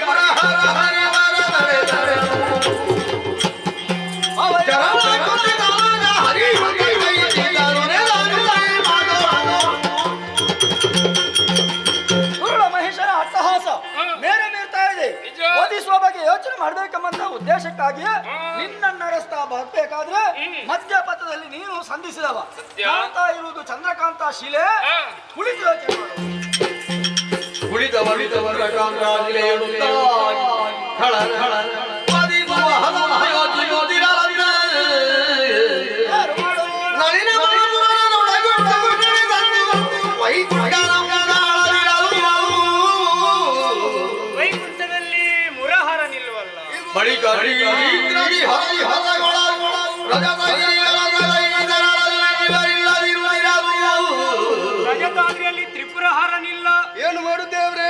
ಮಹೇಶನ ಅಟ್ಟಹಾಸ ಮೇರೆ ಮೀರ್ತಾ ಇದೆ. ಓದಿಸುವ ಬಗ್ಗೆ ಯೋಚನೆ ಮಾಡಬೇಕೆಂಬಂತ ಉದ್ದೇಶಕ್ಕಾಗಿಯೇ ನಿನ್ನನ್ನು ರಸ್ತಾ ಬರಬೇಕಾದ್ರೆ ಮಧ್ಯಪಥದಲ್ಲಿ ನೀನು ಸಂಧಿಸಿದವ ಕಾಣ್ತಾ ಇರುವುದು ಚಂದ್ರಕಾಂತ ಶಿಲೆ. ಕುಳಿತು ಯೋಚನೆ ಮಾಡು. ವೈಕುಂಠದಲ್ಲಿ ಮುರಹರ ನಿಲ್ಲುವಲ್ಲ. ರಜತಾದ್ರಿಯಲ್ಲಿ ತ್ರಿಪುರಹಾರ ನಿಲ್ಲ. ಏನು ಮಾಡುತ್ತೇವ್ರೆ?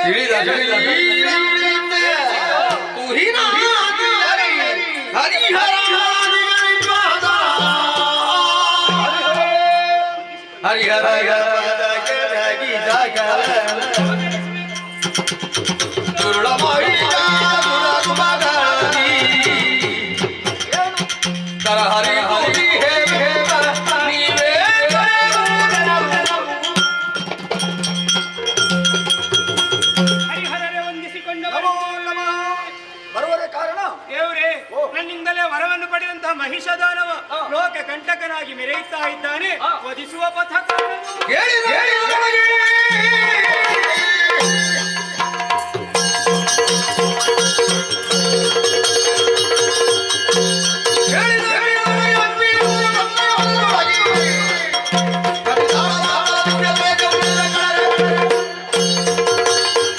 ಹರಿಹರರೇ ವಂದಿಸಿಕೊಂಡವರು ನಮೋ ನಮಃ. ಬರುವರೆ ಕಾರಣ ದೇವರೇ ನನ್ನಿಂದಲೇ ವರವನ್ನು ಪಡೆದಂತಹ ಮಹಿಷದಾನವ ಲೋಕ ಕಂಟಕನಾಗಿ ಮೆರೆಯುತ್ತಾ ಇದ್ದಾನೆ. ವಧಿಸುವ ಪಥ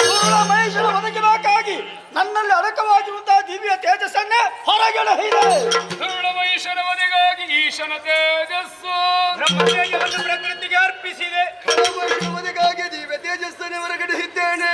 ಸುರುಳ ಮಹೇಶನ ಒದಗಿಬೇಕಾಗಿ ನನ್ನಲ್ಲಿ ಅಡಕವಾಗಿರುವಂತಹ ದಿವ್ಯ ತೇಜಸ್ಸನ್ನೇ ಹೊರಗೆಳೆಹಿದೆ. ಮಹಿಷನ ವಧೆಗಾಗಿ ಈಶನ ತೇಜಸ್ಸು ಬ್ರಹ್ಮತೇಜವನ್ನು ಪ್ರಕೃತಿಗೆ ಅರ್ಪಿಸಿದೆ. ಒದಗಾಗಿ ದಿವ್ಯ ತೇಜಸ್ಸನ್ನೇ ಹೊರಗೆಳೆಹಿದ್ದೇನೆ.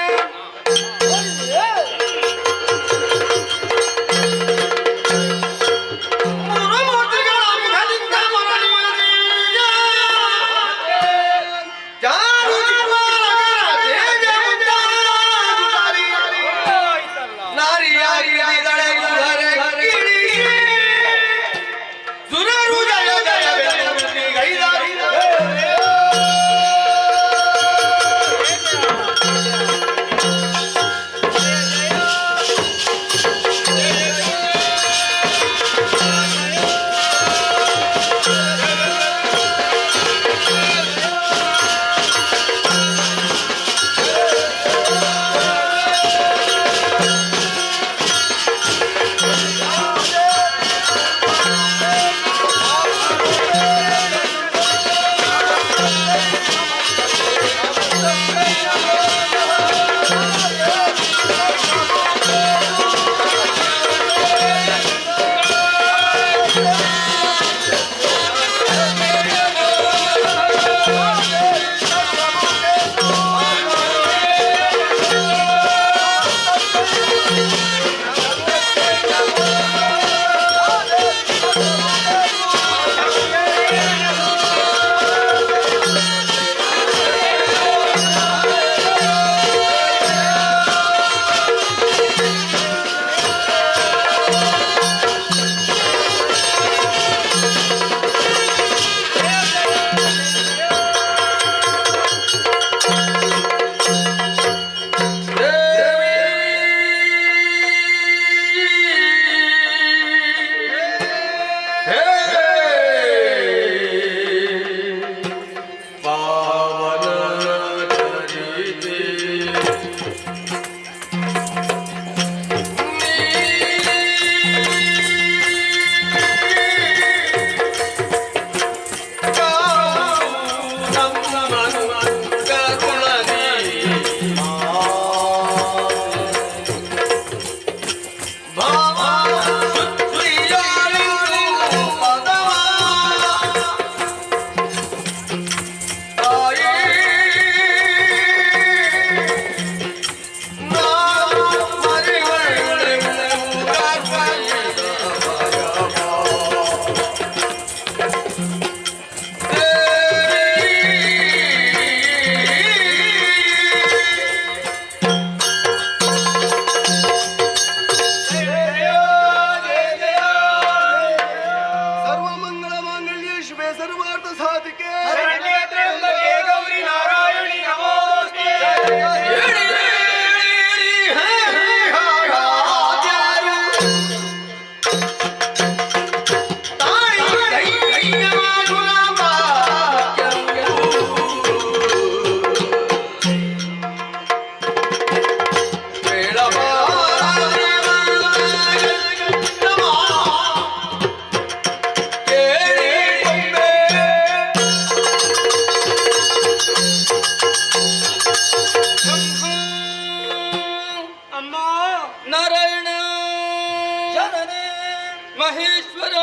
ಮಹೇಶ್ವರ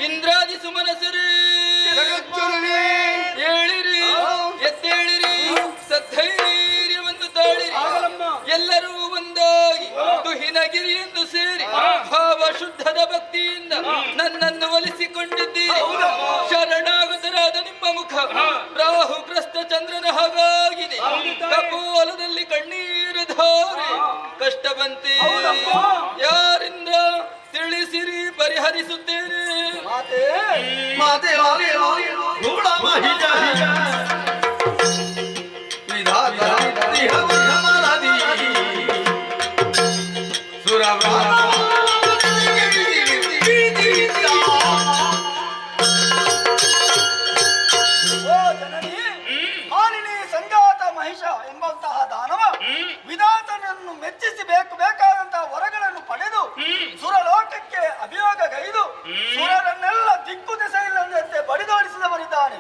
ಇಂದ್ರಾದಿ ಸುಮನಸರೇ ಹೇಳಿರಿ ಎದ್ದೇಳಿರಿ ಸದ್ಧೈರ್ಯವನ್ನು ತಾಳಿರಿ ಎಲ್ಲರೂ ಒಂದಾಗಿ ತುಹಿನಗಿರಿ ಎಂದು ಸೇರಿ ಭಾವ ಶುದ್ಧದ ಭಕ್ತಿಯಿಂದ ನನ್ನನ್ನು ಒಲಿಸಿಕೊಂಡಿದ್ದೀರಿ. ಶರಣಾಗತರಾದ ನಿಮ್ಮ ಮುಖ ರಾಹುಗ್ರಸ್ತ ಚಂದ್ರನ ಹಾಗಾಗಿದೆ. ಕಪೋಲದಲ್ಲಿ ಕಣ್ಣೀರು ಕಷ್ಟ ಬಂತೆ ಹೌದಪ್ಪ. ಯಾರಿಂದ ತಿಳಿಸಿರಿ ಪರಿಹರಿಸುತ್ತೇನೆ. ಮಾತೆ ಮಾತೆ ಗೂಢ ಮಹಿಷ ವಿಧಾತ ದೇಹವಧಮನದಿ ಓ ಜನನಿ, ಮಾಲಿನಿ ಸಂಜಾತ ಮಹಿಷ ಎಂಬಂತಹ ದಾನವ ವಿಧಾತನನ್ನು ಮೆಚ್ಚಿಸಿ ಬೇಕಾದಂತಹ ವರಗಳನ್ನು ಪಡೆದು ಸುರಲೋಕಕ್ಕೆ ಅಭಿಯೋಗಗೈದು ಸುರರನ್ನೆಲ್ಲ ದಿಕ್ಕು ದಿಸೆ ಇಲ್ಲದಂತೆ ಬಡಿದಾಡಿಸಿದವನಿದ್ದಾನೆ.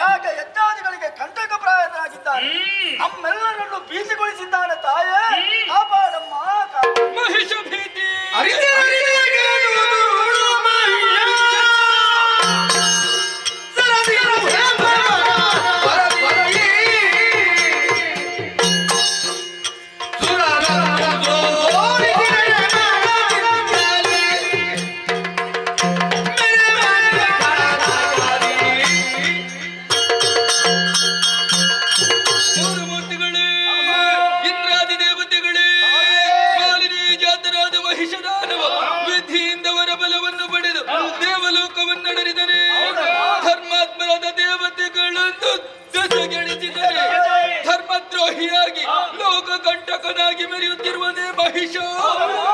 ಯಾಗ ಯಜ್ಞಾದಿಗಳಿಗೆ ಕಂಟಕಪ್ರಾಯನಾಗಿದ್ದಾನೆ. ನಮ್ಮೆಲ್ಲರನ್ನು ಭೀತಿಗೊಳಿಸಿದ್ದಾನೆ. ತಾಯೇ ಕಾಪಾಡಮ್ಮ, ಮಹಿಷ ಭೀತಿ ಮೂರ್ತಿಗಳೇ, ಇಂದ್ರಾದಿ ದೇವತೆಗಳೇ, ಮಾಲಿನಿ ಜಾತರಾದ ಮಹಿಷದಾನವ ವಿಧಿಯಿಂದ ವರಬಲವನ್ನು ಪಡೆದು ದೇವಲೋಕವನ್ನಡರಿದರೆ ಧರ್ಮಾತ್ಮರಾದ ದೇವತೆಗಳನ್ನು ದಸಗೆಣಿಸಿದರೆ ಧರ್ಮದ್ರೋಹಿಯಾಗಿ ಲೋಕ ಕಂಟಕನಾಗಿ ಮೆರೆಯುತ್ತಿರುವುದೇ ಮಹಿಷ.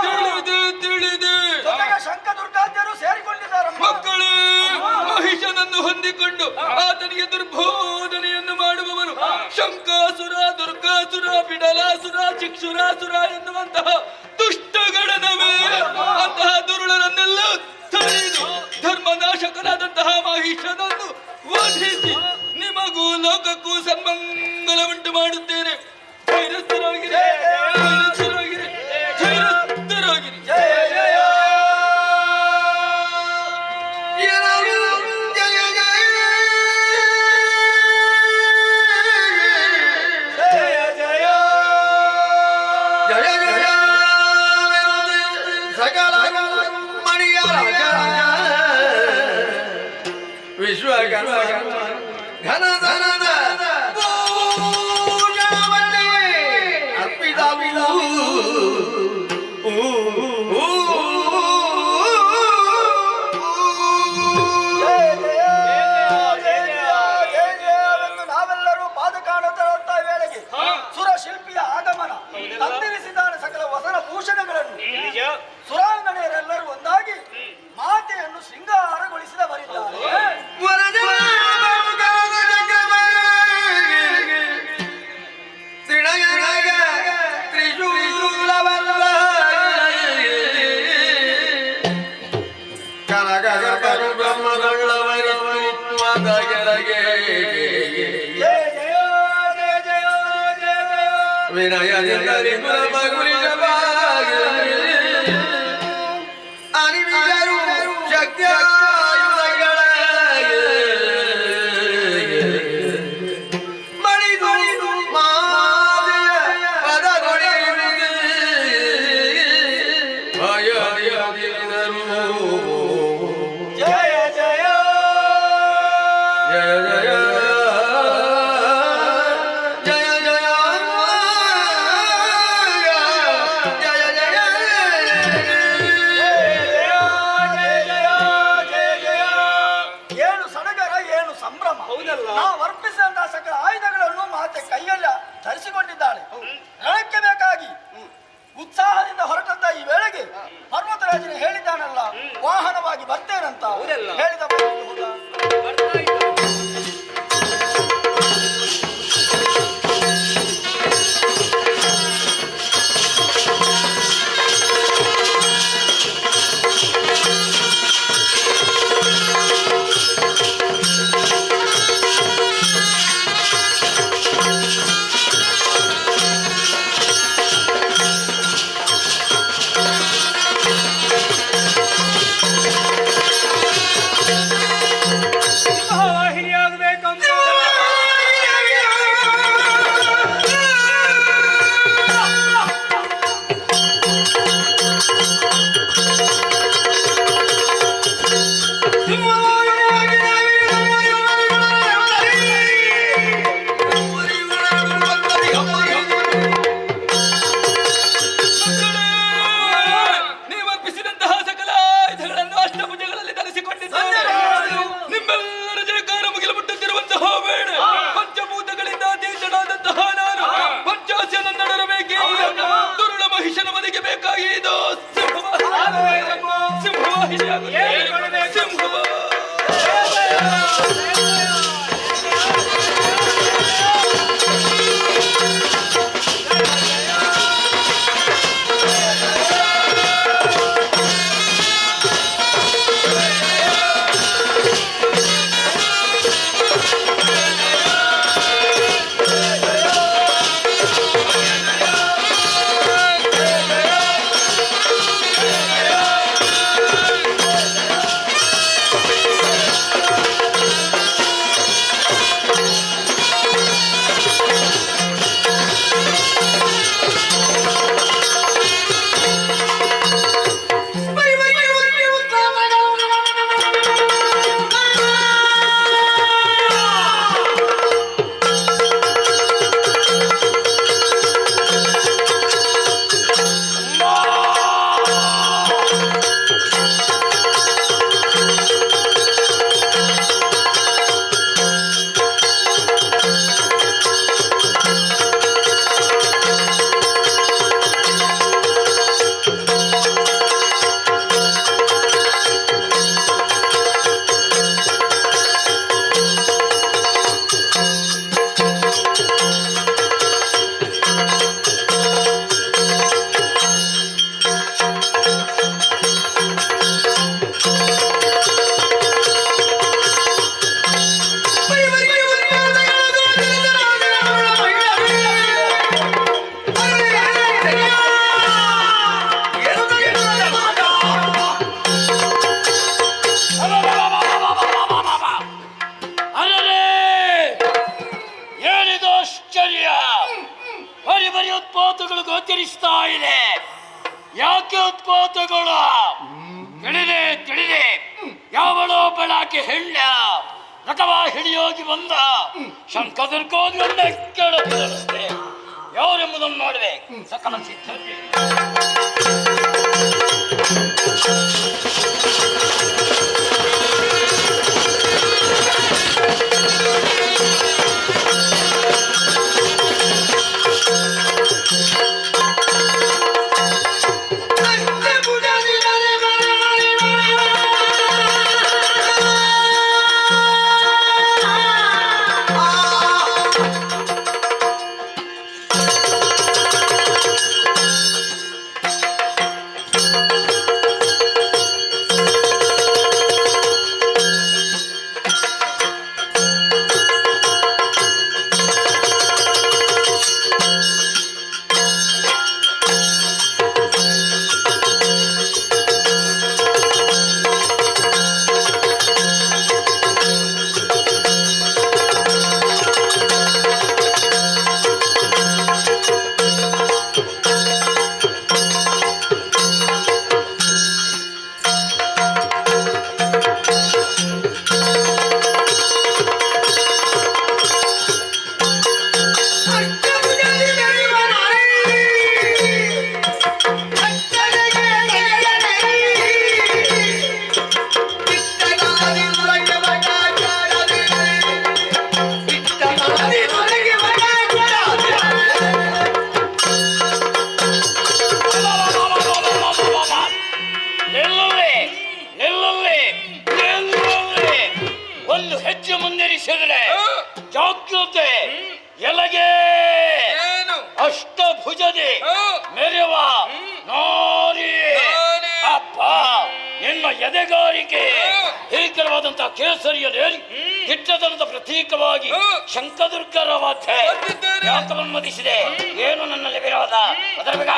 ತಿಳಿದೆ ಜೊತೆಗೆ ಶಂಕದುರ್ಗಾದ್ಯರು ಸೇರಿಕೊಂಡಿದ್ದಾರಮ್ಮ. ಮಕ್ಕಳೇ, ಮಹಿಷನನ್ನು ಹೊಂದಿಕೊಂಡು ಆತನಿಗೆ ದುರ್ಬೋಧನೆಯನ್ನು ಮಾಡುವವರು ಶಂಕಾಸುರ, ದುರ್ಗಾಸುರ, ಬಿಡಲಾಸುರ, ಚಿಕ್ಷುರಾಸುರ ಎನ್ನುವಂತಹ ದುಷ್ಟಗಣನವೇ. ಅಂತಹ ದುರುಳರನ್ನೆಲ್ಲ ತಡೆದು ಧರ್ಮನಾಶಕನಾದಂತಹ ಮಹಿಷನನ್ನು ವಧಿಸಿ ನಿಮಗೂ ಲೋಕಕ್ಕೂ ಸನ್ಮಂಗಲ ಉಂಟು ಮಾಡುತ್ತೇನೆ. ಧೈರ್ಯಸ್ಥರಾಗಿರಿ, ಧೈರ್ಯಸ್ಥರಾಗಿರಿ, ಧೈರ್ಯಸ್ಥರಾಗಿರಿ. ಸಕಲ ಮಣಿಯ ವಿಶ್ವಕರ್ಮ ಘನ ಧನದ ನಾವೆಲ್ಲರೂ ಪಾದ ಕಾಣುತ್ತ ವೇಳೆಗೆ ಸುರ ಶಿಲ್ಪಿಯ ಆಗಮನ ತಂದಿರಿಸಿದ್ದಾನೆ. ಸಕಲ ವಸನ ಭೂಷಣಗಳನ್ನು ಸುರಾಂಗಣೆಯರೆಲ್ಲರೂ ಒಂದಾಗಿ ಮಾತೆಯನ್ನು ಶೃಂಗಾರಗೊಳಿಸಿದವರಿದ್ದಾರೆ. ವಿನಯ ಅನಿವಿದರು ಶಕ್ತಿಯಾಯುಧಗಳ ಮಣಿದು ಮಾದೆಯ ಪದಗೊಡೆಯುವುದು ಭಯದಿರಿದರು. ಜಯ ಜಯ ಜಯ ಜಯ ಜಯ ಜಯ ಆಗುವುದು ಸಿಂಹವಾಹಿನಿ ಆಗುವುದು ಸಿಂಹ ಬರಿ ಉತ್ಪಾತಗಳು ಗೋಚರಿಸ್ತಾ ಇದೆ. ಯಾಕೆ ಉತ್ಪಾತಗಳು? ತಿಳಿದೆ ಯಾವಳೋ ಬೆಳಕೆ ಹೆಣ್ಣ ರಕವಾ ಹಿಡಿಯೋಗಿ ಬಂದ ಶಂಕದುರ್ಗೋದ್ರನ್ನೇ ಕೇಳುತ್ತೆ. ಯಾರೆಂಬುದನ್ನು ನೋಡಿದೆ ಸಕಲ ಸಿದ್ಧತೆ. ಒಂದು ಹೆಜ್ಜೆ ಮುಂದಿರಿಸಿದ್ರೆ ಜಾಗೃತೆ ಎಲಗೆ ಅಷ್ಟಭುಜದಿ ಮೆರೆವ ನಾರಿ ಅಪ್ಪ ನಿನ್ನ ಎದೆಗಾರಿಕೆ ಭೀಕರವಾದಂತಹ ಕೇಸರಿಯಲ್ಲಿ ದಿಟ್ಟತನದ ಪ್ರತೀಕವಾಗಿ ಶಂಕದುರ್ಗರ ವಾದ್ಯ ಯಾಕವನ್ಮತಿಸಿದೆ. ಏನು ನನ್ನಲ್ಲಿ ವಿರೋಧ ಅದರ ಬೇಗ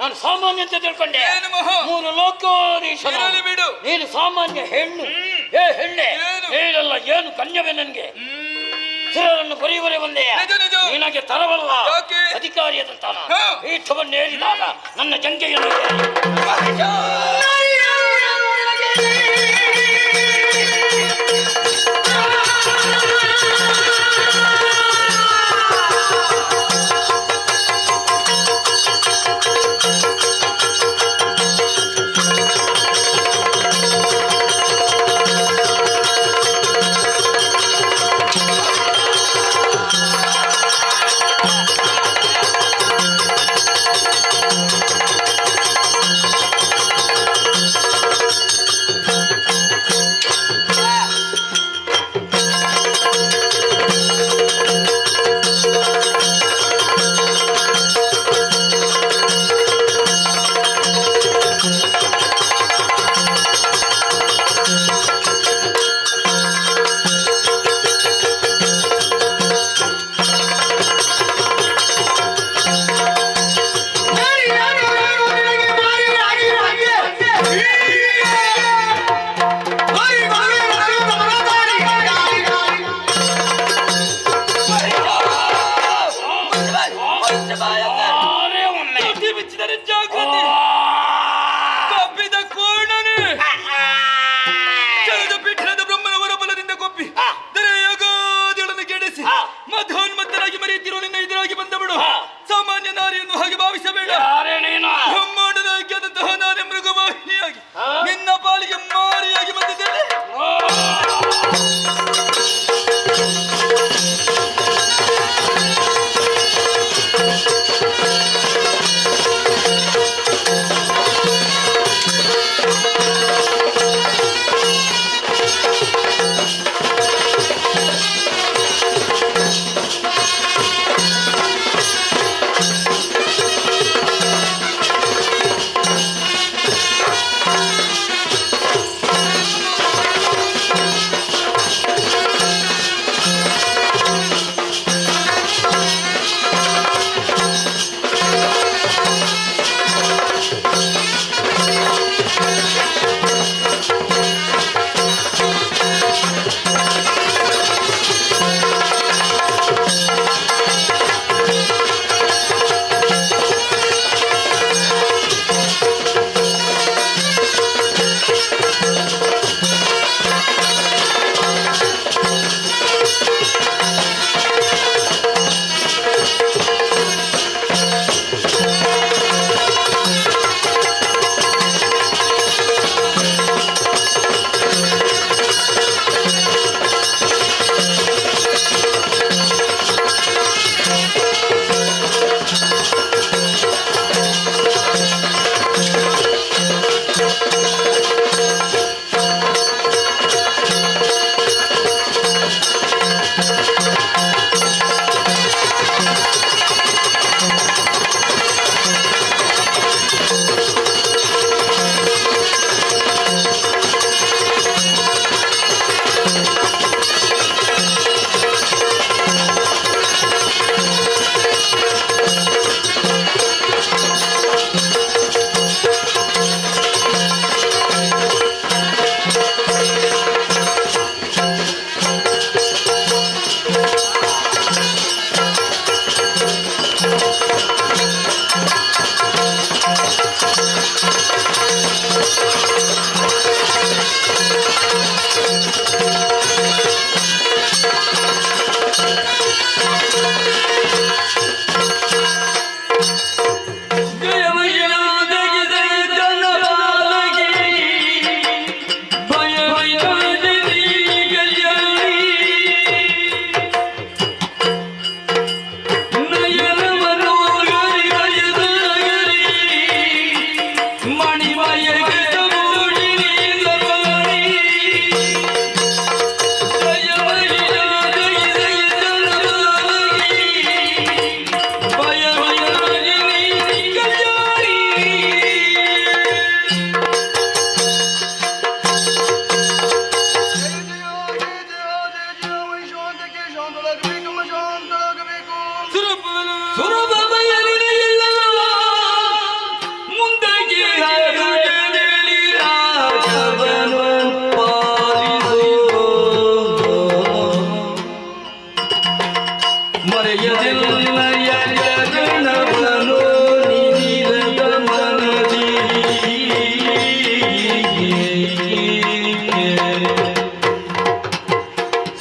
ನಾನು ಸಾಮಾನ್ಯ ಅಂತ ತಿಳ್ಕೊಂಡೆ. ಏನು ಮಹಾ? 3 ಲೋಕಾಧೀಶ ನಾನು. ಇರಲಿ ಬಿಡು. ನೀನು ಸಾಮಾನ್ಯ ಹೆಣ್ಣು. ಏ ಹೆಣ್ಣೆ, ಏನು? ಹೇಳಲ್ಲ ಏನು ಕನ್ಯವೇ ನನಗೆ. ಸಿರರನ್ನು ಕೊರಿಯುವರೆ ಒಂದೇ ನಿಜ ನಿಜ. ನಿನಗೆ ತರವಲ್ಲ. ಯಾಕೆ? ಅಧಿಕಾರಿಯಾದಂತಾನ ಹಾ. ಪೀಠವನ್ನೇರಿದಾಗ ನನ್ನ ಜಂಕೆಯನ್ನು ಬಿಚ್ಚಿದರೆ ಜಾಗೃತಿ. ಕಪ್ಪಿದ ಕೋಣನೆ ಚಲದ ಪೀಠದ ಬ್ರಹ್ಮನ ವರಬಲದಿಂದ ಕೊಪ್ಪಿ ದರೆಯೋಗಾದಿಗಳನ್ನು ಕೆಡಿಸಿ ಮಧೋನ್ಮತ್ತರಾಗಿ ಮರೆಯುತ್ತಿರುವ ನಿನ್ನ ಎದುರಾಗಿ ಬಂದ ಬಿಡು. ಸಾಮಾನ್ಯ ನಾರಿಯನ್ನು ಹಾಗೆ ಭಾವಿಸಬೇಡ. ಬ್ರಹ್ಮಾಂಡದ ಐಕ್ಯದಂತಹ ನಾನೇ ಮೃಗವಾಹಿನಿಯಾಗಿ ನಿನ್ನ ಪಾಲಿಗೆ ಮಾರಿಯಾಗಿ ಬಂದಿದ್ದೇನೆ.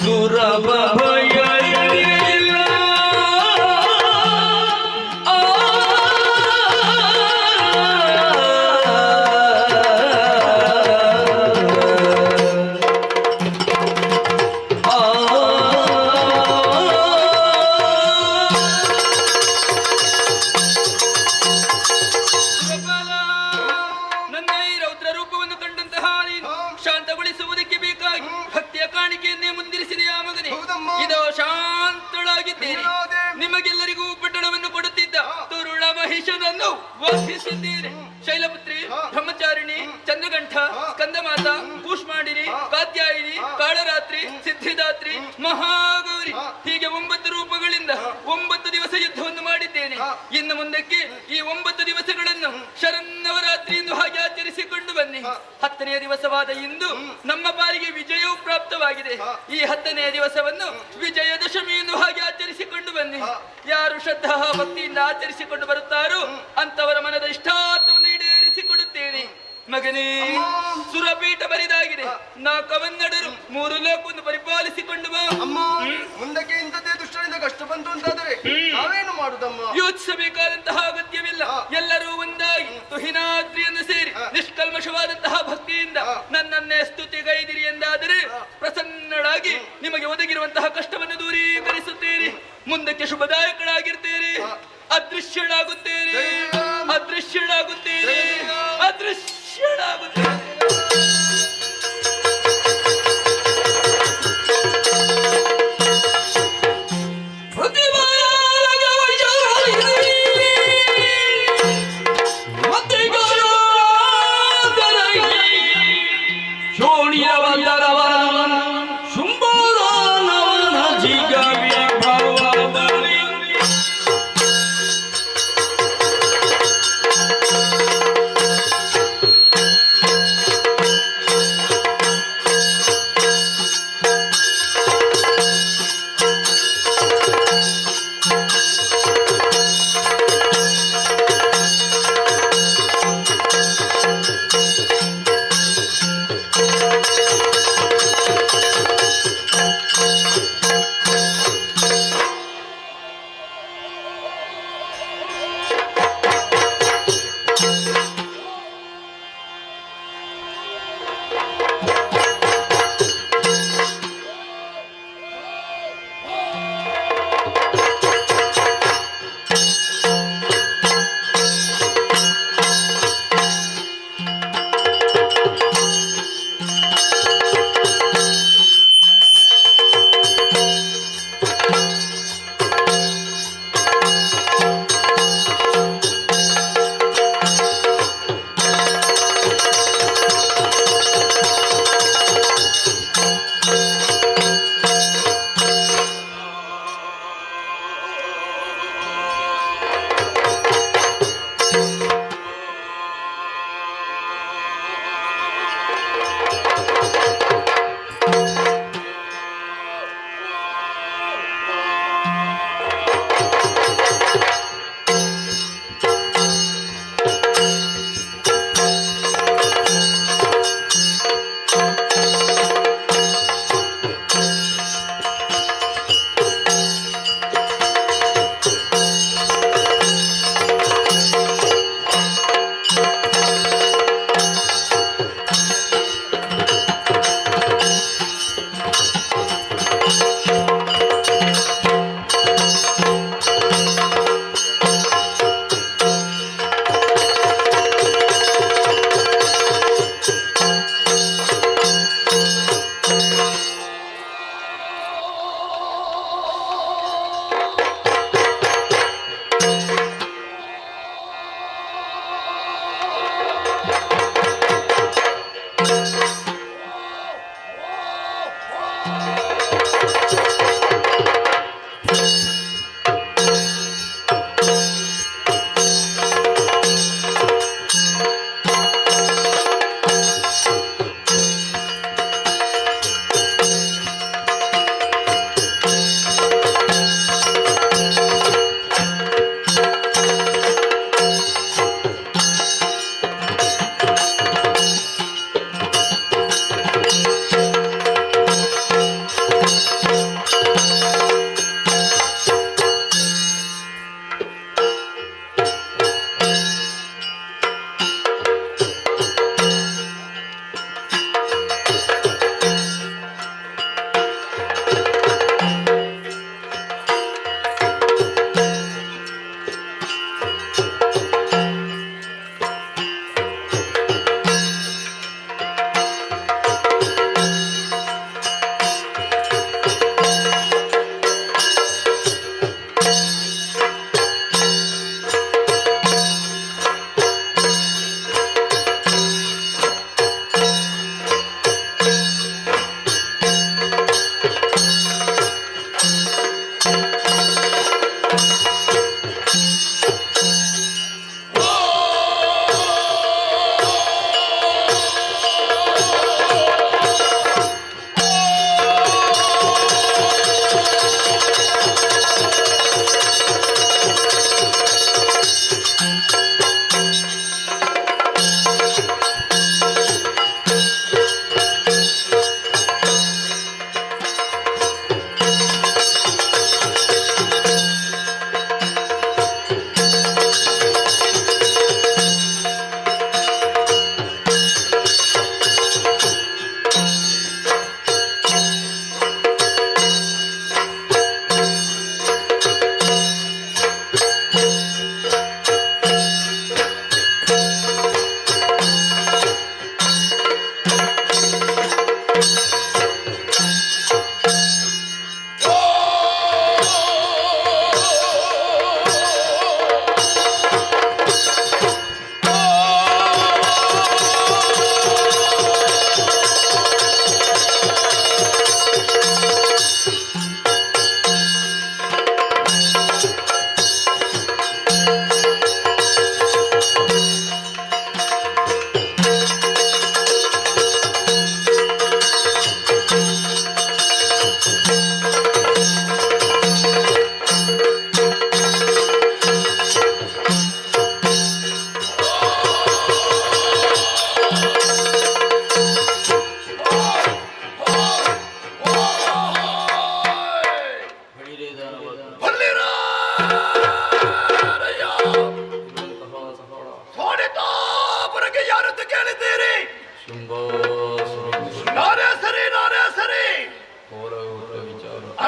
ಸುರಭ ಭಯ ಇಲ್ಲ. ನನ್ನ ಈ ರೌದ್ರ ರೂಪವನ್ನು ಕಂಡಂತಹ ನೀನು ಶಾಂತಗೊಳಿಸುವುದಕ್ಕೆ ಬೇಕಾಗಿ ಭಕ್ತಿಯ ಕಾಣಿಕೆಯನ್ನೇ ಮುಂದಿರಿಸಿದೆಯಾ ಮಗನೇ? ಇದೋ ಶಾಂತಳಾಗಿದ್ದೇನೆ. ನಿಮಗೆಲ್ಲರಿಗೂ ಪಟ್ಟಣವನ್ನು ಕೊಡುತ್ತಿದ್ದ ತುರುಳ ಮಹಿಷನನ್ನು ವಧಿಸಿದ್ದೇನೆ. ಶೈಲಪುತ್ರಿ, ಬ್ರಹ್ಮಚಾರಿಣಿ, ಚಂದ್ರಗಂಠ, ಸ್ಕಂದಮಾತ, ಕೂಷ್ಮಾಂಡಿನಿ, ಕಾತ್ಯಾಯಿನಿ, ಕಾಳರಾತ್ರಿ, ಸಿದ್ಧಿದಾತ್ರಿ, ಮಹಾಗೌರಿ ಹೀಗೆ 9 ರೂಪಗಳಿಂದ 9 ದಿವಸ ಯುದ್ಧವನ್ನು ಮಾಡಿದ್ದೇನೆ. ಇನ್ನು ಮುಂದಕ್ಕೆ ಈ 9 ದಿವಸಗಳನ್ನು ಶರನ್ನವರಾತ್ರಿ ಎಂದು ಹಾಗೆ ಆಚರಿಸಿಕೊಂಡು ಬನ್ನಿ. 10ನೇ ದಿವಸವಾದ ಇಂದು ನಮ್ಮ ಪಾಲಿಗೆ ವಿಜಯವು ಪ್ರಾಪ್ತವಾಗಿದೆ. ಈ 10ನೇ ದಿವಸವನ್ನು ವಿಜಯದಶಮಿ ಎಂದು ಹಾಗೆ ಆಚರಿಸಿಕೊಂಡು ಬನ್ನಿ. ಯಾರು ಶ್ರದ್ಧಾ ಭಕ್ತಿಯಿಂದ ಆಚರಿಸಿಕೊಂಡು ಬರುತ್ತಾರೋ ಅಂತವರ ಮನದ ಇಷ್ಟಾರ್ಥವನ್ನು ಈಡೇರಿಸಿಕೊಡುತ್ತೇನೆ. ಮಗನೇ, ಸುರಪೀಠ ಬರಿದಾಗಿದೆ. 4 ಕವನ್ನಡರು 3 ಲೋಕವನ್ನು ಪರಿಪಾಲಿಸಿಕೊಂಡು ಬಾ. ಮುಂದಕ್ಕೆ ಇಂಥದ್ದೇ ದುಷ್ಟರಿಂದ ಕಷ್ಟ ಬಂತು ಅಂತಾದರೆ ನಾವೇನು ಮಾಡುದಮ್ಮ? ಯೋಚಿಸಬೇಕಾದಂತಹ ಅಗತ್ಯವಿಲ್ಲ. ಎಲ್ಲರೂ ಒಂದಾಗಿ ತುಹಿನಾದ್ರಿಯನ್ನು ಸೇರಿ ನಿಷ್ಕಲ್ಮಶವಾದಂತಹ ಭಕ್ತಿಯಿಂದ ನನ್ನನ್ನೇ ಸ್ತುತಿಗೈದಿರಿ ಎಂದಾದರೆ ಪ್ರಸನ್ನಳಾಗಿ ನಿಮಗೆ ಒದಗಿರುವಂತಹ ಕಷ್ಟವನ್ನು ದೂರೀಕರಿಸುತ್ತೀರಿ. ಮುಂದಕ್ಕೆ ಶುಭದಾಯಕಳಾಗಿರ್ತೀರಿ. ಅದೃಶ್ಯಳಾಗುತ್ತೀರಿ, ಅದೃಶ್ಯಳಾಗುತ್ತೀರಿ, ಅದೃಶ್ಯಳಾಗುತ್ತೀರಿ.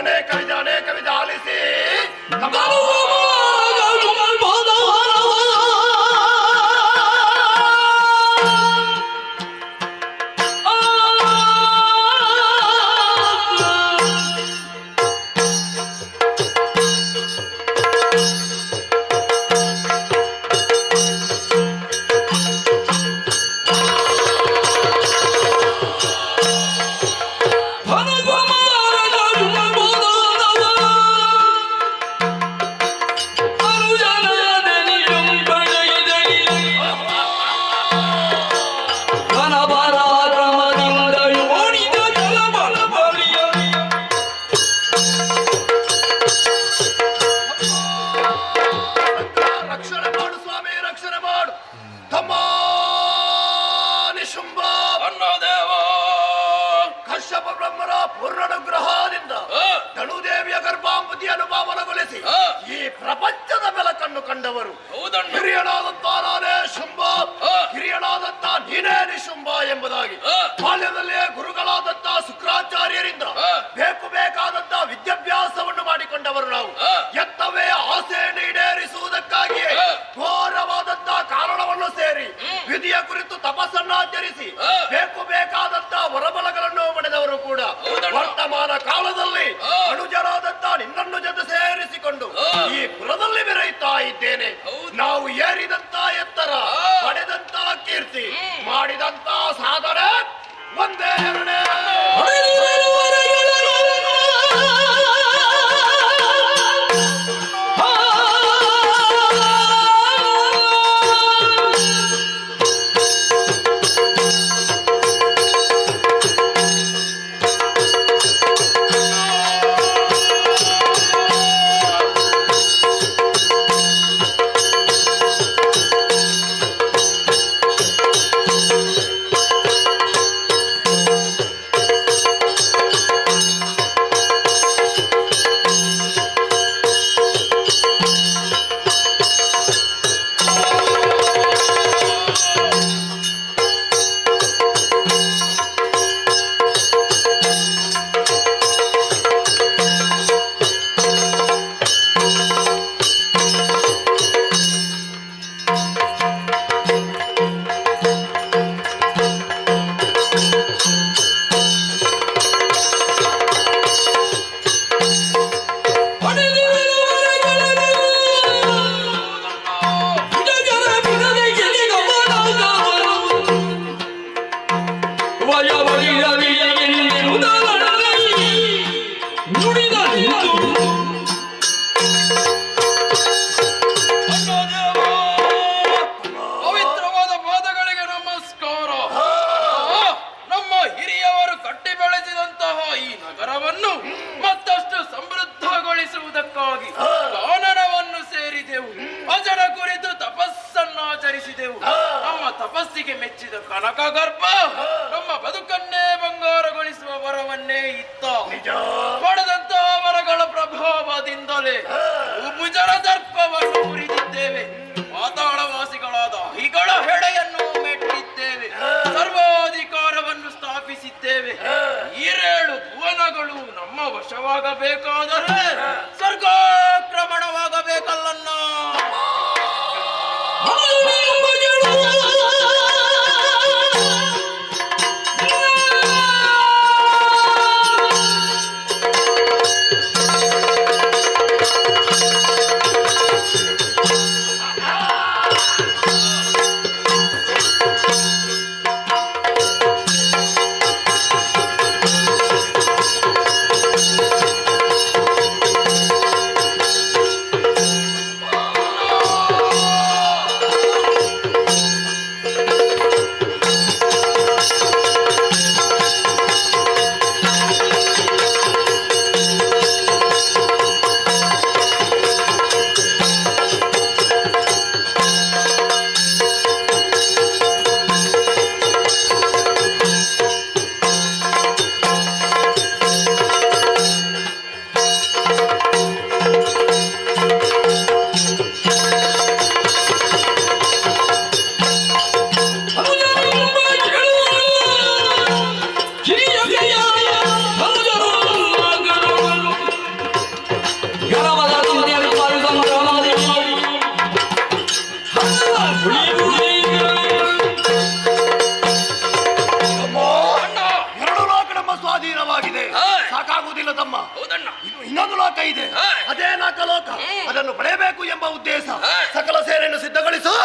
ಅನೇಕ ವಿಧ ಆಲಿಸಿ ರಕ್ಷಣೆ ಮಾಡು ಸ್ವಾಮಿ, ರಕ್ಷಣೆ ಮಾಡು ತಮ್ಮ ನಿಶುಂಭ ಅನ್ನೋದೇವ ಕಶ್ಯಪ ಬ್ರಹ್ಮರ ಪೂರ್ಣನುಗ್ರಹದಿಂದ ಧನುದೇವಿಯ ಗರ್ಭಾಂಬುತಿಯನ್ನು ಪಾವನಗೊಳಿಸಿ ಈ ಪ್ರಪಂಚದ ಬೆಳಕನ್ನು ಕಂಡವರು ಹಿರಿಯನಾದಂತ ನಾನೇ ಶುಂಭ, ಹಿರಿಯನಾದಂತ ನೀನೇ ನಿಶುಂಭ ಎಂಬುದಾಗಿ ಬಾಲ್ಯದಲ್ಲಿಯೇ ಗುರುಗಳಾದಂತ ಶುಕ್ರಾಚಾರ್ಯರಿಂದ ಬೇಕಾದಂತ ವಿದ್ಯಾಭ್ಯಾಸವನ್ನು ಮಾಡಿಕೊಂಡವರು ನಾವು. ಎತ್ತವೇ ಆಸೆಯನ್ನು ಈಡೇರಿಸುವುದಕ್ಕಾಗಿಯೇ ಘೋರವಾದಂತ ಕಾರಣವನ್ನು ಸೇರಿ ವಿಧಿಯ ಕುರಿತು ತಪಸ್ಸನ್ನಾಚರಿಸಿ ಬೇಕಾದಂತ ವರಬಲಗಳನ್ನು ಪಡೆದವರು ಕೂಡ ವರ್ತಮಾನ ಕಾಲದಲ್ಲಿ ಅನುಜರಾದಂತ ನಿನ್ನನ್ನು ಜೊತೆ ಸೇರಿಸಿಕೊಂಡು ಈ ಪುರದಲ್ಲಿ ಮೆರೆಯುತ್ತಾ ಇದ್ದೇನೆ. ನಾವು ಏರಿದಂತ ಎತ್ತರ, ಪಡೆದಂತ ಕೀರ್ತಿ, ಮಾಡಿದಂತ ಸಾಧನೆ ಒಂದೇ ಎರಡೇ. ಪವಿತ್ರವಾದ ಪಾದಗಳಿಗೆ ನಮಸ್ಕಾರ. ನಮ್ಮ ಹಿರಿಯವರು ಕಟ್ಟಿ ಬೆಳೆಸಿದಂತಹ ಈ ನಗರವನ್ನು ಮತ್ತಷ್ಟು ಸಮೃದ್ಧಗೊಳಿಸುವುದಕ್ಕಾಗಿ ಕಾನನವನ್ನು ಸೇರಿದೆವು. ಅಜನ ಕುರಿತು ತಪಸ್ಸನ್ನಾಚರಿಸಿದೆವು. ನಮ್ಮ ತಪಸ್ಸಿಗೆ ಮೆಚ್ಚಿದ ಕನಕ ಗರ್ಭ ನಮ್ಮ ಬದುಕನ್ನೇ ಬಂಗಾರಗೊಳಿಸುವ ವರವನ್ನೇ ಇತ್ತ. ಪಡೆದಂತಹ ವರಗಳ ಪ್ರಭಾವದಿಂದಲೇ ಭುಜರ ದರ್ಪವನ್ನು ಮುರಿದಿದ್ದೇವೆ. ಪಾತಾಳವಾಸಿಗಳಾದ ಹಿಗಳ ಹೆಡೆಯನ್ನು ಮೆಟ್ಟಿದ್ದೇವೆ. ಸರ್ವಾಧಿಕಾರವನ್ನು ಸ್ಥಾಪಿಸಿದ್ದೇವೆ. ಈರೇಳು ಭುವನಗಳು ನಮ್ಮ ವಶವಾಗಬೇಕಾದರೆ ಸ್ವರ್ಗಾಕ್ರಮಣವಾಗಬೇಕಲ್ಲನ್ನ. ಇನ್ನೊಂದು ಲೋಕ ಇದೆ, ಅದೇ ನಾಗಲೋಕ. ಅದನ್ನು ಪಡೆಯಬೇಕು ಎಂಬ ಉದ್ದೇಶ. ಸಕಲ ಸೇನೆಯನ್ನು ಸಿದ್ಧಗೊಳಿಸು.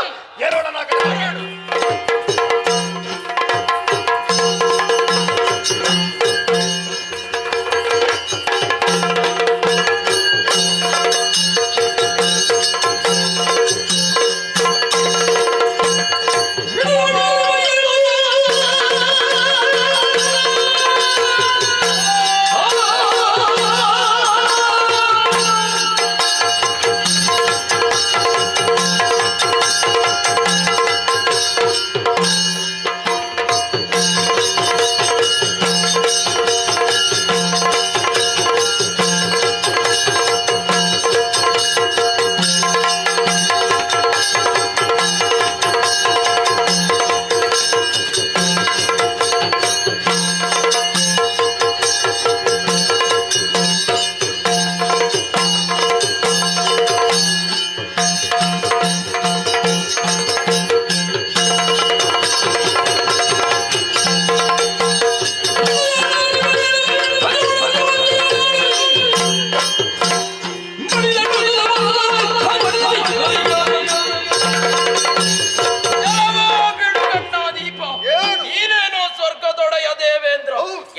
ಏರೋಣ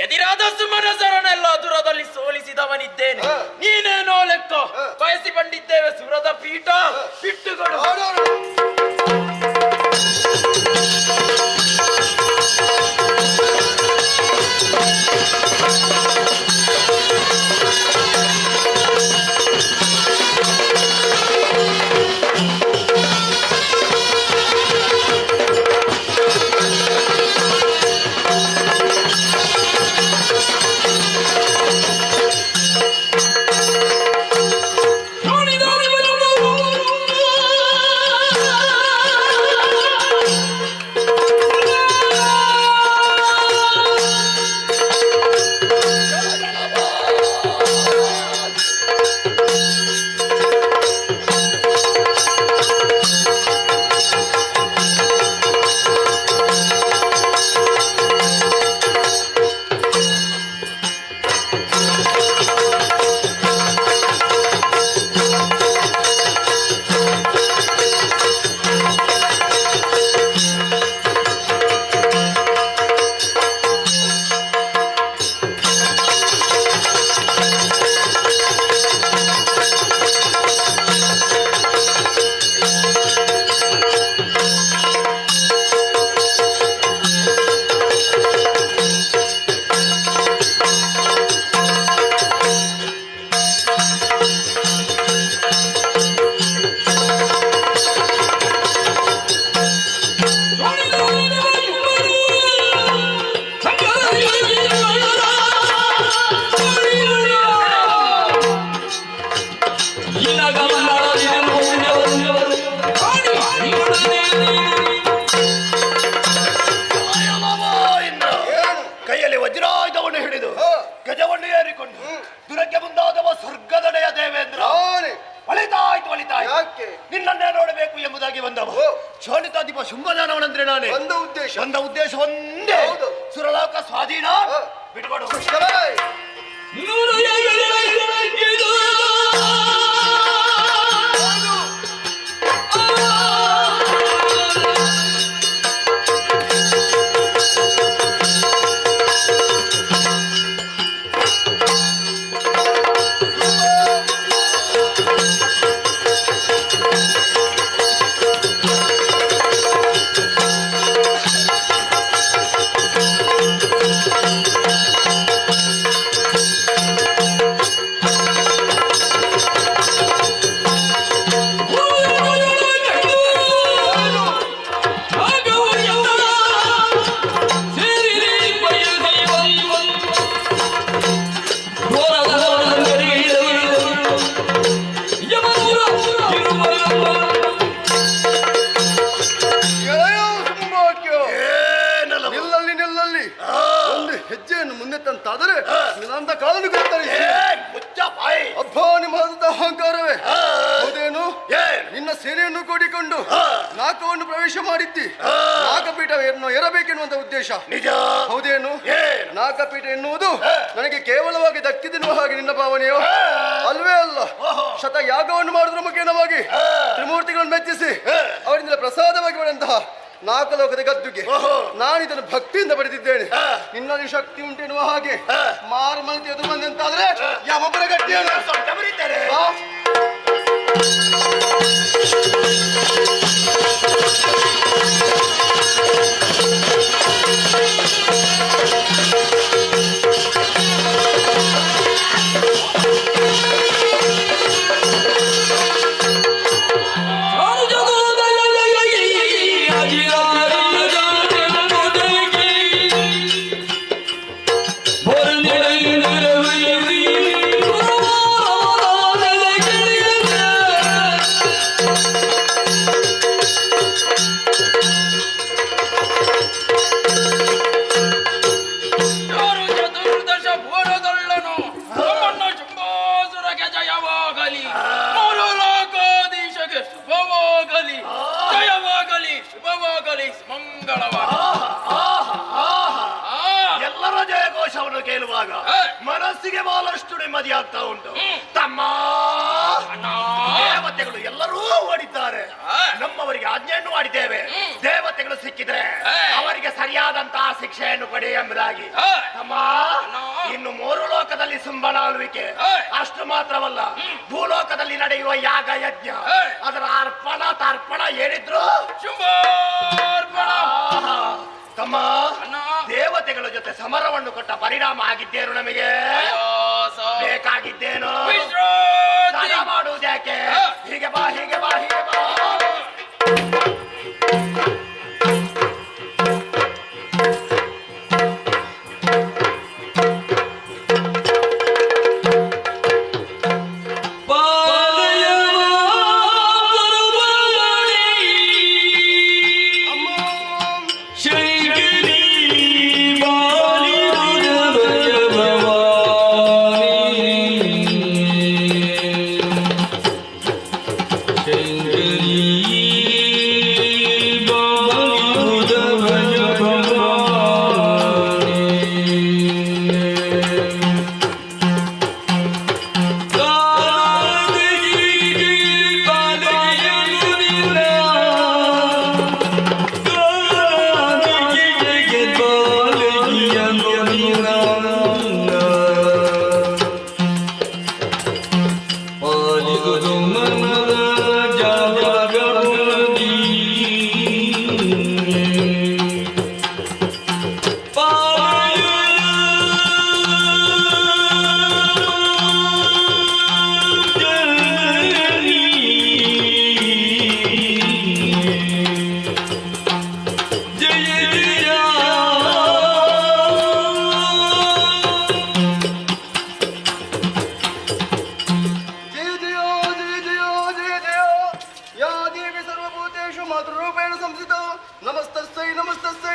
ಎದಿರಾದ ಸುಮನ ಸರನೆಲ್ಲ ದುರದಲ್ಲಿ ಸೋಲಿಸಿದವನಿದ್ದೇನೆ. ನೀನೇನೋ ಲೆಕ್ಕ ಬಯಸಿ ಬಂದಿದ್ದೇವೆ ಸುರದ ಪೀಠ ಬಿಟ್ಟುಗಳು. ಕೈಯಲ್ಲಿ ವಜ್ರಾಯುಧವನ್ನು ಹಿಡಿದು ಗಜವನ್ನು ಏರಿಕೊಂಡು ದುರಕ್ಕೆ ಮುಂದಾದವ ಸ್ವರ್ಗದಡೆಯ ದೇವೇಂದ್ರ. ಒಳಿತಾಯ್ತು ಒಳಿತಾಯ್ತು, ನಿನ್ನನ್ನೇ ನೋಡಬೇಕು ಎಂಬುದಾಗಿ ಬಂದವ. ಶೋಣಿತಾಧಿಪ ಶುಂಭದಾನವನಂದ್ರೆ ನಾನೇ. ಬಂದ ಉದ್ದೇಶ ಒಂದೇ, ಸುರಲೋಕ ಸ್ವಾಧೀನ. ಬಿಟ್ಕೊಡು. ಹೆಜ್ಜೆಯನ್ನು ಮುಂದೆ ತಂತಾದರೆ ನಿನ್ನಂತ ಕಾಲನ್ನು ಕತ್ತರಿಸಿ. ಮುಚ್ಚ ಬಾಯಿ. ಅಬ್ಬಾ, ನಿಮ್ಮಂತ ಅಹಂಕಾರವೇ ಹೌದೇನು? ನಿನ್ನ ಸೇನೆಯನ್ನು ಕೂಡಿಕೊಂಡು ನಾಕವನ್ನು ಪ್ರವೇಶ ಮಾಡಿದ್ದಿ. ನಾಗಪೀಠವನ್ನು ಏರಬೇಕೆನ್ನುವಂತ ಉದ್ದೇಶ ನಿಜ ಹೌದೇನು? ನಾಗಪೀಠ ಎನ್ನುವುದು ನನಗೆ ಕೇವಲವಾಗಿ ದಕ್ಕಿದೆನ್ನುವ ಹಾಗೆ ನಿನ್ನ ಭಾವನೆಯೋ? ಅಲ್ವೇ ಅಲ್ಲ, ಶತ ಯಾಗವನ್ನು ಮಾಡುವುದರ ಮುಖೇನವಾಗಿ ತ್ರಿಮೂರ್ತಿಗಳನ್ನು ಮೆಚ್ಚಿಸಿ ಅವರಿಂದ ಪ್ರಸಾದವಾಗಿ ಪಡೆದಂತಹ ನಾಲ್ಕು ಲೋಕದ ಗದ್ದುಗೆ ನಾನು ಇದನ್ನು ಭಕ್ತಿಯಿಂದ ಪಡೆದಿದ್ದೇನೆ. ನಿನ್ನಲ್ಲಿ ಶಕ್ತಿ ಉಂಟೆನ್ನುವ ಹಾಗೆ ಮಾರು ಮಂದಿ ಎದುರು ಬಂದಂತಾದ್ರೆ ಯಾವೊಬ್ಬರ ಗಟ್ಟಿಯನ್ನು ಎಲ್ಲರ ಜಯಘೋಷವನ್ನು ಕೇಳುವಾಗ ಮನಸ್ಸಿಗೆ ಬಹಳಷ್ಟು ನೆಮ್ಮದಿಯಾಗ್ತಾ ಉಂಟು. ತಮ್ಮ ದೇವತೆಗಳು ಎಲ್ಲರೂ ಓಡಿದ್ದಾರೆ, ನಮ್ಮವರಿಗೆ ಆಜ್ಞೆಯನ್ನು ಮಾಡಿದ್ದೇವೆ. ದೇವತೆಗಳು ಸಿಕ್ಕಿದ್ರೆ ಅವರಿಗೆ ಸರಿಯಾದಂತಹ ಶಿಕ್ಷೆಯನ್ನು ಕೊಡಿ ಎಂಬುದಾಗಿ. ತಮ್ಮ ಇನ್ನು 3 ಲೋಕದಲ್ಲಿ ಸುಂಬಳ ಆಳ್ವಿಕೆ ಅಷ್ಟು ಮಾತ್ರವಲ್ಲ, ಭೂಲೋಕದಲ್ಲಿ ನಡೆಯುವ ಯಾಗ ಯಜ್ಞ ಅದರ ಅರ್ಪಣ ತರ್ಪಣ ಏನಿದ್ರು ತಮ್ಮ ದೇವತೆಗಳ ಜೊತೆ ಸಮರವನ್ನು ಕೊಟ್ಟ ಪರಿಣಾಮ ಆಗಿದ್ದೇನು? ನಮಗೆ ಬೇಕಾಗಿದ್ದೇನು? ಮಾಡುವುದ್ಯಾಕೆ? ಹೀಗೆ ಬಾ ಹೀಗೆ ಬಾ ಹೀಗೆ ಬಾ.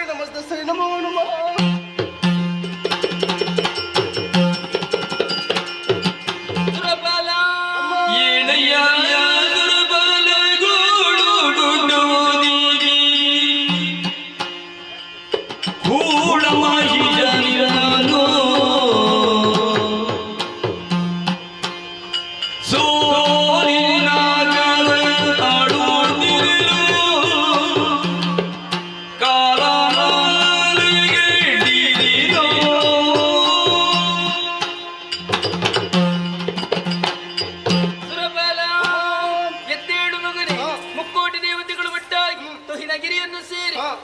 ನಮಸ್ತಸ್ಸೈ ನಮೋ ನಮಃ.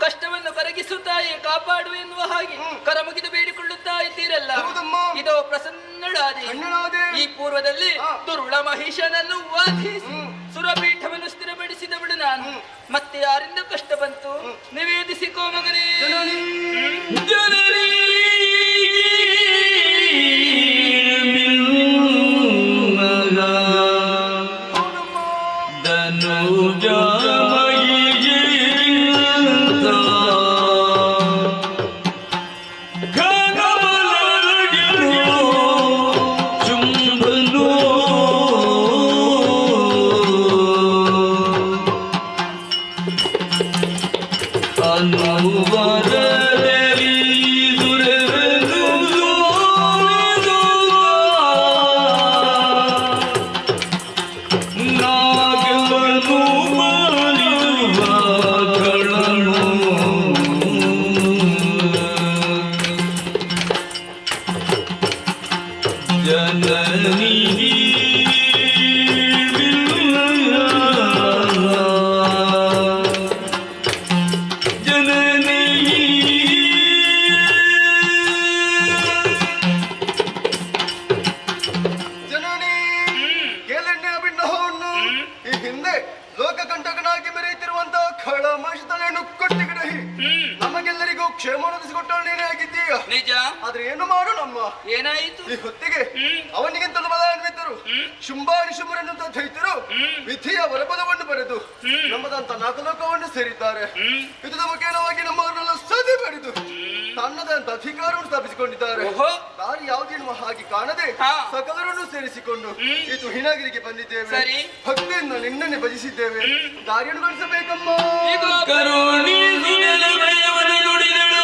ಕಷ್ಟವನ್ನು ಕರಗಿಸುತ್ತಾಯೇ ಕಾಪಾಡು ಎನ್ನುವ ಹಾಗೆ ಕರಮುಗಿದು ಬೇಡಿಕೊಳ್ಳುತ್ತಾ ಇದ್ದೀರಲ್ಲ, ಇದೋ ಪ್ರಸನ್ನಳಾದೆ. ಈ ಪೂರ್ವದಲ್ಲಿ ದುರುಳ ಮಹಿಷನನ್ನು ವಧಿಸಿ ಸುರಪೀಠವನ್ನು ಸ್ಥಿರಪಡಿಸಿದವಳು ನಾನು. ಮತ್ತೆ ಯಾರಿಂದ ಕಷ್ಟ ಬಂತು ನಿವೇದಿಸಿಕೋ ಮಗನೇ. ಜನನಿ ಜನನಿ ಕೇಳೆಣ್ಣೆಯ ಬಿನ್ನಹವನ್ನು ಈ ಹಿಂದೆ ಲೋಕಕಂಟಕನಾಗಿ ಮೆರೆಯುತ್ತಿರುವಂತಹ ಖಳಮಾಶಿತಳೆಯನ್ನು ಕೊಟ್ಟಿಗಿಡಹಿ ನಮಗೆಲ್ಲರಿಗೂ ಕ್ಷೇಮ ಒದಗಿಸಿಕೊಟ್ಟಳು ನೀನೇ ಆಗಿದ್ದೀಯ. ನಿಜ. ಆದ್ರೆ ಏನು ಮಾಡು ನಮ್ಮ ಏನಾಯಿತು? ಈ ಹೊತ್ತಿಗೆ ಅವನಿಗಿಂತಲೂ ಬಲಾನ್ವಿತರು ಶುಂಭಾನಿ ಶುಂಭರನ್ನು ದೈತರು ವಿಧಿಯ ವರಪದವನ್ನು ಬರೆದು ನಮ್ಮದಂತ ನಾಲ್ಕು ಲೋಕವನ್ನು ಸೇರಿದ್ದಾರೆ. ಯುದ್ಧದ ಮುಖೇನವಾಗಿ ನಮ್ಮವರನ್ನೆಲ್ಲ ಸದೆ ಬಡಿದು ತನ್ನದಂತ ಅಧಿಕಾರವನ್ನು ಸ್ಥಾಪಿಸಿಕೊಂಡಿದ್ದಾರೆ. ದಾರಿ ಯಾವುದೇನು ಹಾಗೆ ಕಾಣದೆ ಸಕಲರನ್ನು ಸೇರಿಸಿಕೊಂಡು ಈ ತುಹಿನಗಿರಿಗೆ ಬಂದಿದ್ದೇವೆ. ಭಕ್ತಿಯಿಂದ ನಿನ್ನನ್ನೇ ಭಜಿಸಿದ್ದೇವೆ. ದಾರಿಯನ್ನು ಗಳಿಸಬೇಕಮ್ಮ. ಕರುಣಿಸುವ ಭಯವನ್ನು ನುಡಿದಳು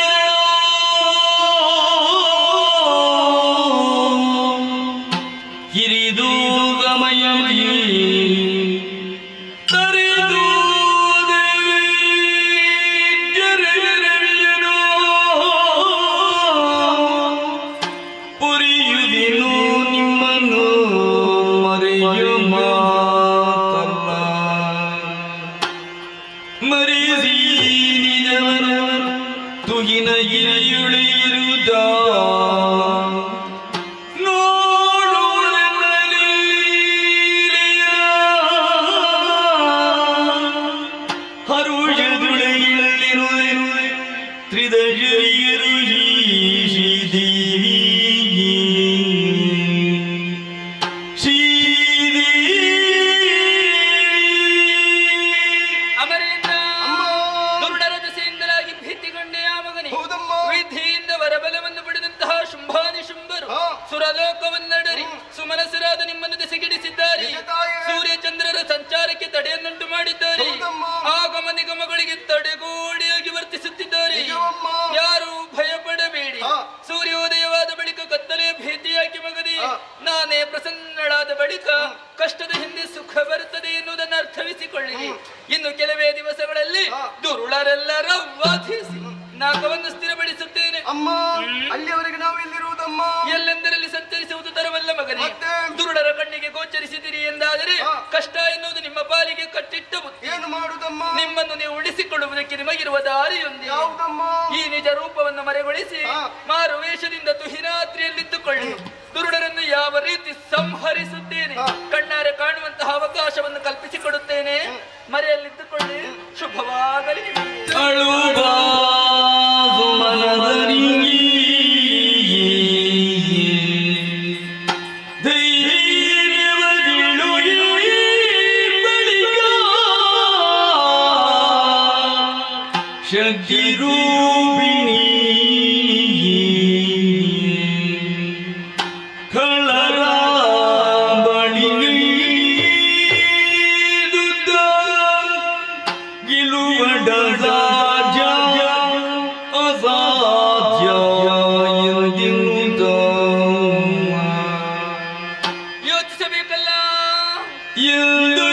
ಕಿರಿದು ಗಮಯಮಯಿ ತರಿದು ಜರವಿಯನು ಪುರಿಯುವೆನು ನಿಮ್ಮನ್ನು ಮರೆಯು ಮಾತಲ್ಲ ಮರೆಸಿ ನಿಜವರ ತುಹಿನ ಇಳಿಯುಳಿರುದ ವಿಧಿಯಿಂದ ವರಬಲವನ್ನು ಪಡೆದಂತಹ ಶುಂಭಾನಿ ಶುಂಭರು ಸುರಲೋಕವನ್ನಡರಿ ಸುಮನಸರಾದ ನಿಮ್ಮನ್ನು ದೆಸೆಗಿಡಿಸಿದ್ದಾರೆ. ಸೂರ್ಯ ಚಂದ್ರರ ಸಂಚಾರಕ್ಕೆ ತಡೆಯನ್ನುಂಟು ಮಾಡಿದ್ದಾರೆ. ಆಗಮ ನಿಗಮಗಳಿಗೆ ತಡೆಗೋಡೆಯಾಗಿ ವರ್ತಿಸುತ್ತಿದ್ದಾರೆ. ಯಾರು ಭಯಪಡಬೇಡಿ. ಸೂರ್ಯೋದಯವಾದ ಬಳಿಕ ಕತ್ತಲೆ ಭೀತಿಯಾಗಿ ಮಗದಿ ನಾನೇ ಪ್ರಸನ್ನಳಾದ ಬಳಿಕ ಕಷ್ಟದ ಹಿಂದೆ ಸುಖ ಬರುತ್ತದೆ ಎನ್ನುವುದನ್ನು ಅರ್ಥವಿಸಿಕೊಳ್ಳಿರಿ. ಇನ್ನು ಕೆಲವೇ ದಿವಸಗಳಲ್ಲಿ ದುರುಳರೆಲ್ಲರ ವಾಧಿಸಿ ನಾಗವನ್ನು ಸ್ಥಿರಪಡಿಸುತ್ತೇನೆ. ಅಮ್ಮ ಅಲ್ಲಿಯವರೆಗೆ ನಾವು ಎಲ್ಲಿರುವುದಮ್ಮ? ಎಲ್ಲೆಂದರಲ್ಲಿ ಸಂಚರಿಸುವುದು ತರವಲ್ಲ ಮಗನೇ. ದುರುಳರ ಕಣ್ಣಿಗೆ ಗೋಚರಿಸಿದಿರಿ ಎಂದಾದರೆ ಕಷ್ಟ ಎನ್ನುವುದು ನಿಮ್ಮ ಪಾಲಿಗೆ ಕಟ್ಟಿಟ್ಟ ಬುತ್ತಿ. ಏನು ಮಾಡುದಮ್ಮ? ನಿಮ್ಮನ್ನು ನೀವು ಉಳಿಸಿಕೊಳ್ಳುವುದಕ್ಕೆ ನಿಮಗಿರುವ ದಾರಿಯೊಂದಿದೆ. ಈ ನಿಜ ರೂಪವನ್ನು ಮರೆಗೊಳಿಸಿ ಮಾರು ವೇಷದಿಂದ ತುಹಿನಾದ್ರಿಯಲ್ಲಿದ್ದುಕೊಳ್ಳಿ. ದುರುಡರನ್ನು ಯಾವ ರೀತಿ ಸಂಹರಿಸುತ್ತೇನೆ ಕಣ್ಣಾರೆ ಕಾಣುವಂತಹ ಅವಕಾಶವನ್ನು ಕಲ್ಪಿಸಿಕೊಡುತ್ತೇನೆ. ಮರೆಯಲ್ಲಿದ್ದುಕೊಳ್ಳಿ. ಶುಭವಾಗಲಿ. ಶಕ್ತಿ ರೂಪಿಣಿ ಕಳರ ಬಳಿ ಗಿಲುವಡ ಅಸಾಧ್ಯ ಯೋಚಿಸಬೇಕಲ್ಲ ಎಂದು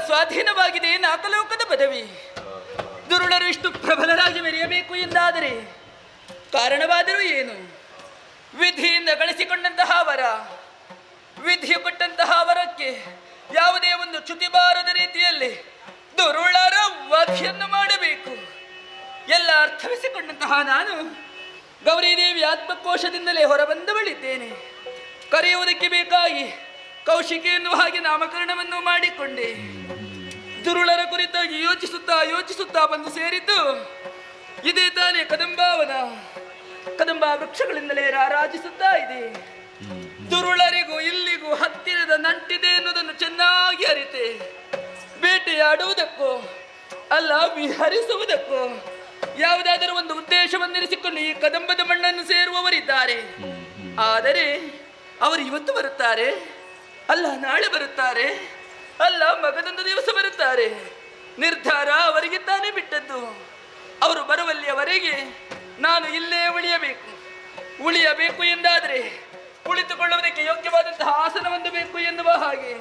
ಸ್ವಾಧೀನವಾಗಿದೆ ನಾಕಲೋಕದ ಪದವಿ. ದುರುಳರು ಇಷ್ಟು ಪ್ರಬಲರಾಗಿ ಮೆರೆಯಬೇಕು ಎಂದಾದರೆ ಕಾರಣವಾದರೂ ಏನು? ವಿಧಿಯಿಂದ ಗಳಿಸಿಕೊಂಡಂತಹ ವರ, ವಿಧಿಯು ಕೊಟ್ಟಂತಹ ವರಕ್ಕೆ ಯಾವುದೇ ಒಂದು ಚ್ಯುತಿ ಬಾರದ ರೀತಿಯಲ್ಲಿ ದುರುಳರ ವಧೆಯನ್ನು ಮಾಡಬೇಕು. ಎಲ್ಲ ಅರ್ಥವಿಸಿಕೊಂಡಂತಹ ನಾನು ಗೌರಿದೇವಿ ಆತ್ಮಕೋಶದಿಂದಲೇ ಹೊರಬಂದವಳಿದ್ದೇನೆ. ಕರೆಯುವುದಕ್ಕೆ ಬೇಕಾಗಿ ಕೌಶಿಕಿ ಎನ್ನುವ ಹಾಗೆ ನಾಮಕರಣವನ್ನು ಮಾಡಿಕೊಂಡೆ. ದುರುಳರ ಕುರಿತಾಗಿ ಯೋಚಿಸುತ್ತಾ ಬಂದು ಸೇರಿದ್ದು ಇದೇ ತಾನೇ ಕದಂಬಾವನ. ಕದಂಬ ವೃಕ್ಷಗಳಿಂದಲೇ ರಾರಾಜಿಸುತ್ತಾ ಇದೆ. ದುರುಳರಿಗೂ ಇಲ್ಲಿಗೂ ಹತ್ತಿರದ ನಂಟಿದೆ ಎನ್ನುವುದನ್ನು ಚೆನ್ನಾಗಿ ಅರಿತೆ ಬೇಟೆಯಾಡುವುದಕ್ಕೋ ಅಲ್ಲ ವಿಹರಿಸುವುದಕ್ಕೋ ಯಾವುದಾದರೂ ಒಂದು ಉದ್ದೇಶವನ್ನಿರಿಸಿಕೊಂಡು ಈ ಕದಂಬದ ಮಣ್ಣನ್ನು ಸೇರುವವರಿದ್ದಾರೆ. ಆದರೆ ಅವರು ಇವತ್ತು ಬರುತ್ತಾರೆ, ಅಲ್ಲ ನಾಳೆ ಬರುತ್ತಾರೆ, ಅಲ್ಲ ಮಗದೊಂದು ದಿವಸ ಬರುತ್ತಾರೆ. ನಿರ್ಧಾರ ಅವರಿಗೆ ತಾನೇ ಬಿಟ್ಟದ್ದು. ಅವರು ಬರುವಲ್ಲಿಯವರೆಗೆ ನಾನು ಇಲ್ಲೇ ಉಳಿಯಬೇಕು ಎಂದಾದರೆ ಕುಳಿತುಕೊಳ್ಳುವುದಕ್ಕೆ ಯೋಗ್ಯವಾದಂತಹ ಆಸನವೊಂದು ಬೇಕು ಎನ್ನುವ ಹಾಗೆ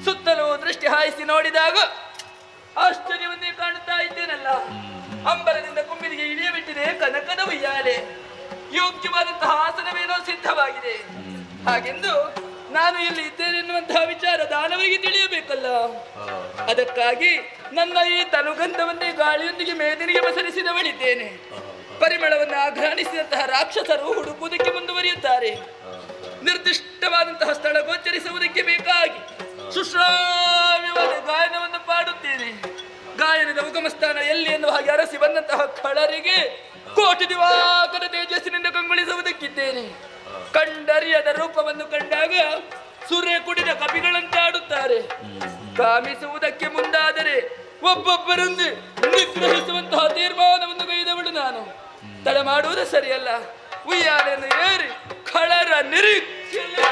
ಸುತ್ತಲೂ ದೃಷ್ಟಿ ಹಾಯಿಸಿ ನೋಡಿದಾಗ ಆಶ್ಚರ್ಯವನ್ನೇ ಕಾಣುತ್ತಾ ಇದ್ದೇನಲ್ಲ. ಅಂಬರದಿಂದ ಕುಂಬಿದಿಗೆ ಇಳಿಯಬಿಟ್ಟಿದೆ ಕನಕದ ಉಯ್ಯಾಲೆ. ಯೋಗ್ಯವಾದಂತಹ ಆಸನವೇನೋ ಸಿದ್ಧವಾಗಿದೆ. ಹಾಗೆಂದು ನಾನು ಇಲ್ಲಿ ಇದ್ದೇನೆನ್ನುವಂತಹ ವಿಚಾರ ದಾನವರಿಗೆ ತಿಳಿಯಬೇಕಲ್ಲ. ಅದಕ್ಕಾಗಿ ನನ್ನ ಈ ತನುಗಂಧವನ್ನೇ ಗಾಳಿಯೊಂದಿಗೆ ಮೇದಿನಿಗೆ ಬಸರಿಸಿದವಳಿದ್ದೇನೆ. ಪರಿಮಳವನ್ನು ಆಘ್ರಾಣಿಸಿದಂತಹ ರಾಕ್ಷಸರು ಹುಡುಕುವುದಕ್ಕೆ ಮುಂದುವರಿಯುತ್ತಾರೆ. ನಿರ್ದಿಷ್ಟವಾದಂತಹ ಸ್ಥಳ ಗೋಚರಿಸುವುದಕ್ಕೆ ಬೇಕಾಗಿ ಸುಶ್ರಾವ್ಯವಾದ ಗಾಯನವನ್ನು ಪಾಡುತ್ತೇನೆ. ಗಾಯನದ ಉಗಮ ಸ್ಥಾನ ಎಲ್ಲಿ ಎನ್ನುವ ಹಾಗೆ ಅರಸಿ ಬಂದಂತಹ ಖಳರಿಗೆ ಕೋಟಿ ದಿವಾಕರ ತೇಜಸ್ಸಿನಿಂದ ಕಂಗೊಳಿಸುವುದಕ್ಕಿದ್ದೇನೆ. ಕಂಡರಿಯದ ರೂಪವನ್ನು ಕಂಡಾಗ ಸುರೆ ಕುಡಿದ ಕಪಿಗಳಂತೆ ಆಡುತ್ತಾರೆ. ಕಾಮಿಸುವುದಕ್ಕೆ ಮುಂದಾದರೆ ಒಬ್ಬೊಬ್ಬರೊಂದು ನಿಗ್ರಹಿಸುವಂತಹ ತೀರ್ಮಾನವನ್ನು ಕೈದವಳು ನಾನು. ತಡ ಮಾಡುವುದು ಸರಿಯಲ್ಲ. ಉಯ್ಯಾಲೆಯನ್ನು ಏರಿ ಖಳರ ನಿರೀಕ್ಷೆಯಲ್ಲಿ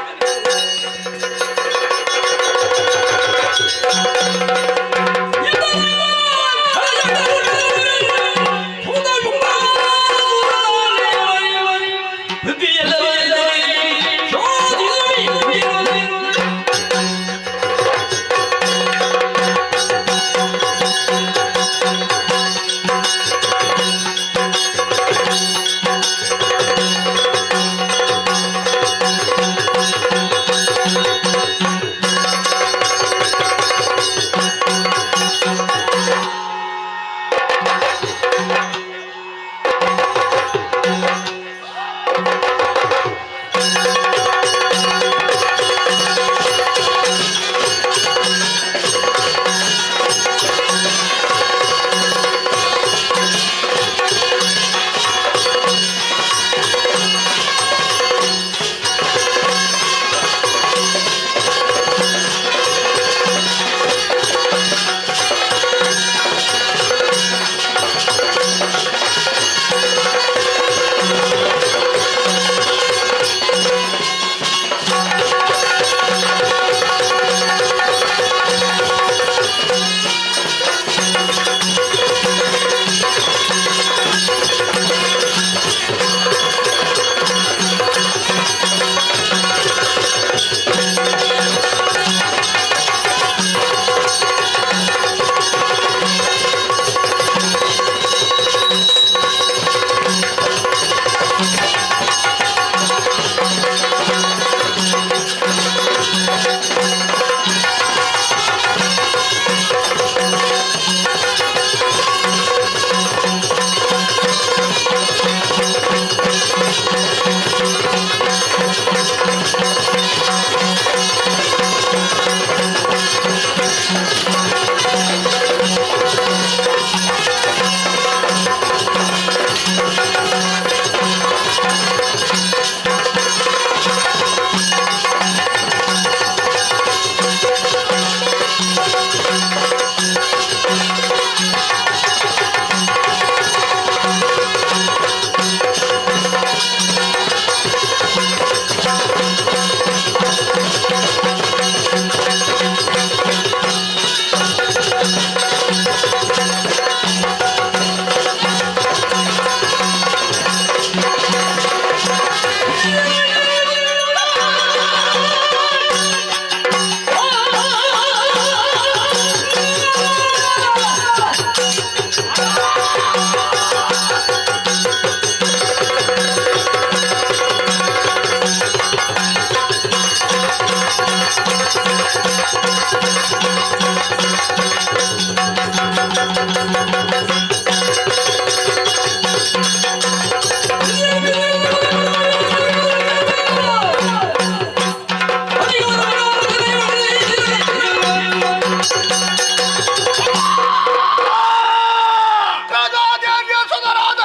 ಗದಾದೇವಿಯ ಸುಧರಾದ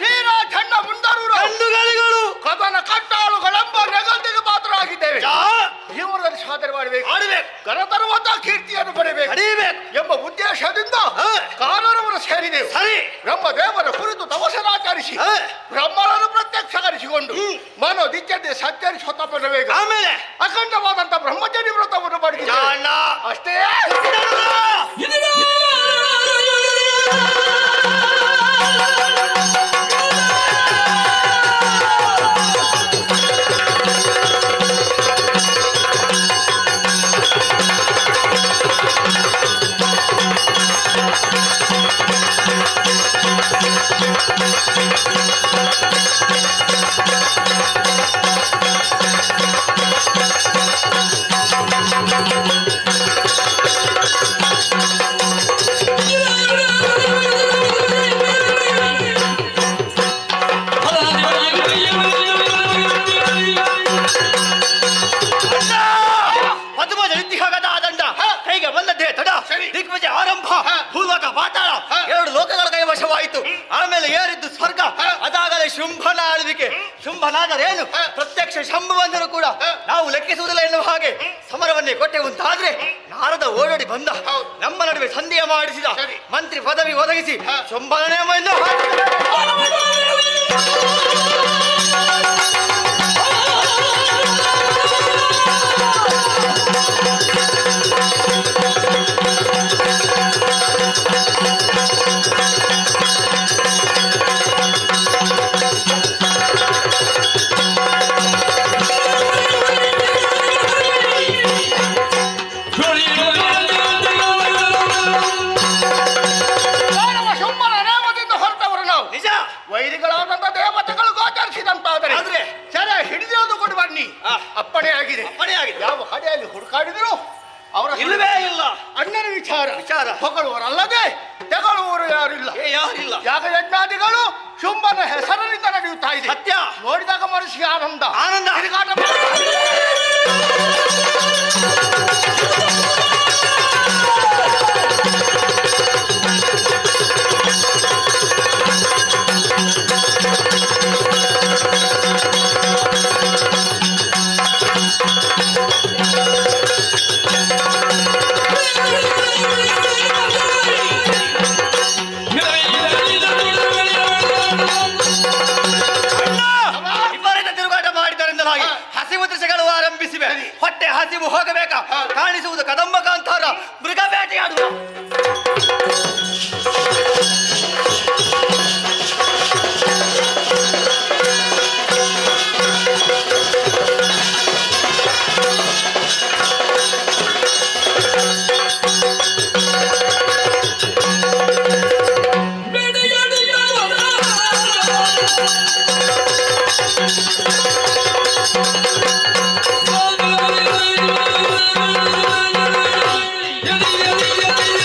ವೀರ ಚಂಡ ಮುಂಡರೂರು ಕದನ ಕಟ್ಟಾಳುಗಳೆಂಬ ನೆಗಲ್ದಿಗೆ ಪಾತ್ರರಾಗಿದ್ದೇವೆ. ಜೀವನದಲ್ಲಿ ಸಾಧನೆ ಮಾಡಬೇಕು, ಕರತರುವಂತ ಕೀರ್ತಿಯನ್ನು ಪಡೆಯಬೇಕು ಎಂಬ ಉದ್ದೇಶದಿಂದ ಕಾನೂನವನ್ನು ಸೇರಿದೆವು. ಬ್ರಹ್ಮದೇವರ ಕುರಿತು ತಪಸ್ಸನ್ನಾಚರಿಸಿ ಬ್ರಹ್ಮನನ್ನು ಪ್ರತ್ಯಕ್ಷಕರಿಸಿಕೊಂಡು ಮನೋದಿಚ್ಛತೆ ಸತ್ಯರಿಸಿ ಹೊತ್ತ ಬರಬೇಕು. ಆಮೇಲೆ ಅಖಂಡವಾದಂತ ಬ್ರಹ್ಮಚರ್ಯ ವ್ರತವನ್ನು ಮಾಡಿದ್ದೇವೆ. ಅಷ್ಟೇ ದಿಗ್ವಿಜಯ ಆರಂಭ, ಭೂಲೋಕ ಪಾತಾಳ ಎರಡು ಲೋಕಗಳ ಕೈವಶವಾಯಿತು. ಆಮೇಲೆ ಏರಿದ್ದು ಸ್ವರ್ಗ. ಅದಾಗಲೇ ಶುಂಭನ ಆಳ್ವಿಕೆ. ಶುಂಭನಾದರೇನು ಪ್ರತ್ಯಕ್ಷ ಶಂಭುವಂದರು ಕೂಡ ನಾವು ಲೆಕ್ಕಿಸುವುದಿಲ್ಲ ಎನ್ನುವ ಹಾಗೆ ಸಮರವನ್ನೇ ಕೊಟ್ಟೆವಂತಾದ್ರೆ ನಾರದ ಓಡೋಡಿ ಬಂದ. ನಮ್ಮ ನಡುವೆ ಸಂಧಿಯ ಮಾಡಿಸಿದ, ಮಂತ್ರಿ ಪದವಿ ಒದಗಿಸಿ ಶುಂಭನೇ ವೈರಿಗಳಾದಂತ ದೇವತೆಗಳು ಗೋಚರಿಸಿದಂತಾದರೆ ಸರಿ ಹಿಡಿದಿರೋದು ಕೊಡು ಬನ್ನಿ. ಅಪ್ಪಣೆ ಆಗಿದೆ. ಯಾವ ಕಡೆಯಲ್ಲಿ ಹುಡುಕಾಡಿದ್ರು ಅವರ ಇಲ್ಲವೇ ಇಲ್ಲ. ಅಣ್ಣನ ವಿಚಾರ ಹೊಗಳುವರಲ್ಲದೆ ತೆಗಳುವರು ಯಾರಿಲ್ಲ. ಯಾಗಯಜ್ಞಾದಿಗಳು ಶುಂಭನ ಹೆಸರಿನಿಂದ ನಡೆಯುತ್ತಾ ಇದೆ. ಸತ್ಯ ನೋಡಿದಾಗ ಮನಸ್ಸಿಗೆ ಆನಂದ. ಹಸಿವು ದೃಶ್ಯಗಳು ಆರಂಭಿಸಿವೆ. ಹೊಟ್ಟೆ ಹಸಿವು ಹೋಗಬೇಕಾ? ಕಾಣಿಸುವುದು ಕದಂಬ ಕಾಂತಾರ ಮೃಗ ಬೇಟೆಯಾಡುವ. Yeah.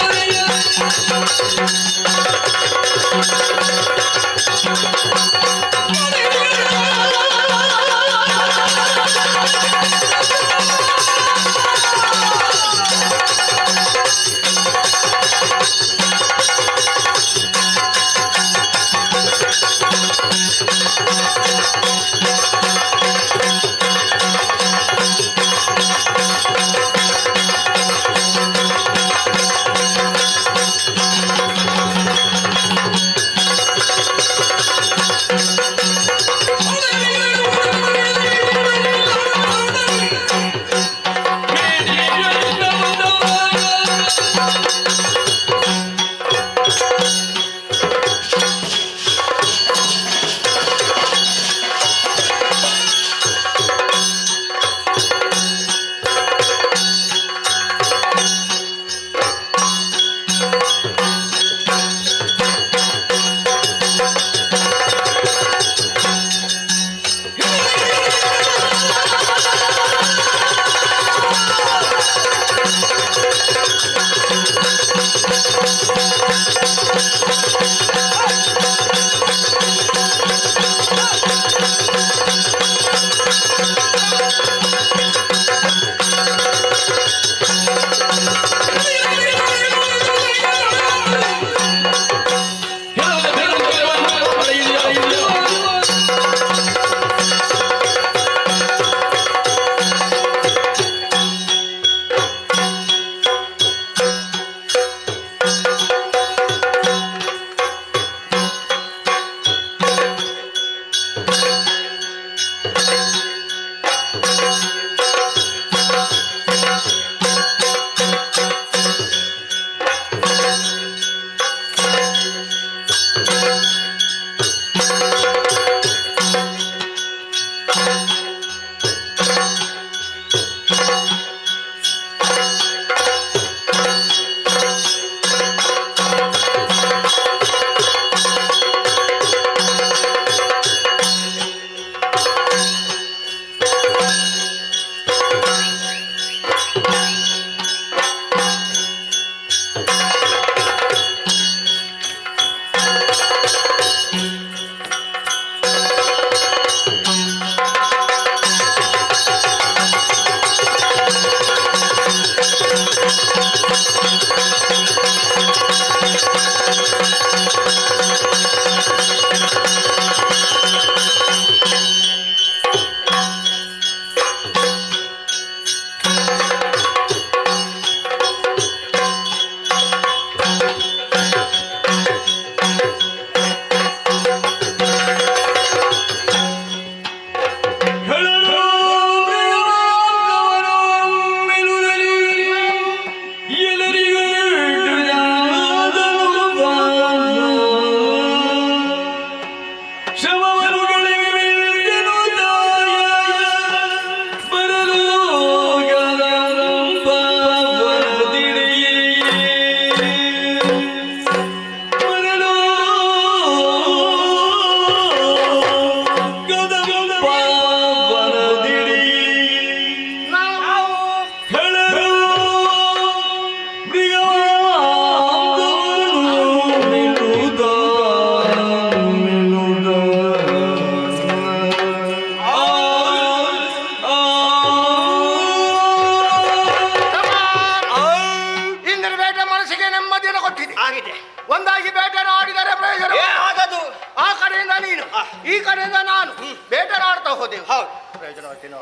ಒಂದಾಗಿ ಬೇಟೆಯಾಡಿದರೆ ಪ್ರಯೋಜನ ಆಗದು. ಆ ಕಡೆಯಿಂದ ನೀನು ಈ ಕಡೆಯಿಂದ ನಾನು ಬೇಟೆಯಾಡ್ತಾ ಹೋದೆವು. ಹೌದು, ಪ್ರಯೋಜನವಾಗ್ತೇನೋ?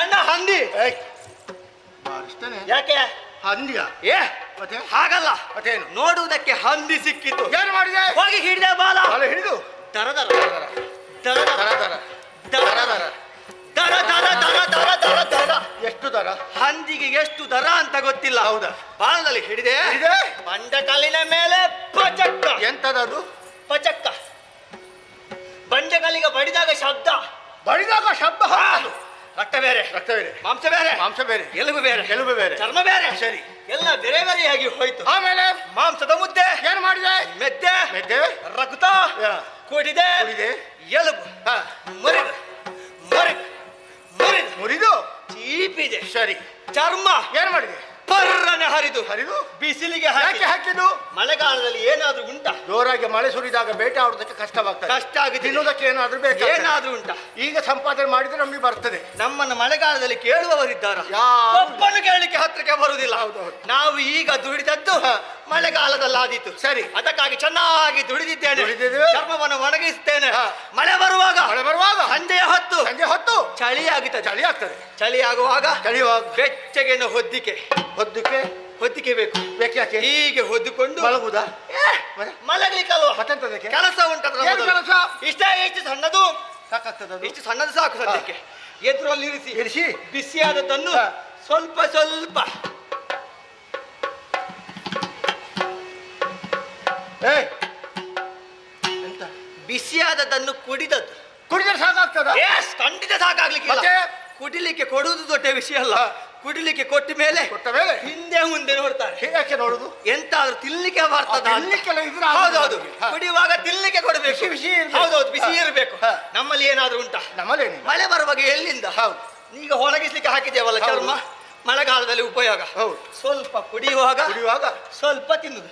ಅಣ್ಣ ಹಂದಿ. ಮಾರಿಸ್ತೇನೆ. ಯಾಕೆ ಹಂದಿಯ ಮತ್ತೆ ಹಾಗಲ್ಲ, ಮತ್ತೇನು? ನೋಡುವುದಕ್ಕೆ ಹಂದಿ ಸಿಕ್ಕಿತು. ಏನು ಮಾಡಿದೆ? ಹೋಗಿ ಹಿಡಿದೆ ಬಾಲ. ಬಾಲ ಹಿಡಿದು ದರ ದರ ದರ ದರ ದರ ದರ ದರ ದರ ದರ ದರ ದರ ದರ ದರ ದರ. ಎಷ್ಟು ದರ? ಹಂದಿಗೆ ಎಷ್ಟು ದರ ಅಂತ ಗೊತ್ತಿಲ್ಲ. ಹೌದಾ? ಬಾಲದಲ್ಲಿ ಹಿಡಿದೆ. ಹಿಡಿದೆ? ಬಂಡ ಕಲ್ಲಿನ ಮೇಲೆ ಪಚಕ್ಕ. ಎಂತದದು? ಪಚಕ್ಕ. ಬಂಡೆ ಕಲ್ಲಿಗೆ ಬಡಿದಾಗ ಶಬ್ದ. ಬಡಿದಾಗ ಶಬ್ದ. ರಕ್ತ ಬೇರೆ, ರಕ್ತ ಬೇರೆ, ಮಾಂಸ ಬೇರೆ, ಮಾಂಸ ಬೇರೆ, ಎಲುಬು ಬೇರೆ, ಎಲುಬು ಬೇರೆ, ಚರ್ಮ ಬೇರೆ. ಸರಿ, ಎಲ್ಲ ಬೇರೆ ಬೇರೆಯಾಗಿ ಹೋಯ್ತು. ಆಮೇಲೆ ಮಾಂಸದ ಮುದ್ದೆ ಏನು ಮಾಡಿದೆ? ಮೆದ್ದೆ, ಮೆದ್ದೆ, ರಕ್ತ ಕುಡಿದೆ, ಕುಡಿದೆ, ಎಲುಬು ಮುರಿದು ಮುರಿದು ಮುರಿದು ಮುರಿದು ಚೀಪಿದೆ. ಸರಿ, ಚರ್ಮ ಏನು ಮಾಡಿದೆ? ಪರ್ರನೆ ಹರಿದು ಹರಿದು ಬಿಸಿಲಿಗೆ ಯಾಕೆ ಹಾಕಿದ್ದು? ಮಳೆಗಾಲದಲ್ಲಿ ಏನಾದ್ರೂ ಉಂಟಾ? ಜೋರಾಗಿ ಮಳೆ ಸುರಿದಾಗ ಬೇಟೆ ಆಡೋದಕ್ಕೆ ಕಷ್ಟವಾಗ್ತದೆ. ಕಷ್ಟ ಆಗುತ್ತೆ. ತಿನ್ನೋದಕ್ಕೆ ಏನಾದ್ರೂ ಬೇಕು. ಏನಾದ್ರೂ ಉಂಟಾ? ಈಗ ಸಂಪಾದನೆ ಮಾಡಿದ್ರೆ ನಮಗೆ ಬರ್ತದೆ. ನಮ್ಮನ್ನು ಮಳೆಗಾಲದಲ್ಲಿ ಕೇಳುವವರಿದ್ದಾರ? ಯಾರು? ಒಬ್ಬನು ಕೇಳಲಿಕ್ಕೆ ಹತ್ರಕ್ಕೆ ಬರುವುದಿಲ್ಲ. ಹೌದೌದು. ನಾವು ಈಗ ದುಡಿದದ್ದು ಮಳೆಗಾಲದಲ್ಲಾದೀತು. ಸರಿ, ಅದಕ್ಕಾಗಿ ಚೆನ್ನಾಗಿ ದುಡಿದಿದ್ದೇನೆ. ದುಡಿದಿದ್ದೇವೆ. ಚರ್ಮವನ್ನು ಒಣಗಿಸ್ತೇನೆ. ಮಳೆ ಬರುವಾಗ, ಮಳೆ ಬರುವಾಗ, ಸಂಜೆಯ ಹೊತ್ತು, ಸಂಜೆ ಹೊತ್ತು ಚಳಿ ಆಗುತ್ತದೆ. ಚಳಿ ಆಗ್ತದೆ. ಚಳಿ ಆಗುವಾಗ ಚಳಿಯುವಾಗ ಬೆಚ್ಚಗೆ ಹೊದ್ದಿಕೆ ಹೊದ್ದಿಕೆ ಬೇಕು. ಯಾಕೆ? ಹೀಗೆ ಹೊದ್ದುಕೊಂಡು ಮಲಗುದಾ? ಮಲಗಲಿಕ್ಕಲ್ವ? ಮತ್ತೆಂತದಕ್ಕೆ? ಕೆಲಸ ಉಂಟದ್ರ ಏನು ಕೆಲಸ? ಇಷ್ಟೇ. ಇಷ್ಟು ಸಣ್ಣದು ಸಾಕಾಗ್ತದೆ. ಇಷ್ಟು ಸಣ್ಣದು ಸಾಕು ಸದ್ಯಕ್ಕೆ. ಎದುರಲ್ಲಿ ಇರಿಸಿ ಬಿಸಿಯಾದದ್ದನ್ನು ಸ್ವಲ್ಪ ಸ್ವಲ್ಪ ಎಂತ ಬಿಸಿಯಾದದ್ದನ್ನು ಕುಡಿದದ್ದು. ಕುಡಿದ್ರೆ ಸಾಕಾಗ್ತದ? ಖಂಡಿತ ಸಾಕಾಗ್ಲಿಕ್ಕೆ. ಕುಡಿಲಿಕ್ಕೆ ಕೊಡುವುದು ದೊಡ್ಡ ವಿಷಯ ಅಲ್ಲ. ಕುಡಿಲಿಕ್ಕೆ ಕೊಟ್ಟ ಮೇಲೆ ಹಿಂದೆ ಮುಂದೆ ನೋಡ್ತಾರೆ. ಯಾಕೆ ನೋಡುದು? ಎಂತಾದ್ರೂ ತಿನ್ಲಿಕ್ಕೆ ಬರ್ತದ? ಹೌದೌದು. ಕುಡಿಯುವಾಗ ತಿನ್ಲಿಕ್ಕೆ ಕೊಡಬೇಕು. ಬಿಸಿ ಹೌದೌದು, ಬಿಸಿ ಇರಬೇಕು. ನಮ್ಮಲ್ಲಿ ಏನಾದ್ರೂ ಉಂಟಾ? ನಮ್ಮಲ್ಲಿ ಮಳೆ ಬರುವಾಗ ಎಲ್ಲಿಂದ? ಈಗ ಒಣಗಿಸ್ಲಿಕ್ಕೆ ಹಾಕಿದ್ದೇವಲ್ಲ ಚರ್ಮ, ಮಳೆಗಾಲದಲ್ಲಿ ಉಪಯೋಗ. ಸ್ವಲ್ಪ ಕುಡಿಯುವಾಗ ಸ್ವಲ್ಪ ತಿನ್ನುದು.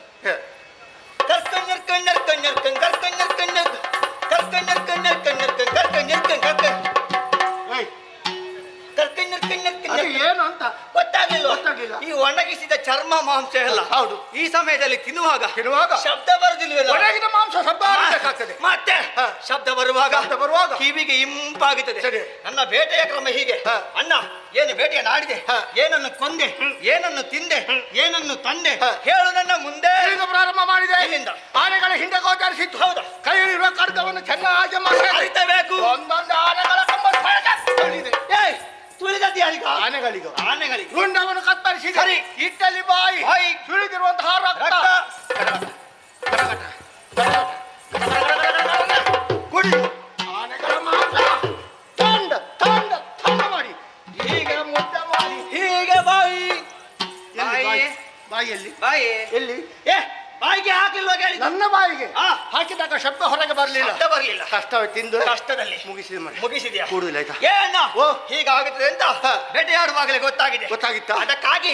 ಏನು ಅಂತ ಗೊತ್ತಾಗ್ಲಿಲ್ಲ. ಈ ಒಣಗಿಸಿದ ಚರ್ಮ ಮಾಂಸ ಎಲ್ಲ ಹೌದು. ಈ ಸಮಯದಲ್ಲಿ ತಿನ್ನುವಾಗ ಶಬ್ದ ಬರುದಿಲ್ವೇ? ಒಣಗಿದ ಮಾಂಸ ಶಬ್ದ ಆಗಬೇಕಾಗ್ತದೆ. ಮತ್ತೆ ಶಬ್ದ ಬರುವಾಗ ಕಿವಿಗೆ ಇಂಪಾಗುತ್ತದೆ. ನನ್ನ ಬೇಟೆಯ ಕ್ರಮ ಹೀಗೆ. ಅಣ್ಣ, ಏನು ಬೇಟೆಯನ್ನು ಆಡಿದೆ, ಏನನ್ನು ಕೊಂದೆ, ಏನನ್ನು ತಿಂದೆ, ಏನನ್ನು ತಂದೆ, ಹೇಳು ನನ್ನ ಮುಂದೆ. ಪ್ರಾರಂಭ ಮಾಡಿದೆ. ಇಲ್ಲಿಂದ ಆನೆಗಳ ಹಿಂದೆ ಗೋಚರಿಸಿತ್ತು. ಹೌದಾ? ಕೈಯಲ್ಲಿರುವ ಕಡ್ಗವನ್ನು ಚೆನ್ನಾಗಿ ಅರಿತಬೇಕು. ಒಂದೊಂದು ಆನೆಗಳ ತುಳಿದದ್ದು ಯಾರಿಗ? ಆನೆಗಳಿಗೂ ಆನೆಗಳಿಗೆ ಗುಂಡವನ್ನು ಕತ್ತರಿಸಿ ಸರಿ. ಇಟ್ಟಲ್ಲಿ ಬಾಯಿ ಸುಳಿದಿರುವಂತಹ ರಕ್ತ ಕುಡಿ ಆನೆಗಳ ಮಾಂಸ ತಂಡ ತಂಡ ತಂಡ ಮಾಡಿ ಹೀಗೆ ಮುದ್ದೆ ಮಾಡಿ ಹೀಗೆ ಬಾಯಿ ಬಾಯಿಯಲ್ಲಿ ಬಾಯಿ ಎಲ್ಲಿ? ಬಾಯಿಗೆ ಹಾಕಿಲ್ವ ಕೇಳಿ? ನನ್ನ ಬಾಯಿಗೆ ಹಾಕಿದಾಗ ಶಬ್ದ ಹೊರಗೆ ಬರಲಿಲ್ಲ. ಕಷ್ಟ ತಿಂದು ಕಷ್ಟದಲ್ಲಿ ಮುಗಿಸಿದ್ಯಾ? ಕೂಡುದಿಲ್ಲ ಆಯ್ತಾ? ಏನು ಹೀಗಾಗುತ್ತದೆ ಅಂತ ಬೇಟೆಯಾಡುವಾಗಲೇ ಗೊತ್ತಾಗಿತ್ತ. ಅದಕ್ಕಾಗಿ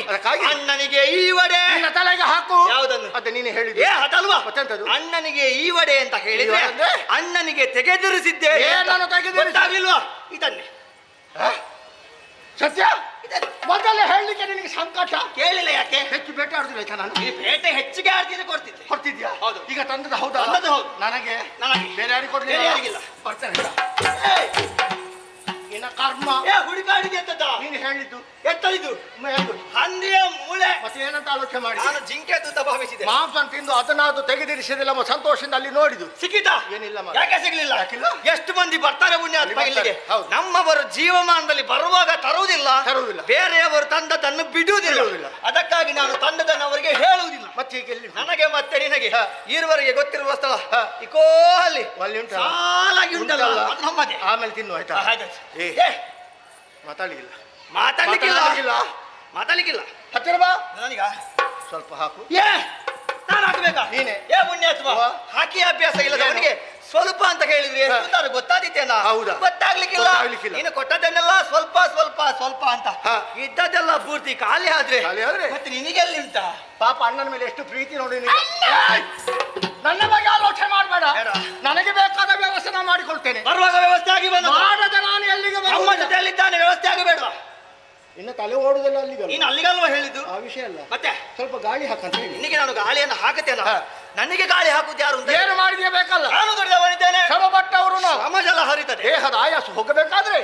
ಅಣ್ಣನಿಗೆ ಈ ವಡೆ ತಲೆಗೆ ಹಾಕು. ಯಾವುದನ್ನು? ಅದೇ ನೀನು ಹೇಳಿದ್ದೆ. ಅದಲ್ವಾ? ಮತ್ತೆಂತದು? ಅಣ್ಣನಿಗೆ ಈ ವಡೆ ಅಂತ ಹೇಳಿದ್ರೆ ಅಣ್ಣನಿಗೆ ತೆಗೆದಿರಿಸಿದ್ದೆ. ಏನನ್ನು ತೆಗೆದಿರಿಸಿ? ಗೊತ್ತಾಗಿಲ್ವಾ? ಇದನ್ನೇ ಸತ್ಯ ಮೊದಲೇ ಹೇಳಲಿಕ್ಕೆ ನಿನಗೆ ಸಂಕಟ. ಕೇಳಿಲ್ಲ ಯಾಕೆ? ಹೆಚ್ಚು ಬೇಟೆ ಆಡುದಿಲ್ಲ ಆಯ್ತಾ? ನಾನು ಈ ಬೇಟೆ ಹೆಚ್ಚಿಗೆ ಆಡ್ತಿದ್ರೆ ಕೊಡ್ತಿದ್ಯಾ? ಹೌದು. ಈಗ ತಂದದ ಹೌದಾ? ಹೌದು. ನನಗೆ ಬೇರೆ ಯಾರಿಗೆ ಕೊಡ್ಲಿಲ್ಲ? ಯಾರಿಗಿಲ್ಲ. ಬರ್ತೇನೆ. ನಿನ್ನ ಕರ್ಮ. ಹುಡುಕಾಡಿದೆ ಅಂತದ ನೀನು ಹೇಳಿದ್ದು ಎತ್ತಲಿದ್ದು ಹಂದಿಯ ಮೂಳೆ. ಮತ್ತೆ ಏನಂತ ಆಲೋಚನೆ ಮಾಡಿ? ನಾನು ಜಿಂಕೆ ಅಂತ ಭಾವಿಸಿದೆ. ಮಾಂಸ ತಿಂದು ಅದನ್ನಾದ್ರು ತೆಗೆದಿರಿಸಿದಿಲ್ಲ. ಸಂತೋಷದಿಂದ ಅಲ್ಲಿ ನೋಡಿದ್ದು ಸಿಕ್ಕಿತಾ? ಏನಿಲ್ಲ. ಯಾಕೆ ಸಿಗ್ಲಿಲ್ಲ? ಎಷ್ಟು ಮಂದಿ ಬರ್ತಾರೆ ಪುಣ್ಯಾತ್ಮ ಇಲ್ಲಿಗೆ. ನಮ್ಮವರು ಜೀವಮಾನದಲ್ಲಿ ಬರುವಾಗ ತರುವುದಿಲ್ಲ, ಬೇರೆಯವರು ತಂದದನ್ನು ಬಿಡುವುದಿಲ್ಲ. ಅದಕ್ಕಾಗಿ ನಾನು ತಂದದನ್ನು ಅವರಿಗೆ ಹೇಳುವುದಿಲ್ಲ. ಮತ್ತೆ ಈಗ ಎಲ್ಲಿ? ನನಗೆ ಮತ್ತೆ ನಿನಗೆ ಈವರೆಗೆ ಗೊತ್ತಿರುವ ಸ್ಥಳ ಇಕೋ ಅಲ್ಲಿ ಸಾಲಾಗಿ ಉಂಟಲ್ಲ, ನಮ್ಮದೇ. ಆಮೇಲೆ ತಿನ್ನು ಆಯ್ತಾ? ಮಾತಾಡ್ಲಿಕ್ಕಿಲ್ಲ. ಹತ್ತಿರ ಬಾ. ನನಗ ಸ್ವಲ್ಪ ಹಾಕು. ನಾನು ಹಾಕ್ಬೇಕಾ? ನೀನೆ. ಪುಣ್ಯಾತ್ಮ, ಹಾಕಿ ಅಭ್ಯಾಸ ಇಲ್ಲ ಅವನಿಗೆ. ಸ್ವಲ್ಪ ಅಂತ ಹೇಳಿದ್ರೆ ಗೊತ್ತಾದಿತ್ತೇನಾ? ಗೊತ್ತಾಗ್ಲಿಕ್ಕಿಲ್ಲ. ನೀನು ಕೊಟ್ಟದನ್ನೆಲ್ಲ ಸ್ವಲ್ಪ ಸ್ವಲ್ಪ ಸ್ವಲ್ಪ ಅಂತ ಇದ್ದದೆಲ್ಲ ಪೂರ್ತಿ ಖಾಲಿ ಆದ್ರೆ ಮತ್ತೆ ನಿನಗೆಲ್ಲಿ ಉಂಟ? ಪಾಪ ಅಣ್ಣನ ಮೇಲೆ ಎಷ್ಟು ಪ್ರೀತಿ ನೋಡಿ. ನನ್ನ ಬಗ್ಗೆ ಆಲೋಚನೆ ಮಾಡಬೇಡ. ನನಗೆ ಬೇಕಾದ ವ್ಯವಸ್ಥೆ ನಾನು ಮಾಡಿಕೊಳ್ತೇನೆ. ಬರುವಾಗ ವ್ಯವಸ್ಥೆ ಆಗಿ ಮಾಡದ ನಾನು ಎಲ್ಲಿಗೆ ನಮ್ಮ ಜೊತೆಯಲ್ಲಿದ್ದಾನೆ. ವ್ಯವಸ್ಥೆ ಆಗಬೇಡ. ಇನ್ನು ತಲೆ ಓಡುದಲ್ಲ ಅಲ್ಲಿಗೆ. ನೀನು ಅಲ್ಲಿಗಲ್ವ ಹೇಳಿದ್ದು? ಆ ವಿಷಯ ಅಲ್ಲ. ಮತ್ತೆ ಸ್ವಲ್ಪ ಗಾಳಿ ಹಾಕಂತ ಹೇಳಿ. ನಿನಗೆ ನಾನು ಗಾಳಿಯನ್ನು ಹಾಕುತ್ತೇನ. ನನಗೆ ಗಾಳಿ ಹಾಕುದು ಯಾರು ಅಂತ ಏನು ಮಾಡಿದ್ಯಾ ಬೇಕಲ್ಲ? ನಾನು ದುಡಿದವನಿದ್ದೇನೆ. ಶ್ರಮ ಪಟ್ಟವರು ನಾವು. ಶ್ರಮಜಲ ಹರಿತದೆ. ದೇಹದ ಆಯಾಸ ಹೋಗಬೇಕಾದ್ರೆ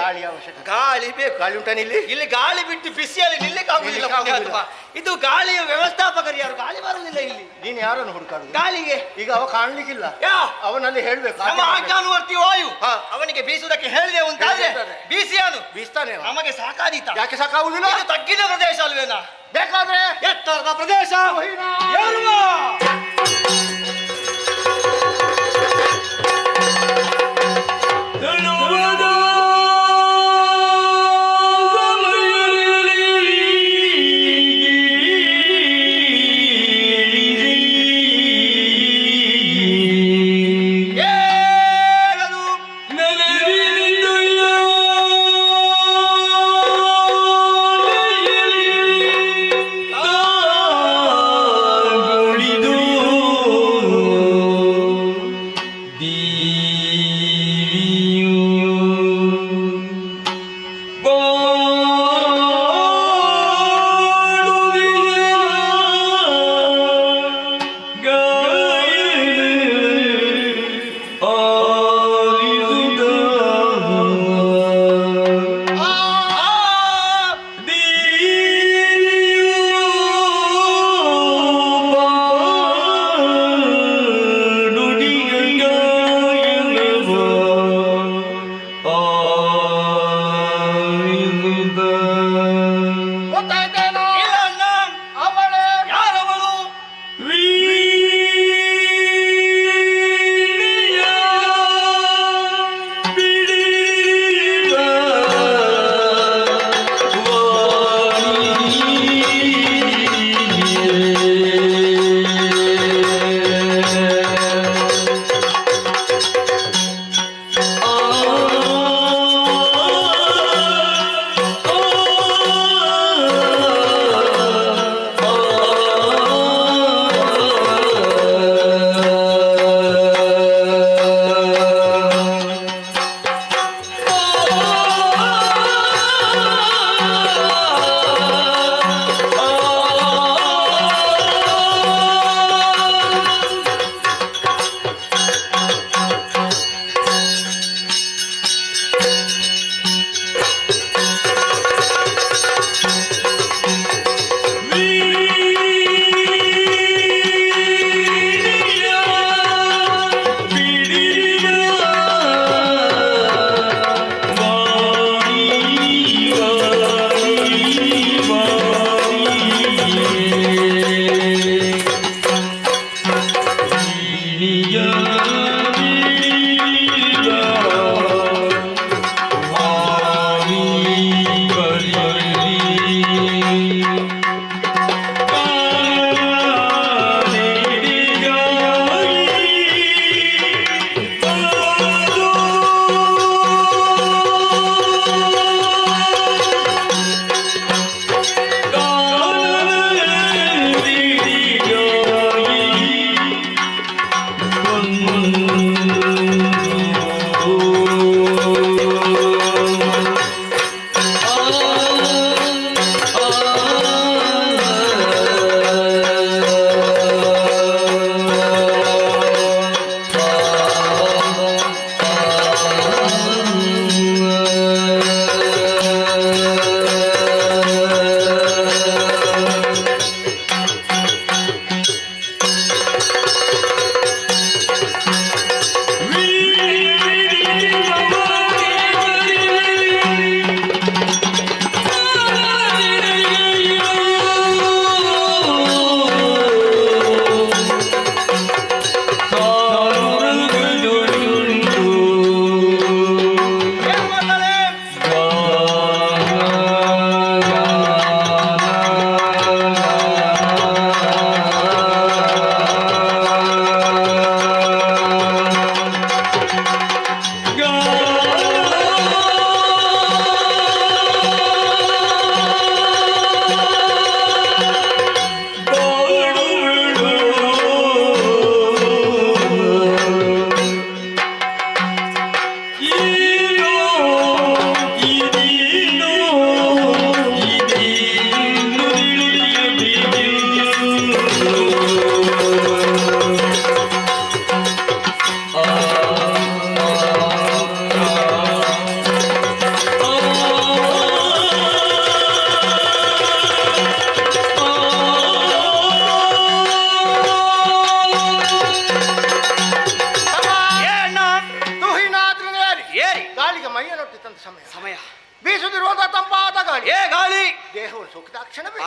ಗಾಳಿ ಅವಶ್ಯಕ. ಗಾಳಿ ಬೇಕು. ಗಾಳಿ ಉಂಟಾನೆ ಇಲ್ಲಿ ಗಾಳಿ ಬಿಟ್ಟು ಬಿಸಿಯಲ್ಲಿ ನಿಲ್ಲಿಕ್ಕೆ ಆಗುದಿಲ್ಲ. ಇದು ಗಾಳಿಯ ವ್ಯವಸ್ಥಾಪಕರು ಯಾರು? ಗಾಳಿ ಬರುವುದಿಲ್ಲ ಇಲ್ಲಿ. ನೀನು ಯಾರನ್ನು ಹುಡುಕಾಡುದು? ಗಾಳಿಗೆ ಈಗ ಅವ ಕಾಣ್ಲಿಕ್ಕಿಲ್ಲ. ಅವನಲ್ಲಿ ಹೇಳ್ಬೇಕು. ನಮ್ಮ ಆಜ್ಞಾನುವರ್ತಿ ವಾಯು ಅವನಿಗೆ ಬೀಸುವುದಕ್ಕೆ ಹೇಳಿದೆ ಅಂತಾದ್ರೆ ಬೀಸಿಯಾನು ಬೀಸ್ತಾನೆ. ನಮಗೆ ಸಾಕಾದೀತ. ಯಾಕೆ ಸಾಕಾಗುದಿಲ್ಲ? ಇದು ತಗ್ಗಿನ ಪ್ರದೇಶ ಅಲ್ವೇನಾ? ಬೇಕಾದ್ರೆ ಎತ್ತರದ ಪ್ರದೇಶ ಏರುವ.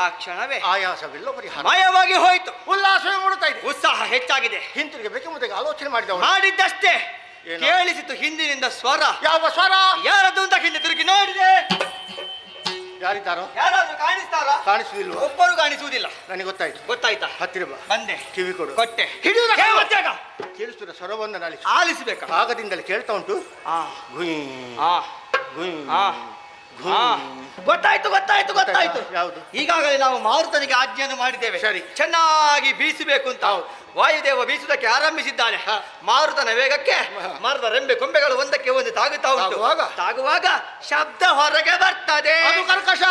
ಆ ಕ್ಷಣವೇ ಆಯಾಸವೆಲ್ಲ ಪರಿಹಾರ ಮಾಯವಾಗಿ ಹೋಯಿತು. ಉಲ್ಲಾಸವೇ ಮೂಡುತ್ತಾ ಇದೆ. ಉತ್ಸಾಹ ಹೆಚ್ಚಾಗಿದೆ. ಹಿಂತಿರುಗಬೇಕು ಮುಂದೆ ಆಲೋಚನೆ ಮಾಡಿದವನು ಮಾಡಿದ್ದಷ್ಟೇ ಏನು? ಕೇಳಿಸಿತು ಹಿಂದಿನಿಂದ ಸ್ವರ. ಯಾವ ಸ್ವರ? ಯಾರದು ಅಂತ ಹಿಂದೆ ತಿರುಗಿ ನೋಡಿದೆ. ಯಾರಿದ್ದಾರೋ? ಯಾರಾದ್ರೂ ಕಾಣಿಸ್ತಾರಾ? ಕಾಣಿಸುವುದಿಲ್ವಾ? ಒಬ್ಬರು ಕಾಣಿಸುವುದಿಲ್ಲ. ನನಗೆ ಗೊತ್ತಾಯ್ತು. ಗೊತ್ತಾಯ್ತಾ? ಹತ್ತಿರ ಬಾ. ಬಂದೆ. ಕಿವಿ ಕೊಡು. ಕೊಟ್ಟೆ. ಹಿಡಿಯುವುದ ಕೇಳುತ್ತಾಗ? ಕೇಳಿಸುವ ಸ್ವರವನ್ನು ನಾಲಿಸು. ಆಲಿಸಬೇಕಾ? ಆಗದಿಂದಲೇ ಕೇಳ್ತಾ ಉಂಟು. ಗುಯ್ ಆ ಗುಯ್ ಆ ಗುಯ್. ಗೊತ್ತಾಯ್ತು ಗೊತ್ತಾಯ್ತು ಗೊತ್ತಾಯ್ತು. ಯಾವುದು? ಈಗಾಗಲೇ ನಾವು ಮಾರುತನಿಗೆ ಆಜ್ಞೆಯನ್ನು ಮಾಡಿದ್ದೇವೆ. ಸರಿ. ಚೆನ್ನಾಗಿ ಬೀಸಬೇಕು ಅಂತ. ಹೌದು. ವಾಯುದೇವ ಬೀಸುವುದಕ್ಕೆ ಆರಂಭಿಸಿದ್ದಾನೆ. ಮಾರುತನ ವೇಗಕ್ಕೆ ಮರದ ರೆಂಬೆ ಕೊಂಬೆಗಳು ಒಂದಕ್ಕೆ ಒಂದು ತಾಗುತ್ತಾ ಉಂಟು. ತಾಗುವಾಗ ಶಬ್ದ ಹೊರಗೆ ಬರ್ತದೆ. ಅದು ಕರ್ಕಶ.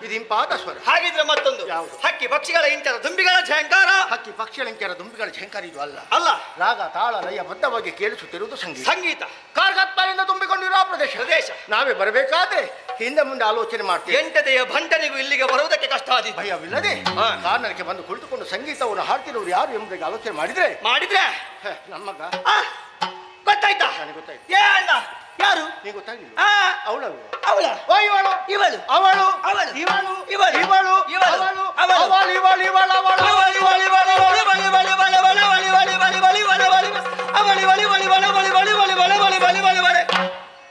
ಇದು ಇಂಪಾದ ಸ್ವರ. ಹಾಗಿದ್ರೆ ಮತ್ತೊಂದು ಯಾವುದು? ಹಕ್ಕಿ ಪಕ್ಷಿಗಳ ಇಂಚರ ದುಂಬಿಗಳ ಝಂಕಾರ. ಹಕ್ಕಿ ಪಕ್ಷಿಗಳ ಇಂಚರ ದುಂಬಿಗಳ ಝಂಕಾರ ಇದು ಅಲ್ಲ. ಅಲ್ಲ, ರಾಗ ತಾಳ ಲಯ ಬದ್ಧವಾಗಿ ಕೇಳಿಸುತ್ತಿರುವುದು ಸಂಗೀತ. ಸಂಗೀತ. ಕಾರ್ಗತ್ತಲಿಂದ ತುಂಬಿಕೊಂಡಿರುವ ಪ್ರದೇಶ. ನಾವೇ ಬರಬೇಕಾದ್ರೆ ಹಿಂದೆ ಮುಂದೆ ಆಲೋಚನೆ ಮಾಡ್ತೀವಿ. ಎಂಟದೆಯ ಭಂಟನಿಗೂ ಇಲ್ಲಿಗೆ ಬರುವುದಕ್ಕೆ ಕಷ್ಟ ಆದೀತು. ಭಯವಿಲ್ಲದೆ ಕಾರಣಕ್ಕೆ ಬಂದು ಕುಳಿತುಕೊಂಡು ಸಂಗೀತವನ್ನು ಹಾಡ್ತಿರೋರು ಯಾರು ಎಂಬುದಾಗಿ ಆಲೋಚನೆ ಮಾಡಿದ್ರೆ ನಮ್ಮಗ ಗೊತ್ತಾಯ್ತಾ? ನನಗೆ ಗೊತ್ತಾಯ್ತು. ಏ ಅಣ್ಣ, ಯಾರು? ನೀ ಗೊತ್ತಾಗಿಲ್ಲ. ಅವಳು ಇವಳು ಇವಳು ಅವಳು ಅವಳು ಇವಳು ಇವಳು ಇವಳು ಇವಳು ಅವಳು ಅವಳು ಇವಳು ಇವಳು ಅವಳು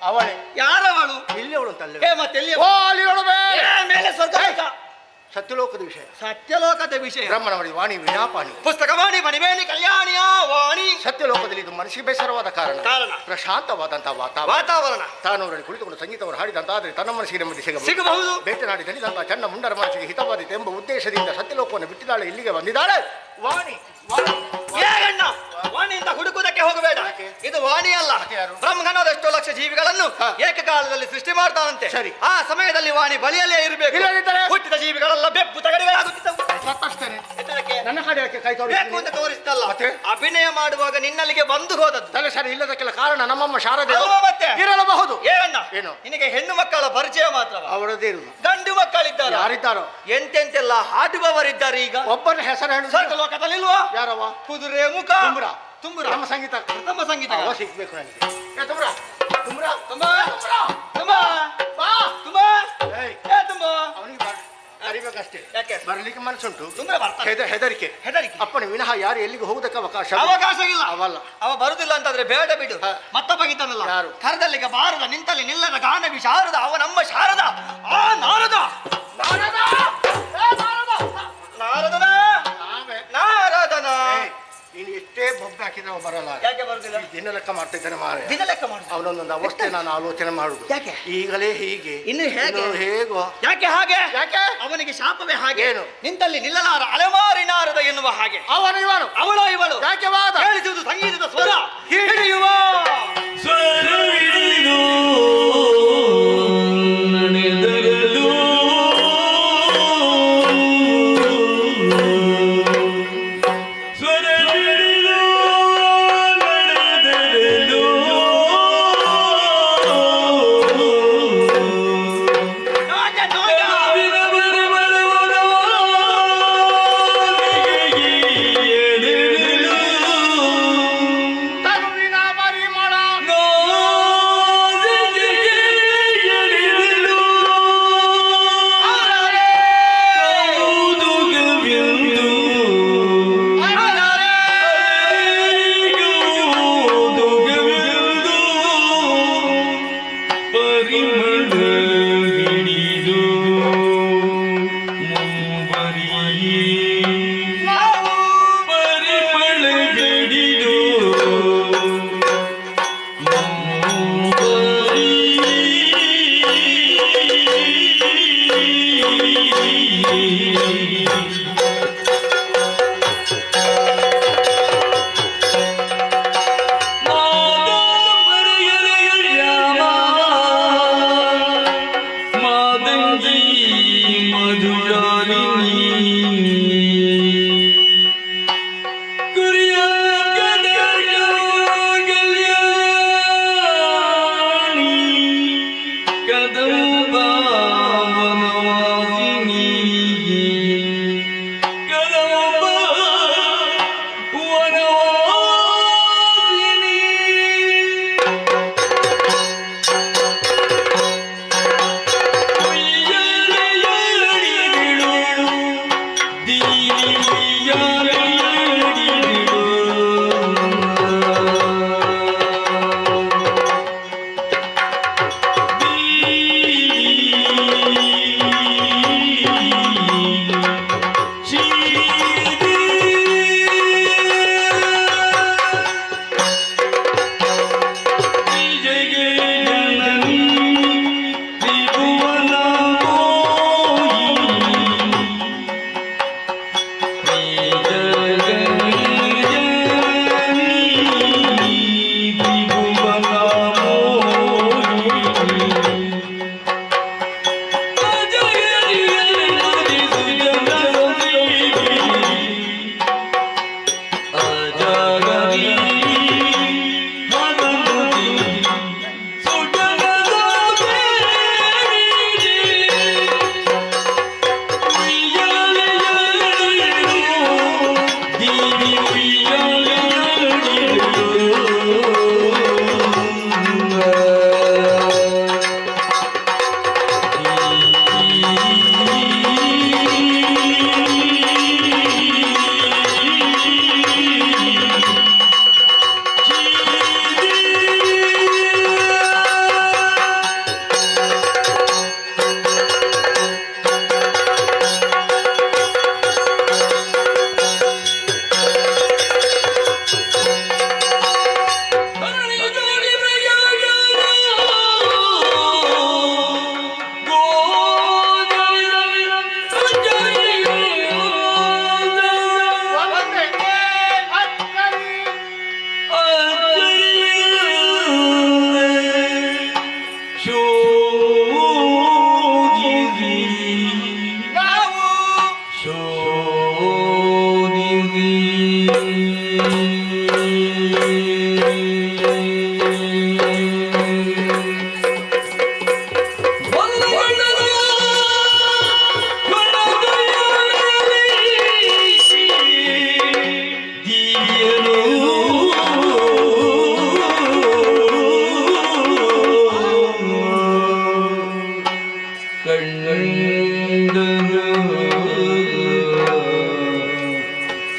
ಅವಳೇ. ಯಾರವಳು? ಇಲ್ಲಿ ಅವಳು ಅಂತಲ್ಲ. ಮತ್ತೆ ಎಲ್ಲಿ? ಮೇಲೆ ಸ್ವರ್ಗ. ಸತ್ಯಲೋಕದ ವಿಷಯ. ಸತ್ಯಲೋಕದ ವಿಷಯ. ಬ್ರಹ್ಮಣ ಮಾಡಿದ ವಾಣಿ ವಿನಾಪಾಣಿ ಪುಸ್ತಕವಾಣಿ ಮಣಿಮೇಲಿ ಕಲ್ಯಾಣಿಯ ವಾಣಿ. ಸತ್ಯಲೋಕದಲ್ಲಿ ಇದು ಮನಸ್ಸಿಗೆ ಬೇಸರವಾದ ಕಾರಣ ಪ್ರಶಾಂತವಾದಂತಹ ವಾತಾವರಣ. ತಾನೂರಲ್ಲಿ ಕುಳಿತುಕೊಂಡು ಸಂಗೀತವನ್ನು ಹಾಡಿದಂತಾದರೆ ತನ್ನ ಮನಸ್ಸಿಗೆ ನೆಮ್ಮದಿ ಸಿಗಬಹುದು. ಬೇಟೆನಾಡಿ ದಣಿದಂತಹ ಚನ್ನ ಮುಂಡರ ಮನಸ್ಸಿಗೆ ಹಿತವಾದಿತು ಎಂಬ ಉದ್ದೇಶದಿಂದ ಸತ್ಯಲೋಕವನ್ನು ಬಿಟ್ಟಿದ್ದಾಳೆ, ಇಲ್ಲಿಗೆ ಬಂದಿದ್ದಾಳೆ ವಾಣಿ. ಏಗಣ್ಣ, ವಾಣಿಯಿಂದ ಹುಡುಕುವುದಕ್ಕೆ ಹೋಗಬೇಡ. ಇದು ವಾಣಿ ಅಲ್ಲ. ಬ್ರಹ್ಮನದೆಷ್ಟೋ ಲಕ್ಷ ಜೀವಿಗಳನ್ನು ಏಕಕಾಲದಲ್ಲಿ ಸೃಷ್ಟಿ ಮಾಡ್ತಾನಂತೆ. ಸರಿ. ಆ ಸಮಯದಲ್ಲಿ ವಾಣಿ ಬಳಿಯಲ್ಲೇ ಇರಬೇಕು. ಹುಟ್ಟಿದ ಜೀವಿಗಳೆಲ್ಲ ಬೆಪ್ಪು ತಗಡಿಗಳಾಗುತ್ತಿದ್ದವು. ನನ್ನ ಹಾಡಿಯಕ್ಕೆ ಕೈ ಬೇಕು ಅಂತ ತೋರಿಸ್ತಲ್ಲ. ಅಭಿನಯ ಮಾಡುವಾಗ ನಿನ್ನಲ್ಲಿಗೆ ಬಂದು ಹೋದದ್ದು. ತಲೆ ಸರಿ ಇಲ್ಲದಕ್ಕೆಲ್ಲ ಕಾರಣ ನಮ್ಮಮ್ಮ ಶಾರದೆ ಮತ್ತೆ ಇರಲಬಹುದು. ಏಗಣ್ಣ, ಏನು? ನಿನಗೆ ಹೆಣ್ಣು ಮಕ್ಕಳ ಪರಿಚಯ ಮಾತ್ರ. ಅವರದೇ ಇರುವುದು. ಗಂಡು ಮಕ್ಕಳಿದ್ದಾರೆ. ಯಾರಿದ್ದಾರೋ? ಎಂತೆಂತೆಲ್ಲ ಹಾಡುವವರಿದ್ದಾರೆ. ಈಗ ಒಬ್ಬರ ಹೆಸರು ಹೇಳು. ಸ್ವರ್ಗಲೋಕದಲ್ಲಿ ಇಲ್ವಾ? ಯಾರವ? ಕುದುರೆ ಮುಖ. ತುಂಬುರ. ನಮ್ಮ ಸಂಗೀತ ಸಿಗ್ಬೇಕು ನನಗೆ. ತುಂಬುರ ತುಂಬುರ ತುಂಬಾ ತುಂಬಾ ತುಂಬಾ ತುಂಬಾ ಅವನಿಗೆ ಕರಿಬೇಕಷ್ಟೇ. ಯಾಕೆ? ಬರಲಿಕ್ಕೆ ಮನಸ್ಸುಂಟು. ತುಂಬಾ ಬರ್ತಾರೆ. ಹೆದರಿಕೆ ಅಪ್ಪನ ವಿನಃ ಯಾರು ಎಲ್ಲಿಗೆ ಹೋಗುದಕ್ಕೆ ಅವಕಾಶ ಇಲ್ಲ. ಅವಲ್ಲ. ಅವ ಬರುದಿಲ್ಲ ಅಂತಂದ್ರೆ ಬೇಡ ಬಿಡು. ಮತ್ತೊಬ್ಬಗಿದ್ದಾನಲ್ಲ, ಯಾರು? ಕರದಲ್ಲಿಗೆ ಬಾರದ ನಿಂತಲ್ಲಿ ನಿಲ್ಲದ ಗಾನವಿ ಶಾರದ ಅವ ನಮ್ಮ ಶಾರದ. ಆ ನಾರದ ನಾರದನ ನಾರದನ. ನೀನು ಎಷ್ಟೇ ಬೊಬ್ಬೆ ಹಾಕಿದ್ರೆ ಅವ ಬರಲ್ಲ. ಯಾಕೆ ಬರುದಿಲ್ಲ? ದಿನ ಲೆಕ್ಕ ಮಾಡ್ತಿದ್ದಾನೆ ಮಾರೆ. ದಿನ ಲೆಕ್ಕ ಮಾಡುದು. ಅವನೊಂದೊಂದು ಅವಸ್ಥೆ ನಾನು ಆಲೋಚನೆ ಮಾಡುದು. ಯಾಕೆ? ಈಗಲೇ ಹೀಗೆ ಇನ್ನು ಹೇಗೋ. ಯಾಕೆ ಹಾಗೆ? ಯಾಕೆ? ಅವನಿಗೆ ಶಾಪವೇ ಹಾಗೆ. ಏನು? ನಿಂತಲ್ಲಿ ನಿಲ್ಲಲಾರ ಅಲೆಮಾರಿ ನಾರದ ಎನ್ನುವ ಹಾಗೆ. ಅವನು ಇವನು ಅವಳು ಇವಳು ಯಾಕೆ ವಾದ? ಹೇಳಿಸುವುದು ಸಂಗೀತದ ಸ್ವರ ಹಿಡಿಯುವ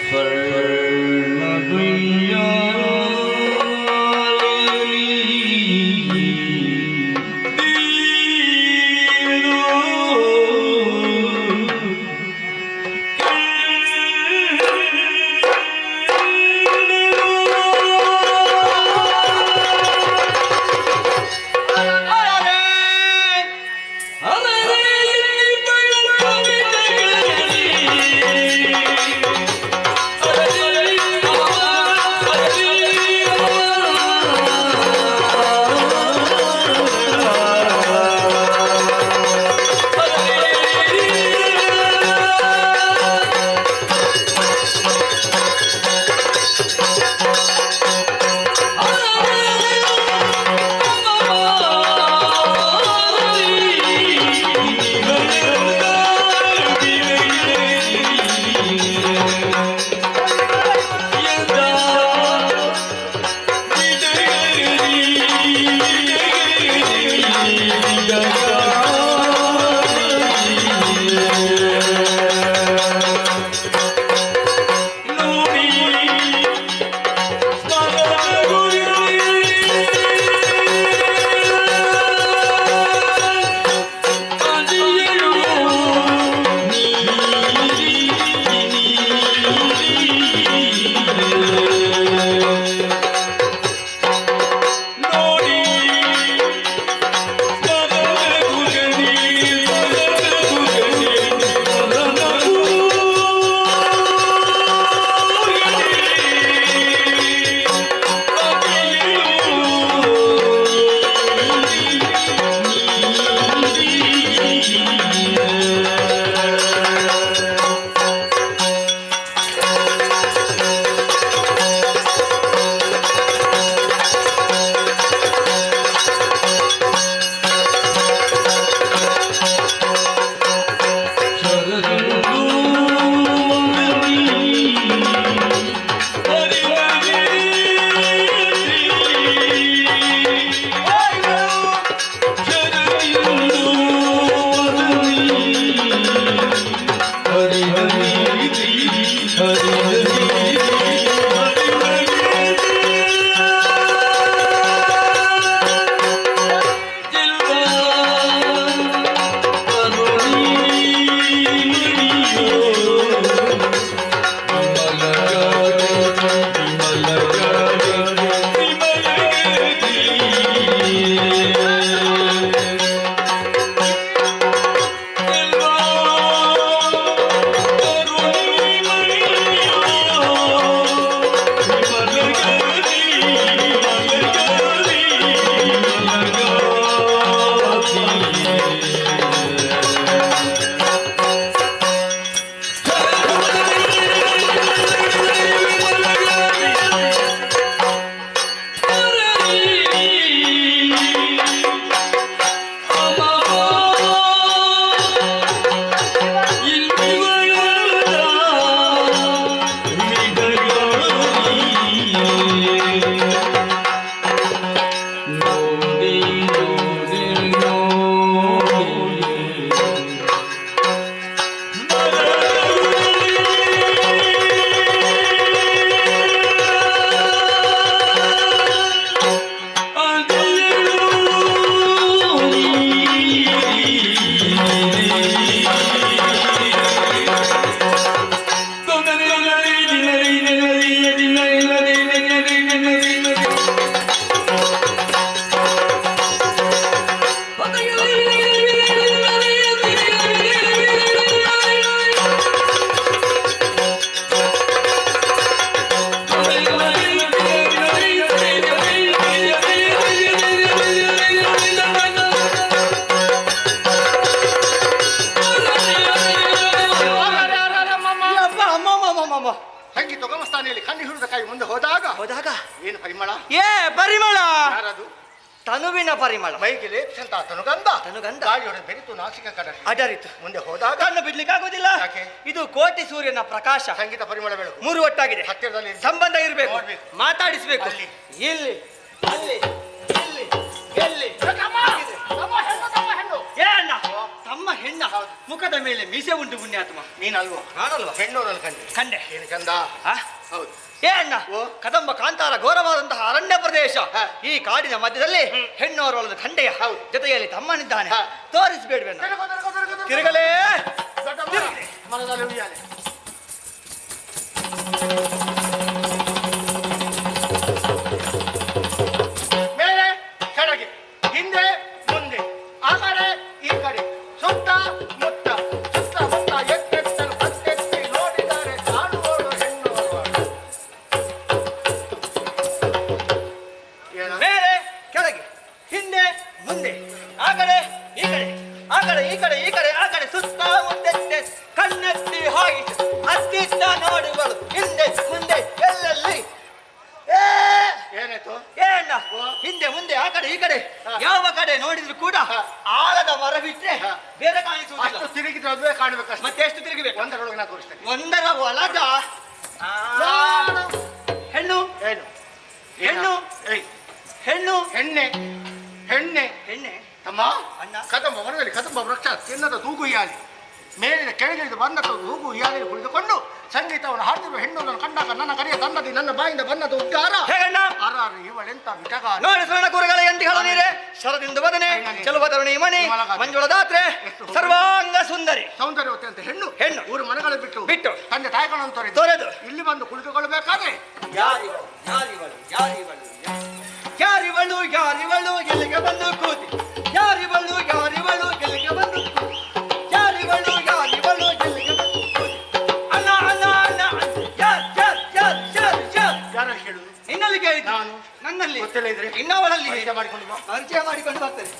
ಸ್ವರ್ಣ ತಮ್ಮ ಸಂಗೀತ ಗಮಸ್ಥಾನಿಯಲ್ಲಿ ಕಣ್ಣಿ ಹಿಡಿದ ಕೈ ಮುಂದೆ ಹೋದಾಗ ಏನು ಪರಿಮಳ? ಏ ಪರಿಮಳ, ಯಾರದು? ತನುವಿನ ಪರಿಮಳ. ಮೈಗೆ ಲೇಪಿಸಂತ ತನುಗಂಧ ಗಾಳಿಯೊಡನೆ ಬೆರೆತು ನಾಸಿಕ ಕಡ ಅದರಿತು. ಮುಂದೆ ಹೋದಾಗ ಕಣ್ಣು ಬಿಡ್ಲಿಕ್ಕೆ ಆಗುದಿಲ್ಲ. ಯಾಕೆ? ಇದು ಕೋಟಿ ಸೂರ್ಯನ ಪ್ರಕಾಶ. ಸಂಗೀತ ಪರಿಮಳ ಬೆಳಕು ಮೂರು ಒಟ್ಟಾಗಿದೆ. ಹತ್ತಿರದಲ್ಲಿ ಸಂಬಂಧ ಇರಬೇಕು, ನೋಡ್ಬೇಕು. ಮಾತಾಡಿಸ್ಬೇಕು. ಅಲ್ಲಿ. ಇಲ್ಲಿ ಅಲ್ಲಿ ಇಲ್ಲಿ ಎಲ್ಲಿ ಏ ಅಣ್ಣ, ತಮ್ಮ ಹೆಣ್ಣ ಮುಖದ ಮೇಲೆ ಮೀಸೆ ಉಂಟು ಪುಣ್ಯಾತ್ಮ. ನೀನಲ್ವ? ನಾನಲ್ವಾ? ಹೆಣ್ಣೋರನ್ನು ಕಂಡೆ ಏನು ಚಂದ. ಹೌದು. ಏ ಅಣ್ಣ, ಕದಂಬ ಕಾಂತಾರ ಘೋರವಾದಂತಹ ಅರಣ್ಯ ಪ್ರದೇಶ. ಈ ಕಾಡಿನ ಮಧ್ಯದಲ್ಲಿ ಹೆಣ್ಣೋರೊಳದ ಖಂಡೆಯ ಜೊತೆಯಲ್ಲಿ ತಮ್ಮನಿದ್ದಾನೆ. ತೋರಿಸ್ಬೇಡ್ವೇನ? ತಿರುಗಲೇ ಮನದಲ್ಲಿ ಉಯ್ಯಾಲೆ. ಮೇಲೆ ಕೆಳಗೆ, ಹಿಂದೆ ಮುಂದೆ, ಆ ಕಡೆ ಈ ಕಡೆ, ಸುತ್ತ ಮುತ್ತ, ಸುತ್ತ ಮುತ್ತ ಎತ್ತೆತ್ತಲು ಕತ್ತೆತ್ತಿ ನೋಡಿದರೆ ಕಾಣುವಳು ಹೆಣ್ಣೋರು. ಮೇಲೆ ಕೆಳಗೆ, ಹಿಂದೆ ಮುಂದೆ, ಆ ಕಡೆ ಈ ಕಡೆ, ಆ ಕಡೆ ಈ ಕಡೆ, ಈ ಕಡೆ ಆ ಕಡೆ, ಸುತ್ತ ಮುತ್ತೆತ್ತೆ ಕಣ್ಣೆತ್ತಿ ಹಾಗಿಸಿ ಅತ್ತಿತ್ತ ನೋಡುವಳು ಹಿಂದೆ ಮುಂದೆ ಎಲ್ಲೆಲ್ಲಿ. ಏನಾಯ್ತು? ಏ ಅಣ್ಣ, ಹಿಂದೆ ಮುಂದೆ ಆ ಕಡೆ ಈ ಕಡೆ ಯಾವ ಕಡೆ ನೋಡಿದ್ರು ಕೂಡ ಆಳದ ಮರ ಬಿಟ್ರೆ ಬೇರೆ ಕಾಣಿಸುವುದಿಲ್ಲ. ಅಷ್ಟು ತಿರುಗಿದ್ರೆ ಅದುವೇ ಕಾಣಬೇಕಷ್ಟು. ಮತ್ತೆ ಎಷ್ಟು ತಿರುಗಬೇಕು? ಒಂದರೊಳಗೆ ನಾ ತೋರಿಸ್ತೇನೆ. ಒಂದರ ಒಳಗ ಹೆಣ್ಣು ಏನು? ಹೆಣ್ಣು ಏಯ್, ಹೆಣ್ಣು ಹೆಣ್ಣೆ ಹೆಣ್ಣೆ ಹೆಣ್ಣೆ ತಮ್ಮ ಅಣ್ಣ. ಕದಂಬ ವನದಲ್ಲಿ ಕದಂಬ ವೃಕ್ಷ ಚಿನ್ನದ ತೂಗು ಉಯ್ಯಾಲೆ ಮೇಲಿನ ಕೆಳಗಿಳಿದು ಬಂದ ತೂಗು ಉಯ್ಯಾಲೆಯಲ್ಲಿ ಕುಳಿತುಕೊಂಡು ಸಂಗೀತವನ್ನು ಹಾಡ್ತಿರುವ ಹೆಣ್ಣನ್ನು ಕಂಡಾಗ ನನ್ನ ಕರೆಯ ತನ್ನದಿ ನನ್ನ ಬಾಯಿಂದ ಬನ್ನದ ಉದ್ಗಾರ. ಹೇಗಣ್ಣ? ಅರಾರು ಇವಳೆಂತ ಬಿಟಗಾರ. ನೋಡಿ ಸ್ವರ್ಣ ಕೂರಗಳ ಎಂಟಿಗಳ ನೀರೆ ಶರದಿಂದ ಬದನೆ ಚೆಲುವ ತರುಣಿ ಮಣಿ ಮಂಜುಳ ದಾತ್ರೆ ಸರ್ವಾಂಗ ಸುಂದರಿ ಸೌಂದರ್ಯವತಿ ಅಂತ ಹೆಣ್ಣು ಹೆಣ್ಣು ಊರು ಮನೆಗಳು ಬಿಟ್ಟು ಬಿಟ್ಟು ತಂದೆ ತಾಯಿಗಳನ್ನು ತೊರೆದು ಇಲ್ಲಿ ಬಂದು ಕುಳಿತುಕೊಳ್ಳಬೇಕಾದ್ರೆ ಯಾರಿವಳು ಯಾರಿವಳು ಯಾರಿವಳು ಯಾರಿವಳು ಯಾರಿವಳು ಎಲ್ಲಿಗೆ ಬಂದು ಕೂತಿ ಯಾರಿವಳು ಯಾರಿವಳು ಎಲ್ಲಿಗೆ ಬಂದು ಕೂತಿ ಯಾರಿವಳು ಯಾರಿವಳು ಎಲ್ಲಿಗೆ ಬಂದು ಕೂತಿ ಅಣ್ಣ ಅಣ್ಣ ಅಣ್ಣ ಯಾರು ಹೇಳುದು? ನಿನ್ನಲ್ಲಿ ಕೇಳಿದ್ದು ನಾನು ನನ್ನಲ್ಲಿ ಗೊತ್ತಿಲ್ಲ ಇದ್ರೆ ಇನ್ನವಳಲ್ಲಿ ಮಾಡಿಕೊಂಡು ಬಾ. ಪರಿಚಯ ಮಾಡಿಕೊಂಡು ಬರ್ತೇನೆ.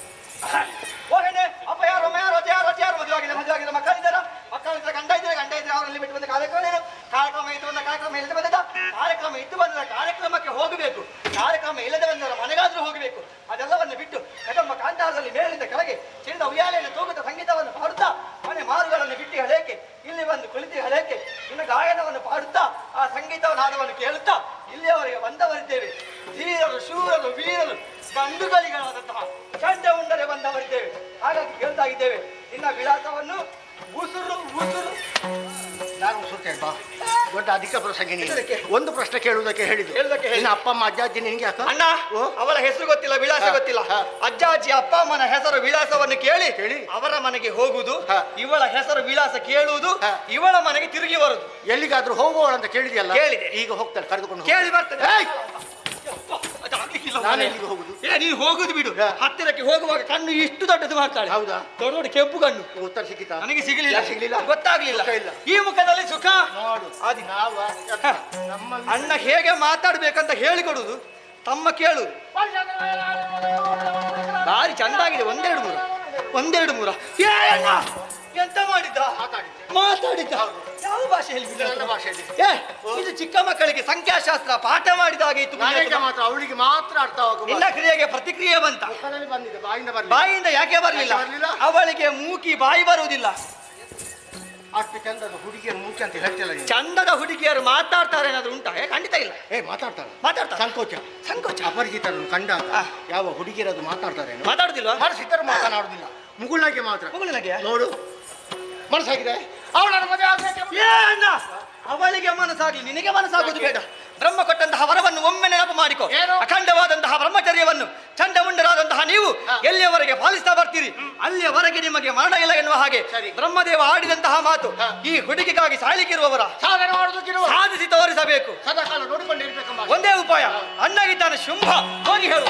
ಹೋಗಣೆ ಅಪ್ಪ ಯಾರು ಅಮ್ಮ ಯಾರು ಅಜ್ಜ ಯಾರು ಅಜ್ಜ ಯಾರು ಮದುವೆ ಮಕ್ಕಳಿದ್ದಾರ ಮಕ್ಕಳಿದ್ರೆ ಗಂಡ ಇದ್ರೆ ಅವರಲ್ಲಿ ಬಿಟ್ಟು ಬಂದ ಕಾರ್ಯಕ್ರಮ ಏನು? ಕಾರ್ಯಕ್ರಮ ಇದ್ದು ಬಂದ ಕಾರ್ಯಕ್ರಮ ಇಲ್ಲದೆ ಬಂದದ ಕಾರ್ಯಕ್ರಮ ಇದ್ದು ಬಂದ ಕಾರ್ಯಕ್ರಮಕ್ಕೆ ಹೋಗಬೇಕು. ಕಾರ್ಯಕ್ರಮ ಇಲ್ಲದೆ ಬಂದವರ ಮನೆಗಾದ್ರೂ ಹೋಗಬೇಕು. ಅದೆಲ್ಲವನ್ನು ಬಿಟ್ಟು ಕದಂಬ ಕಾಂತಾರದಲ್ಲಿ ಮೇಲಿಂದ ಕೆಳಗೆ ಚಿನ್ನದ ಉಯ್ಯಾಲೆಯನ್ನು ತೂಗುತ್ತ ಸಂಗೀತವನ್ನು ಪಾಡುತ್ತಾ ಮನೆ ಮಾರುಗಳನ್ನು ಬಿಟ್ಟು ಹಳೆಯಕ್ಕೆ ಇಲ್ಲಿ ಬಂದು ಕುಳಿತು ಹಳೆಯಕ್ಕೆ ಇನ್ನು ಗಾಯನವನ್ನು ಪಾಡುತ್ತಾ ಆ ಸಂಗೀತವನ್ನು ಹಾಡವನ್ನು ಕೇಳುತ್ತಾ ಇಲ್ಲಿಯವರೆಗೆ ಬಂದವರಿದ್ದೇವೆ. ಧೀರರು ಶೂರರು ವೀರರು ಗಂಡುಗಳಿಗಳಾದಂತಹ ಚಂಡ ಉಂಡರೆ ಬಂದವರಿದ್ದೇವೆ. ಹಾಗಾಗಿ ಕೇಳ್ತಾ ಇದ್ದೇವೆ ನಿನ್ನ ವಿಳಾಸವನ್ನು. ಉಸುರು ಉಸುರು ನಾನು ಸುತ್ತೇನೆ ಬಾ. ದೊಡ್ಡ ಅಧಿಕ ಪ್ರಸಂಗಿ ಒಂದು ಪ್ರಶ್ನೆ ಕೇಳುವುದಕ್ಕೆ ಹೇಳಿದ್ದು. ನಿನ್ನ ಅಪ್ಪ ಅಮ್ಮ ಅಜ್ಜ ಅಜ್ಜಿ ನಿನಗೆ ಯಾಕ? ಅಣ್ಣ, ಅವಳ ಹೆಸರು ಗೊತ್ತಿಲ್ಲ, ವಿಳಾಸ ಗೊತ್ತಿಲ್ಲ. ಅಜ್ಜ ಅಜ್ಜಿ ಅಪ್ಪ ಅಮ್ಮನ ಹೆಸರು ವಿಳಾಸವನ್ನು ಕೇಳಿ ಅವರ ಮನೆಗೆ ಹೋಗುವುದು, ಇವಳ ಹೆಸರು ವಿಳಾಸ ಕೇಳುವುದು, ಇವಳ ಮನೆಗೆ ತಿರುಗಿ ಬರುದು. ಎಲ್ಲಿಗಾದ್ರೂ ಹೋಗುವವಳ ಅಂತ ಕೇಳಿದೆಯಲ್ಲ? ಕೇಳಿದೆ. ಈಗ ಹೋಗ್ತಾಳೆ ಕರೆದುಕೊಂಡು ಕೇಳಿ ಬರ್ತದೆ. ನಾನು ಎಲ್ಲಿಗೆ ಹೋಗುದು? ನೀನು ಹೋಗುದು ಬಿಡು. ಹತ್ತಿರಕ್ಕೆ ಹೋಗುವಾಗ ಕಣ್ಣು ಇಷ್ಟು ದೊಡ್ಡದು ಮಾಡ್ತಾಳೆ. ಹೌದಾ? ದೊಡ್ಡ ದೊಡ್ಡ ಕೆಂಪು ಕಣ್ಣು. ಉತ್ತರ ಸಿಕ್ಕಿತಾ? ನನಗೆ ಸಿಗಲಿಲ್ಲ. ಸಿಗಲಿಲ್ಲ, ಗೊತ್ತಾಗ್ಲಿಲ್ಲ. ಇಲ್ಲ. ಈ ಮುಖದಲ್ಲಿ ಸುಖ ನೋಡು. ಅದು ನಾವು ನಮ್ಮಲ್ಲಿ ಅಣ್ಣ ಹೇಗೆ ಮಾತಾಡ್ಬೇಕಂತ ಹೇಳಿಕೊಡುದು, ತಮ್ಮ ಕೇಳುದು. ಭಾರಿ ಚಂದಾಗಿದೆ. ಒಂದೆರಡು ಮೂರ ಏ ಅಣ್ಣ, ಎಂತ ಮಾಡಿದ್ದ? ಮಾತಾಡಿದ್ದ ಯಾವ ಭಾಷೆಯಲ್ಲಿ? ಭಾಷೆಯಲ್ಲಿ. ಏ, ಇದು ಚಿಕ್ಕ ಮಕ್ಕಳಿಗೆ ಸಂಖ್ಯಾಶಾಸ್ತ್ರ ಪಾಠ ಮಾಡಿದ ಹಾಗೆ ಇತ್ತು. ನನಗೆ ಮಾತ್ರ, ಅವಳಿಗೆ ಮಾತ್ರ ಅರ್ಥ ಆಗುವ. ನಿನ್ನ ಕ್ರಿಯೆಗೆ ಪ್ರತಿಕ್ರಿಯೆ ಬಂತ? ಮುಖದಲ್ಲಿ ಬಂದಿದೆ, ಬಾಯಿಂದ ಬರಲಿಲ್ಲ. ಬಾಯಿಂದ ಯಾಕೆ ಬರಲಿಲ್ಲ? ಅವಳಿಗೆ ಮೂಕಿ ಬಾಯಿ ಬರುವುದಿಲ್ಲ. ಅಷ್ಟು ಚಂದದ ಹುಡುಗಿಯರು ಮೂಕಿ ಅಂತ ಹೇಳ್ತಿಲ್ಲ ನೀನು. ಚಂದದ ಹುಡುಗಿಯರು ಮಾತಾಡ್ತಾರೆ ಏನಾದ್ರು ಉಂಟಾ? ಖಂಡಿತ ಇಲ್ಲ. ಮಾತಾಡ್ತಾರೆ. ಸಂಕೋಚ ಅಪರಿಚಿತರನ್ನು ಕಂಡಾಗ ಯಾವ ಹುಡುಗಿಯರದು ಮಾತಾಡ್ತಾರೆ? ಮಾತಾಡುದಿಲ್ವಾ? ಪರಿಚಿತರು ಮಾತನಾಡುದಿಲ್ಲ. ಮುಗುಳ್ನಾಗೆ ಮಾತ್ರ. ಮುಗುಳ್ನಾಗೆ ನೋಡು, ಮನಸ್ಸಾಗಿದೆ ಅವಳನ್ನು ಮದುವೆ ಆಗ್ಬೇಕು. ಏ ಅಣ್ಣ, ಅವಳಿಗೆ ಮನಸ್ಸಾಗ್ಲಿ, ನಿನಗೆ ಮನಸ್ಸಾಗುವುದು ಬೇಡ. ಬ್ರಹ್ಮ ಕೊಟ್ಟಂತಹ ವರವನ್ನು ಒಮ್ಮೆ ನೆನಪು ಮಾಡಿಕೊ. ಅಖಂಡವಾದಂತಹ ಬ್ರಹ್ಮಚರ್ಯವನ್ನು ಚಂಡಮುಂಡರಾದಂತಹ ನೀವು ಎಲ್ಲಿಯವರೆಗೆ ಪಾಲಿಸ್ತಾ ಬರ್ತೀರಿ ಅಲ್ಲಿಯವರೆಗೆ ನಿಮಗೆ ಮರಣ ಇಲ್ಲ ಎನ್ನುವ ಹಾಗೆ ಬ್ರಹ್ಮದೇವ ಆಡಿದಂತಹ ಮಾತು ಈ ಹುಡುಗಿಗಾಗಿ ಸಾಯಲಿಕ್ಕಿರುವವರ ಸಾಧಿಸಿ ತೋರಿಸಬೇಕು. ಸದಾಕಾಲ ನೋಡಿಕೊಂಡಿರ್ಬೇಕಮ್ಮ. ಒಂದೇ ಉಪಾಯ, ಅಣ್ಣಗಿದ್ದಾನೆ ಶುಂಭ, ಹೋಗಿ ಹೇಳು.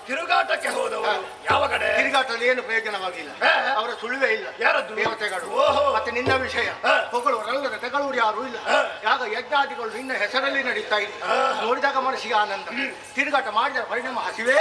ತಿರುಗಾಟಕ್ಕೆ ಹೋದವರು ಯಾವ ಕಡೆ? ತಿರುಗಾಟದಲ್ಲಿ ಏನು ಪ್ರಯೋಜನವಾಗಿಲ್ಲ. ಅವರ ಸುಳಿವೇ ಇಲ್ಲ. ಯಾರದ್ದು? ದೇವತೆಗಳು. ಓಹೋ. ಮತ್ತೆ ನಿನ್ನ ವಿಷಯ ಹೊಗಳುವರಲ್ಲದ ತೆಗಳುವರು ಯಾರು ಇಲ್ಲ. ಯಾಗ ಯಜ್ಞಾದಿಗಳು ನಿನ್ನ ಹೆಸರಲ್ಲಿ ನಡೀತಾ ಇದೆ. ನೋಡಿದಾಗ ಮನಸ್ಸಿಗೆ ಆನಂದ. ತಿರುಗಾಟ ಮಾಡಿದ ಪರಿಣಾಮ ಹಸಿವೇ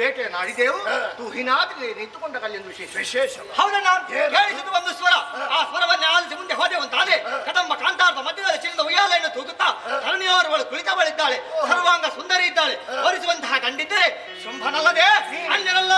ಬೇಟೆಯನ್ನು ಆಡಿದೆವು. ತುಹಿನಾದ್ರೆ ನಿಂತುಕೊಂಡ ಕಲ್ಲಿಂದು ವಿಶೇಷ. ಹೌದಣ್ಣ, ಕೇಳಿಸಿದ ಒಂದು ಸ್ವರ. ಆ ಸ್ವರವನ್ನೇ ಆಲಿಸಿ ಮುಂದೆ ಹೋದೆವಂತಾದ್ರೆ ಕದಂಬ ಕಾಂತಾರದ ಮಧ್ಯದಲ್ಲಿ ಚಿನ್ನದ ಉಯ್ಯಾಲೆಯನ್ನು ತೂಗುತ್ತಾ ಧರಣಿಯವರುಗಳು ಕುಳಿತವಳಿದ್ದಾಳೆ. ಸರ್ವಾಂಗ ಸುಂದರಿ ಇದ್ದಾಳೆ. ವರಿಸುವಂತಹ ಕಂಡಿದ್ದರೆ ಶುಂಭನಲ್ಲದೆ ಅನ್ಯರಲ್ಲ.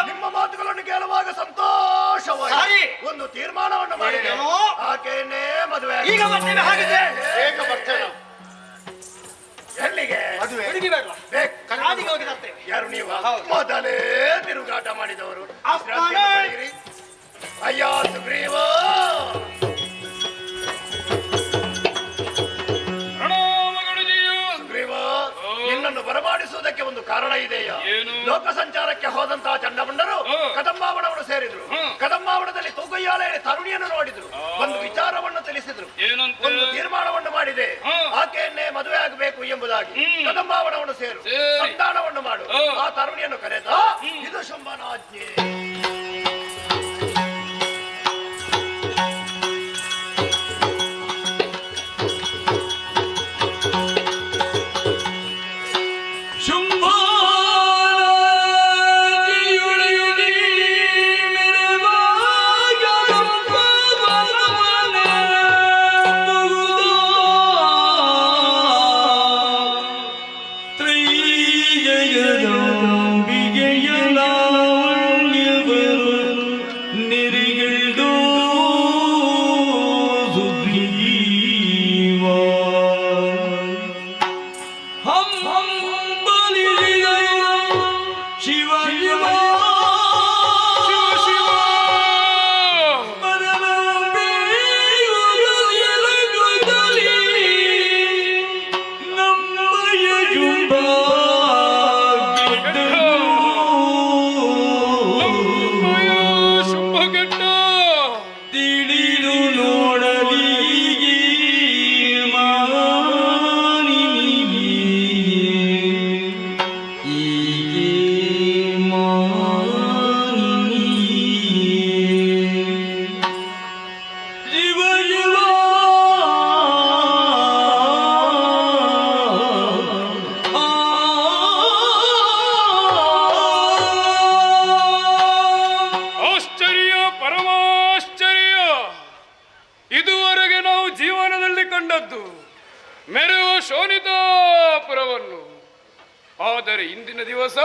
ನಿಮ್ಮ ಮಾತುಗಳನ್ನು ಕೇಳುವಾಗ ಸಂತೋಷವಾಗಿ ಒಂದು ತೀರ್ಮಾನವನ್ನು ಮಾಡಿದೆನು. ಆಕೆಯನ್ನೇ ಮದುವೆ. ಈಗ ಬರ್ತೇವೆ. ಹಾಗಿದೆ ಬೇಗ ಬರ್ತೇನೆ. ಎಲ್ಲಿಗೆ? ಮದುವೆ ಹುಡುಗಿ ಬೇಡವಾ? ಕಾಡಿಗೆ ಹೋಗಿ ತರ್ತೇವೆ. ಯಾರು ನೀವು? ಮೊದಲೇ ತಿರುಗಾಟ ಮಾಡಿದವರು. ವಿಶ್ರಾಂತಿಯನ್ನು ಪಡೆಯಿರಿ. ಅಯ್ಯ ಸುಗ್ರೀವ, ಸುಗ್ರೀವ, ನಿನ್ನನ್ನು ಬರಮಾಡಿಸುವುದಕ್ಕೆ ಒಂದು ಕಾರಣ ಇದೆಯಾ? ಲೋಕ ಸಂಚಾರಕ್ಕೆ ಹೋದಂತಹ ಚಂಡಮುಂಡರು ಕದಂಬಾವಣವನ್ನು ಸೇರಿದ್ರು. ಕದಂಬಾವಣದಲ್ಲಿ ತೂಗಯ್ಯಾಲೆಯಲ್ಲಿ ತರುಣಿಯನ್ನು ನೋಡಿದ್ರು. ಒಂದು ವಿಚಾರವನ್ನು ತಿಳಿಸಿದ್ರು. ಒಂದು ತೀರ್ಮಾನವನ್ನು ಮಾಡಿದೆ. ಆಕೆಯನ್ನೇ ಮದುವೆ ಆಗಬೇಕು ಎಂಬುದಾಗಿ. ಕದಂಬಾವಣವನ್ನು ಸೇರು, ಸಂಧಾನವನ್ನು ಮಾಡು. ಆ ತರುಣಿಯನ್ನು ಕರೆದ. ಇದು ಶುಂಭನ ಆಜ್ಞೆ. ಮೆರೆಯುವ ಶೋಣಿತಾಪುರವನ್ನು. ಆದರೆ ಇಂದಿನ ದಿವಸ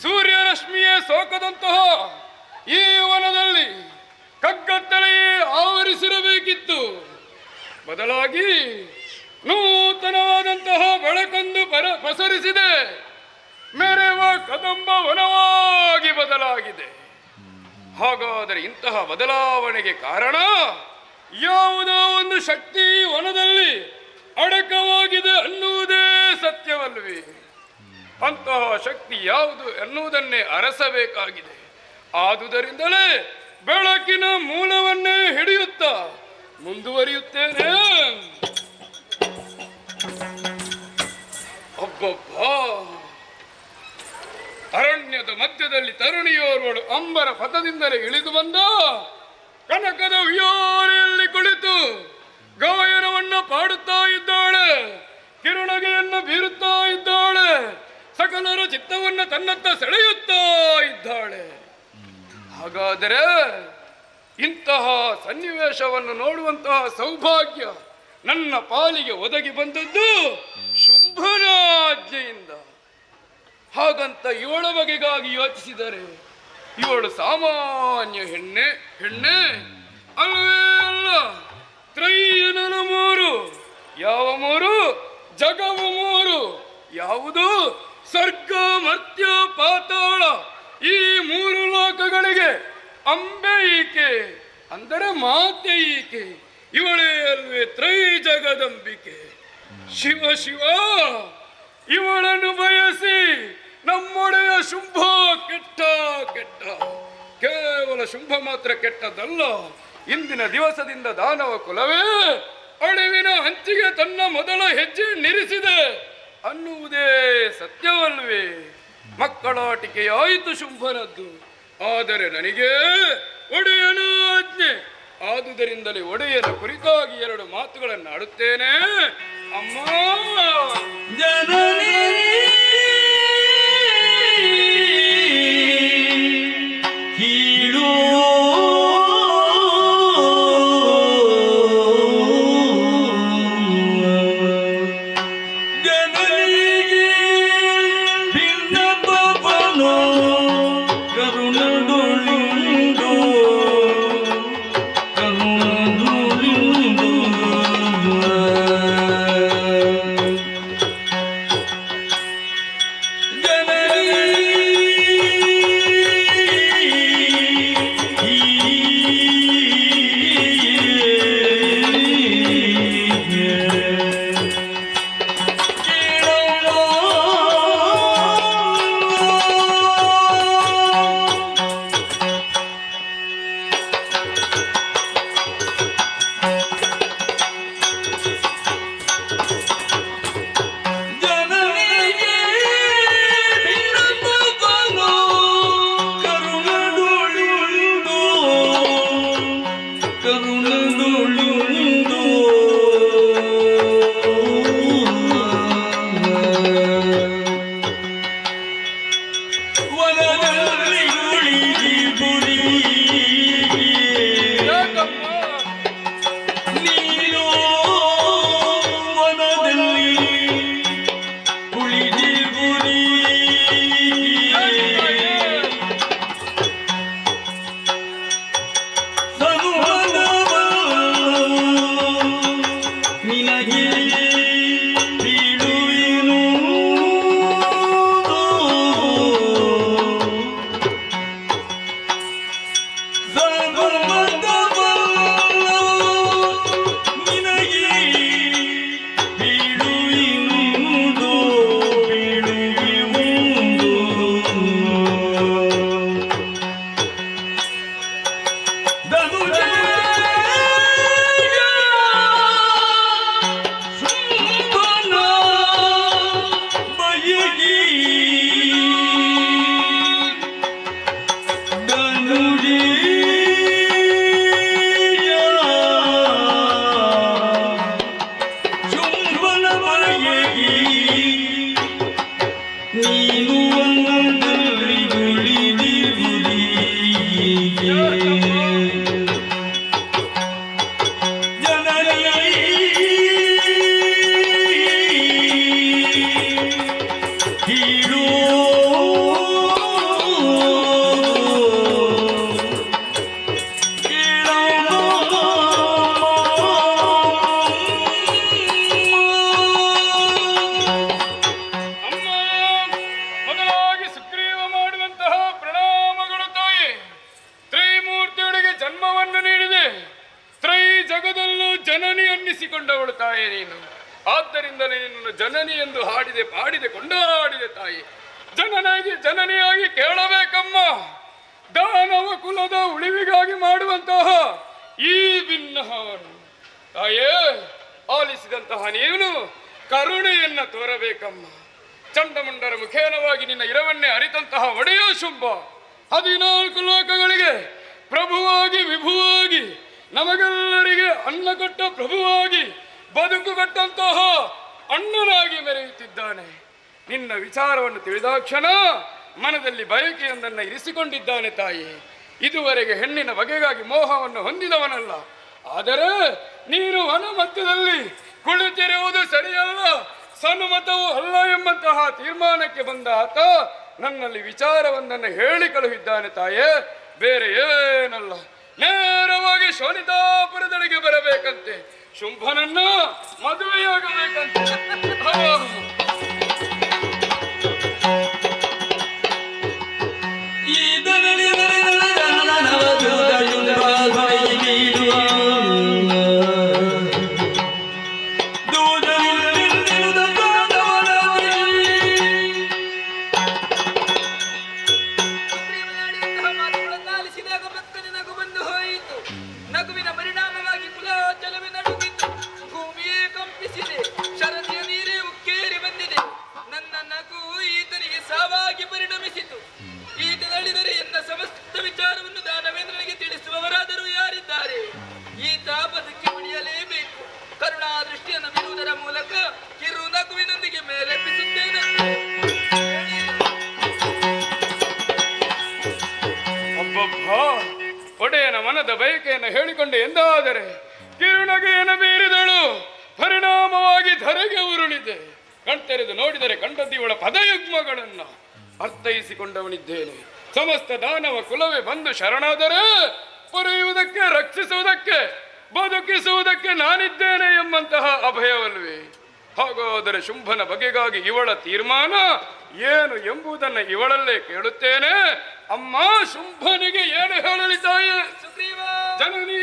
ಸೂರ್ಯ ರಶ್ಮಿಯೇ ಸೋಕದಂತಹ ಈ ವನದಲ್ಲಿ ಕಗ್ಗತ್ತಲೆಯೇ ಆವರಿಸಿರಬೇಕಿತ್ತು. ಬದಲಾಗಿ ನೂತನವಾದಂತಹ ಬೆಳಕನ್ನು ಪಸರಿಸಿದೆ. ಮೆರೆಯುವ ಕದಂಬ ವನವಾಗಿ ಬದಲಾಗಿದೆ. ಹಾಗಾದರೆ ಇಂತಹ ಬದಲಾವಣೆಗೆ ಕಾರಣ ಯಾವುದೋ ಒಂದು ಶಕ್ತಿ ವನದಲ್ಲಿ ಅಡಕವಾಗಿದೆ ಅನ್ನುವುದೇ ಸತ್ಯವಲ್ವೇ? ಅಂತಹ ಶಕ್ತಿ ಯಾವುದು ಎನ್ನುವುದನ್ನೇ ಅರಸಬೇಕಾಗಿದೆ. ಆದುದರಿಂದಲೇ ಬೆಳಕಿನ ಮೂಲವನ್ನೇ ಹಿಡಿಯುತ್ತಾ ಮುಂದುವರಿಯುತ್ತೇನೆ. ಅಬ್ಬಬ್ಬಾ, ಅರಣ್ಯದ ಮಧ್ಯದಲ್ಲಿ ತರುಣಿಯೋರ್ವಳು ಅಂಬರ ಪಥದಿಂದಲೇ ಇಳಿದು ಬಂದ. ಕನಕದ ಉಯ್ಯಾಲೆಯಲ್ಲಿ ಕುಳಿತು ಗಾಯನವನ್ನು ಪಾಡುತ್ತಾ ಇದ್ದಾಳೆ. ಕಿರುನಗೆಯನ್ನು ಬೀರುತ್ತಾ ಇದ್ದಾಳೆ. ಸಕಲರ ಚಿತ್ತವನ್ನು ತನ್ನತ್ತ ಸೆಳೆಯುತ್ತಾ ಇದ್ದಾಳೆ. ಹಾಗಾದರೆ ಇಂತಹ ಸನ್ನಿವೇಶವನ್ನು ನೋಡುವಂತಹ ಸೌಭಾಗ್ಯ ನನ್ನ ಪಾಲಿಗೆ ಒದಗಿ ಬಂದದ್ದು ಶುಂಭನ ಆಜ್ಞೆಯಿಂದ. ಹಾಗಂತ ಇವಳ ಬಗೆಗಾಗಿ ಯೋಚಿಸಿದರೆ ಇವಳು ಸಾಮಾನ್ಯ ಹೆಣ್ಣೆ ಅಲ್ಲವೇ ಅಲ್ಲ. ತ್ರೈಯನನ ಮೂರು. ಯಾವ ಮೂರು? ಜಗವು ಮೂರು. ಯಾವುದು? ಸ್ವರ್ಗ ಮರ್ತ್ಯ ಪಾತಾಳ ಈ ಮೂರು ಲೋಕಗಳಿಗೆ ಅಂಬೆ ಈಕೆ ಅಂದರೆ ಮಾತೆ ಈಕೆ, ಇವಳೇ ಅಲ್ವೇ ತ್ರೈ ಜಗದಂಬಿಕೆ. ಶಿವ ಶಿವ, ಇವಳನ್ನು ಬಯಸಿ ನಮ್ಮೊಡೆಯ ಶುಂಭ ಕೆಟ್ಟ ಕೆಟ್ಟ. ಕೇವಲ ಶುಂಭ ಮಾತ್ರ ಕೆಟ್ಟದ್ದಲ್ಲ, ಇಂದಿನ ದಿವಸದಿಂದ ದಾನವ ಕುಲವೇ ಅಳಿವಿನ ಹಂಚಿಗೆ ತನ್ನ ಮೊದಲ ಹೆಜ್ಜೆ ನಿರಿಸಿದೆ ಅನ್ನುವುದೇ ಸತ್ಯವಲ್ವೇ? ಮಕ್ಕಳಾಟಿಕೆಯಾಯಿತು ಶುಂಭನದ್ದು, ಆದರೆ ನನಗೆ ಒಡೆಯನ ಆಜ್ಞೆ. ಆದುದರಿಂದಲೇ ಒಡೆಯನ ಕುರಿತಾಗಿ 2 ಮಾತುಗಳನ್ನು ಆಡುತ್ತೇನೆ. ಅಮ್ಮ ಜನನಿ ಅನ್ನಿಸಿಕೊಂಡವಳು ತಾಯಿ ನೀನು. ಆದ್ದರಿಂದಲೇ ನಿನ್ನನ್ನು ಜನನಿ ಎಂದು ಹಾಡಿದೆ, ಪಾಡಿದೆ, ಕೊಂಡಾಡಿದೆ ತಾಯಿ. ಜನನಿಯಾಗಿ ಕೇಳಬೇಕಮ್ಮ. ದಾನವ ಕುಲದ ಉಳಿವಿಗಾಗಿ ಮಾಡುವಂತಹ ಈ ಭಿನ್ನಹವನ್ನು ತಾಯೇ ಆಲಿಸಿದಂತಹ ನೀನು ಕರುಣೆಯನ್ನ ತೋರಬೇಕಮ್ಮ. ಚಂಡಮುಂಡರ ಮುಖೇನವಾಗಿ ನಿನ್ನ ಇರವನ್ನೇ ಅರಿತಂತಹ ಒಡೆಯ ಶುಂಭ 14 ಲೋಕಗಳಿಗೆ ಪ್ರಭುವಾಗಿ ವಿಭುವಾಗಿ ನಮಗೆಲ್ಲರಿಗೆ ಅನ್ನ ಕೊಟ್ಟ ಪ್ರಭುವಾಗಿ ಬದುಕು ಕೊಟ್ಟಂತಹ ಅಣ್ಣನಾಗಿ ಮೆರೆಯುತ್ತಿದ್ದಾನೆ. ನಿನ್ನ ವಿಚಾರವನ್ನು ತಿಳಿದಾಕ್ಷಣ ಮನದಲ್ಲಿ ಬಯಕೆಯೊಂದನ್ನು ಇರಿಸಿಕೊಂಡಿದ್ದಾನೆ ತಾಯಿ. ಇದುವರೆಗೆ ಹೆಣ್ಣಿನ ಬಗೆಗಾಗಿ ಮೋಹವನ್ನು ಹೊಂದಿದವನಲ್ಲ. ಆದರೆ ನೀನು ವನ ಮಧ್ಯದಲ್ಲಿ ಕುಳಿತಿರುವುದು ಸರಿಯಲ್ಲ, ಸನ್ಮತವೂ ಅಲ್ಲ ಎಂಬಂತಹ ತೀರ್ಮಾನಕ್ಕೆ ಬಂದ ಆತ ನನ್ನಲ್ಲಿ ವಿಚಾರವೊಂದನ್ನು ಹೇಳಿ ಕಳುಹಿದ್ದಾನೆ ತಾಯೇ, ಬೇರೆ ಏನಲ್ಲ. ನೇರವಾಗಿ ಶೋನಿತಾಪುರದೊಳಗೆ ಬರಬೇಕಂತೆ, ಶುಂಭನನ್ನ ಮದುವೆಯಾಗಬೇಕಂತೆ. ಹೇಳಿಕೊಂಡೆ ಎಂದಾದರೆ ಕಿರುನಗೆಯನ್ನು ಬೀರಿದಳು, ಪರಿಣಾಮವಾಗಿ ಧರೆಗೆ ಉರುಳಿದೆ. ಕಣ್ತೆರೆದು ನೋಡಿದರೆ ಕಂಡದ್ದು ಇವಳ ಪದಯುಗ್ಮಗಳನ್ನು ಅರ್ಥೈಸಿಕೊಂಡವನಿದ್ದೇನೆ. ಸಮಸ್ತ ದಾನವ ಕುಲವೇ ಬಂದು ಶರಣಾದರೆ ಪೊರೆಯುವುದಕ್ಕೆ, ರಕ್ಷಿಸುವುದಕ್ಕೆ, ಬದುಕಿಸುವುದಕ್ಕೆ ನಾನಿದ್ದೇನೆ ಎಂಬಂತಹ ಅಭಯವಲ್ವೇ? ಹಾಗಾದರೆ ಶುಂಭನ ಬಗೆಗಾಗಿ ಇವಳ ತೀರ್ಮಾನ ಏನು ಎಂಬುದನ್ನು ಇವಳಲ್ಲೇ ಕೇಳುತ್ತೇನೆ. ಅಮ್ಮ, ಶುಂಭನಿಗೆ ಏನು ಹೇಳಲಿ ತಾಯಿ? ಜನನಿ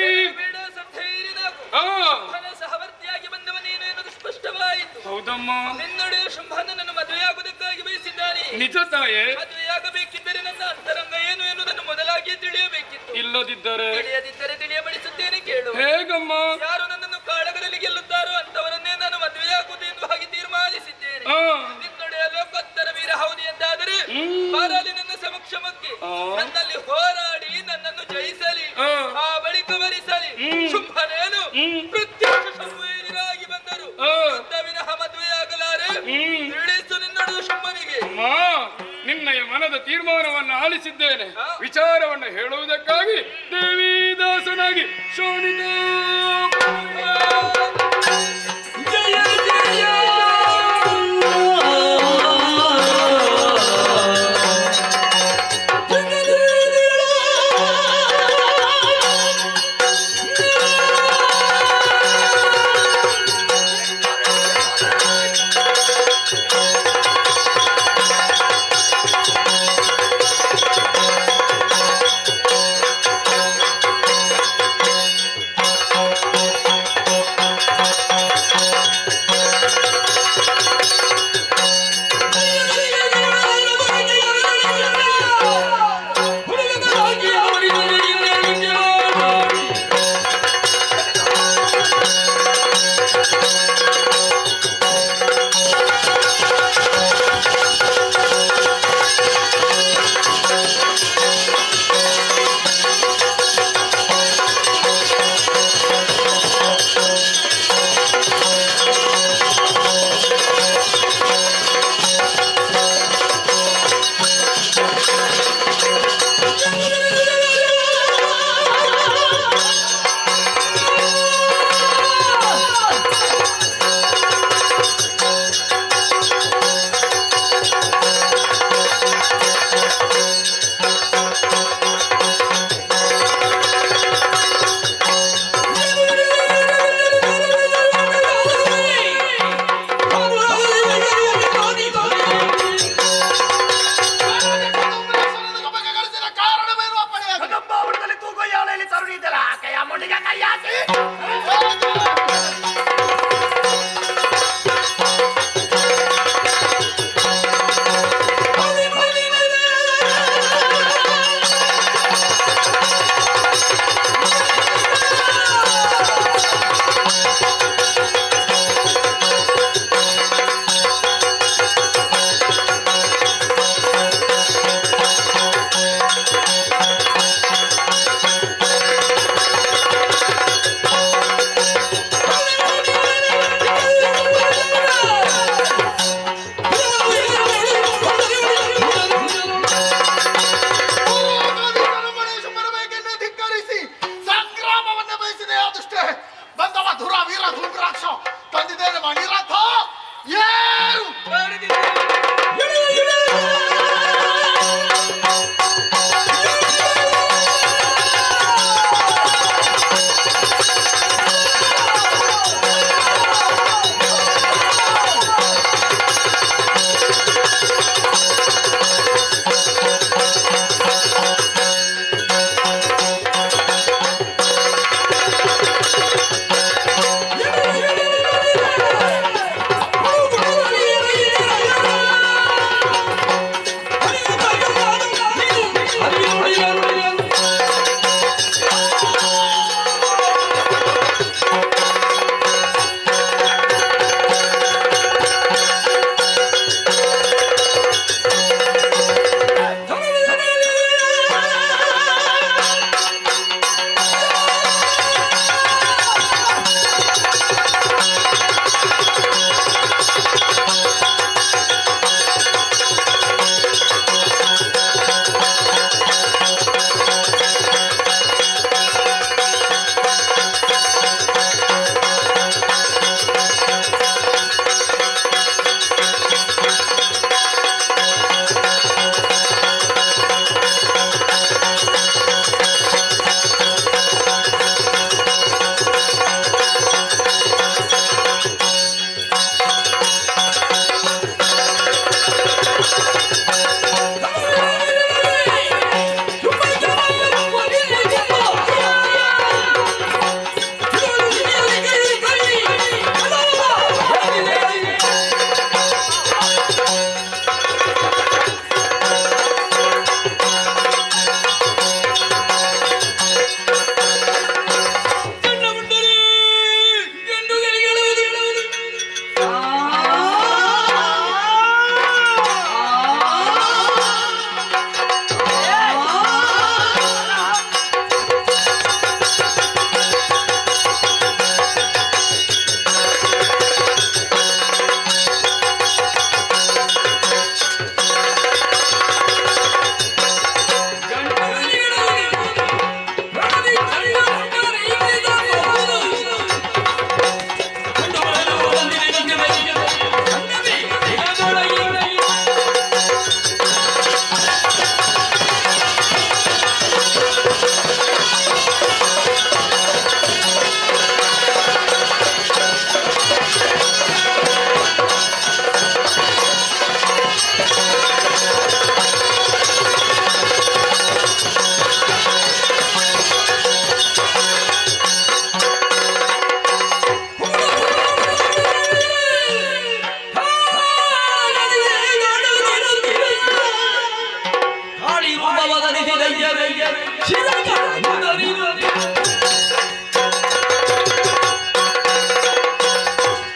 ಸಹವರ್ತಿಯಾಗಿ ಬಂದವ ನೀನು ಎನ್ನುವುದು ಸ್ಪಷ್ಟವಾಯಿತು. ಹೌದಮ್ಮ, ನಿನ್ನೊಡೆಯ ಶುಂಭನನ್ನು ಮದುವೆಯಾಗುವುದಕ್ಕಾಗಿ ಬಯಸಿದ್ದಾನೆ. ನಿಜ ತಾಯೇ. ಮದುವೆಯಾಗಬೇಕಿದ್ದರೆ ನನ್ನ ಅಂತರಂಗ ಏನು ಎನ್ನುವುದನ್ನು ಮೊದಲಾಗಿಯೇ ತಿಳಿಯಬೇಕಿತ್ತು. ಇಲ್ಲದಿದ್ದರೆ ತಿಳಿಯಬಡಿಸುತ್ತೇನೆ, ಕೇಳು. ಹೇಗಮ್ಮ? ಯಾರು ನನ್ನನ್ನು ಕಾಳಗದಲ್ಲಿ ಗೆಲ್ಲುತ್ತಾರೋ ಅಂತವರನ್ನೇ ನಾನು ಮದುವೆಯಾಗುವುದು ಎಂದು ಹಾಗೆ ತೀರ್ಮಾನಿಸಿದ್ದೇನೆ. ನಿನ್ನೊಡೆಯ ಲೋಕೋತ್ತರ ವೀರ ಹೌದು ಎಂದಾದರೆ ಬಾರಲಿ ನನ್ನ ಸಮಕ್ಷಮಕ್ಕೆ. ನನ್ನಲ್ಲಿ ಹೋರಾಡಿ ನನ್ನನ್ನು ಜಯಿಸಲಿ, ಆ ಬಳಿಕ ವರಿಸಲಿ. ಶುಂಭನೇನು ಪ್ರತ್ಯಕ್ಷ ಶಂಭುವೀರರಾಗಿ ಬಂದರು ವಿನಃ ಮದುವೆಯಾಗಲಾರೆ. ತಿಳಿಸು ನಿನ್ನೊಡೆಯ ಶುಂಭನಿಗೆ. ನಿನ್ನಯ ಮನದ ತೀರ್ಮಾನವನ್ನು ಆಲಿಸಿದ್ದೇನೆ. ವಿಚಾರವನ್ನು ಹೇಳುವುದಕ್ಕಾಗಿ ದೇವಿದಾಸನಾಗಿ ಶೋಣಿತ ಜಯ ಜಯ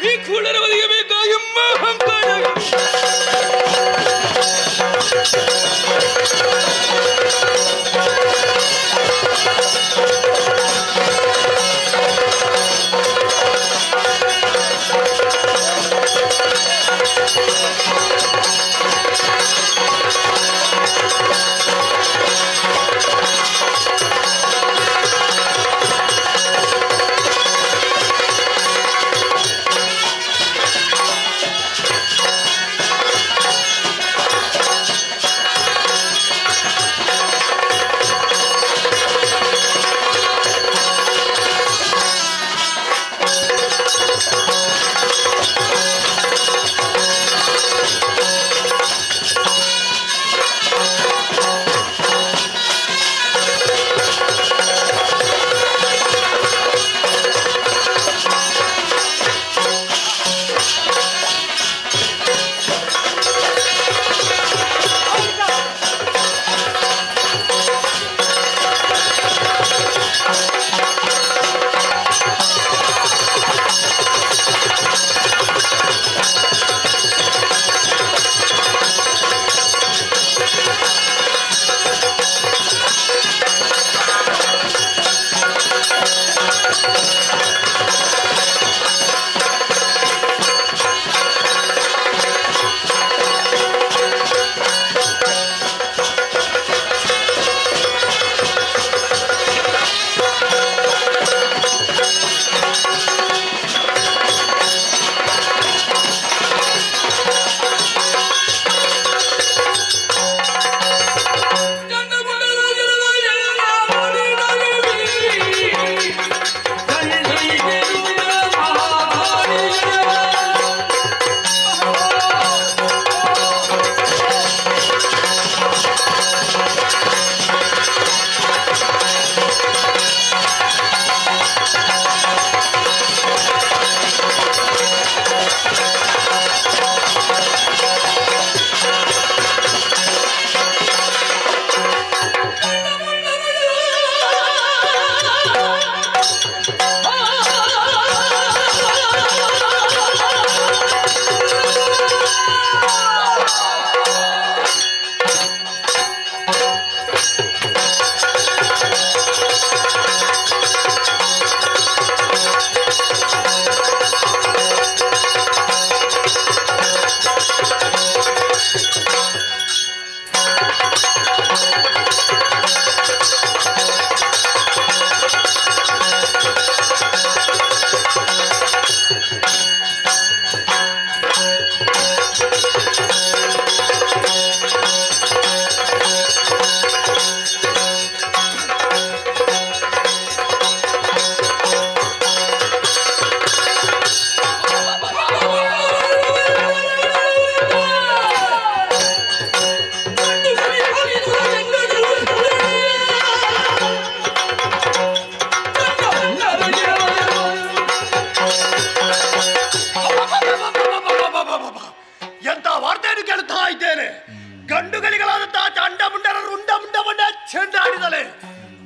ಈ ಕೂಡರ ಒದಗಬೇಕಾ ಎಂಬ ಅಹಂಕಾರ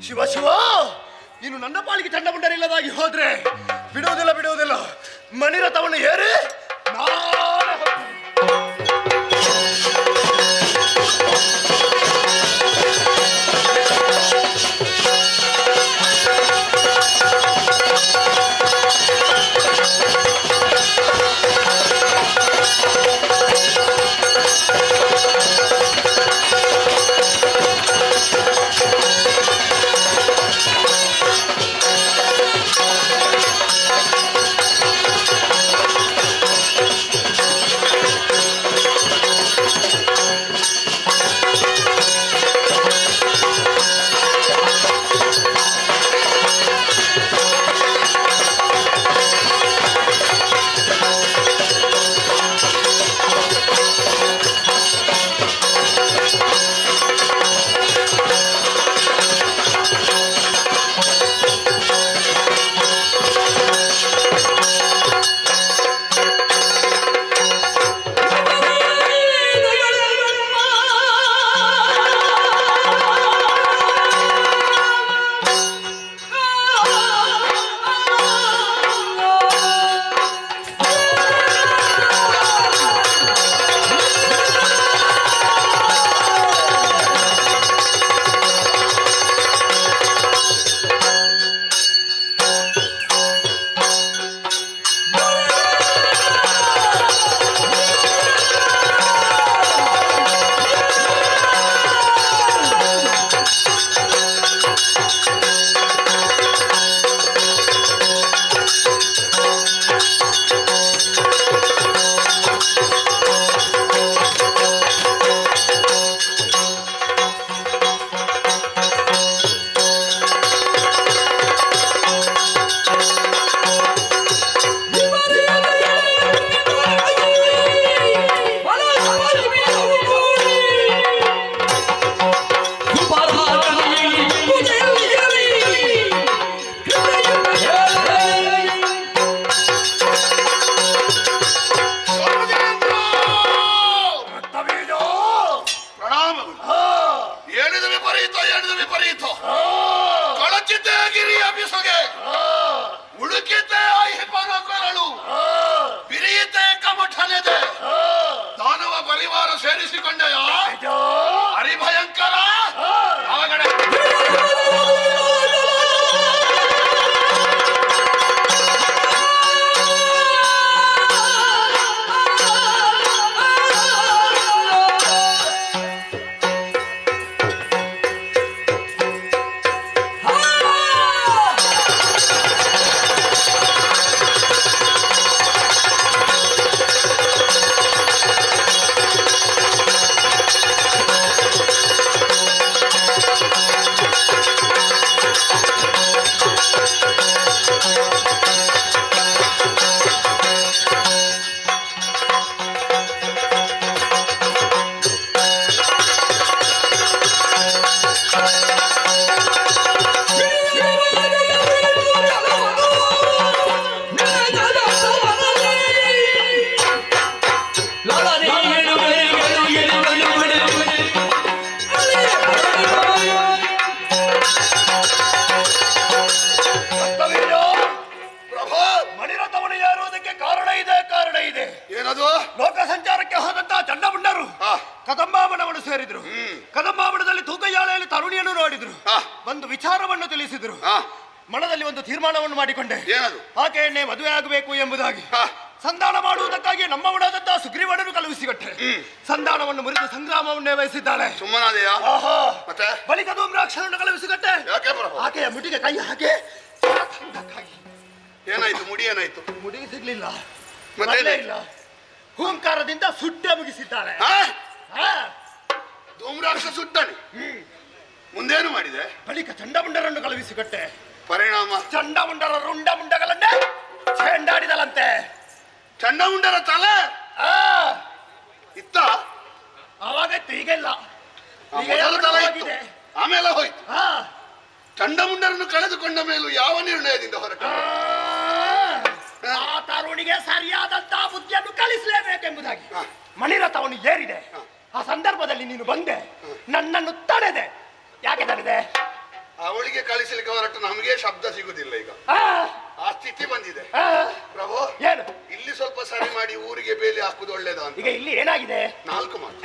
ಶಿವ ಶಿವ, ನೀನು ನನ್ನ ಪಾಲಿಗೆ ಚಂಡಮುಂಡರಿಲ್ಲದಾಗಿ ಹೋದ್ರೆ ಬಿಡುವುದಿಲ್ಲ. ಮಣಿರಥವನ್ನು ಏರಿ ನಾಳೆ ಎಣಿದು ವಿಪರೀತ ಕಳಚಿದ್ದೆ ಗಿರಿಯ ಬಿಸುಗೆ ಉಳುಕಿದ್ದೆ ಐಹಿಪನ ಕೊರಳು ಬಿರಿಯಿದ್ದೆ ಕಮಠನೆದೆ ದಾನವ ಪರಿವಾರ ಸೇರಿಸಿಕೊಂಡೆಯ ಹರಿಭಯಂಕರ ಅವಗಡೆ ಏನದು? ಲೋಕ ಸಂಚಾರಕ್ಕೆ ಹೋದಂತಹ ಚಂಡಮುಂಡರು ಕದಂಬಾವನವನ್ನು ಸೇರಿದ್ರು. ಕದಂಬಾವನದಲ್ಲಿ ತೂಕಯ್ಯಾಳೆಯಲ್ಲಿ ತರುಣಿಯನ್ನು ನೋಡಿದ್ರು. ಒಂದು ವಿಚಾರವನ್ನು ತಿಳಿಸಿದ್ರು. ಮನದಲ್ಲಿ ಒಂದು ತೀರ್ಮಾನವನ್ನು ಮಾಡಿಕೊಂಡೆ. ಏನದು? ಆಕೆಯನ್ನೇ ಮದುವೆ ಆಗಬೇಕು ಎಂಬುದಾಗಿ. ಸಂಧಾನ ಮಾಡುವುದಕ್ಕಾಗಿ ನಮ್ಮವನಾದಂತಹ ಸುಗ್ರೀವನನ್ನು ಕಳುಹಿಸಿಕೊಟ್ಟೆ. ಸಂಧಾನವನ್ನು ಮುರಿದು ಸಂಗ್ರಾಮವನ್ನೇ ವಹಿಸಿದ್ದಾಳೆ. ಸುಮ್ಮನಾದೆಯ? ಮತ್ತೆ ಬಳಿಕ ಧೂಮ್ರಾಕ್ಷರನ್ನು ಕಳುಹಿಸಿಕೊಟ್ಟೆ. ಯಾಕೆ ಪ್ರಭು? ಆಕೆಯ ಮುಟಿಗೆ ಕೈ ಹಾಕಿ ಏನಾಯ್ತು? ಮುಡಿ ಏನಾಯ್ತು? ಮುಡಿಗೆ ಸಿಗ್ಲಿಲ್ಲ. ಮತ್ತೆ ಇಲ್ಲ, ಹೂಂಕಾರದಿಂದ ಸುಟ್ಟೆ ಮುಗಿಸಿದ್ದಾಳೆ. ಧೂಮ್ರಾಕ್ಷ ಸುಟ್ಟನೆ. ಮುಂದೇನು ಮಾಡಿದೆ? ಬಳಿಕ ಚಂಡಮುಂಡರನ್ನು ಕಳುಹಿಸಿಕೊಟ್ಟೆ. ಪರಿಣಾಮ? ಚಂಡಮುಂಡರ ರುಂಡ ಮುಂಡಗಳನ್ನೇ ಚೆಂಡಾಡಿದಳಂತೆ. ಚಂಡಮುಂಡರ ತಲೆ ಇತ್ತ? ಅವಾಗೈತು, ಈಗ ಇಲ್ಲ. ಮೊದಲ ತಲೆ ಇತ್ತು, ಆಮೇಲೆ ಹೋಯ್ತು. ಚಂಡಮುಂಡರನ್ನು ಕಳೆದುಕೊಂಡ ಮೇಲೂ ಯಾವ ನಿರ್ಣಯದಿಂದ ಹೊರಟ? ಆ ತರುಣಿಗೆ ಸರಿಯಾದಂತಹ ಬುದ್ಧಿಯನ್ನು ಕಲಿಸಲೇಬೇಕೆಂಬುದಾಗಿ ಮಣಿರಥವನ್ನು ಏರಿದೆ. ಆ ಸಂದರ್ಭದಲ್ಲಿ ನೀನು ಬಂದೆ, ನನ್ನನ್ನು ತಡೆದೆ. ಯಾಕೆ ತಡೆದೆ? ಅವಳಿಗೆ ಕಳಿಸಲಿಕ್ಕೆ ಹೊರಟು ನಮಗೆ ಶಬ್ದ ಸಿಗುದಿಲ್ಲ. ಈಗ ಆ ಸ್ಥಿತಿ ಬಂದಿದೆ ಪ್ರಭು. ಏನು? ಇಲ್ಲಿ ಸ್ವಲ್ಪ ಸರಿ ಮಾಡಿ ಊರಿಗೆ ಬೇಲಿ ಹಾಕುದು ಒಳ್ಳೇದ ಅಂತ. ಈಗ ಇಲ್ಲಿ ಏನಾಗಿದೆ? 4 ಮಾತು.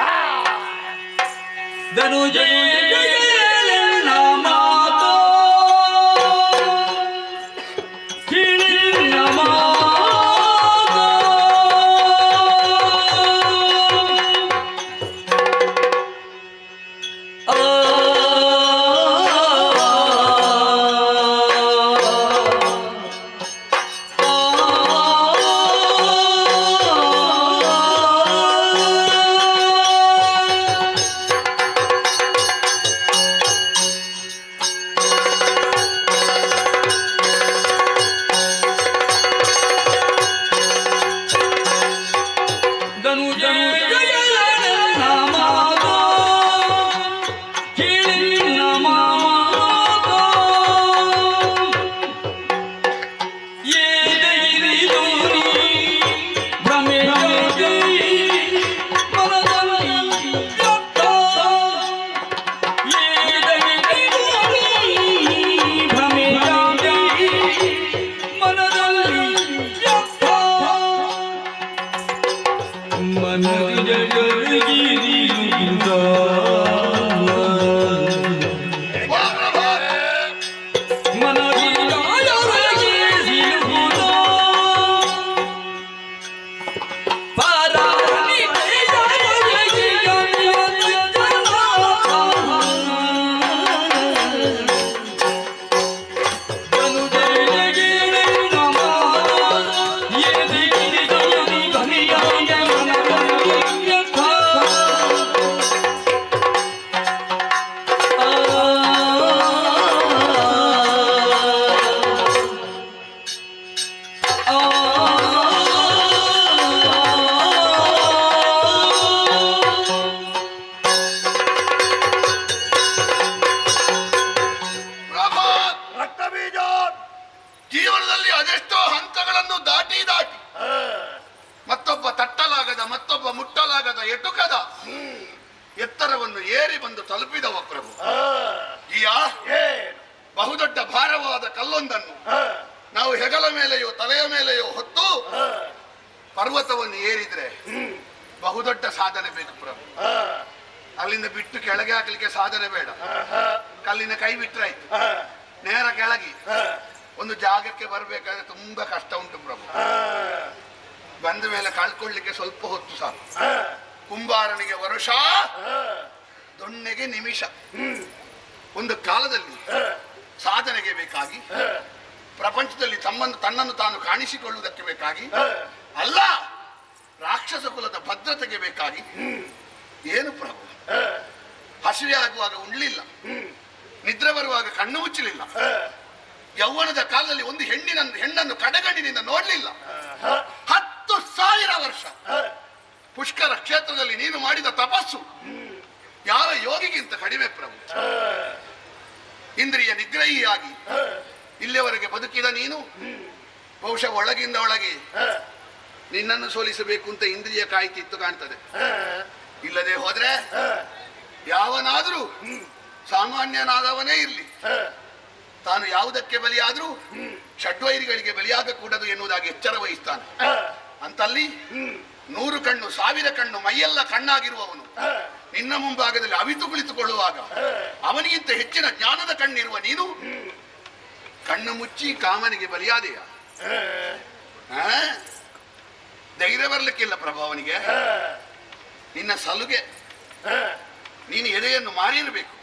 ಎತ್ತರವನ್ನು ಏರಿ ಬಂದು ತಲುಪಿದವ ಕಲ್ಲೊಂದನ್ನು ನಾವು ಹೆಗಲ ಮೇಲೆಯೋ ತಲೆಯ ಮೇಲೆಯೋ ಹೊತ್ತು ಪರ್ವತವನ್ನು ಏರಿದ್ರೆ ಬಹುದೊಡ್ಡ ಸಾಧನೆ ಬೇಕು ಪ್ರಭು. ಅಲ್ಲಿಂದ ಬಿಟ್ಟು ಕೆಳಗೆ ಹಾಕಲಿಕ್ಕೆ ಸಾಧನೆ ಬೇಡ. ಕಲ್ಲಿನ ಕೈ ಬಿಟ್ರಾಯ್ತು, ನೇರ ಕೆಳಗೆ ಒಂದು ಜಾಗಕ್ಕೆ ಬರಬೇಕಾದ್ರೆ ತುಂಬಾ ಕಷ್ಟ ಉಂಟು ಪ್ರಭು. ಬಂದ ಮೇಲೆ ಕಳ್ಕೊಳ್ಳಿಕ್ಕೆ ಸ್ವಲ್ಪ ಹೊತ್ತು ಸಾಕು. ಕುಂಬಾರನಿಗೆ ವರುಷ, ದೊಣ್ಣೆಗೆ ನಿಮಿಷ. ಒಂದು ಕಾಲದಲ್ಲಿ ಸಾಧನೆಗೆ ಬೇಕಾಗಿ, ಪ್ರಪಂಚದಲ್ಲಿ ತನ್ನನ್ನು ತಾನು ಕಾಣಿಸಿಕೊಳ್ಳುವುದಕ್ಕೆ ಬೇಕಾಗಿ ಅಲ್ಲ, ರಾಕ್ಷಸ ಕುಲದ ಭದ್ರತೆಗೆ ಬೇಕಾಗಿ. ಏನು ಪ್ರಭು, ಹಸಿವೆ ಆಗುವಾಗ ಉಣ್ಲಿಲ್ಲ, ನಿದ್ರೆ ಬರುವಾಗ ಕಣ್ಣು ಮುಚ್ಚಲಿಲ್ಲ, ಯೌವನದ ಕಾಲದಲ್ಲಿ ಒಂದು ಹೆಣ್ಣನ್ನು ಕಡೆಗಣ್ಣಿನಿಂದ ನೋಡ್ಲಿಲ್ಲ. 10,000 ವರ್ಷ ಪುಷ್ಕರ ಕ್ಷೇತ್ರದಲ್ಲಿ ನೀನು ಮಾಡಿದ ತಪಸ್ಸು ಯಾವ ಯೋಗಿಗಿಂತ ಕಡಿಮೆ ಪ್ರಭು. ಇಂದ್ರಿಯ ನಿಗ್ರಹಿಯಾಗಿ ಇಲ್ಲಿಯವರೆಗೆ ಬದುಕಿದ ನೀನು ಬಹುಶಃ ಒಳಗಿಂದ ಒಳಗೆ ನಿನ್ನನ್ನು ಸೋಲಿಸಬೇಕು ಅಂತ ಇಂದ್ರಿಯ ಕಾಯ್ತಿತ್ತು ಕಾಣ್ತದೆ. ಇಲ್ಲದೆ ಹೋದ್ರೆ ಯಾವನಾದ್ರೂ ಸಾಮಾನ್ಯನಾದವನೇ ಇರಲಿ, ತಾನು ಯಾವುದಕ್ಕೆ ಬಲಿಯಾದ್ರೂ ಷಡ್ವೈರಿಗಳಿಗೆ ಬಲಿಯಾಗಕೂಡದು ಎನ್ನುವುದಾಗಿ ಎಚ್ಚರ ವಹಿಸ್ತಾನೆ. ಅಂತಲ್ಲಿ 100 ಕಣ್ಣು 1000 ಕಣ್ಣು ಮೈಯೆಲ್ಲ ಕಣ್ಣಾಗಿರುವವನು ನಿನ್ನ ಮುಂಭಾಗದಲ್ಲಿ ಅವಿತು ಕುಳಿತುಕೊಳ್ಳುವಾಗ ಅವನಿಗಿಂತ ಹೆಚ್ಚಿನ ಜ್ಞಾನದ ಕಣ್ಣಿರುವ ನೀನು ಕಣ್ಣು ಮುಚ್ಚಿ ಕಾಮನಿಗೆ ಬಲಿಯಾದೆಯ? ಧೈರ್ಯ ಬರ್ಲಿಕ್ಕಿಲ್ಲ ಪ್ರಭು ಅವನಿಗೆ. ನಿನ್ನ ಸಲುಗೆ ನೀನು ಎದೆಯನ್ನು ಮಾರಿರಬೇಕು.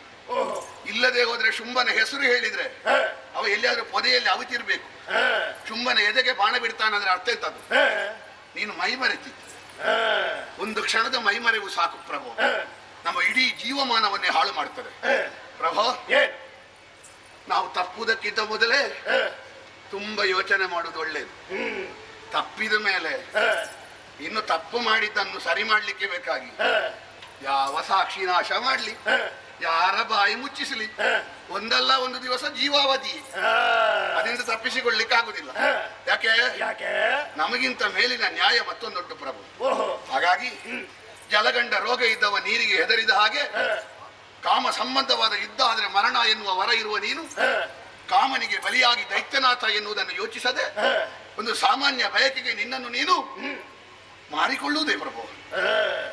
ಇಲ್ಲದೆ ಹೋದ್ರೆ ಶುಂಭನ ಹೆಸರು ಹೇಳಿದ್ರೆ ಅವ ಎಲ್ಲಿಯಾದ್ರೂ ಪೊದೆಯಲ್ಲಿ ಅವತಿರ್ಬೇಕು. ಶುಂಭನ ಎದೆಗೆ ಬಾಣ ಬಿಡ್ತಾನಂದ್ರೆ ಅರ್ಥ ಇರ್ತದ್ದು. ನೀನು ಮೈ ಮರೆತಿತ್ತು. ಒಂದು ಕ್ಷಣದ ಮೈಮರೆವು ಸಾಕು ಪ್ರಭು, ನಮ್ಮ ಇಡೀ ಜೀವಮಾನವನ್ನೇ ಹಾಳು ಮಾಡ್ತದೆ ಪ್ರಭು. ನಾವು ತಪ್ಪುವುದಕ್ಕಿಂತ ಮೊದಲೇ ತುಂಬಾ ಯೋಚನೆ ಮಾಡುವುದು ಒಳ್ಳೇದು. ತಪ್ಪಿದ ಮೇಲೆ ಇನ್ನು ತಪ್ಪು ಮಾಡಿದ್ದನ್ನು ಸರಿ ಮಾಡ್ಲಿಕ್ಕೆ ಬೇಕಾಗಿ ಯಾವ ಸಾಕ್ಷಿ ನಾಶ ಮಾಡ್ಲಿ, ಯಾರ ಬಾಯಿ ಮುಚ್ಚಿಸಲಿ, ಒಂದಲ್ಲ ಒಂದು ದಿವಸ ಜೀವಾವಧಿ. ಅದರಿಂದ ತಪ್ಪಿಸಿಕೊಳ್ಳಿಕ್ಕೆ ಆಗುದಿಲ್ಲ. ಯಾಕೆ? ನಮಗಿಂತ ಮೇಲಿನ ನ್ಯಾಯ ಮತ್ತೊಂದೊಡ್ಡು ಪ್ರಭು. ಹಾಗಾಗಿ ಜಲಗಂಡ ರೋಗ ಇದ್ದವ ನೀರಿಗೆ ಹೆದರಿದ ಹಾಗೆ, ಕಾಮ ಸಂಬಂಧವಾದ ಯುದ್ಧ ಆದರೆ ಮರಣ ಎನ್ನುವ ವರ ಇರುವ ನೀನು ಕಾಮನಿಗೆ ಬಲಿಯಾಗಿ ದೈತ್ಯನಾಥ ಎನ್ನುವುದನ್ನು ಯೋಚಿಸದೆ ಒಂದು ಸಾಮಾನ್ಯ ಬಯಕೆಗೆ ನಿನ್ನನ್ನು ನೀನು ಮಾರಿಕೊಳ್ಳುವುದೇ ಪ್ರಭು.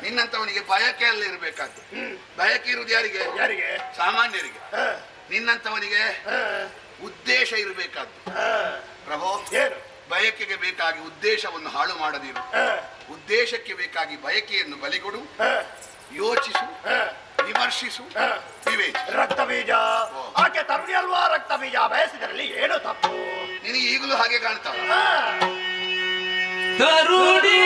ನಿನ್ನಂತವನಿಗೆ ಬಯಕೆ ಅಲ್ಲ ಇರಬೇಕಾದ್ದು. ಬಯಕೆ ಇರುವುದು ಯಾರಿಗೆ? ಸಾಮಾನ್ಯರಿಗೆ. ನಿನ್ನಂತವನಿಗೆ ಉದ್ದೇಶ ಇರಬೇಕಾದ್ದು ಪ್ರಭು. ಬಯಕೆಗೆ ಬೇಕಾಗಿ ಉದ್ದೇಶವನ್ನು ಹಾಳು ಮಾಡದಿರು, ಉದ್ದೇಶಕ್ಕೆ ಬೇಕಾಗಿ ಬಯಕೆಯನ್ನು ಬಲಿಕೊಡು. ಯೋಚಿಸು, ವಿಮರ್ಶಿಸು, ವಿವೇಚ. ರಕ್ತ ಬೀಜ ಆಕೆ ತರುಣಿ ಅಲ್ವಾ? ರಕ್ತ ಬೀಜ ಬಯಸಿದರಲ್ಲಿ ಏನು ತಪ್ಪು? ನಿನಗೆ ಈಗಲೂ ಹಾಗೆ ಕಾಣ್ತಾವ? ತರುಣಿ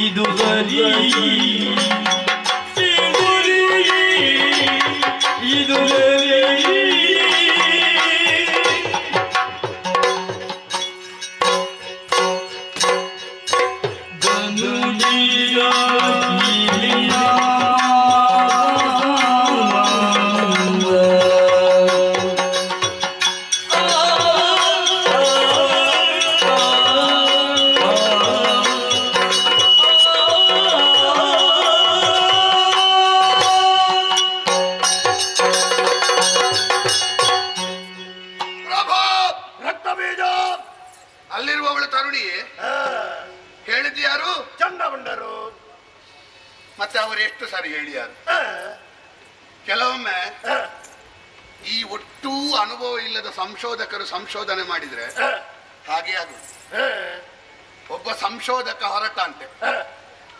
ಇದು ಬರೀ ಇದು ಪ್ರಭು ರಕ್ತ ಬೀಜ ಅಲ್ಲಿರುವವಳು ತರುಣಿಯೇ ಹೇಳಿದ್ದು ಯಾರು? ಚಂಡಮುಂಡರು. ಮತ್ತೆ ಅವರು ಎಷ್ಟು ಸಾರಿ ಹೇಳಿಯಾರು? ಕೆಲವೊಮ್ಮೆ ಈ ಒಟ್ಟೂ ಅನುಭವ ಇಲ್ಲದ ಸಂಶೋಧಕರು ಸಂಶೋಧನೆ ಮಾಡಿದ್ರೆ ಹಾಗೆ ಅದು. ಒಬ್ಬ ಸಂಶೋಧಕ ಹೊರಟಂತೆ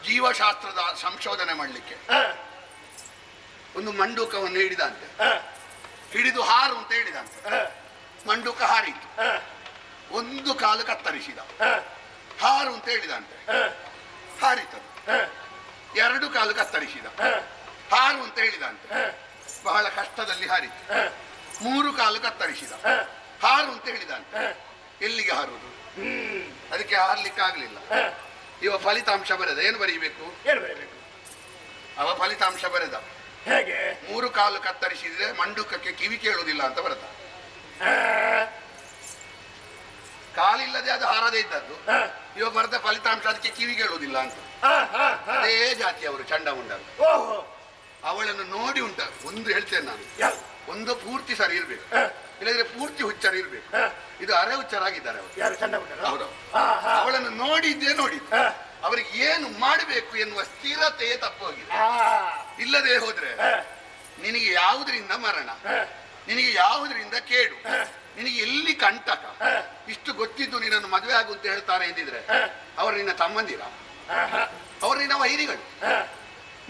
ಜೀವಶಾಸ್ತ್ರದ ಸಂಶೋಧನೆ ಮಾಡಲಿಕ್ಕೆ ಒಂದು ಮಂಡೂಕವನ್ನು ಹಿಡಿದಂತೆ, ಹಿಡಿದು ಹಾರು ಅಂತ ಹೇಳಿದಂತೆ. ಮಂಡೂಕ ಹಾರಿತು, ಒಂದು ಕಾಲು ಕತ್ತರಿಸಿದ. ಹಾರು ಅಂತ ಹೇಳಿದಂತೆ, ಹಾರಿತದು. ಎರಡು ಕಾಲು ಕತ್ತರಿಸಿದ, ಹಾರು ಅಂತ ಹೇಳಿದಂತೆ, ಬಹಳ ಕಷ್ಟದಲ್ಲಿ ಹಾರಿತು. ಮೂರು ಕಾಲು ಕತ್ತರಿಸಿದ, ಹಾರು ಅಂತ ಹೇಳಿದಂತೆ, ಎಲ್ಲಿಗೆ ಹಾರುವುದು? ಅದಕ್ಕೆ ಹಾರ್ಲಿಕ್ಕೆ ಆಗ್ಲಿಲ್ಲ. ಇವ ಫಲಿತಾಂಶ ಬರೆದ. ಏನು ಬರೀಬೇಕು? ಅವ ಫಲಿತಾಂಶ ಬರೆದ. ಹೇಗೆ? ಮೂರು ಕಾಲು ಕತ್ತರಿಸಿದ್ರೆ ಮಂಡುಕಕ್ಕೆ ಕಿವಿ ಕೇಳುವುದಿಲ್ಲ ಅಂತ ಬರೆದ. ಕಾಲಿಲ್ಲದೆ ಅದು ಹಾರದೇ ಇದ್ದದ್ದು. ಇವ ಬರೆದ ಫಲಿತಾಂಶ ಅದಕ್ಕೆ ಕಿವಿ ಕೇಳುವುದಿಲ್ಲ ಅಂತ. ಅದೇ ಜಾತಿ ಅವರು ಚಂಡಮುಂಡರು. ಅವಳನ್ನು ನೋಡಿ ಉಂಟ ಒಂದು ಹೇಳ್ತೇನೆ ನಾನು, ಒಂದು ಪೂರ್ತಿ ಸರಿ ಇರ್ಬೇಕು, ಇಲ್ಲದ್ರೆ ಪೂರ್ತಿ ಹುಚ್ಚರು ಇರ್ಬೇಕು. ಇದು ಅರೆ ಹುಚ್ಚರಾಗಿದ್ದಾರೆ ಅವರು. ಹೌದು. ಅವಳನ್ನು ನೋಡಿದ್ದೇ ನೋಡಿದ್ದು. ಅವರಿಗೆ ಏನು ಮಾಡಬೇಕು ಎನ್ನುವ ಸ್ಥಿರತೆಯೇ ತಪ್ಪೋಗಿದೆ. ಇಲ್ಲದೆ ಹೋದ್ರೆ ನಿನಗೆ ಯಾವುದರಿಂದ ಮರಣ, ನಿನಗೆ ಯಾವುದರಿಂದ ಕೇಡು, ನಿನಗೆ ಎಲ್ಲಿ ಕಂಟಕ, ಇಷ್ಟು ಗೊತ್ತಿದ್ದು ನಿನ್ನನ್ನು ಮದುವೆ ಆಗು ಅಂತ ಹೇಳ್ತಾರೆ ಎಂದಿದ್ರೆ ಅವರು ನಿನ್ನ ತಮ್ಮಂದಿರ, ಅವರು ನಿನ್ನ ವೈರಿಗಳು.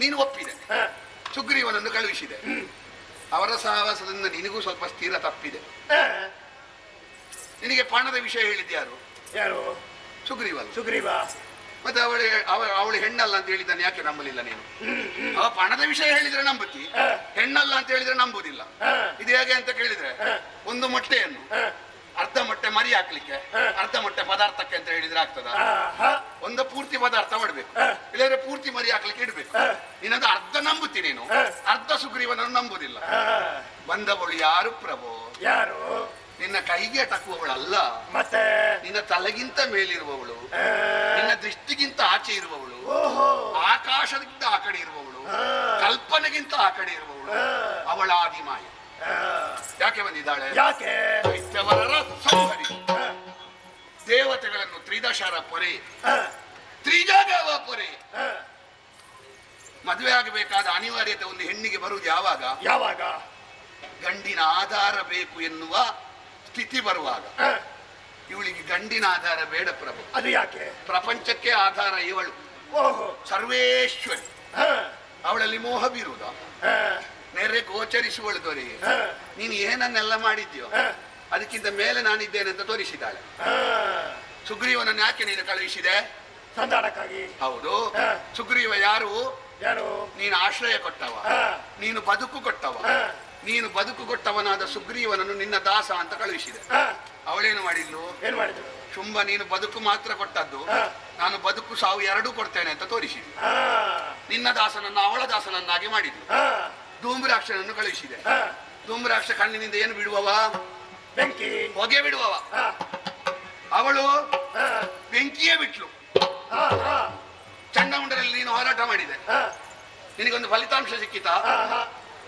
ನೀನು ಒಪ್ಪಿದೆ, ಸುಗ್ರೀವನನ್ನು ಕಳುಹಿಸಿದೆ. ಅವರ ಸಹವಾಸದಿಂದ ನಿನಗೂ ಸ್ವಲ್ಪ ಸ್ಥಿರ ತಪ್ಪಿದೆ. ನಿನಗೆ ಪಣದ ವಿಷಯ ಹೇಳಿದ್ಯಾರು? ಯಾರು? ಸುಗ್ರೀವ. ಮತ್ತೆ ಅವಳು ಹೆಣ್ಣಲ್ಲ ಅಂತ ಹೇಳಿದ್ದಾನೆ, ಯಾಕೆ ನಂಬಲಿಲ್ಲ ನೀನು? ಅವ ಪಣದ ವಿಷಯ ಹೇಳಿದ್ರೆ ನಂಬುತ್ತಿ, ಹೆಣ್ಣಲ್ಲ ಅಂತ ಹೇಳಿದ್ರೆ ನಂಬುದಿಲ್ಲ. ಇದು ಹೇಗೆ ಅಂತ ಕೇಳಿದ್ರೆ, ಒಂದು ಮೊಟ್ಟೆಯನ್ನು ಅರ್ಧ ಮೊಟ್ಟೆ ಮರಿ ಹಾಕ್ಲಿಕ್ಕೆ ಅರ್ಧ ಮೊಟ್ಟೆ ಪದಾರ್ಥಕ್ಕೆ ಅಂತ ಹೇಳಿದ್ರೆ ಆಗ್ತದ? ಒಂದು ಪೂರ್ತಿ ಪದಾರ್ಥ ಮಾಡ್ಬೇಕು, ಇಲ್ಲದ್ರೆ ಪೂರ್ತಿ ಮರಿ ಹಾಕ್ಲಿಕ್ಕೆ ಇಡ್ಬೇಕು. ನೀನದು ಅರ್ಧ ನಂಬುತ್ತಿ, ನೀನು ಅರ್ಧ ಸುಗ್ರೀವನನ್ನು ನಂಬುದಿಲ್ಲ. ಬಂದವಳು ಯಾರು ಪ್ರಭು? ಯಾರು? ನಿನ್ನ ಕೈಗೆ ಅಟಕುವವಳಲ್ಲ, ಮತ್ತೆ ನಿನ್ನ ತಲೆಗಿಂತ ಮೇಲಿರುವವಳು, ನಿನ್ನ ದೃಷ್ಟಿಗಿಂತ ಆಚೆ ಇರುವವಳು, ಆಕಾಶದಿಂದ ಆ ಕಡೆ ಇರುವವಳು, ಕಲ್ಪನೆಗಿಂತ ಆ ಕಡೆ ಇರುವವಳು. ಅವಳ ಆದಿಮಾಯ. ಯಾಕೆ ಬಂದಿದ್ದಾಳೆ? ಯಾಕೆ? ದೈತ್ಯವರರ ಸಂಹರಿಸಿ ದೇವತೆಗಳನ್ನು ತ್ರಿದಶರ ಪೊರೆ, ತ್ರಿಜಗವ ಪೊರೆ. ಮದುವೆ ಆಗಬೇಕಾದ ಅನಿವಾರ್ಯತೆ ಒಂದು ಹೆಣ್ಣಿಗೆ ಬರುವುದು ಯಾವಾಗ? ಗಂಡಿನ ಆಧಾರ ಬೇಕು ಎನ್ನುವ ಸ್ಥಿತಿ ಬರುವಾಗ. ಇವಳಿಗೆ ಗಂಡಿನ ಆಧಾರ ಬೇಡ ಪ್ರಭು. ಅದು ಯಾಕೆ? ಪ್ರಪಂಚಕ್ಕೆ ಆಧಾರ ಇವಳು, ಸರ್ವೇಶ್ವರಿ. ಅವಳಲ್ಲಿ ಮೋಹ ಬೀರುವುದ? ನೆರೆ ಗೋಚರಿಸುವಳು ದೊರೆಯೇ. ನೀನು ಏನನ್ನೆಲ್ಲ ಮಾಡಿದ್ಯೋ ಅದಕ್ಕಿಂತ ಮೇಲೆ ನಾನಿದ್ದೇನೆ ಅಂತ ತೋರಿಸಿದ್ದಾಳೆ. ಸುಗ್ರೀವನನ್ನು ಯಾಕೆ ನೀನು ಕಳುಹಿಸಿದೆ? ಸಂಧಾನಕ್ಕಾಗಿ. ಹೌದು. ಸುಗ್ರೀವ ಯಾರು? ನೀನು ಆಶ್ರಯ ಕೊಟ್ಟವ, ನೀನು ಬದುಕು ಕೊಟ್ಟವ. ನೀನು ಬದುಕು ಕೊಟ್ಟವನಾದ ಸುಗ್ರೀವನನ್ನು ನಿನ್ನ ದಾಸ ಅಂತ ಕಳುಹಿಸಿದೆ. ಅವಳೇನು ಮಾಡಿದ್ಲು? ಏನ್ ಮಾಡಿದ್ರು? ಶುಂಭ ನೀನು ಬದುಕು ಮಾತ್ರ ಕೊಟ್ಟದ್ದು, ನಾನು ಬದುಕು ಸಾವು ಎರಡೂ ಕೊಡ್ತೇನೆ ಅಂತ ತೋರಿಸಿದ್ಲು. ನಿನ್ನ ದಾಸನನ್ನು ಅವಳ ದಾಸನನ್ನಾಗಿ ಮಾಡಿದ್ಲು. ಧೂಮ್ರಾಕ್ಷನನ್ನು ಕಳುಹಿಸಿದೆ. ಧೂಮ್ರಾಕ್ಷ ಕಣ್ಣಿನಿಂದ ಏನು ಬಿಡುವವ? ಬೆಂಕಿ, ಹೊಗೆ ಬಿಡುವವ. ಅವಳು ಬೆಂಕಿಯೇ ಬಿಟ್ಲು. ಚಂಡಮುಂಡರಲ್ಲಿ ನೀನು ಹೋರಾಟ ಮಾಡಿದೆ, ನಿನಗೊಂದು ಫಲಿತಾಂಶ ಸಿಕ್ಕಿತಾ?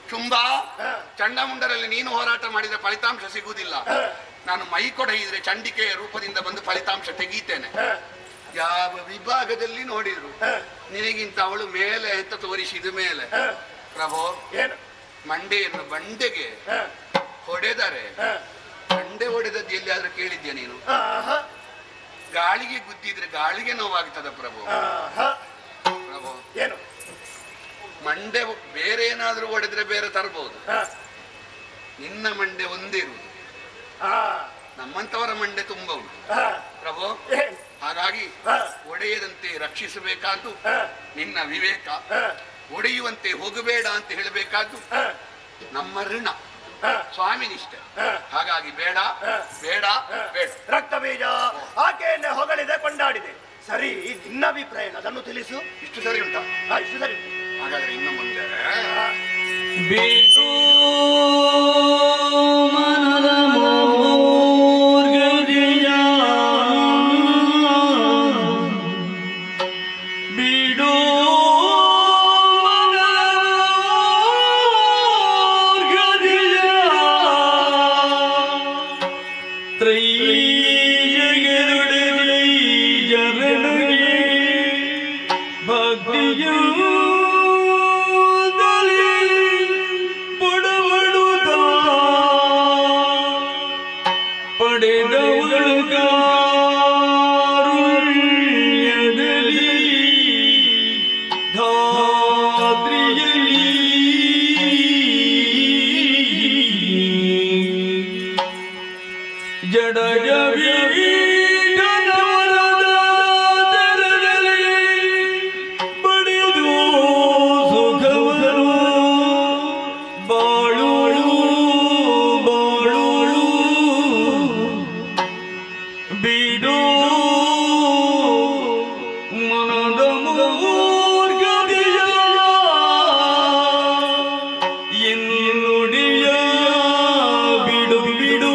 ಶುಂಭ, ಚಂಡಮುಂಡರಲ್ಲಿ ನೀನು ಹೋರಾಟ ಮಾಡಿದ್ರೆ ಫಲಿತಾಂಶ ಸಿಗುವುದಿಲ್ಲ. ನಾನು ಮೈ ಕೊಡಹಿದ್ರೆ ಚಂಡಿಕೆಯ ರೂಪದಿಂದ ಬಂದು ಫಲಿತಾಂಶ ತೆಗೀತೇನೆ. ಯಾವ ವಿಭಾಗದಲ್ಲಿ ನೋಡಿದ್ರು ನಿನಗಿಂತ ಅವಳು ಮೇಲೆ ಅಂತ ತೋರಿಸಿದ ಮೇಲೆ ಪ್ರಭು, ಮಂಡೆಯನ್ನು ಬಂಡೆಗೆ ಹೊಡೆದರೆ ಬಂಡೆ ಹೊಡೆದದ್ದು ಎಲ್ಲಿಯಾದ್ರೂ ಕೇಳಿದ್ಯಾ ನೀನು? ಗಾಳಿಗೆ ಗುದ್ದಿದ್ರೆ ಗಾಳಿಗೆ ನೋವಾಗ್ತದ ಪ್ರಭು. ಪ್ರಭು, ಏನು ಮಂಡೆ ಬೇರೆ ಏನಾದ್ರೂ ಹೊಡೆದ್ರೆ ಬೇರೆ ತರಬಹುದು, ನಿನ್ನ ಮಂಡೆ ಒಂದೇ ಇರುವುದು. ನಮ್ಮಂತವರ ಮಂಡೆ ತುಂಬಾ ಉಂಟು ಪ್ರಭು. ಹಾಗಾಗಿ ಒಡೆಯದಂತೆ ರಕ್ಷಿಸಬೇಕಾದ್ದು ನಿನ್ನ ವಿವೇಕ, ಒಡೆಯುವಂತೆ ಹೋಗಬೇಡ ಅಂತ ಹೇಳಬೇಕಾದ್ದು ನಮ್ಮ ಋಣ, ಸ್ವಾಮಿ ನಿಷ್ಠೆ. ಹಾಗಾಗಿ ಬೇಡ ಬೇಡ ಬೇಡ. ರಕ್ತ ಬೀಜ ಆಕೆಯನ್ನೇ ಹೊಗಳಿದೆ, ಕೊಂಡಾಡಿದೆ. ಸರಿ, ನಿನ್ನ ಅಭಿಪ್ರಾಯ ಅದನ್ನು ತಿಳಿಸು. ಇಷ್ಟು ಸರಿ ಉಂಟಾ? ಇಷ್ಟು ಸರಿ. ಹಾಗಾದ್ರೆ ಇನ್ನು ಮುಂದೆ ಬಿಡು ಮನದ ಮೂರ್ಗದಿಯ, ಬಿಡು ಮನದ ತ್ರೈಜಗರುಡಲಿ ಜನನಿಗೆ ಭಕ್ತಿಯು ಪಡೆದವಳು ಕಾರುಣ್ಯದಲ್ಲಿ ಧಾತ್ರಿಯಲಿ ಜಡಜ ವಿಠಲವರದ ತೆರದಲ್ಲಿ ಪಡೆದು ಸುಖವನ್ನು ಬಾಳುಳು ಬಾಳುಳು ಬಿಡು ಮನದ ಮೂರ್ಗದಿಯ ಎನ್ನುಡಿಯ ಬಿಡು ಬಿಡು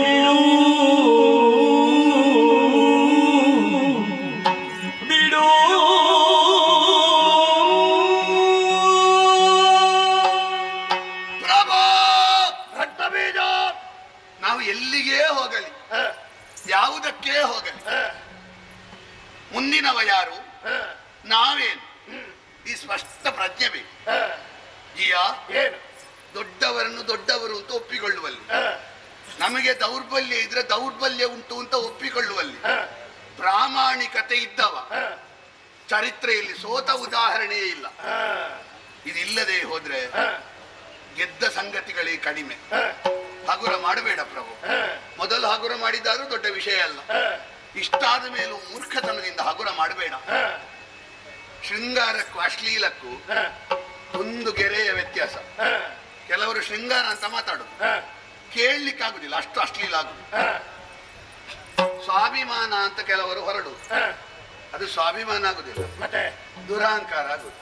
ಬಿಡು. ಪ್ರಭು, ರಕ್ತ ಬೀಜ ನಾವು ಎಲ್ಲಿಗೇ ಹೋಗಲಿ, ಯಾವುದಕ್ಕೆ ಹೋಗಲಿ, ಮುಂದಿನವ ಯಾರು, ನಾವೇನು, ಈ ಸ್ಪಷ್ಟ ಪ್ರಜ್ಞೆ ಬೇಕು. ಜಿಯ ದೊಡ್ಡವರನ್ನು ದೊಡ್ಡವರು ಅಂತ ಒಪ್ಪಿಕೊಳ್ಳುವಲ್ಲಿ, ನಮಗೆ ದೌರ್ಬಲ್ಯ ಇದ್ರೆ ದೌರ್ಬಲ್ಯ ಉಂಟು ಅಂತ ಒಪ್ಪಿಕೊಳ್ಳುವಲ್ಲಿ, ಪ್ರಾಮಾಣಿಕತೆ ಇದ್ದವ ಚರಿತ್ರೆಯಲ್ಲಿ ಸೋತ ಉದಾಹರಣೆಯೇ ಇಲ್ಲ. ಇದಿಲ್ಲದೆ ಹೋದ್ರೆ ಗೆದ್ದ ಸಂಗತಿಗಳೇ ಕಡಿಮೆ. ಹಗುರ ಮಾಡಬೇಡ ಪ್ರಭು. ಮೊದಲು ಹಗುರ ಮಾಡಿದ್ದಾದ್ರೂ ದೊಡ್ಡ ವಿಷಯ ಅಲ್ಲ, ಇಷ್ಟಾದ ಮೇಲೂ ಮೂರ್ಖತನದಿಂದ ಹಗುರ ಮಾಡಬೇಡ. ಶೃಂಗಾರಕ್ಕೂ ಅಶ್ಲೀಲಕ್ಕೂ ಒಂದು ಗೆರೆಯ ವ್ಯತ್ಯಾಸ. ಕೆಲವರು ಶೃಂಗಾರ ಅಂತ ಮಾತಾಡುದು, ಕೇಳಲಿಕ್ಕಾಗುದಿಲ್ಲ, ಅಷ್ಟು ಅಶ್ಲೀಲ ಆಗುದು. ಸ್ವಾಭಿಮಾನ ಅಂತ ಕೆಲವರು ಹೊರಡು, ಅದು ಸ್ವಾಭಿಮಾನ ಆಗುದಿಲ್ಲ, ಮತ್ತೆ ದುರಹಂಕಾರ ಆಗುದು.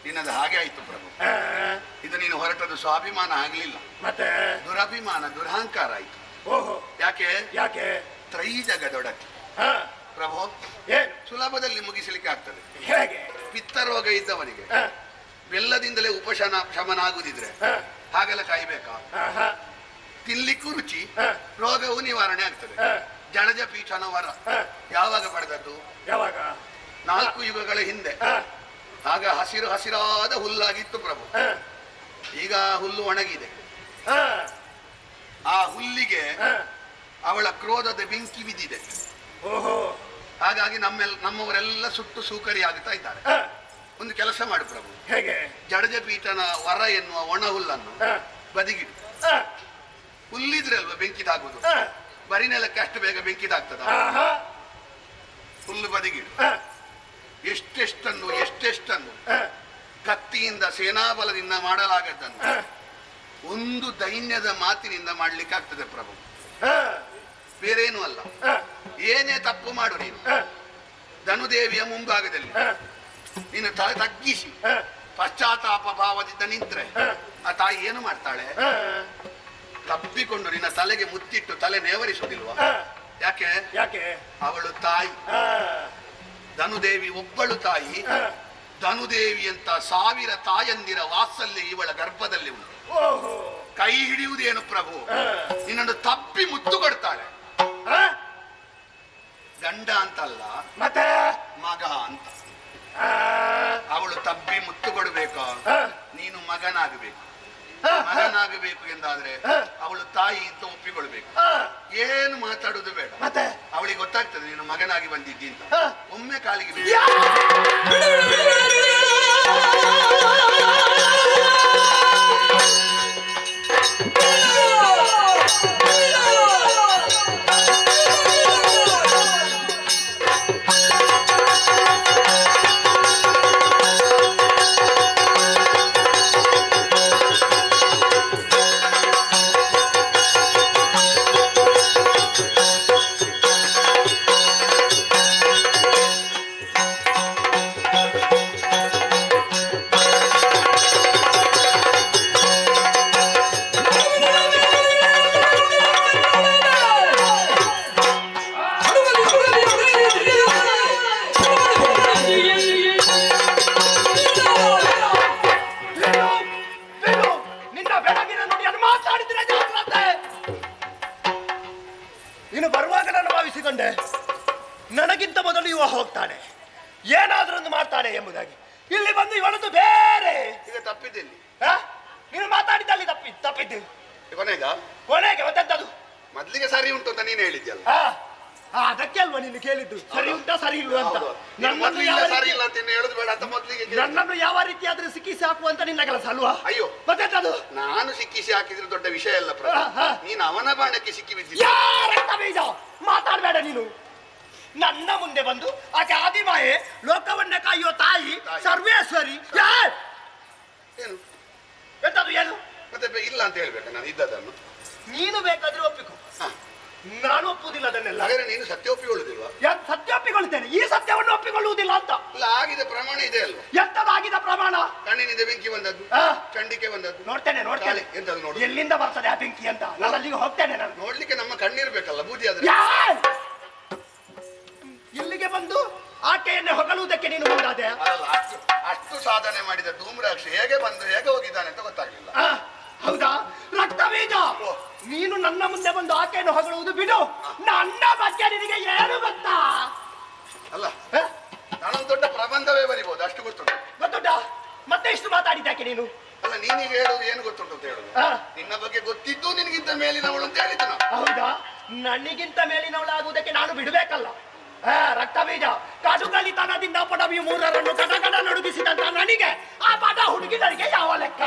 ನಿನ್ನದು ಹಾಗೆ ಆಯ್ತು ಪ್ರಭು. ಇದು ನೀನು ಹೊರಟದ್ದು ಸ್ವಾಭಿಮಾನ ಆಗ್ಲಿಲ್ಲ, ಮತ್ತೆ ದುರಭಿಮಾನ ದುರಹಂಕಾರ ಆಯ್ತು. ಯಾಕೆ ಯಾಕೆ ತ್ರೈಜಗದೊಡಕ್ಕೆ ಪ್ರಭು ಸುಲಭದಲ್ಲಿ ಮುಗಿಸಲಿಕ್ಕೆ ಆಗ್ತದೆ. ಹೇಗೆ? ಪಿತ್ತರೋಗ ಇದ್ದವನಿಗೆ ಬೆಲ್ಲದಿಂದಲೇ ಶಮನ ಆಗುದಿದ್ರೆ ಹಾಗೆಲ್ಲ ಕಾಯ್ಬೇಕಾ? ತಿನ್ಲಿಕ್ಕೂ ರುಚಿ, ರೋಗವು ನಿವಾರಣೆ ಆಗ್ತದೆ. ಜಡಜ ಪೀಠನ ವರ ಯಾವಾಗ ಪಡೆದದ್ದು? ಯಾವಾಗ? 4 ಯುಗಗಳ ಹಿಂದೆ. ಆಗ ಹಸಿರು ಹಸಿರಾದ ಹುಲ್ಲಾಗಿತ್ತು ಪ್ರಭು. ಈಗ ಹುಲ್ಲು ಒಣಗಿದೆ. ಆ ಹುಲ್ಲಿಗೆ ಅವಳ ಕ್ರೋಧದ ಬೆಂಕಿ ಬಿದ್ದಿದೆ. ಹಾಗಾಗಿ ನಮ್ಮವರೆಲ್ಲ ಸುಟ್ಟು ಸೂಕರಿ ಆಗ್ತಾ ಇದ್ದಾರೆ. ಒಂದು ಕೆಲಸ ಮಾಡು ಪ್ರಭು. ಹೇಗೆ? ಜಡಜ ಪೀಠನ ವರ ಎನ್ನುವ ಒಣ ಹುಲ್ಲನ್ನು ಬದಿಗಿಡು. ಹುಲ್ಲಿದ್ರೆ ಅಲ್ವಾ ಬೆಂಕಿ ತಾಗುದು, ಬರಿ ನೆಲಕ್ಕೆ ಅಷ್ಟು ಬೇಗ ಬೆಂಕಿ ತಾಗ್ತದ? ಹುಲ್ಲು ಬದಿಗಿಡು. ಎಷ್ಟೆಷ್ಟನ್ನು ಕತ್ತಿಯಿಂದ ಸೇನಾಬಲದಿಂದ ಮಾಡಲಾಗದ್ದನ್ನು ಒಂದು ದೈನ್ಯದ ಮಾತಿನಿಂದ ಮಾಡ್ಲಿಕ್ಕಾಗ್ತದೆ ಪ್ರಭು. ಬೇರೇನೂ ಅಲ್ಲ. ಏನೇ ತಪ್ಪು ಮಾಡು ನೀನು, ಧನುದೇವಿಯ ಮುಂಭಾಗದಲ್ಲಿ ನೀನು ತಲೆ ತಗ್ಗಿಸಿ ಪಶ್ಚಾತ್ತಾಪ ಭಾವದಿಂದ ನಿಂತ್ರೆ ಆ ತಾಯಿ ಏನು ಮಾಡ್ತಾಳೆ? ತಪ್ಪಿಕೊಂಡು ನಿನ್ನ ತಲೆಗೆ ಮುತ್ತಿಟ್ಟು ತಲೆ ನೇವರಿಸುವುದಿಲ್ವಾ? ಯಾಕೆ? ಯಾಕೆ? ಅವಳು ತಾಯಿ. ಧನುದೇವಿ ಒಬ್ಬಳು ತಾಯಿ. ಧನುದೇವಿ ಅಂತ 1000 ತಾಯಂದಿರ ವಾತ್ಸಲ್ಯ ಇವಳ ಗರ್ಭದಲ್ಲಿ ಉಂಟು. ಕೈ ಹಿಡಿಯುವುದೇನು ಪ್ರಭು? ನಿನ್ನನ್ನು ತಪ್ಪಿ ಮುತ್ತು ಕೊಡ್ತಾಳೆ. ಗಂಡ ಅಂತಲ್ಲ, ಮತ್ತೆ ಮಗ ಅಂತ. ಅವಳು ತಬ್ಬಿ ಮುತ್ತು ಕೊಡಬೇಕು, ನೀನು ಮಗನಾಗಬೇಕು. ಮಗನಾಗಬೇಕು ಎಂದಾದ್ರೆ ಅವಳು ತಾಯಿ ಅಂತ ಒಪ್ಪಿಕೊಳ್ಬೇಕು. ಏನು ಮಾತಾಡುದು ಬೇಡ. ಅವಳಿಗೆ ಗೊತ್ತಾಗ್ತದೆ ನೀನು ಮಗನಾಗಿ ಬಂದಿದ್ದಿ ಅಂತ. ಒಮ್ಮೆ ಕಾಲಿಗೆ ಇಲ್ಲಿ ಬಂದು ಇವಳದ್ದು ಬೇರೆ. ಈಗ ತಪ್ಪಿದ್ದೆಲ್ಲಿ? ಹ? ನೀನು ಮಾತಾಡಿದಲ್ಲಿ ತಪ್ಪಿದ್ದು ಕೊನೆಗೆ ಮತ್ತೆಂತದು? ಮೊದ್ಲಿಗೆ ಸರಿ ಉಂಟು ಅಂತ ನೀನು ಹೇಳಿದ್ಯಲ್ಲ. ಅದಕ್ಕೆ ಅಲ್ವಾ ನೀನು ಕೇಳಿದ್ದು ಸರಿ ಉಂಟಾ ಸರಿ ಇಲ್ವಾ ಅಂತ. ಸರಿ ಇಲ್ಲ ಅಂತ ಹೇಳುದು ಬೇಡ ಅಂತ ಮೊದ್ಲಿಗೆ ನನ್ನನ್ನು ಯಾವ ರೀತಿ ಆದ್ರೆ ಸಿಕ್ಕಿಸಿ ಹಾಕುವಂತ ನಿನ್ನ ಕೆಲಸ ಅಲ್ವಾ? ಅಯ್ಯೋ ಮತ್ತೆಂತದು? ನಾನು ಸಿಕ್ಕಿಸಿ ಹಾಕಿದ್ರೆ ದೊಡ್ಡ ವಿಷಯ ಅಲ್ಲ ನೀನು ಅವನ ಬಾಣಕ್ಕೆ ಸಿಕ್ಕಿ ಬಿದ್ದಿ. ಬೀಜ ಮಾತಾಡ್ಬೇಡ ನೀನು. ನನ್ನ ಮುಂದೆ ಬಂದು ಆಕೆ ಆದಿಮಾಯೆ ಲೋಕವನ್ನೇ ಕಾಯುವ ತಾಯಿ ಸರ್ವೇಶ್ವರಿ ಏನು ಎಂತದು ಏನು ಮತ್ತೆ ಇಲ್ಲ ಅಂತ ಹೇಳ್ಬೇಕು ನಾನು ಇದ್ದದನ್ನು. ನೀನು ಬೇಕಾದ್ರೆ ಒಪ್ಪಿಕೊ, ನಾನು ಒಪ್ಪುವುದಿಲ್ಲ ಅದನ್ನೆಲ್ಲ. ಹಾಗಾದ್ರೆ ನೀನು ಸತ್ಯ ಒಪ್ಪಿಕೊಳ್ಳುದಿಲ್ವಾ? ಸತ್ಯ ಒಪ್ಪಿಕೊಳ್ತೇನೆ, ಈ ಸತ್ಯವನ್ನು ಒಪ್ಪಿಕೊಳ್ಳುವುದಿಲ್ಲ ಅಂತ. ಇಲ್ಲ ಆಗಿದ ಪ್ರಮಾಣ ಇದೆ ಅಲ್ವಾ? ಎಂತದಾಗಿದ ಪ್ರಮಾಣ? ಕಣ್ಣಿನಿಂದ ಬೆಂಕಿ ಬಂದದ್ದು, ಚಂಡಿಕೆ ಬಂದದ್ದು. ನೋಡ್ತೇನೆ ಎಂತದ್ದು ನೋಡು, ಎಲ್ಲಿಂದ ಬರ್ತದೆ ಆ ಬೆಂಕಿ ಅಂತ. ನಾನು ಅಲ್ಲಿಗೆ ಹೋಗ್ತೇನೆ. ನಾನು ನೋಡ್ಲಿಕ್ಕೆ ನಮ್ಮ ಕಣ್ಣಿರ್ಬೇಕಲ್ಲ ಬೂದಿ ಆದ್ರೆ. ಇಲ್ಲಿಗೆ ಬಂದು ಆಕೆಯನ್ನೇ ಹೊಗಳುವುದಕ್ಕೆ ನೀನು ಮುಂದಾದೆ. ಅಷ್ಟು ಸಾಧನೆ ಮಾಡಿದ ಧೂಮ್ರಾಕ್ಷಿ ಹೇಗೆ ಬಂದು ಹೇಗೆ ಹೋಗಿದ್ದಾನೆ ಅಂತ ಗೊತ್ತಾಗ್ಲಿಲ್ಲ. ಹೌದಾ? ರಕ್ತ ಬೀಜ, ನೀನು ನನ್ನ ಮುಂದೆ ಬಂದು ಆಕೆಯನ್ನು ಹೊಗಳುವುದು ಬಿಡು. ನನ್ನ ಬಗ್ಗೆ ನಿನಗೆ ಏನು ಗೊತ್ತಾ? ಅಲ್ಲ ನಾನೊಂದು ದೊಡ್ಡ ಪ್ರಬಂಧವೇ ಬರಿಬಹುದು, ಅಷ್ಟು ಗೊತ್ತುಂಟು. ಗೊತ್ತುಂಟ? ಮತ್ತೆ ಇಷ್ಟು ಮಾತಾಡಿದ್ದಾಕೆ ನೀನು? ಅಲ್ಲ ನೀನೀಗ ಹೇಳುದು ಏನು ಗೊತ್ತುಂಟು ಅಂತ ಹೇಳುದು? ನಿನ್ನ ಬಗ್ಗೆ ಗೊತ್ತಿದ್ದು ನಿನಗಿಂತ ಮೇಲಿನವಳು ಅಂತ ಹೇಳಿದ್ದು ನಾನು. ಹೌದಾ? ನನಗಿಂತ ಮೇಲಿನವಳಾಗುವುದಕ್ಕೆ ನಾನು ಬಿಡಬೇಕಲ್ಲ. ರಕ್ತ ಬೀಜ, ಕಾಡುಗಲಿತನದಿಂದ ಪಡವಿ ಮೂರರನ್ನು ಕಟಕಟ ನಡುಗಿಸಿದಂತ ನನಗೆ ಆ ಪದ ಹುಡುಗಿದರಿಗೆ ಯಾವ ಲೆಕ್ಕ?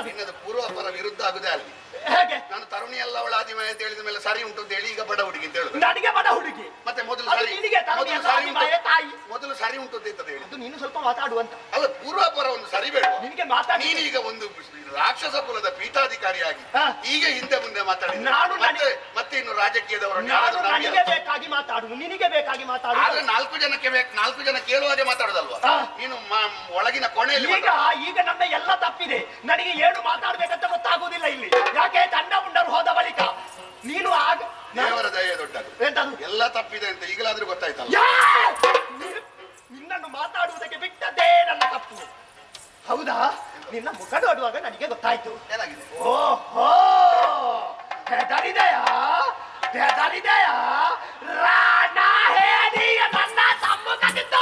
ನಿನ್ನದು ಪೂರ್ವಾಪರ ವಿರುದ್ಧ ಆಗುದೇ ಅಲ್ಲಿ. ಹೇಗೆ? ನಾನು ತರುಣಿ ಅಲ್ಲ ಅವಳ ಆದಿಮಾಯ ಅಂತ ಹೇಳಿದ ಮೇಲೆ ಸರಿ ಉಂಟು ಅಂತ ಹೇಳಿ ಈಗ ಬಡ ಹುಡುಗಿ ಅಂತ ಹೇಳುದು. ನನಗೆ ಬಡ ಹುಡುಗಿ ಮತ್ತೆ ಮೊದಲು ಅದು ನಿನಗೆ ತರುಣಿ ಅಲ್ಲ ಆದಿಮಾಯೆ ತಾಯಿ. ಮೊದಲು ಸರಿ ಉಂಟು ಅಂತ ಹೇಳಿ ಅದು ನೀನು ಸ್ವಲ್ಪ ಮಾತಾಡುವಂತ. ಅಲ್ಲ ಪೂರ್ವಾಪರ ಒಂದು ಸರಿ ಬೇಡ ನಿನಗೆ ಮಾತಾಡಿ. ನೀನೀಗ ಒಂದು ರಾಕ್ಷಸ ಕುಲದ ಪೀಠಾಧಿಕಾರಿಯಾಗಿ ಈಗ ಹಿಂದೆ ಮುಂದೆ ಮಾತಾಡಿ ನಾನು ಮತ್ತೆ ಇನ್ನು ರಾಜಕೀಯದವರು ನನಗೆ ಬೇಕಾಗಿ ಮಾತಾಡುದು, ನಿನಗೆ ಬೇಕಾಗಿ ಮಾತಾಡು. ಆದ್ರೆ ನಾಲ್ಕು ಜನ ಕೇಳುವ ಹಾಗೆ ಮಾತಾಡುದಲ್ವಾ ನೀನು ಒಳಗಿನ ಕೊನೆಯಲ್ಲಿ. ಈಗ ನನ್ನ ಎಲ್ಲ ತಪ್ಪಿದೆ, ನನಗೆ ಏನು ಮಾತಾಡ್ಬೇಕಂತ ಗೊತ್ತಾಗುವುದಿಲ್ಲ ಇಲ್ಲಿ. ಯಾಕೆ? ತಂಡ ಉಂಡರು ಹೋದ ಬಳಿಕ ನೀನು ಆಗ ದೇವರ ದಯೆ ದೊಡ್ಡದು. ಎಂತದು? ಎಲ್ಲ ತಪ್ಪಿದೆ ಅಂತ ಈಗಲಾದ್ರೂ ಗೊತ್ತಾಯ್ತಲ್ಲ. ನಿನ್ನನ್ನು ಮಾತಾಡುವುದಕ್ಕೆ ಬಿಟ್ಟದ್ದೇ ನನ್ನ ತಪ್ಪು. ಹೌದಾ? ನಿನ್ನ ಮುಖ ನೋಡುವಾಗ ನನಗೆ ಗೊತ್ತಾಯ್ತು. ಏನಾಗಿದೆ? ಓಹೋ, ಹೆದರಿದೆಯಾ? ರಾಣ ಹೇರಿಯ ನನ್ನ ಸಮ್ಮುಖದಿಂದ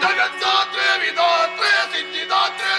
ಜಗದ್ದಾತ್ರೆ ವಿಧಾತ್ರೆ ಸಿದ್ಧಿದಾತ್ರೆ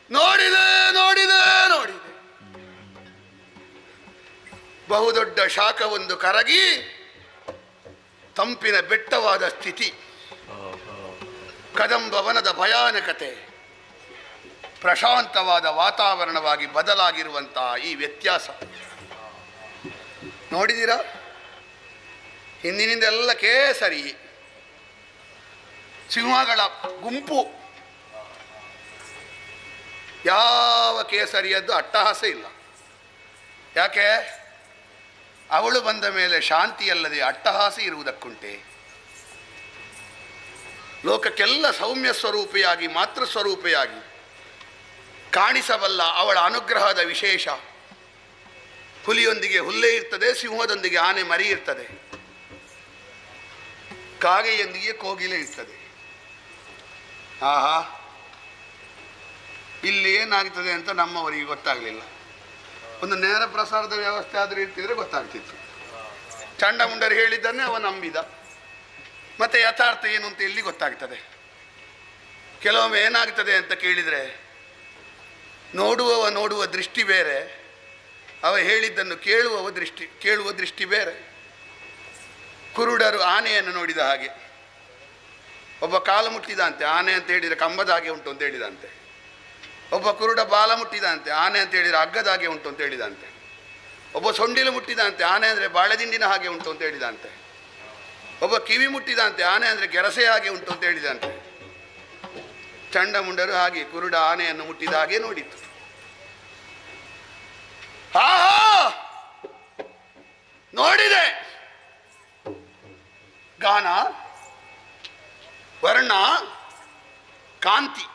ನೋಡಿದೆ ನೋಡಿದೆ ನೋಡಿದೆ. ಬಹುದೊಡ್ಡ ಶಾಖವೊಂದು ಕರಗಿ ತಂಪಿನ ಬೆಟ್ಟವಾದ ಸ್ಥಿತಿ, ಕದಂಬವನದ ಭಯಾನಕತೆ, ಪ್ರಶಾಂತವಾದ ವಾತಾವರಣವಾಗಿ ಬದಲಾಗಿರುವಂತಹ ಈ ವ್ಯತ್ಯಾಸ ನೋಡಿದ್ದೀರಾ? ಹಿಂದಿನಿಂದೆಲ್ಲ ಕೇಸರಿ ಸಿಂಹಗಳ ಗುಂಪು, ಯಾವ ಕೇಸರಿಯದ್ದು ಅಟ್ಟಹಾಸ ಇಲ್ಲ. ಯಾಕೆ? ಅವಳು ಬಂದ ಮೇಲೆ ಶಾಂತಿಯಲ್ಲದೆ ಅಟ್ಟಹಾಸ ಇರುವುದಕ್ಕುಂಟೆ? ಲೋಕಕ್ಕೆಲ್ಲ ಸೌಮ್ಯ ಸ್ವರೂಪಿಯಾಗಿ ಮಾತೃ ಸ್ವರೂಪಿಯಾಗಿ ಕಾಣಿಸಬಲ್ಲ ಅವಳ ಅನುಗ್ರಹದ ವಿಶೇಷ. ಹುಲಿಯೊಂದಿಗೆ ಹುಲ್ಲೆ ಇರ್ತದೆ, ಸಿಂಹದೊಂದಿಗೆ ಆನೆ ಮರಿ ಇರ್ತದೆ, ಕಾಗೆಯೊಂದಿಗೆ ಕೋಗಿಲೆ ಇರ್ತದೆ. ಆಹಾ, ಇಲ್ಲಿ ಏನಾಗ್ತದೆ ಅಂತ ನಮ್ಮವರಿಗೆ ಗೊತ್ತಾಗಲಿಲ್ಲ. ಒಂದು ನೇರ ಪ್ರಸಾರದ ವ್ಯವಸ್ಥೆ ಆದರೂ ಇರ್ತಿದ್ರೆ ಗೊತ್ತಾಗ್ತಿತ್ತು. ಚಂಡಮುಂಡರು ಹೇಳಿದ್ದನ್ನೇ ಅವ ನಂಬಿದ. ಮತ್ತೆ ಯಥಾರ್ಥ ಏನು ಅಂತ ಇಲ್ಲಿ ಗೊತ್ತಾಗ್ತದೆ. ಕೆಲವೊಮ್ಮೆ ಏನಾಗ್ತದೆ ಅಂತ ಕೇಳಿದರೆ, ನೋಡುವ ದೃಷ್ಟಿ ಬೇರೆ, ಅವ ಹೇಳಿದ್ದನ್ನು ಕೇಳುವ ದೃಷ್ಟಿ ಬೇರೆ. ಕುರುಡರು ಆನೆಯನ್ನು ನೋಡಿದ ಹಾಗೆ, ಒಬ್ಬ ಕಾಲು ಮುಟ್ಟಿದಂತೆ ಆನೆ ಅಂತ ಹೇಳಿದರೆ ಕಂಬದ ಹಾಗೆ ಉಂಟು ಅಂತ ಹೇಳಿದಂತೆ. ಒಬ್ಬ ಕುರುಡ ಬಾಲ ಮುಟ್ಟಿದಂತೆ ಆನೆ ಅಂತ ಹೇಳಿದರೆ ಹಗ್ಗದ ಹಾಗೆ ಉಂಟು ಅಂತ ಹೇಳಿದಂತೆ. ಒಬ್ಬ ಸೊಂಡಿಲು ಮುಟ್ಟಿದಂತೆ ಆನೆ ಅಂದರೆ ಬಾಳೆದಿಂಡಿನ ಹಾಗೆ ಉಂಟು ಅಂತ ಹೇಳಿದಂತೆ. ಒಬ್ಬ ಕಿವಿ ಮುಟ್ಟಿದಂತೆ ಆನೆ ಅಂದರೆ ಗೆರಸೆ ಹಾಗೆ ಉಂಟು ಅಂತ ಹೇಳಿದಂತೆ. ಚಂಡಮುಂಡರು ಹಾಗೆ ಕುರುಡ ಆನೆಯನ್ನು ಮುಟ್ಟಿದ ಹಾಗೆ ನೋಡಿತು. ಆಹಾ, ನೋಡಿದೆ. ಗಾನ, ವರ್ಣ, ಕಾಂತಿ,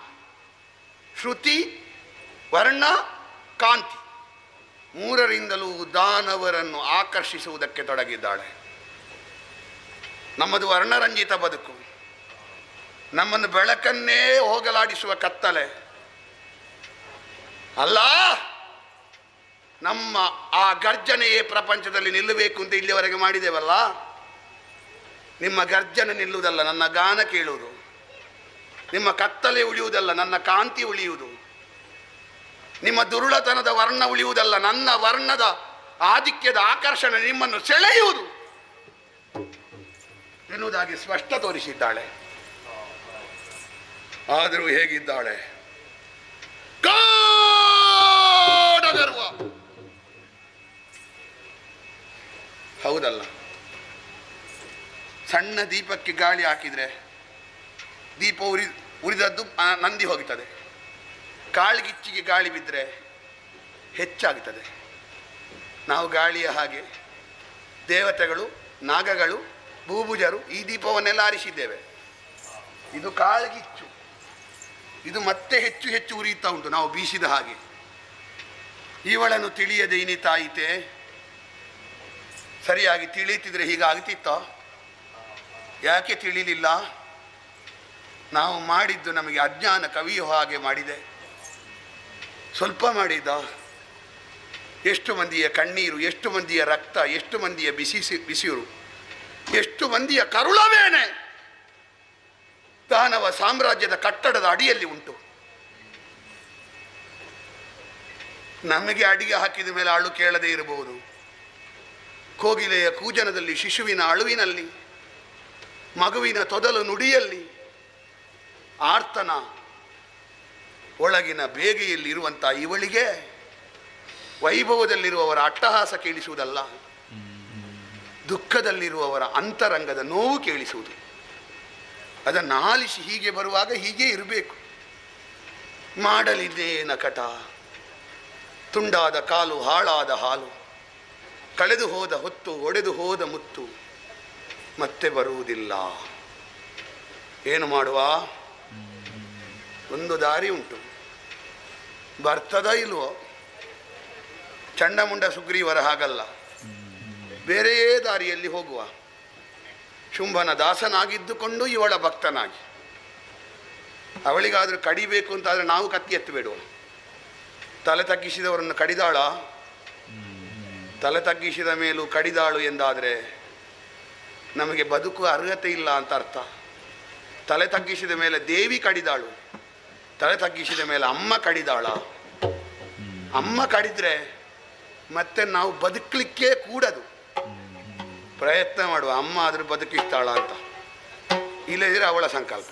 ಶ್ರುತಿ, ವರ್ಣ, ಕಾಂತಿ ಮೂರರಿಂದಲೂ ದಾನವರನ್ನು ಆಕರ್ಷಿಸುವುದಕ್ಕೆ ತೊಡಗಿದ್ದಾಳೆ. ನಮ್ಮದು ವರ್ಣರಂಜಿತ ಬದುಕು, ನಮ್ಮನ್ನು ಬೆಳಕನ್ನೇ ಹೋಗಲಾಡಿಸುವ ಕತ್ತಲೆ ಅಲ್ಲ. ನಮ್ಮ ಆ ಗರ್ಜನೆಯೇ ಪ್ರಪಂಚದಲ್ಲಿ ನಿಲ್ಲಬೇಕು ಅಂತ ಇಲ್ಲಿವರೆಗೆ ಮಾಡಿದ್ದೇವಲ್ಲ. ನಿಮ್ಮ ಗರ್ಜನೆ ನಿಲ್ಲುವುದಲ್ಲ, ನನ್ನ ಗಾನ ಕೇಳುವುದು. ನಿಮ್ಮ ಕತ್ತಲೆ ಉಳಿಯುವುದಲ್ಲ, ನನ್ನ ಕಾಂತಿ ಉಳಿಯುವುದು. ನಿಮ್ಮ ದುರುಳತನದ ವರ್ಣ ಉಳಿಯುವುದಲ್ಲ, ನನ್ನ ವರ್ಣದ ಆಧಿಕ್ಯದ ಆಕರ್ಷಣೆ ನಿಮ್ಮನ್ನು ಸೆಳೆಯುವುದು ಎನ್ನುವುದಾಗಿ ಸ್ಪಷ್ಟ ತೋರಿಸಿದ್ದಾಳೆ. ಆದರೂ ಹೇಗಿದ್ದಾಳೆ? ಗರ್ವ. ಹೌದಲ್ಲ? ಸಣ್ಣ ದೀಪಕ್ಕೆ ಗಾಳಿ ಹಾಕಿದರೆ ದೀಪ ಉರಿದದ್ದು ನಂದಿ ಹೋಗ್ತದೆ. ಕಾಳ್ಗಿಚ್ಚಿಗೆ ಗಾಳಿ ಬಿದ್ದರೆ ಹೆಚ್ಚಾಗ್ತದೆ. ನಾವು ಗಾಳಿಯ ಹಾಗೆ ದೇವತೆಗಳು, ನಾಗಗಳು, ಭೂಭುಜರು ಈ ದೀಪವನ್ನೆಲ್ಲ ಆರಿಸಿದ್ದೇವೆ. ಇದು ಕಾಳ್ಗಿಚ್ಚು, ಇದು ಮತ್ತೆ ಹೆಚ್ಚು ಹೆಚ್ಚು ಉರಿಯುತ್ತಾ ಉಂಟು ನಾವು ಬೀಸಿದ ಹಾಗೆ. ಇವಳನ್ನು ತಿಳಿಯದೆ ಇನಿತಾಯಿತೆ. ಸರಿಯಾಗಿ ತಿಳಿಯುತ್ತಿದ್ರೆ ಹೀಗಾಗ್ತಿತ್ತ? ಯಾಕೆ ತಿಳಿಲಿಲ್ಲ? ನಾವು ಮಾಡಿದ್ದು ನಮಗೆ ಅಜ್ಞಾನ ಕವಿಯೋ ಹಾಗೆ ಮಾಡಿದೆ. ಸ್ವಲ್ಪ ಮಾಡಿದ್ದ. ಎಷ್ಟು ಮಂದಿಯ ಕಣ್ಣೀರು, ಎಷ್ಟು ಮಂದಿಯ ರಕ್ತ, ಎಷ್ಟು ಮಂದಿಯ ಬಿಸಿರು, ಎಷ್ಟು ಮಂದಿಯ ಕರುಳವೇನೆ ದಾನವ ಸಾಮ್ರಾಜ್ಯದ ಕಟ್ಟಡದ ಅಡಿಯಲ್ಲಿ ಉಂಟು. ನಮಗೆ ಅಡಿಗೆ ಹಾಕಿದ ಮೇಲೆ ಅಳು ಕೇಳದೇ ಇರಬಹುದು. ಕೋಗಿಲೆಯ ಕೂಜನದಲ್ಲಿ, ಶಿಶುವಿನ ಅಳುವಿನಲ್ಲಿ, ಮಗುವಿನ ತೊದಲು ನುಡಿಯಲ್ಲಿ, ಆರ್ತನ ಒಳಗಿನ ಬೇಗೆಯಲ್ಲಿ ಇರುವಂಥ ಇವಳಿಗೆ ವೈಭವದಲ್ಲಿರುವವರ ಅಟ್ಟಹಾಸ ಕೇಳಿಸುವುದಲ್ಲ, ದುಃಖದಲ್ಲಿರುವವರ ಅಂತರಂಗದ ನೋವು ಕೇಳಿಸುವುದು. ಅದನ್ನು ಆಲಿಸಿ ಹೀಗೆ ಬರುವಾಗ ಹೀಗೆ ಇರಬೇಕು. ಮಾಡಲಿದ್ದೇ ನಕಟ, ತುಂಡಾದ ಕಾಲು, ಹಾಳಾದ ಹಾಲು, ಕಳೆದು ಹೋದ ಹೊತ್ತು, ಒಡೆದು ಹೋದ ಮುತ್ತು, ಮತ್ತೆ ಬರುವುದಿಲ್ಲ. ಏನು ಮಾಡುವ? ಒಂದು ದಾರಿ ಉಂಟು. ಬರ್ತದ ಇಲ್ವೋ? ಚಂಡಮುಂಡ ಸುಗ್ರೀವರ ಹಾಗಲ್ಲ, ಬೇರೆಯೇ ದಾರಿಯಲ್ಲಿ ಹೋಗುವ. ಶುಂಭನ ದಾಸನಾಗಿದ್ದುಕೊಂಡು ಇವಳ ಭಕ್ತನಾಗಿ. ಅವಳಿಗಾದರೂ ಕಡಿಬೇಕು ಅಂತಾದರೆ ನಾವು ಕತ್ತಿ ಎತ್ತಬೇಡುವ. ತಲೆ ತಗ್ಗಿಸಿದವರನ್ನು ಕಡಿದಾಳ? ತಲೆ ತಗ್ಗಿಸಿದ ಮೇಲೂ ಕಡಿದಾಳು ಎಂದಾದರೆ ನಮಗೆ ಬದುಕುವ ಅರ್ಹತೆ ಇಲ್ಲ ಅಂತ ಅರ್ಥ. ತಲೆ ತಗ್ಗಿಸಿದ ಮೇಲೆ ದೇವಿ ಕಡಿದಾಳು, ತಲೆ ತಗ್ಗಿಸಿದ ಮೇಲೆ ಅಮ್ಮ ಕಡಿದಾಳ. ಅಮ್ಮ ಕಡಿದ್ರೆ ಮತ್ತೆ ನಾವು ಬದುಕಲಿಕ್ಕೆ ಕೂಡದು. ಪ್ರಯತ್ನ ಮಾಡುವ, ಅಮ್ಮ ಆದರೂ ಬದುಕಿಸ್ತಾಳ ಅಂತ. ಇಲ್ಲದಿದ್ರೆ ಅವಳ ಸಂಕಲ್ಪ.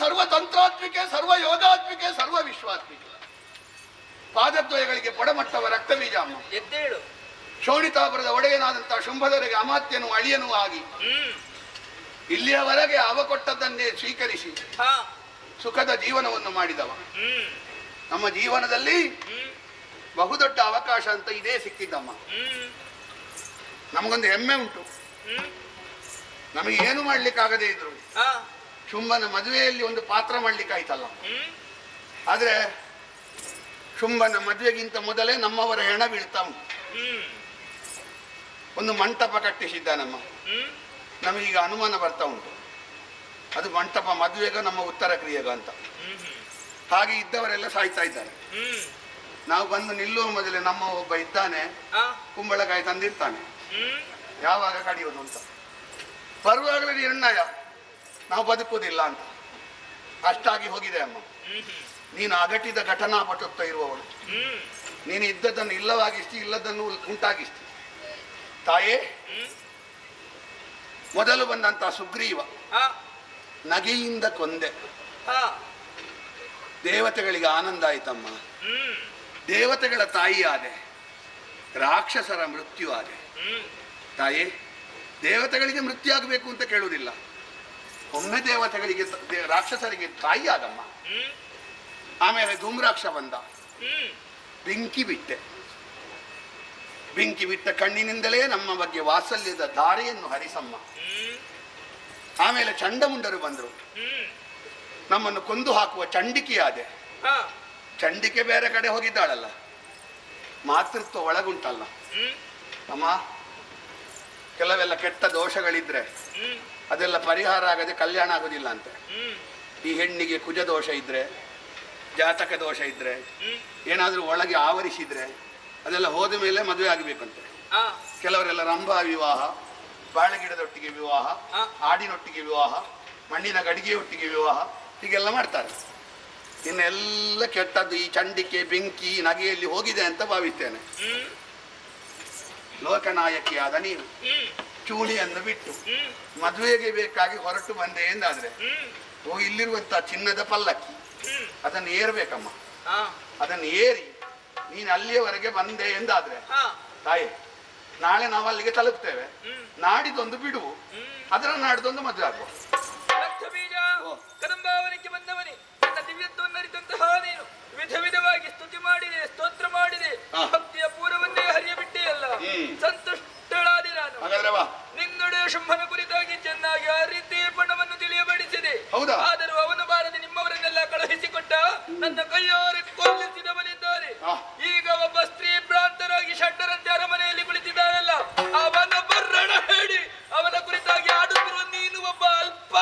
ಸರ್ವತಂತ್ರಾತ್ಮಿಕೆ, ಸರ್ವ ಯೋಗಾತ್ಮಿಕೆ, ಸರ್ವ ವಿಶ್ವಾತ್ಮಿಕೆ. ಪಾದದ್ವಯಗಳಿಗೆ ಪೊಡಮಟ್ಟವ ರಕ್ತಬೀಜ ಅಮ್ಮ. ಎದ್ದೇಳು. ಶೋಣಿತಾಪುರದ ಒಡೆಯನಾದಂತಹ ಶುಂಭದವರಿಗೆ ಅಮಾತ್ಯನೂ ಅಳಿಯನೂ ಆಗಿ ಇಲ್ಲಿಯವರೆಗೆ ಅವ ಕೊಟ್ಟದ್ದನ್ನೇ ಸ್ವೀಕರಿಸಿ ಸುಖದ ಜೀವನವನ್ನು ಮಾಡಿದವ. ನಮ್ಮ ಜೀವನದಲ್ಲಿ ಬಹುದೊಡ್ಡ ಅವಕಾಶ ಅಂತ ಇದೇ ಸಿಕ್ಕಿದ್ದಮ್ಮ. ನಮಗೊಂದು ಹೆಮ್ಮೆ ಉಂಟು. ನಮಗೆ ಏನು ಮಾಡ್ಲಿಕ್ಕಾಗದೇ ಇದ್ರು ಶುಂಭನ ಮದುವೆಯಲ್ಲಿ ಒಂದು ಪಾತ್ರ ಮಾಡ್ಲಿಕ್ಕೆ ಆಯ್ತಲ್ಲ. ಆದ್ರೆ ಶುಂಭನ ಮದುವೆಗಿಂತ ಮೊದಲೇ ನಮ್ಮವರ ಹೆಣ ಬೀಳ್ತಾ ಉಂಟು. ಒಂದು ಮಂಟಪ ಕಟ್ಟಿಸಿದ್ದಾನಮ್ಮ. ನಮಗೀಗ ಅನುಮಾನ ಬರ್ತಾ ಉಂಟು, ಅದು ಮಂಟಪ ಮದುವೆಗ ನಮ್ಮ ಉತ್ತರ ಕ್ರಿಯೆಗ ಅಂತ. ಹಾಗೆ ಇದ್ದವರೆಲ್ಲ ಸಾಯ್ತಾ ಇದ್ದಾರೆ. ನಾವು ಬಂದು ನಿಲ್ಲುವ ಮೊದಲೇ ನಮ್ಮ ಒಬ್ಬ ಇದ್ದಾನೆ, ಕುಂಬಳಕಾಯಿ ತಂದಿರ್ತಾನೆ, ಯಾವಾಗ ಕಡಿಯೋದು ಅಂತ. ಬರುವಾಗಲೇ ನಿರ್ಣಯ, ನಾವು ಬದುಕುವುದಿಲ್ಲ ಅಂತ. ಅಷ್ಟಾಗಿ ಹೋಗಿದೆ ಅಮ್ಮ. ನೀನು ಅಗಟಿದ ಘಟನಾಪಟುತ್ವ ಇರುವವಳು. ನೀನು ಇದ್ದದನ್ನು ಇಲ್ಲವಾಗಿಸ್ತಿ, ಇಲ್ಲದನ್ನು ಉಂಟಾಗಿಸ್ತಿ. ತಾಯೇ, ಮೊದಲು ಬಂದಂತ ಸುಗ್ರೀವ ನಗೆಯಿಂದ ಕೊಂದೆ. ದೇವತೆಗಳಿಗೆ ಆನಂದ ಆಯ್ತಮ್ಮ. ದೇವತೆಗಳ ತಾಯಿ ಆದೆ, ರಾಕ್ಷಸರ ಮೃತ್ಯು ಆದೆ. ತಾಯೇ, ದೇವತೆಗಳಿಗೆ ಮೃತ್ಯು ಆಗಬೇಕು ಅಂತ ಕೇಳುವುದಿಲ್ಲ. ಒಮ್ಮೆ ದೇವತೆಗಳಿಗೆ ರಾಕ್ಷಸರಿಗೆ ತಾಯಿ ಆಗಮ್ಮ. ಆಮೇಲೆ ಧೂಮ್ರಾಕ್ಷ ಬಂದ, ಬೆಂಕಿ ಬಿಟ್ಟೆ. ಬೆಂಕಿ ಬಿಟ್ಟ ಕಣ್ಣಿನಿಂದಲೇ ನಮ್ಮ ಬಗ್ಗೆ ವಾತ್ಸಲ್ಯದ ಧಾರೆಯನ್ನು ಹರಿಸಮ್ಮ. ಆಮೇಲೆ ಚಂಡಮುಂಡರು ಬಂದರು, ನಮ್ಮನ್ನು ಕೊಂದು ಹಾಕುವ ಚಂಡಿಕೆಯಾದೆ. ಚಂಡಿಕೆ ಬೇರೆ ಕಡೆ ಹೋಗಿದ್ದಾಳಲ್ಲ, ಮಾತೃತ್ವ ಒಳಗುಂಟಲ್ಲ ಅಮ್ಮ. ಕೆಲವೆಲ್ಲ ಕೆಟ್ಟ ದೋಷಗಳಿದ್ರೆ ಅದೆಲ್ಲ ಪರಿಹಾರ ಆಗದೆ ಕಲ್ಯಾಣ ಆಗೋದಿಲ್ಲ ಅಂತೆ. ಈ ಹೆಣ್ಣಿಗೆ ಕುಜ ದೋಷ ಇದ್ರೆ, ಜಾತಕ ದೋಷ ಇದ್ರೆ, ಏನಾದ್ರೂ ಒಳಗೆ ಆವರಿಸಿದ್ರೆ ಅದೆಲ್ಲ ಹೋದ ಮೇಲೆ ಮದುವೆ ಆಗಬೇಕಂತೆ. ಕೆಲವರೆಲ್ಲ ರಂಭಾ ವಿವಾಹ, ಬಾಳೆಗಿಡದೊಟ್ಟಿಗೆ ವಿವಾಹ, ಹಾಡಿನೊಟ್ಟಿಗೆ ವಿವಾಹ, ಮಣ್ಣಿನ ಗಡಿಗೆಯೊಟ್ಟಿಗೆ ವಿವಾಹ, ಹೀಗೆಲ್ಲ ಮಾಡ್ತಾರೆ. ಇನ್ನೆಲ್ಲ ಕೆಟ್ಟದ್ದು ಈ ಚಂಡಿಕೆ ಬೆಂಕಿ ನಗೆಯಲ್ಲಿ ಹೋಗಿದೆ ಅಂತ ಭಾವಿಸ್ತೇನೆ. ಲೋಕನಾಯಕಿಯಾದ ನೀನು ಚೂಳಿಯನ್ನು ಬಿಟ್ಟು ಮದುವೆಗೆ ಬೇಕಾಗಿ ಹೊರಟು ಬಂದೆ ಎಂದಾದ್ರೆ, ಇಲ್ಲಿರುವಂತಹ ಚಿನ್ನದ ಪಲ್ಲಕ್ಕಿ ಅದನ್ನು ಏರ್ಬೇಕಮ್ಮ. ಅದನ್ನು ಏರಿ ನೀನು ಅಲ್ಲಿಯವರೆಗೆ ಬಂದೆ ಎಂದಾದ್ರೆ, ತಾಯಿ ನಾಳೆ ನಾವು ಅಲ್ಲಿಗೆ ತಲುಪ್ತೇವೆ, ನಾಡಿದೊಂದು ಬಿಡುವು, ಅದರ ನಾಡಿದೊಂದು ಮದುವೆ ಆಗುವ. ಕದಂಬಾವನಕ್ಕೆ ಬಂದವನೇ, ನನ್ನ ದಿವ್ಯತ್ವವನ್ನು ಅರಿತಂತಹ ನೀನು ವಿಧ ವಿಧವಾಗಿ ಸ್ತುತಿ ಮಾಡಿದೆ, ಸ್ತೋತ್ರ ಮಾಡಿದೆ, ಭಕ್ತಿಯ ಪೂರವನ್ನೇ ಹರಿಯಬಿಟ್ಟೆ ಅಲ್ಲ. ಸಂತುಷ್ಟಳಾದೆ ನಾನು. ನಿನ್ನೊಡೆ ಶುಂಭನ ಕುರಿತಾಗಿ ಚೆನ್ನಾಗಿ ಆ ರೀತಿ ಬಣ್ಣವನ್ನು ತಿಳಿಯಬಡಿಸಿದೆ. ಆದರೂ ಅವನು ಬಾರದೆ ನಿಮ್ಮವರನ್ನೆಲ್ಲ ಕಳುಹಿಸಿಕೊಟ್ಟ ನನ್ನ ಕೈಯಾರೆ ಕೊಲ್ಲಿಸಿದವನಿದ್ದಾರೆ. ಈಗ ಒಬ್ಬ ಸ್ತ್ರೀ ಭ್ರಾಂತರಾಗಿ ಷಡ್ಡರಂತೆ ಅರಮನೆಯಲ್ಲಿ ಕುಳಿತಿದ್ದಾರಲ್ಲ, ಅವನೊಬ್ಬ ರಣ ಹೇಳಿ ಅವನ ಕುರಿತಾಗಿ ಆಡುತ್ತಿರುವ ನೀನು ಒಬ್ಬ ಅಲ್ಪ.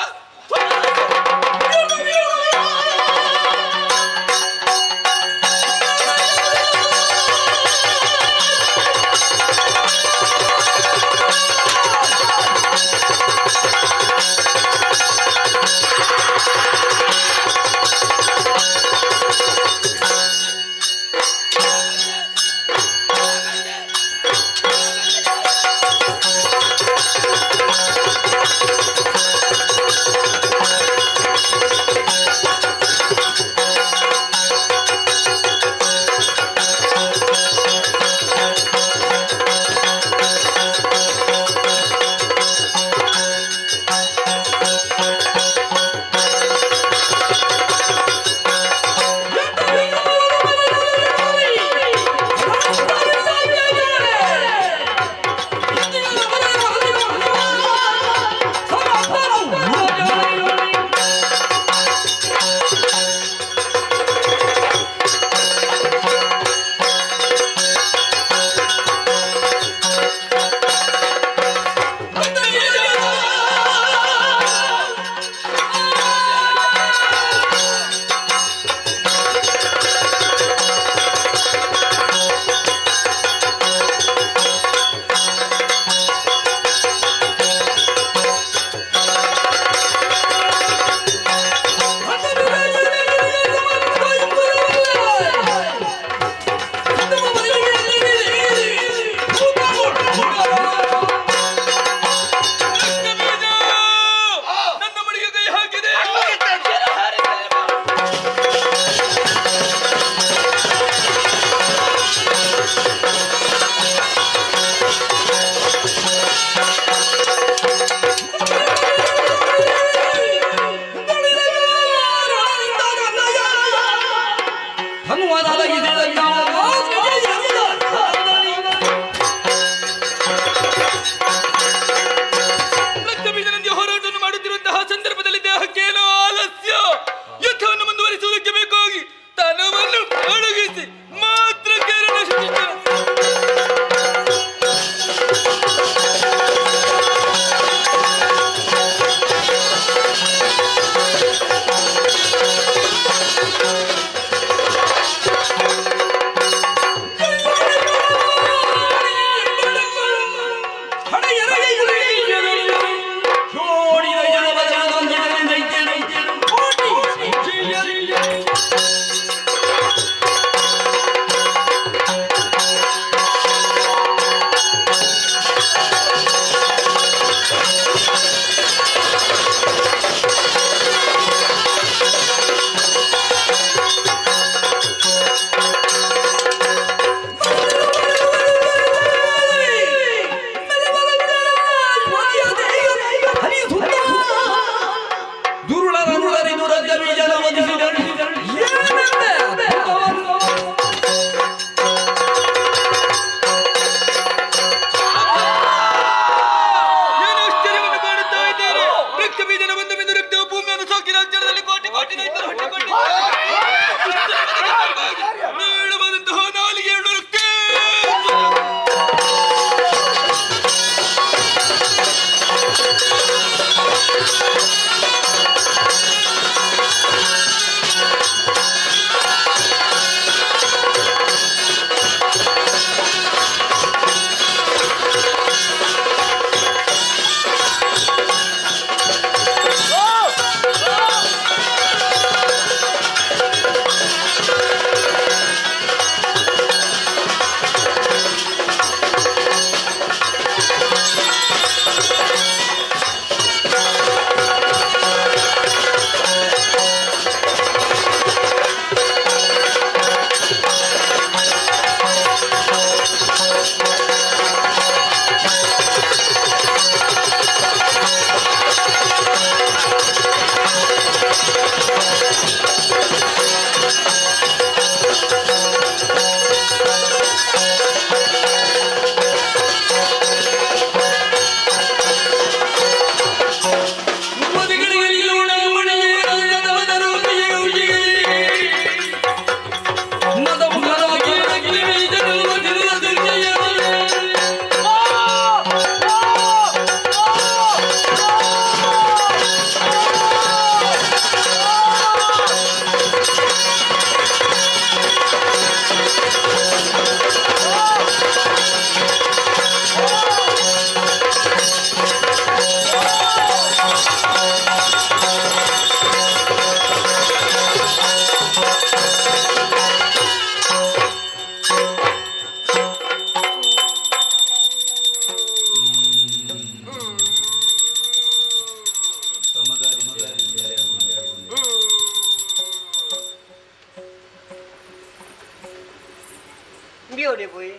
ಪೋಯಿ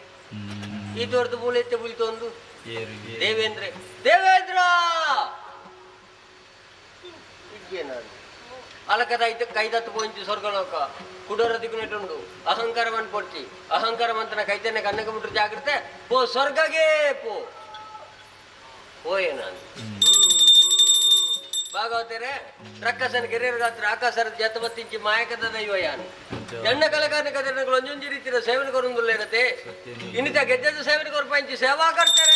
ಈ ತೋರ್ದು ಬೂಳೆತ್ತೆ ಬುಲ್ತೊಂದು ದೇವೇಂದ್ರ ದೇವೇಂದ್ರ ಇದ್ದೇನಾದ್ರು ಅಲಕದ ಕೈದತ್ತು ಪೋಂಚು ಸ್ವರ್ಗಲೋಕ ಕುಡೋರ ದಿಕ್ಕುನೆಟ್ಟುಂಡು ಅಹಂಕಾರವನ್ನು ಪೊಡ್ಚಿ ಅಹಂಕಾರ ಮಂತ್ರನ ಕೈತನ್ನೇ ಕಣ್ಣಕ್ಕೆ ಬಿಟ್ಟರು ಜಾಗ್ರತೆ ಪೋ ಸ್ವರ್ಗಗೆ ಪೋಯೆ ನಾನು ಭಾಗವತರೇ ರಕ್ಕಸನ ಗೆರೆಯರ್ಗಾತ್ರ ಆಕಾಶದ ಜತಮತ್ತಿಂಚಿ ಮಾಯಕದ ದೈವಯಾನು ಎಣ್ಣ ಕಲಕಾರನ ಕದನಗಳು ಒಂಜೊಂಜಿ ರೀತಿಯ ಸೇವನೆ ಕೊರೊಂದುಲ್ಲ ಇರತ್ತೆ ಇನ್ನಿತ ಗೆದ್ದದ ಸೇವನೆ ಕೊರಪಂಚಿ ಸೇವಾ ಕರ್ತಾರೆ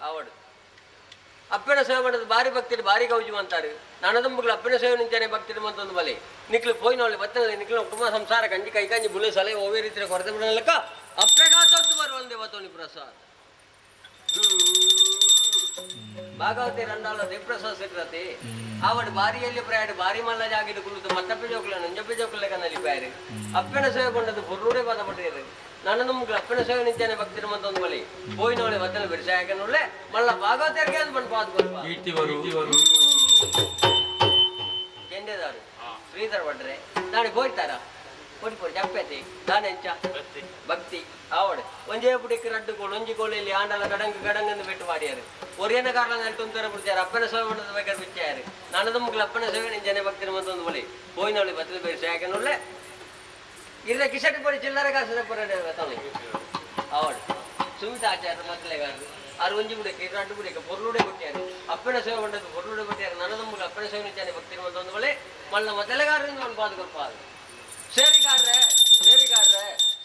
ಅವಡು ಅಪ್ಪನ ಸೇವೆ ಮಾಡೋದು ಭಾರಿ ಭಕ್ತಿರು ಭಾರಿ ಗೌಜು ಅಂತಾರೆ ನನ್ನದಮ್ಮಗಳು ಅಪ್ಪನ ಸೇವೆ ನಿಂತಾನೆ ಭಕ್ತಿರು ಅಂತೊಂದು ಬಲೆ ನಿಕ್ಲು ಪೋಯ್ನೊಳ್ಳೆ ಬತ್ತನಲ್ಲಿ ನಿಕ್ಲು ಕುಟುಂಬ ಸಂಸಾರ ಕಂಜಿ ಕೈಕಾಂಜಿ ಬುಲೆ ಸಲಹೆ ಓವೇ ರೀತಿಯ ಕೊರತೆ ಬಿಡಲಕ್ಕ ಅಪ್ಪೆಗಾತದ್ದು ಬರುವಂದೆ ಬತ್ತೋನಿ ಪ್ರಸಾದ್ ಭಾಗವತಿ ರಂಡಾಲ ದೇವಪ್ರಸಾದ ಸಿಗ್ರತೆ ಆವಡು ಬಾರಿಯಲ್ಲಿ ಪ್ರಯಾಣ ಬಾರಿ ಮಲ್ಲ ಜಾಗಿದ್ದು ಕುಳಿತು ಮತ್ತಪ್ಪೆ ಜೋಕುಲ ನಂಜಪ್ಪೆ ಜೋಕುಲೆ ಕಣ್ಣಲ್ಲಿ ಬ್ಯಾರೆ ಅಪ್ಪನ ಸೇವೆ ಕೊಂಡದ್ದು ಬುರ್ರೂಡೆ ಬಾದ ಪಟ್ಟಿದ್ದಾರೆ ನನ್ನ ನಮ್ಗೆ ಅಪ್ಪನ ಸೇವೆ ನಿಂತಾನೆ ಭಕ್ತಿರು ಅಂತೊಂದು ಬಲಿ ಪೋಯ್ನೊಳೆ ಬತ್ತನ ಬಿಡಿಸಿ ಹಾಕನೊಳ್ಳೆ ಮಲ್ಲ ಭಾಗವತರಿಗೆ ಅಂತ ಬಂದು ಪಾದ ಕೆಂಡೆದಾರು ಶ್ರೀಧರ್ ಭಟ್ರೆ ನಾಳೆ ಹೋಯ್ತಾರ ಪೊಡಿ ಪೊಡಿ ಚಪ್ಪೈತಿ ನಾನೆಂಚ ಭಕ್ತಿ ಆವಡು ಒಂಜೇ ಪುಡಿಕ್ಕೆ ರಡ್ಡುಗಳು ಒಂಜಿ ಕೋಳಿಯಲ್ಲಿ ಆಂಡಲ ಗಡಂಗನ್ನು ಬಿಟ್ಟು ಮಾಡ್ಯಾರು ಒರಿಯನ ಕಾರಣ ನೆಲ್ಟೊಂದು ಬಿಡ್ತಾರೆ ಅಪ್ಪನ ಸೇವೆ ಮಾಡೋದು ಬೇಕಾದ್ರೆ ಬಿಚ್ಚಾರು ನನ್ನದು ಮುಗ್ಲು ಅಪ್ಪನ ಸೇವೆ ನಿಂಜನೆ ಭಕ್ತಿರು ಅಂತೊಂದು ಬಲಿ ಪೋಯ್ನೊಳ್ಳೆ ಬತ್ತಲು ಬೇರಿಸಿ ಹಾಕನೊಳ್ಳೆ ಇರ್ದ ಕಿಶಟಿ ಪಡಿ ಚಿಲ್ಲರೆ ಕಾಸದ ಪರಡೆ ಅವಡು ಸುಮಿತ ಆಚಾರ್ಯ ಮಕ್ಕಳಿಗಾರರು ಆರು ಒಂಜಿ ಬುಡಕ್ಕೆ ರಡ್ಡು ಬುಡಕ್ಕೆ ಪೊರ್ಲುಡೆ ಕೊಟ್ಟಾರು ಅಪ್ಪನ ಸೇವೆ ಮಾಡದು ಪೊರ್ಲುಡೆ ಕೊಟ್ಟಾರು ನನ್ನದು ಮುಗ್ಲು ಅಪ್ಪನ ಸೇವೆ ನಿಂಜನೆ ಭಕ್ತಿರು ಅಂತೊಂದು ಬಲಿ ಮಲ್ಲ ಮೊದಲೆಗಾರರಿಂದ ಒಂದು ಪಾದ ಕೊಪ್ಪಾದ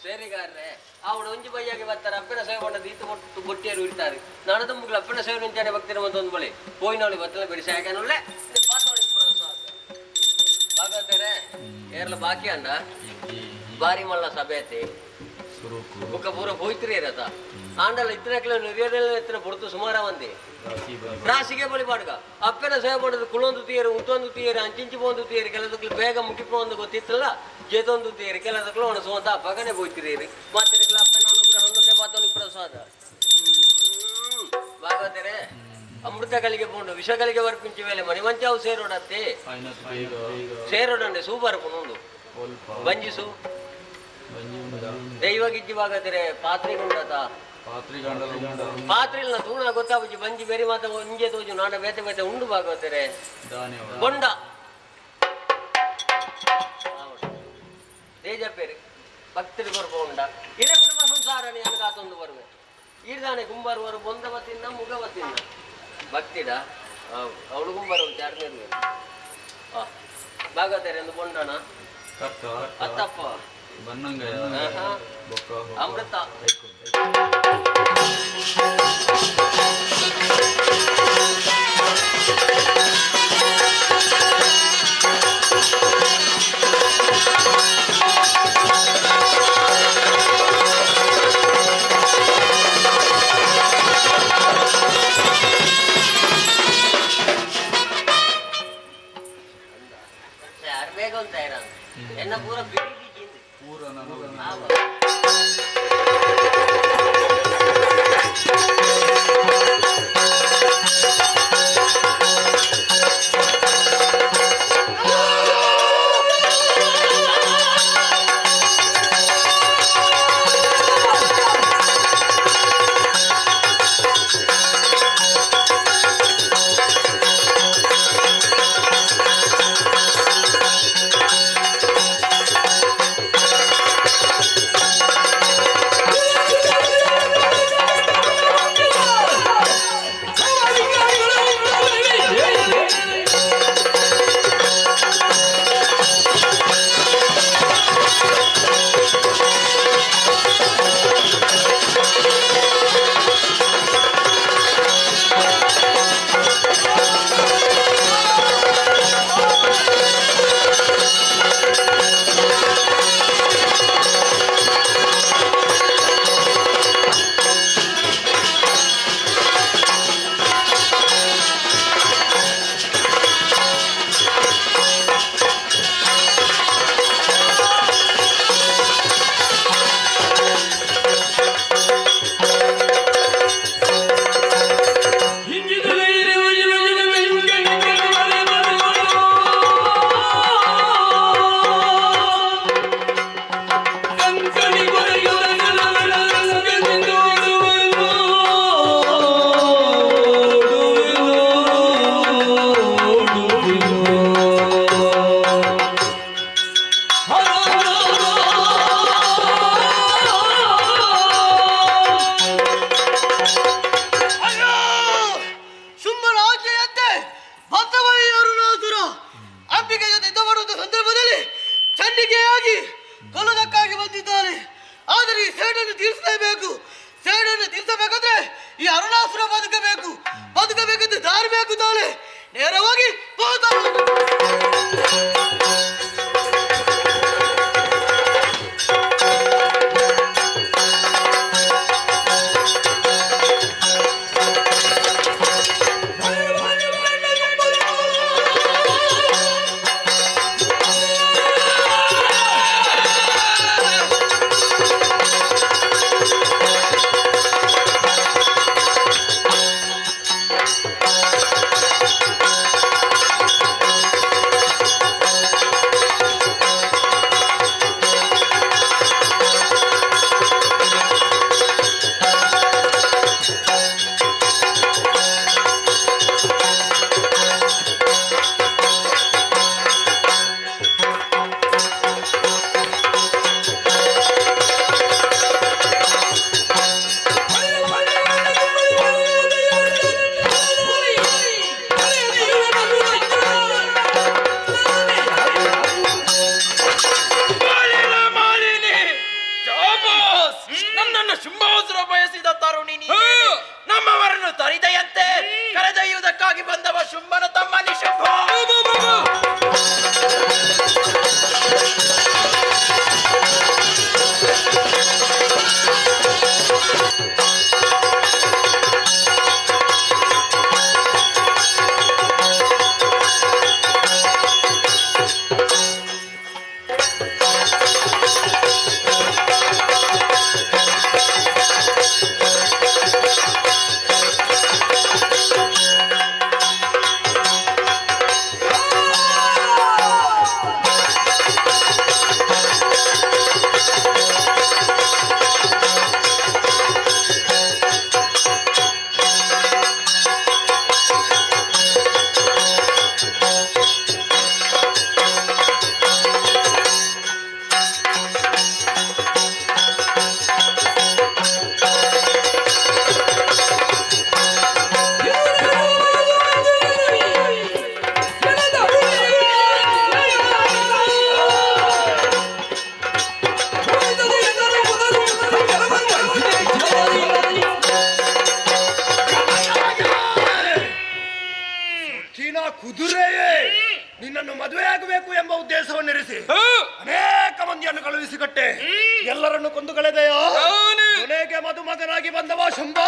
ಸೇರಿಗಾರ್ರೆ ಅವಳು ಒಂಜಿ ಬೈಯಾಗಿ ಬರ್ತಾರೆ ಅಪ್ಪನ ಸೇವೆ ಮಾಡದು ಈತು ಕೊಟ್ಟು ಕೊಟ್ಟಿಯರು ಇರ್ತಾರೆ ನನ್ನದು ಮುಗ್ಲು ಅಪ್ಪನ ಸೇವೆ ನಿಂತಾನೆ ಭಕ್ತಿರು ಅಂತೊಂದು ಬಳಿ ಪೋಯ್ನೊಳಿ ಬತ್ತಲ ಬಿಡಿಸಿ ಹಾಕನೊಳ್ಳೆ ಭಾಗವತರೇ ಏರ್ಲ ಬಾಕಿ ಅಣ್ಣ ಬಾರಿ ಮಲ್ಲ ಸಭೆ ಐತಿ ಬುಕ್ಕ ಪೂರ ಹೋಯ್ತಿರಿ ಇರತ್ತ ಆಂಡಲ ಇತ್ತಿನ ಕಿಲೋ ನಿರ್ಯಲ ಎತ್ತಿನ ಬುಡ್ತು ಸುಮಾರ ಮಂದಿ ರಾಸಿಗೆ ಬಳಿ ಬಾಡ್ಗ ಅಪ್ಪನ ಸೇವೆ ಮಾಡೋದು ಕುಳೊಂದು ತೀಯರು ಉತ್ತೊಂದು ತೀಯರು ಅಂಚಿಂಚಿ ಒಂದು ತೀಯರು ಕೆಲದಕ್ಕೆ ಬೇಗ ಮುಗಿಪೊಂದು ಗೊತ್ತಿತ್ತಲ್ಲ ಜೇತೊಂದು ತೀಯರು ಕೆಲದಕ್ಕೂ ಒಣಸುವಂತ ಅಪ್ಪಗನೆ ಹೋಯ್ತಿರಿ ಮತ್ತೆ ಅಪ್ಪನ ಅನುಗ್ರಹ ಒಂದೊಂದೇ ಮಾತೊಂದು ಪ್ರಸಾದ ಭಾಗವತರೇ ಅಮೃತಗಳಿಗೆ ಪೋಂಡು ವಿಷಗಳಿಗೆ ವರ್ಪಿಂಚಿ ವೇಳೆ ಮಣಿಮಂಚಾವು ಸೇರೋಡತ್ತೆ ಸೇರೋಡಂಡೆ ಸೂಪರ್ ಪುನೊಂದು ಬಂಜಿಸು ದೈವ ಗಿಜ್ಜಿ ಭಾಗವತರೇ ಪಾತ್ರಿಗುಂಡತ ಪಾತ್ರಿಲ್ನ ತೂಣ ಗೊತ್ತಾಬುಜಿ ಬಂಜಿ ಬೇರೆ ಮಾತ ಇಂಜೆ ತೋಜು ನಾಡ ಬೇತೆ ಬೇತೆ ಉಂಡು ಭಾಗವತರೇ ಕೊಂಡ ತೇಜಪೇರಿ ಭಕ್ತರು ಬರ್ಬೋಂಡ ಇದೇ ಕುಟುಂಬ ಸಂಸಾರ ನನಗಾತೊಂದು ಬರುವೆ ಈರ್ದಾನೆ ಕುಂಬಾರುವರು ಬೊಂದವತ್ತಿನ ಮುಗವತ್ತಿನ ಭಕ್ತಿಡ ಅವಳು ಕುಂಬಾರು ಚಾರ್ನಿರ್ವೆ ಭಾಗವತರೇ ಒಂದು ಬೊಂಡಣ ಅತ್ತಪ್ಪ ಅಮೃತ ಯಾರು ಬೇಗ ಅಂತ ಎನ್ನ ಪೂರ ಬಿಡಿ ಪೂರ ಸೇಡನ್ನು ತೀರಿಸಲೇಬೇಕು. ಸೇಡನ್ನು ತೀರಿಸಬೇಕಾದ್ರೆ ಈ ಅರುಣಾಸುರ ಬದುಕಬೇಕು. ಬದುಕಬೇಕಂದ್ರೆ ದಾರಿ ಬೇಕು ತಾಳೆ. ನೇರವಾಗಿ ನನ್ನನ್ನು ಶುಂಭಾಸುರ ಬಯಸಿದ ತರುಣಿ ನೀನೇನೆ. ನಮ್ಮವರನ್ನು ತರಿದೆಯಂತೆ ಕರೆದೊಯ್ಯುವುದಕ್ಕಾಗಿ ಬಂದವ ಶುಂಭನ ತಮ್ಮ ನಿಶುಂಭ. ಕುದುರೆಯೇ ನಿನ್ನನ್ನು ಮದುವೆಯಾಗಬೇಕು ಎಂಬ ಉದ್ದೇಶವನ್ನಿರಿಸಿ ಅನೇಕ ಮಂದಿಯನ್ನು ಕಳುಹಿಸಿಕೊಟ್ಟೆ. ಎಲ್ಲರನ್ನು ಕೊಂದು ಕಳೆದೆಯೋ? ಕೊನೆಗೆ ಮದುಮಗನಾಗಿ ಬಂದವ ಶಂಭ.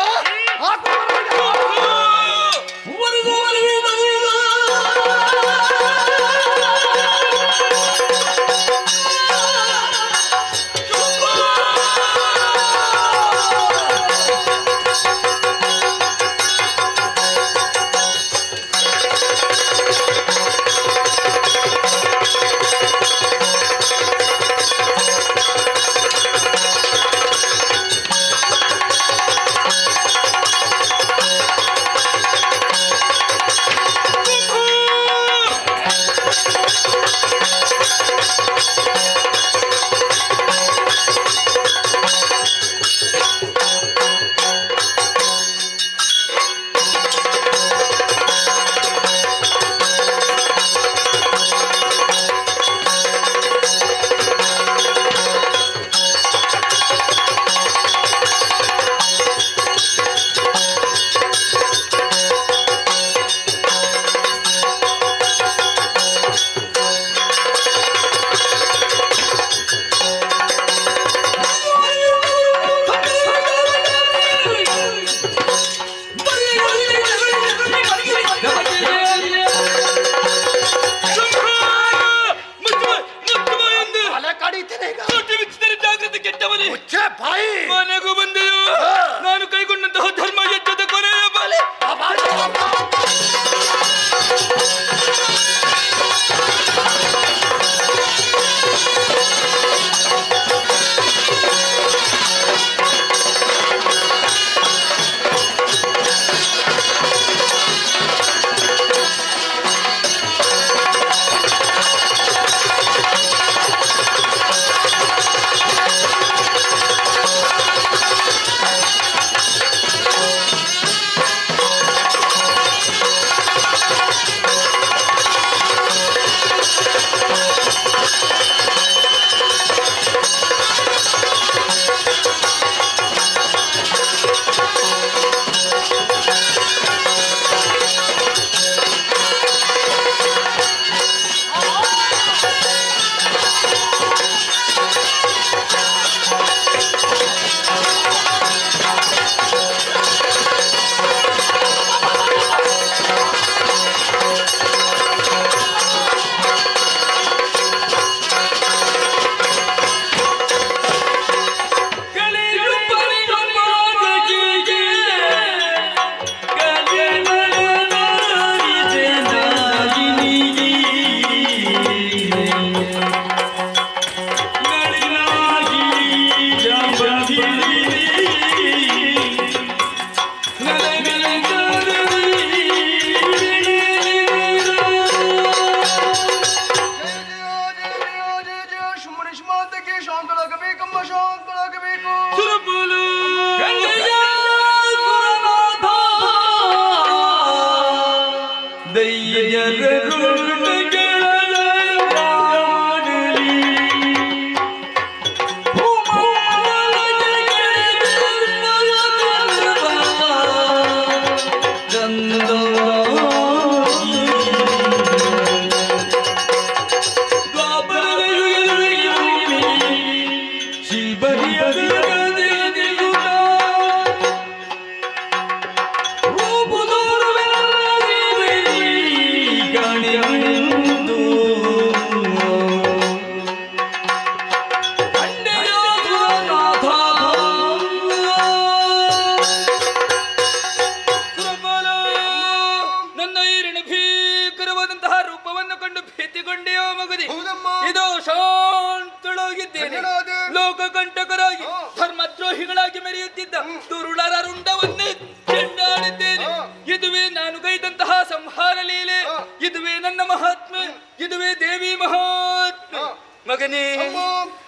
ದುರುಳರ ರುಂಡವನ್ನೇ ಚೆಂಡಾಡಿದ್ದೇನೆ. ಇದುವೇ ನಾನು ಗೈದಂತಹ ಸಂಹಾರ ಲೀಲೆ, ಇದುವೇ ನನ್ನ ಮಹಾತ್ಮೆ, ಇದುವೇ ದೇವಿ ಮಹಾತ್ಮೆ. ಮಗನೇ,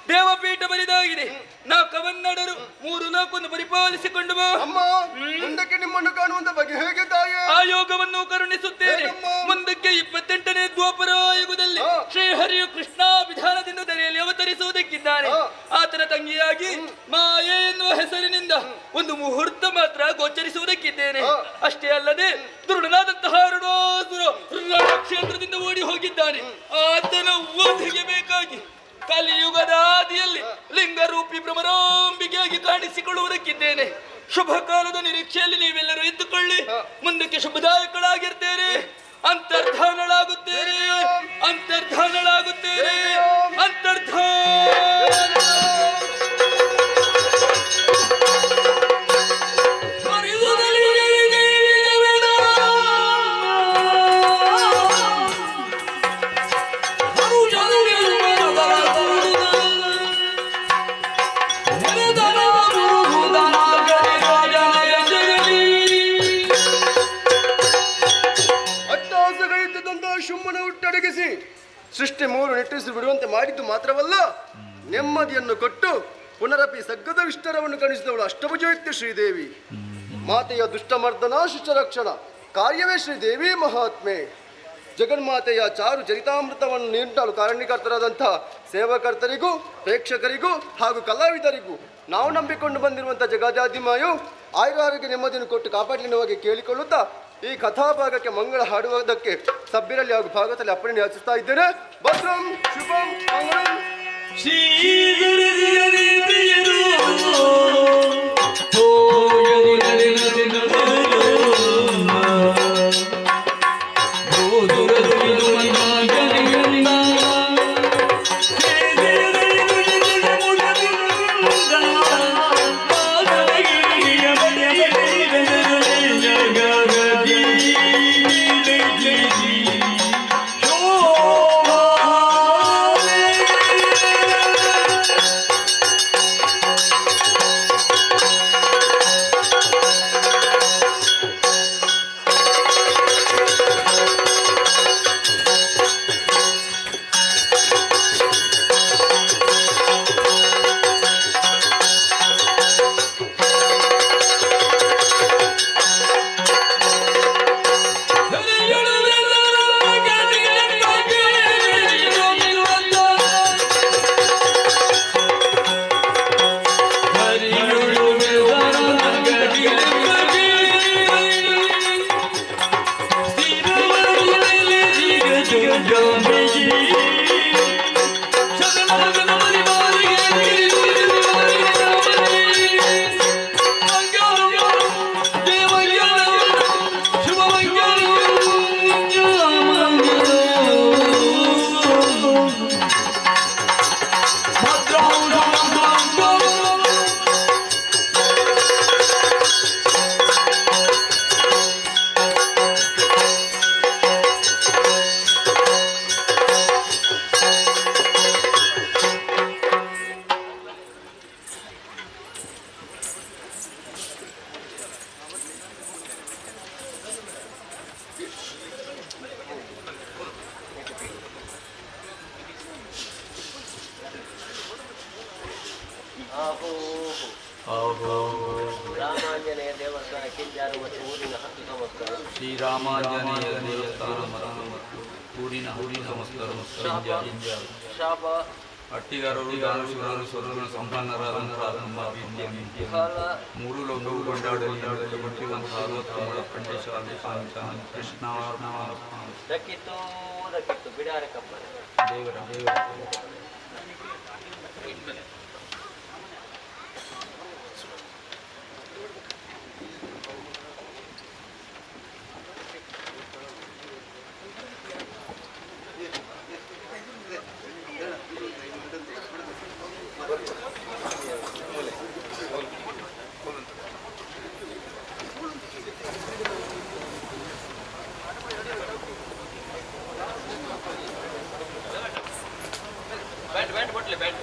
ದೇವಪೀಠ ಬರಿದಾಗಿದೆ. ನಾ ಕವನ್ನಡರು 3 ಲೋಕವನ್ನು ಪರಿಪಾಲಿಸಿಕೊಂಡು ಬಾ. ಮುಂದಕ್ಕೆ ನಿಮ್ಮನ್ನು ಕಾಣುವಂತ ಬಗ್ಗೆ ಹೇಗೆ ತಾಯೇ? ಆ ಯೋಗವನ್ನು ಕರುಣಿಸುತ್ತೇನೆ. ಮುಂದಕ್ಕೆ 28ನೇ ದ್ವಾಪರ ಯುಗದಲ್ಲಿ ಶ್ರೀಹರಿಯು ಕೃಷ್ಣಾಭಿಧಾನದಿಂದ ಧರೆಯಲ್ಲಿ ಅವತರಿಸುವುದಕ್ಕಿದ್ದಾನೆ. ಆತನ ತಂಗಿಯಾಗಿ ಮಾಯೆ ಎನ್ನುವ ಹೆಸರಿನಿಂದ ಒಂದು ಮುಹೂರ್ತ ಮಾತ್ರ ಗೋಚರಿಸುವುದಕ್ಕಿದ್ದೇನೆ. ಅಷ್ಟೇ ಅಲ್ಲದೆ ದುರುಡನಾದಂತಹ ರುಣಾಸುರ ಕ್ಷೇತ್ರದಿಂದ ಓಡಿ ಹೋಗಿದ್ದಾನೆ. ಆತನ ವಧೆಗೆ ಬೇಕಾಗಿ ಕಲಿಯುಗದ ಆದಿಯಲ್ಲಿ ಲಿಂಗರೂಪಿ ಭ್ರಮರಾಂಬಿಕೆಯಾಗಿ ಕಾಣಿಸಿಕೊಳ್ಳುವುದಕ್ಕಿದ್ದೇನೆ. ಶುಭ ಕಾಲದ ನಿರೀಕ್ಷೆಯಲ್ಲಿ ನೀವೆಲ್ಲರೂ ಇದ್ದುಕೊಳ್ಳಿ. ಮುಂದಕ್ಕೆ ಶುಭದಾಯಕಳಾಗಿರ್ತೇನೆ. ಅಂತರ್ಧಾನಳಾಗುತ್ತೇನೆ, ಅಂತರ್ಧಾನಳಾಗುತ್ತೇನೆ, ಅಂತರ್ಧಾನ. ಶುಂಭನ ಹುಟ್ಟಡಗಿಸಿ ಸೃಷ್ಟಿ 3 ನಿಟ್ಟರಿಸಿ ಬಿಡುವಂತೆ ಮಾಡಿದ್ದು ಮಾತ್ರವಲ್ಲ, ನೆಮ್ಮದಿಯನ್ನು ಕೊಟ್ಟು ಪುನರಪಿ ಸಗ್ಗದ ವಿಸ್ತಾರವನ್ನು ಕಾಣಿಸಿದವಳು ಅಷ್ಟಭುಜಯುಕ್ತ ಶ್ರೀದೇವಿ. ಮಾತೆಯ ದುಷ್ಟಮರ್ದನ ಶಿಷ್ಟರಕ್ಷಣ ಕಾರ್ಯವೇ ಶ್ರೀದೇವಿ ಮಹಾತ್ಮೆ. ಜಗನ್ಮಾತೆಯ ಚಾರು ಚರಿತಾಮೃತವನ್ನು ನೀಡಲು ಕಾರಣೀಕರ್ತರಾದಂತಹ ಸೇವಕರ್ತರಿಗೂ ಪ್ರೇಕ್ಷಕರಿಗೂ ಹಾಗೂ ಕಲಾವಿದರಿಗೂ ನಾವು ನಂಬಿಕೊಂಡು ಬಂದಿರುವಂಥ ಜಗದಾದಿಮಾಯು ಆಯುರಾರೋಗ್ಯ ನೆಮ್ಮದಿಯನ್ನು ಕೊಟ್ಟು ಕಾಪಾಡಲಿನವಾಗಿ ಕೇಳಿಕೊಳ್ಳುತ್ತಾ ಈ ಕಥಾಭಾಗಕ್ಕೆ ಮಂಗಳ ಹಾಡುವುದಕ್ಕೆ ಸಭ್ಯರಲ್ಲಿ ಹಾಗೂ ಭಾಗದಲ್ಲಿ ಅಪ್ಪಣೆ ಯಾಚಿಸ್ತಾ ಇದ್ದೇನೆ. ಭದ್ರಂ ಶುಭಂ ಮಂಗಳಂ. ರಾಮಾಂಜನೇಯ ದೇವಸ್ಥಾನ ಕಿಂಜಾರು ಮತ್ತು ಊರಿನ 10 ಸಂವತ್ಸರ. ಶ್ರೀರಾಮಾಂಜನೇಯ ದೇವಸ್ಥಾನ ಮತ್ತು ಊರಿನ ನಮಸ್ಕಾರ. ಶಾಪ ಅಟ್ಟಿಗಾರರು ದಾನಶೂರರು ಸ್ವರ್ಣ ಸಂಪನ್ನರಾದಂತಹ ನಮ್ಮ ಮೂರು ಲೋಕವು ಕೊಂಡಾಡಲಿ ಪಂಡಿಶಾಲಿ ಕೃಷ್ಣ ದಕ್ಕಿತ್ತು ಬಿಡಾರೆ ಕಪ್ಪನೆ ದೇವರ बैठ बोटले बैठ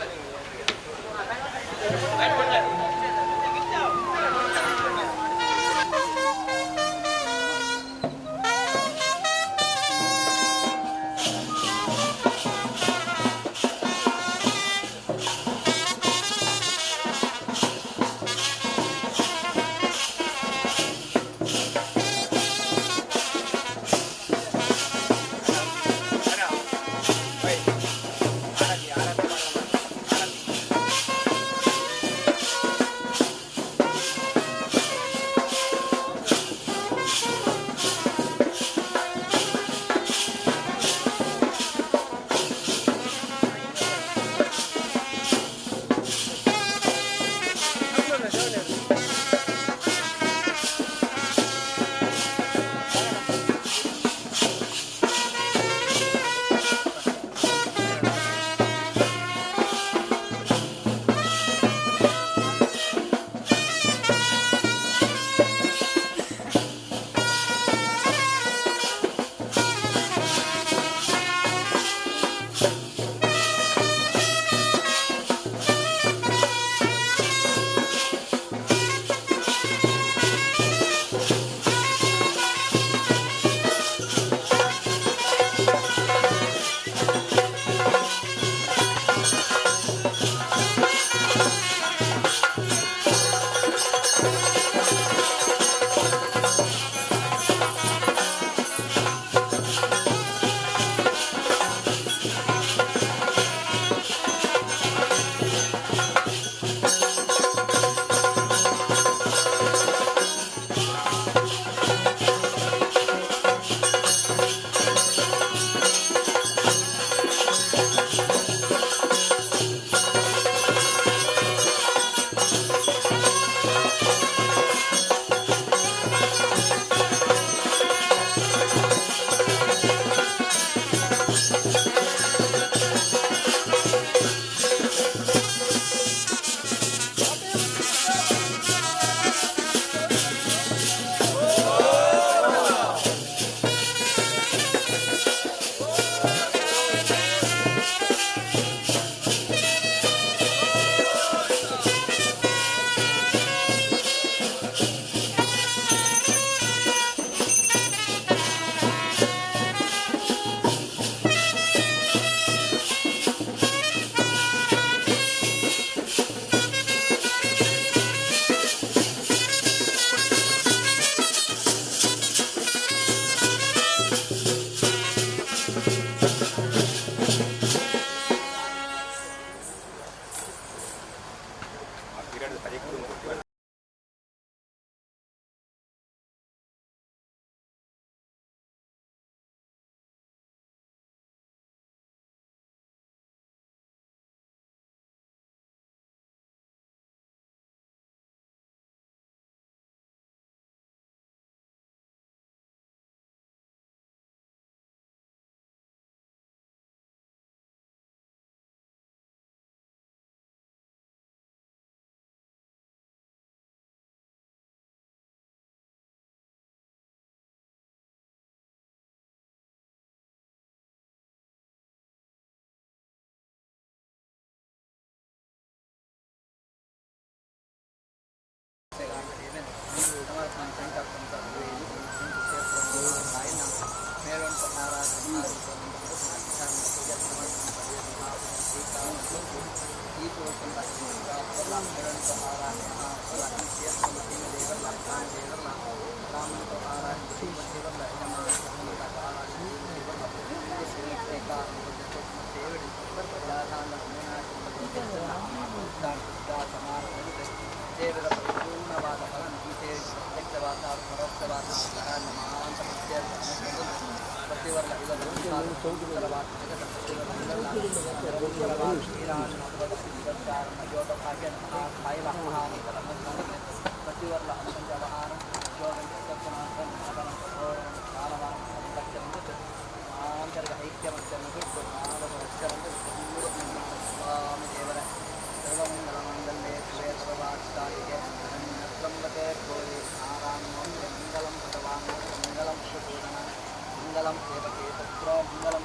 ಮಂಗಲಂ ಸೇವಕೇ ಪುತ್ರ ಮಂಗಲಂ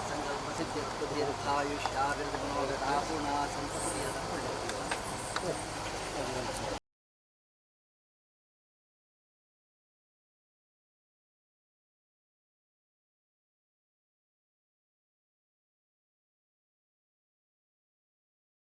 ಸಂಕಲ್ಪಸಿದ್ಧಿರ್ಬುದ್ಧಿರ್ಧಾಯುಷ್ಯಾಭಿರ್ಗುಣೋಗತಾ ಪೂರ್ಣ ಸಂತತ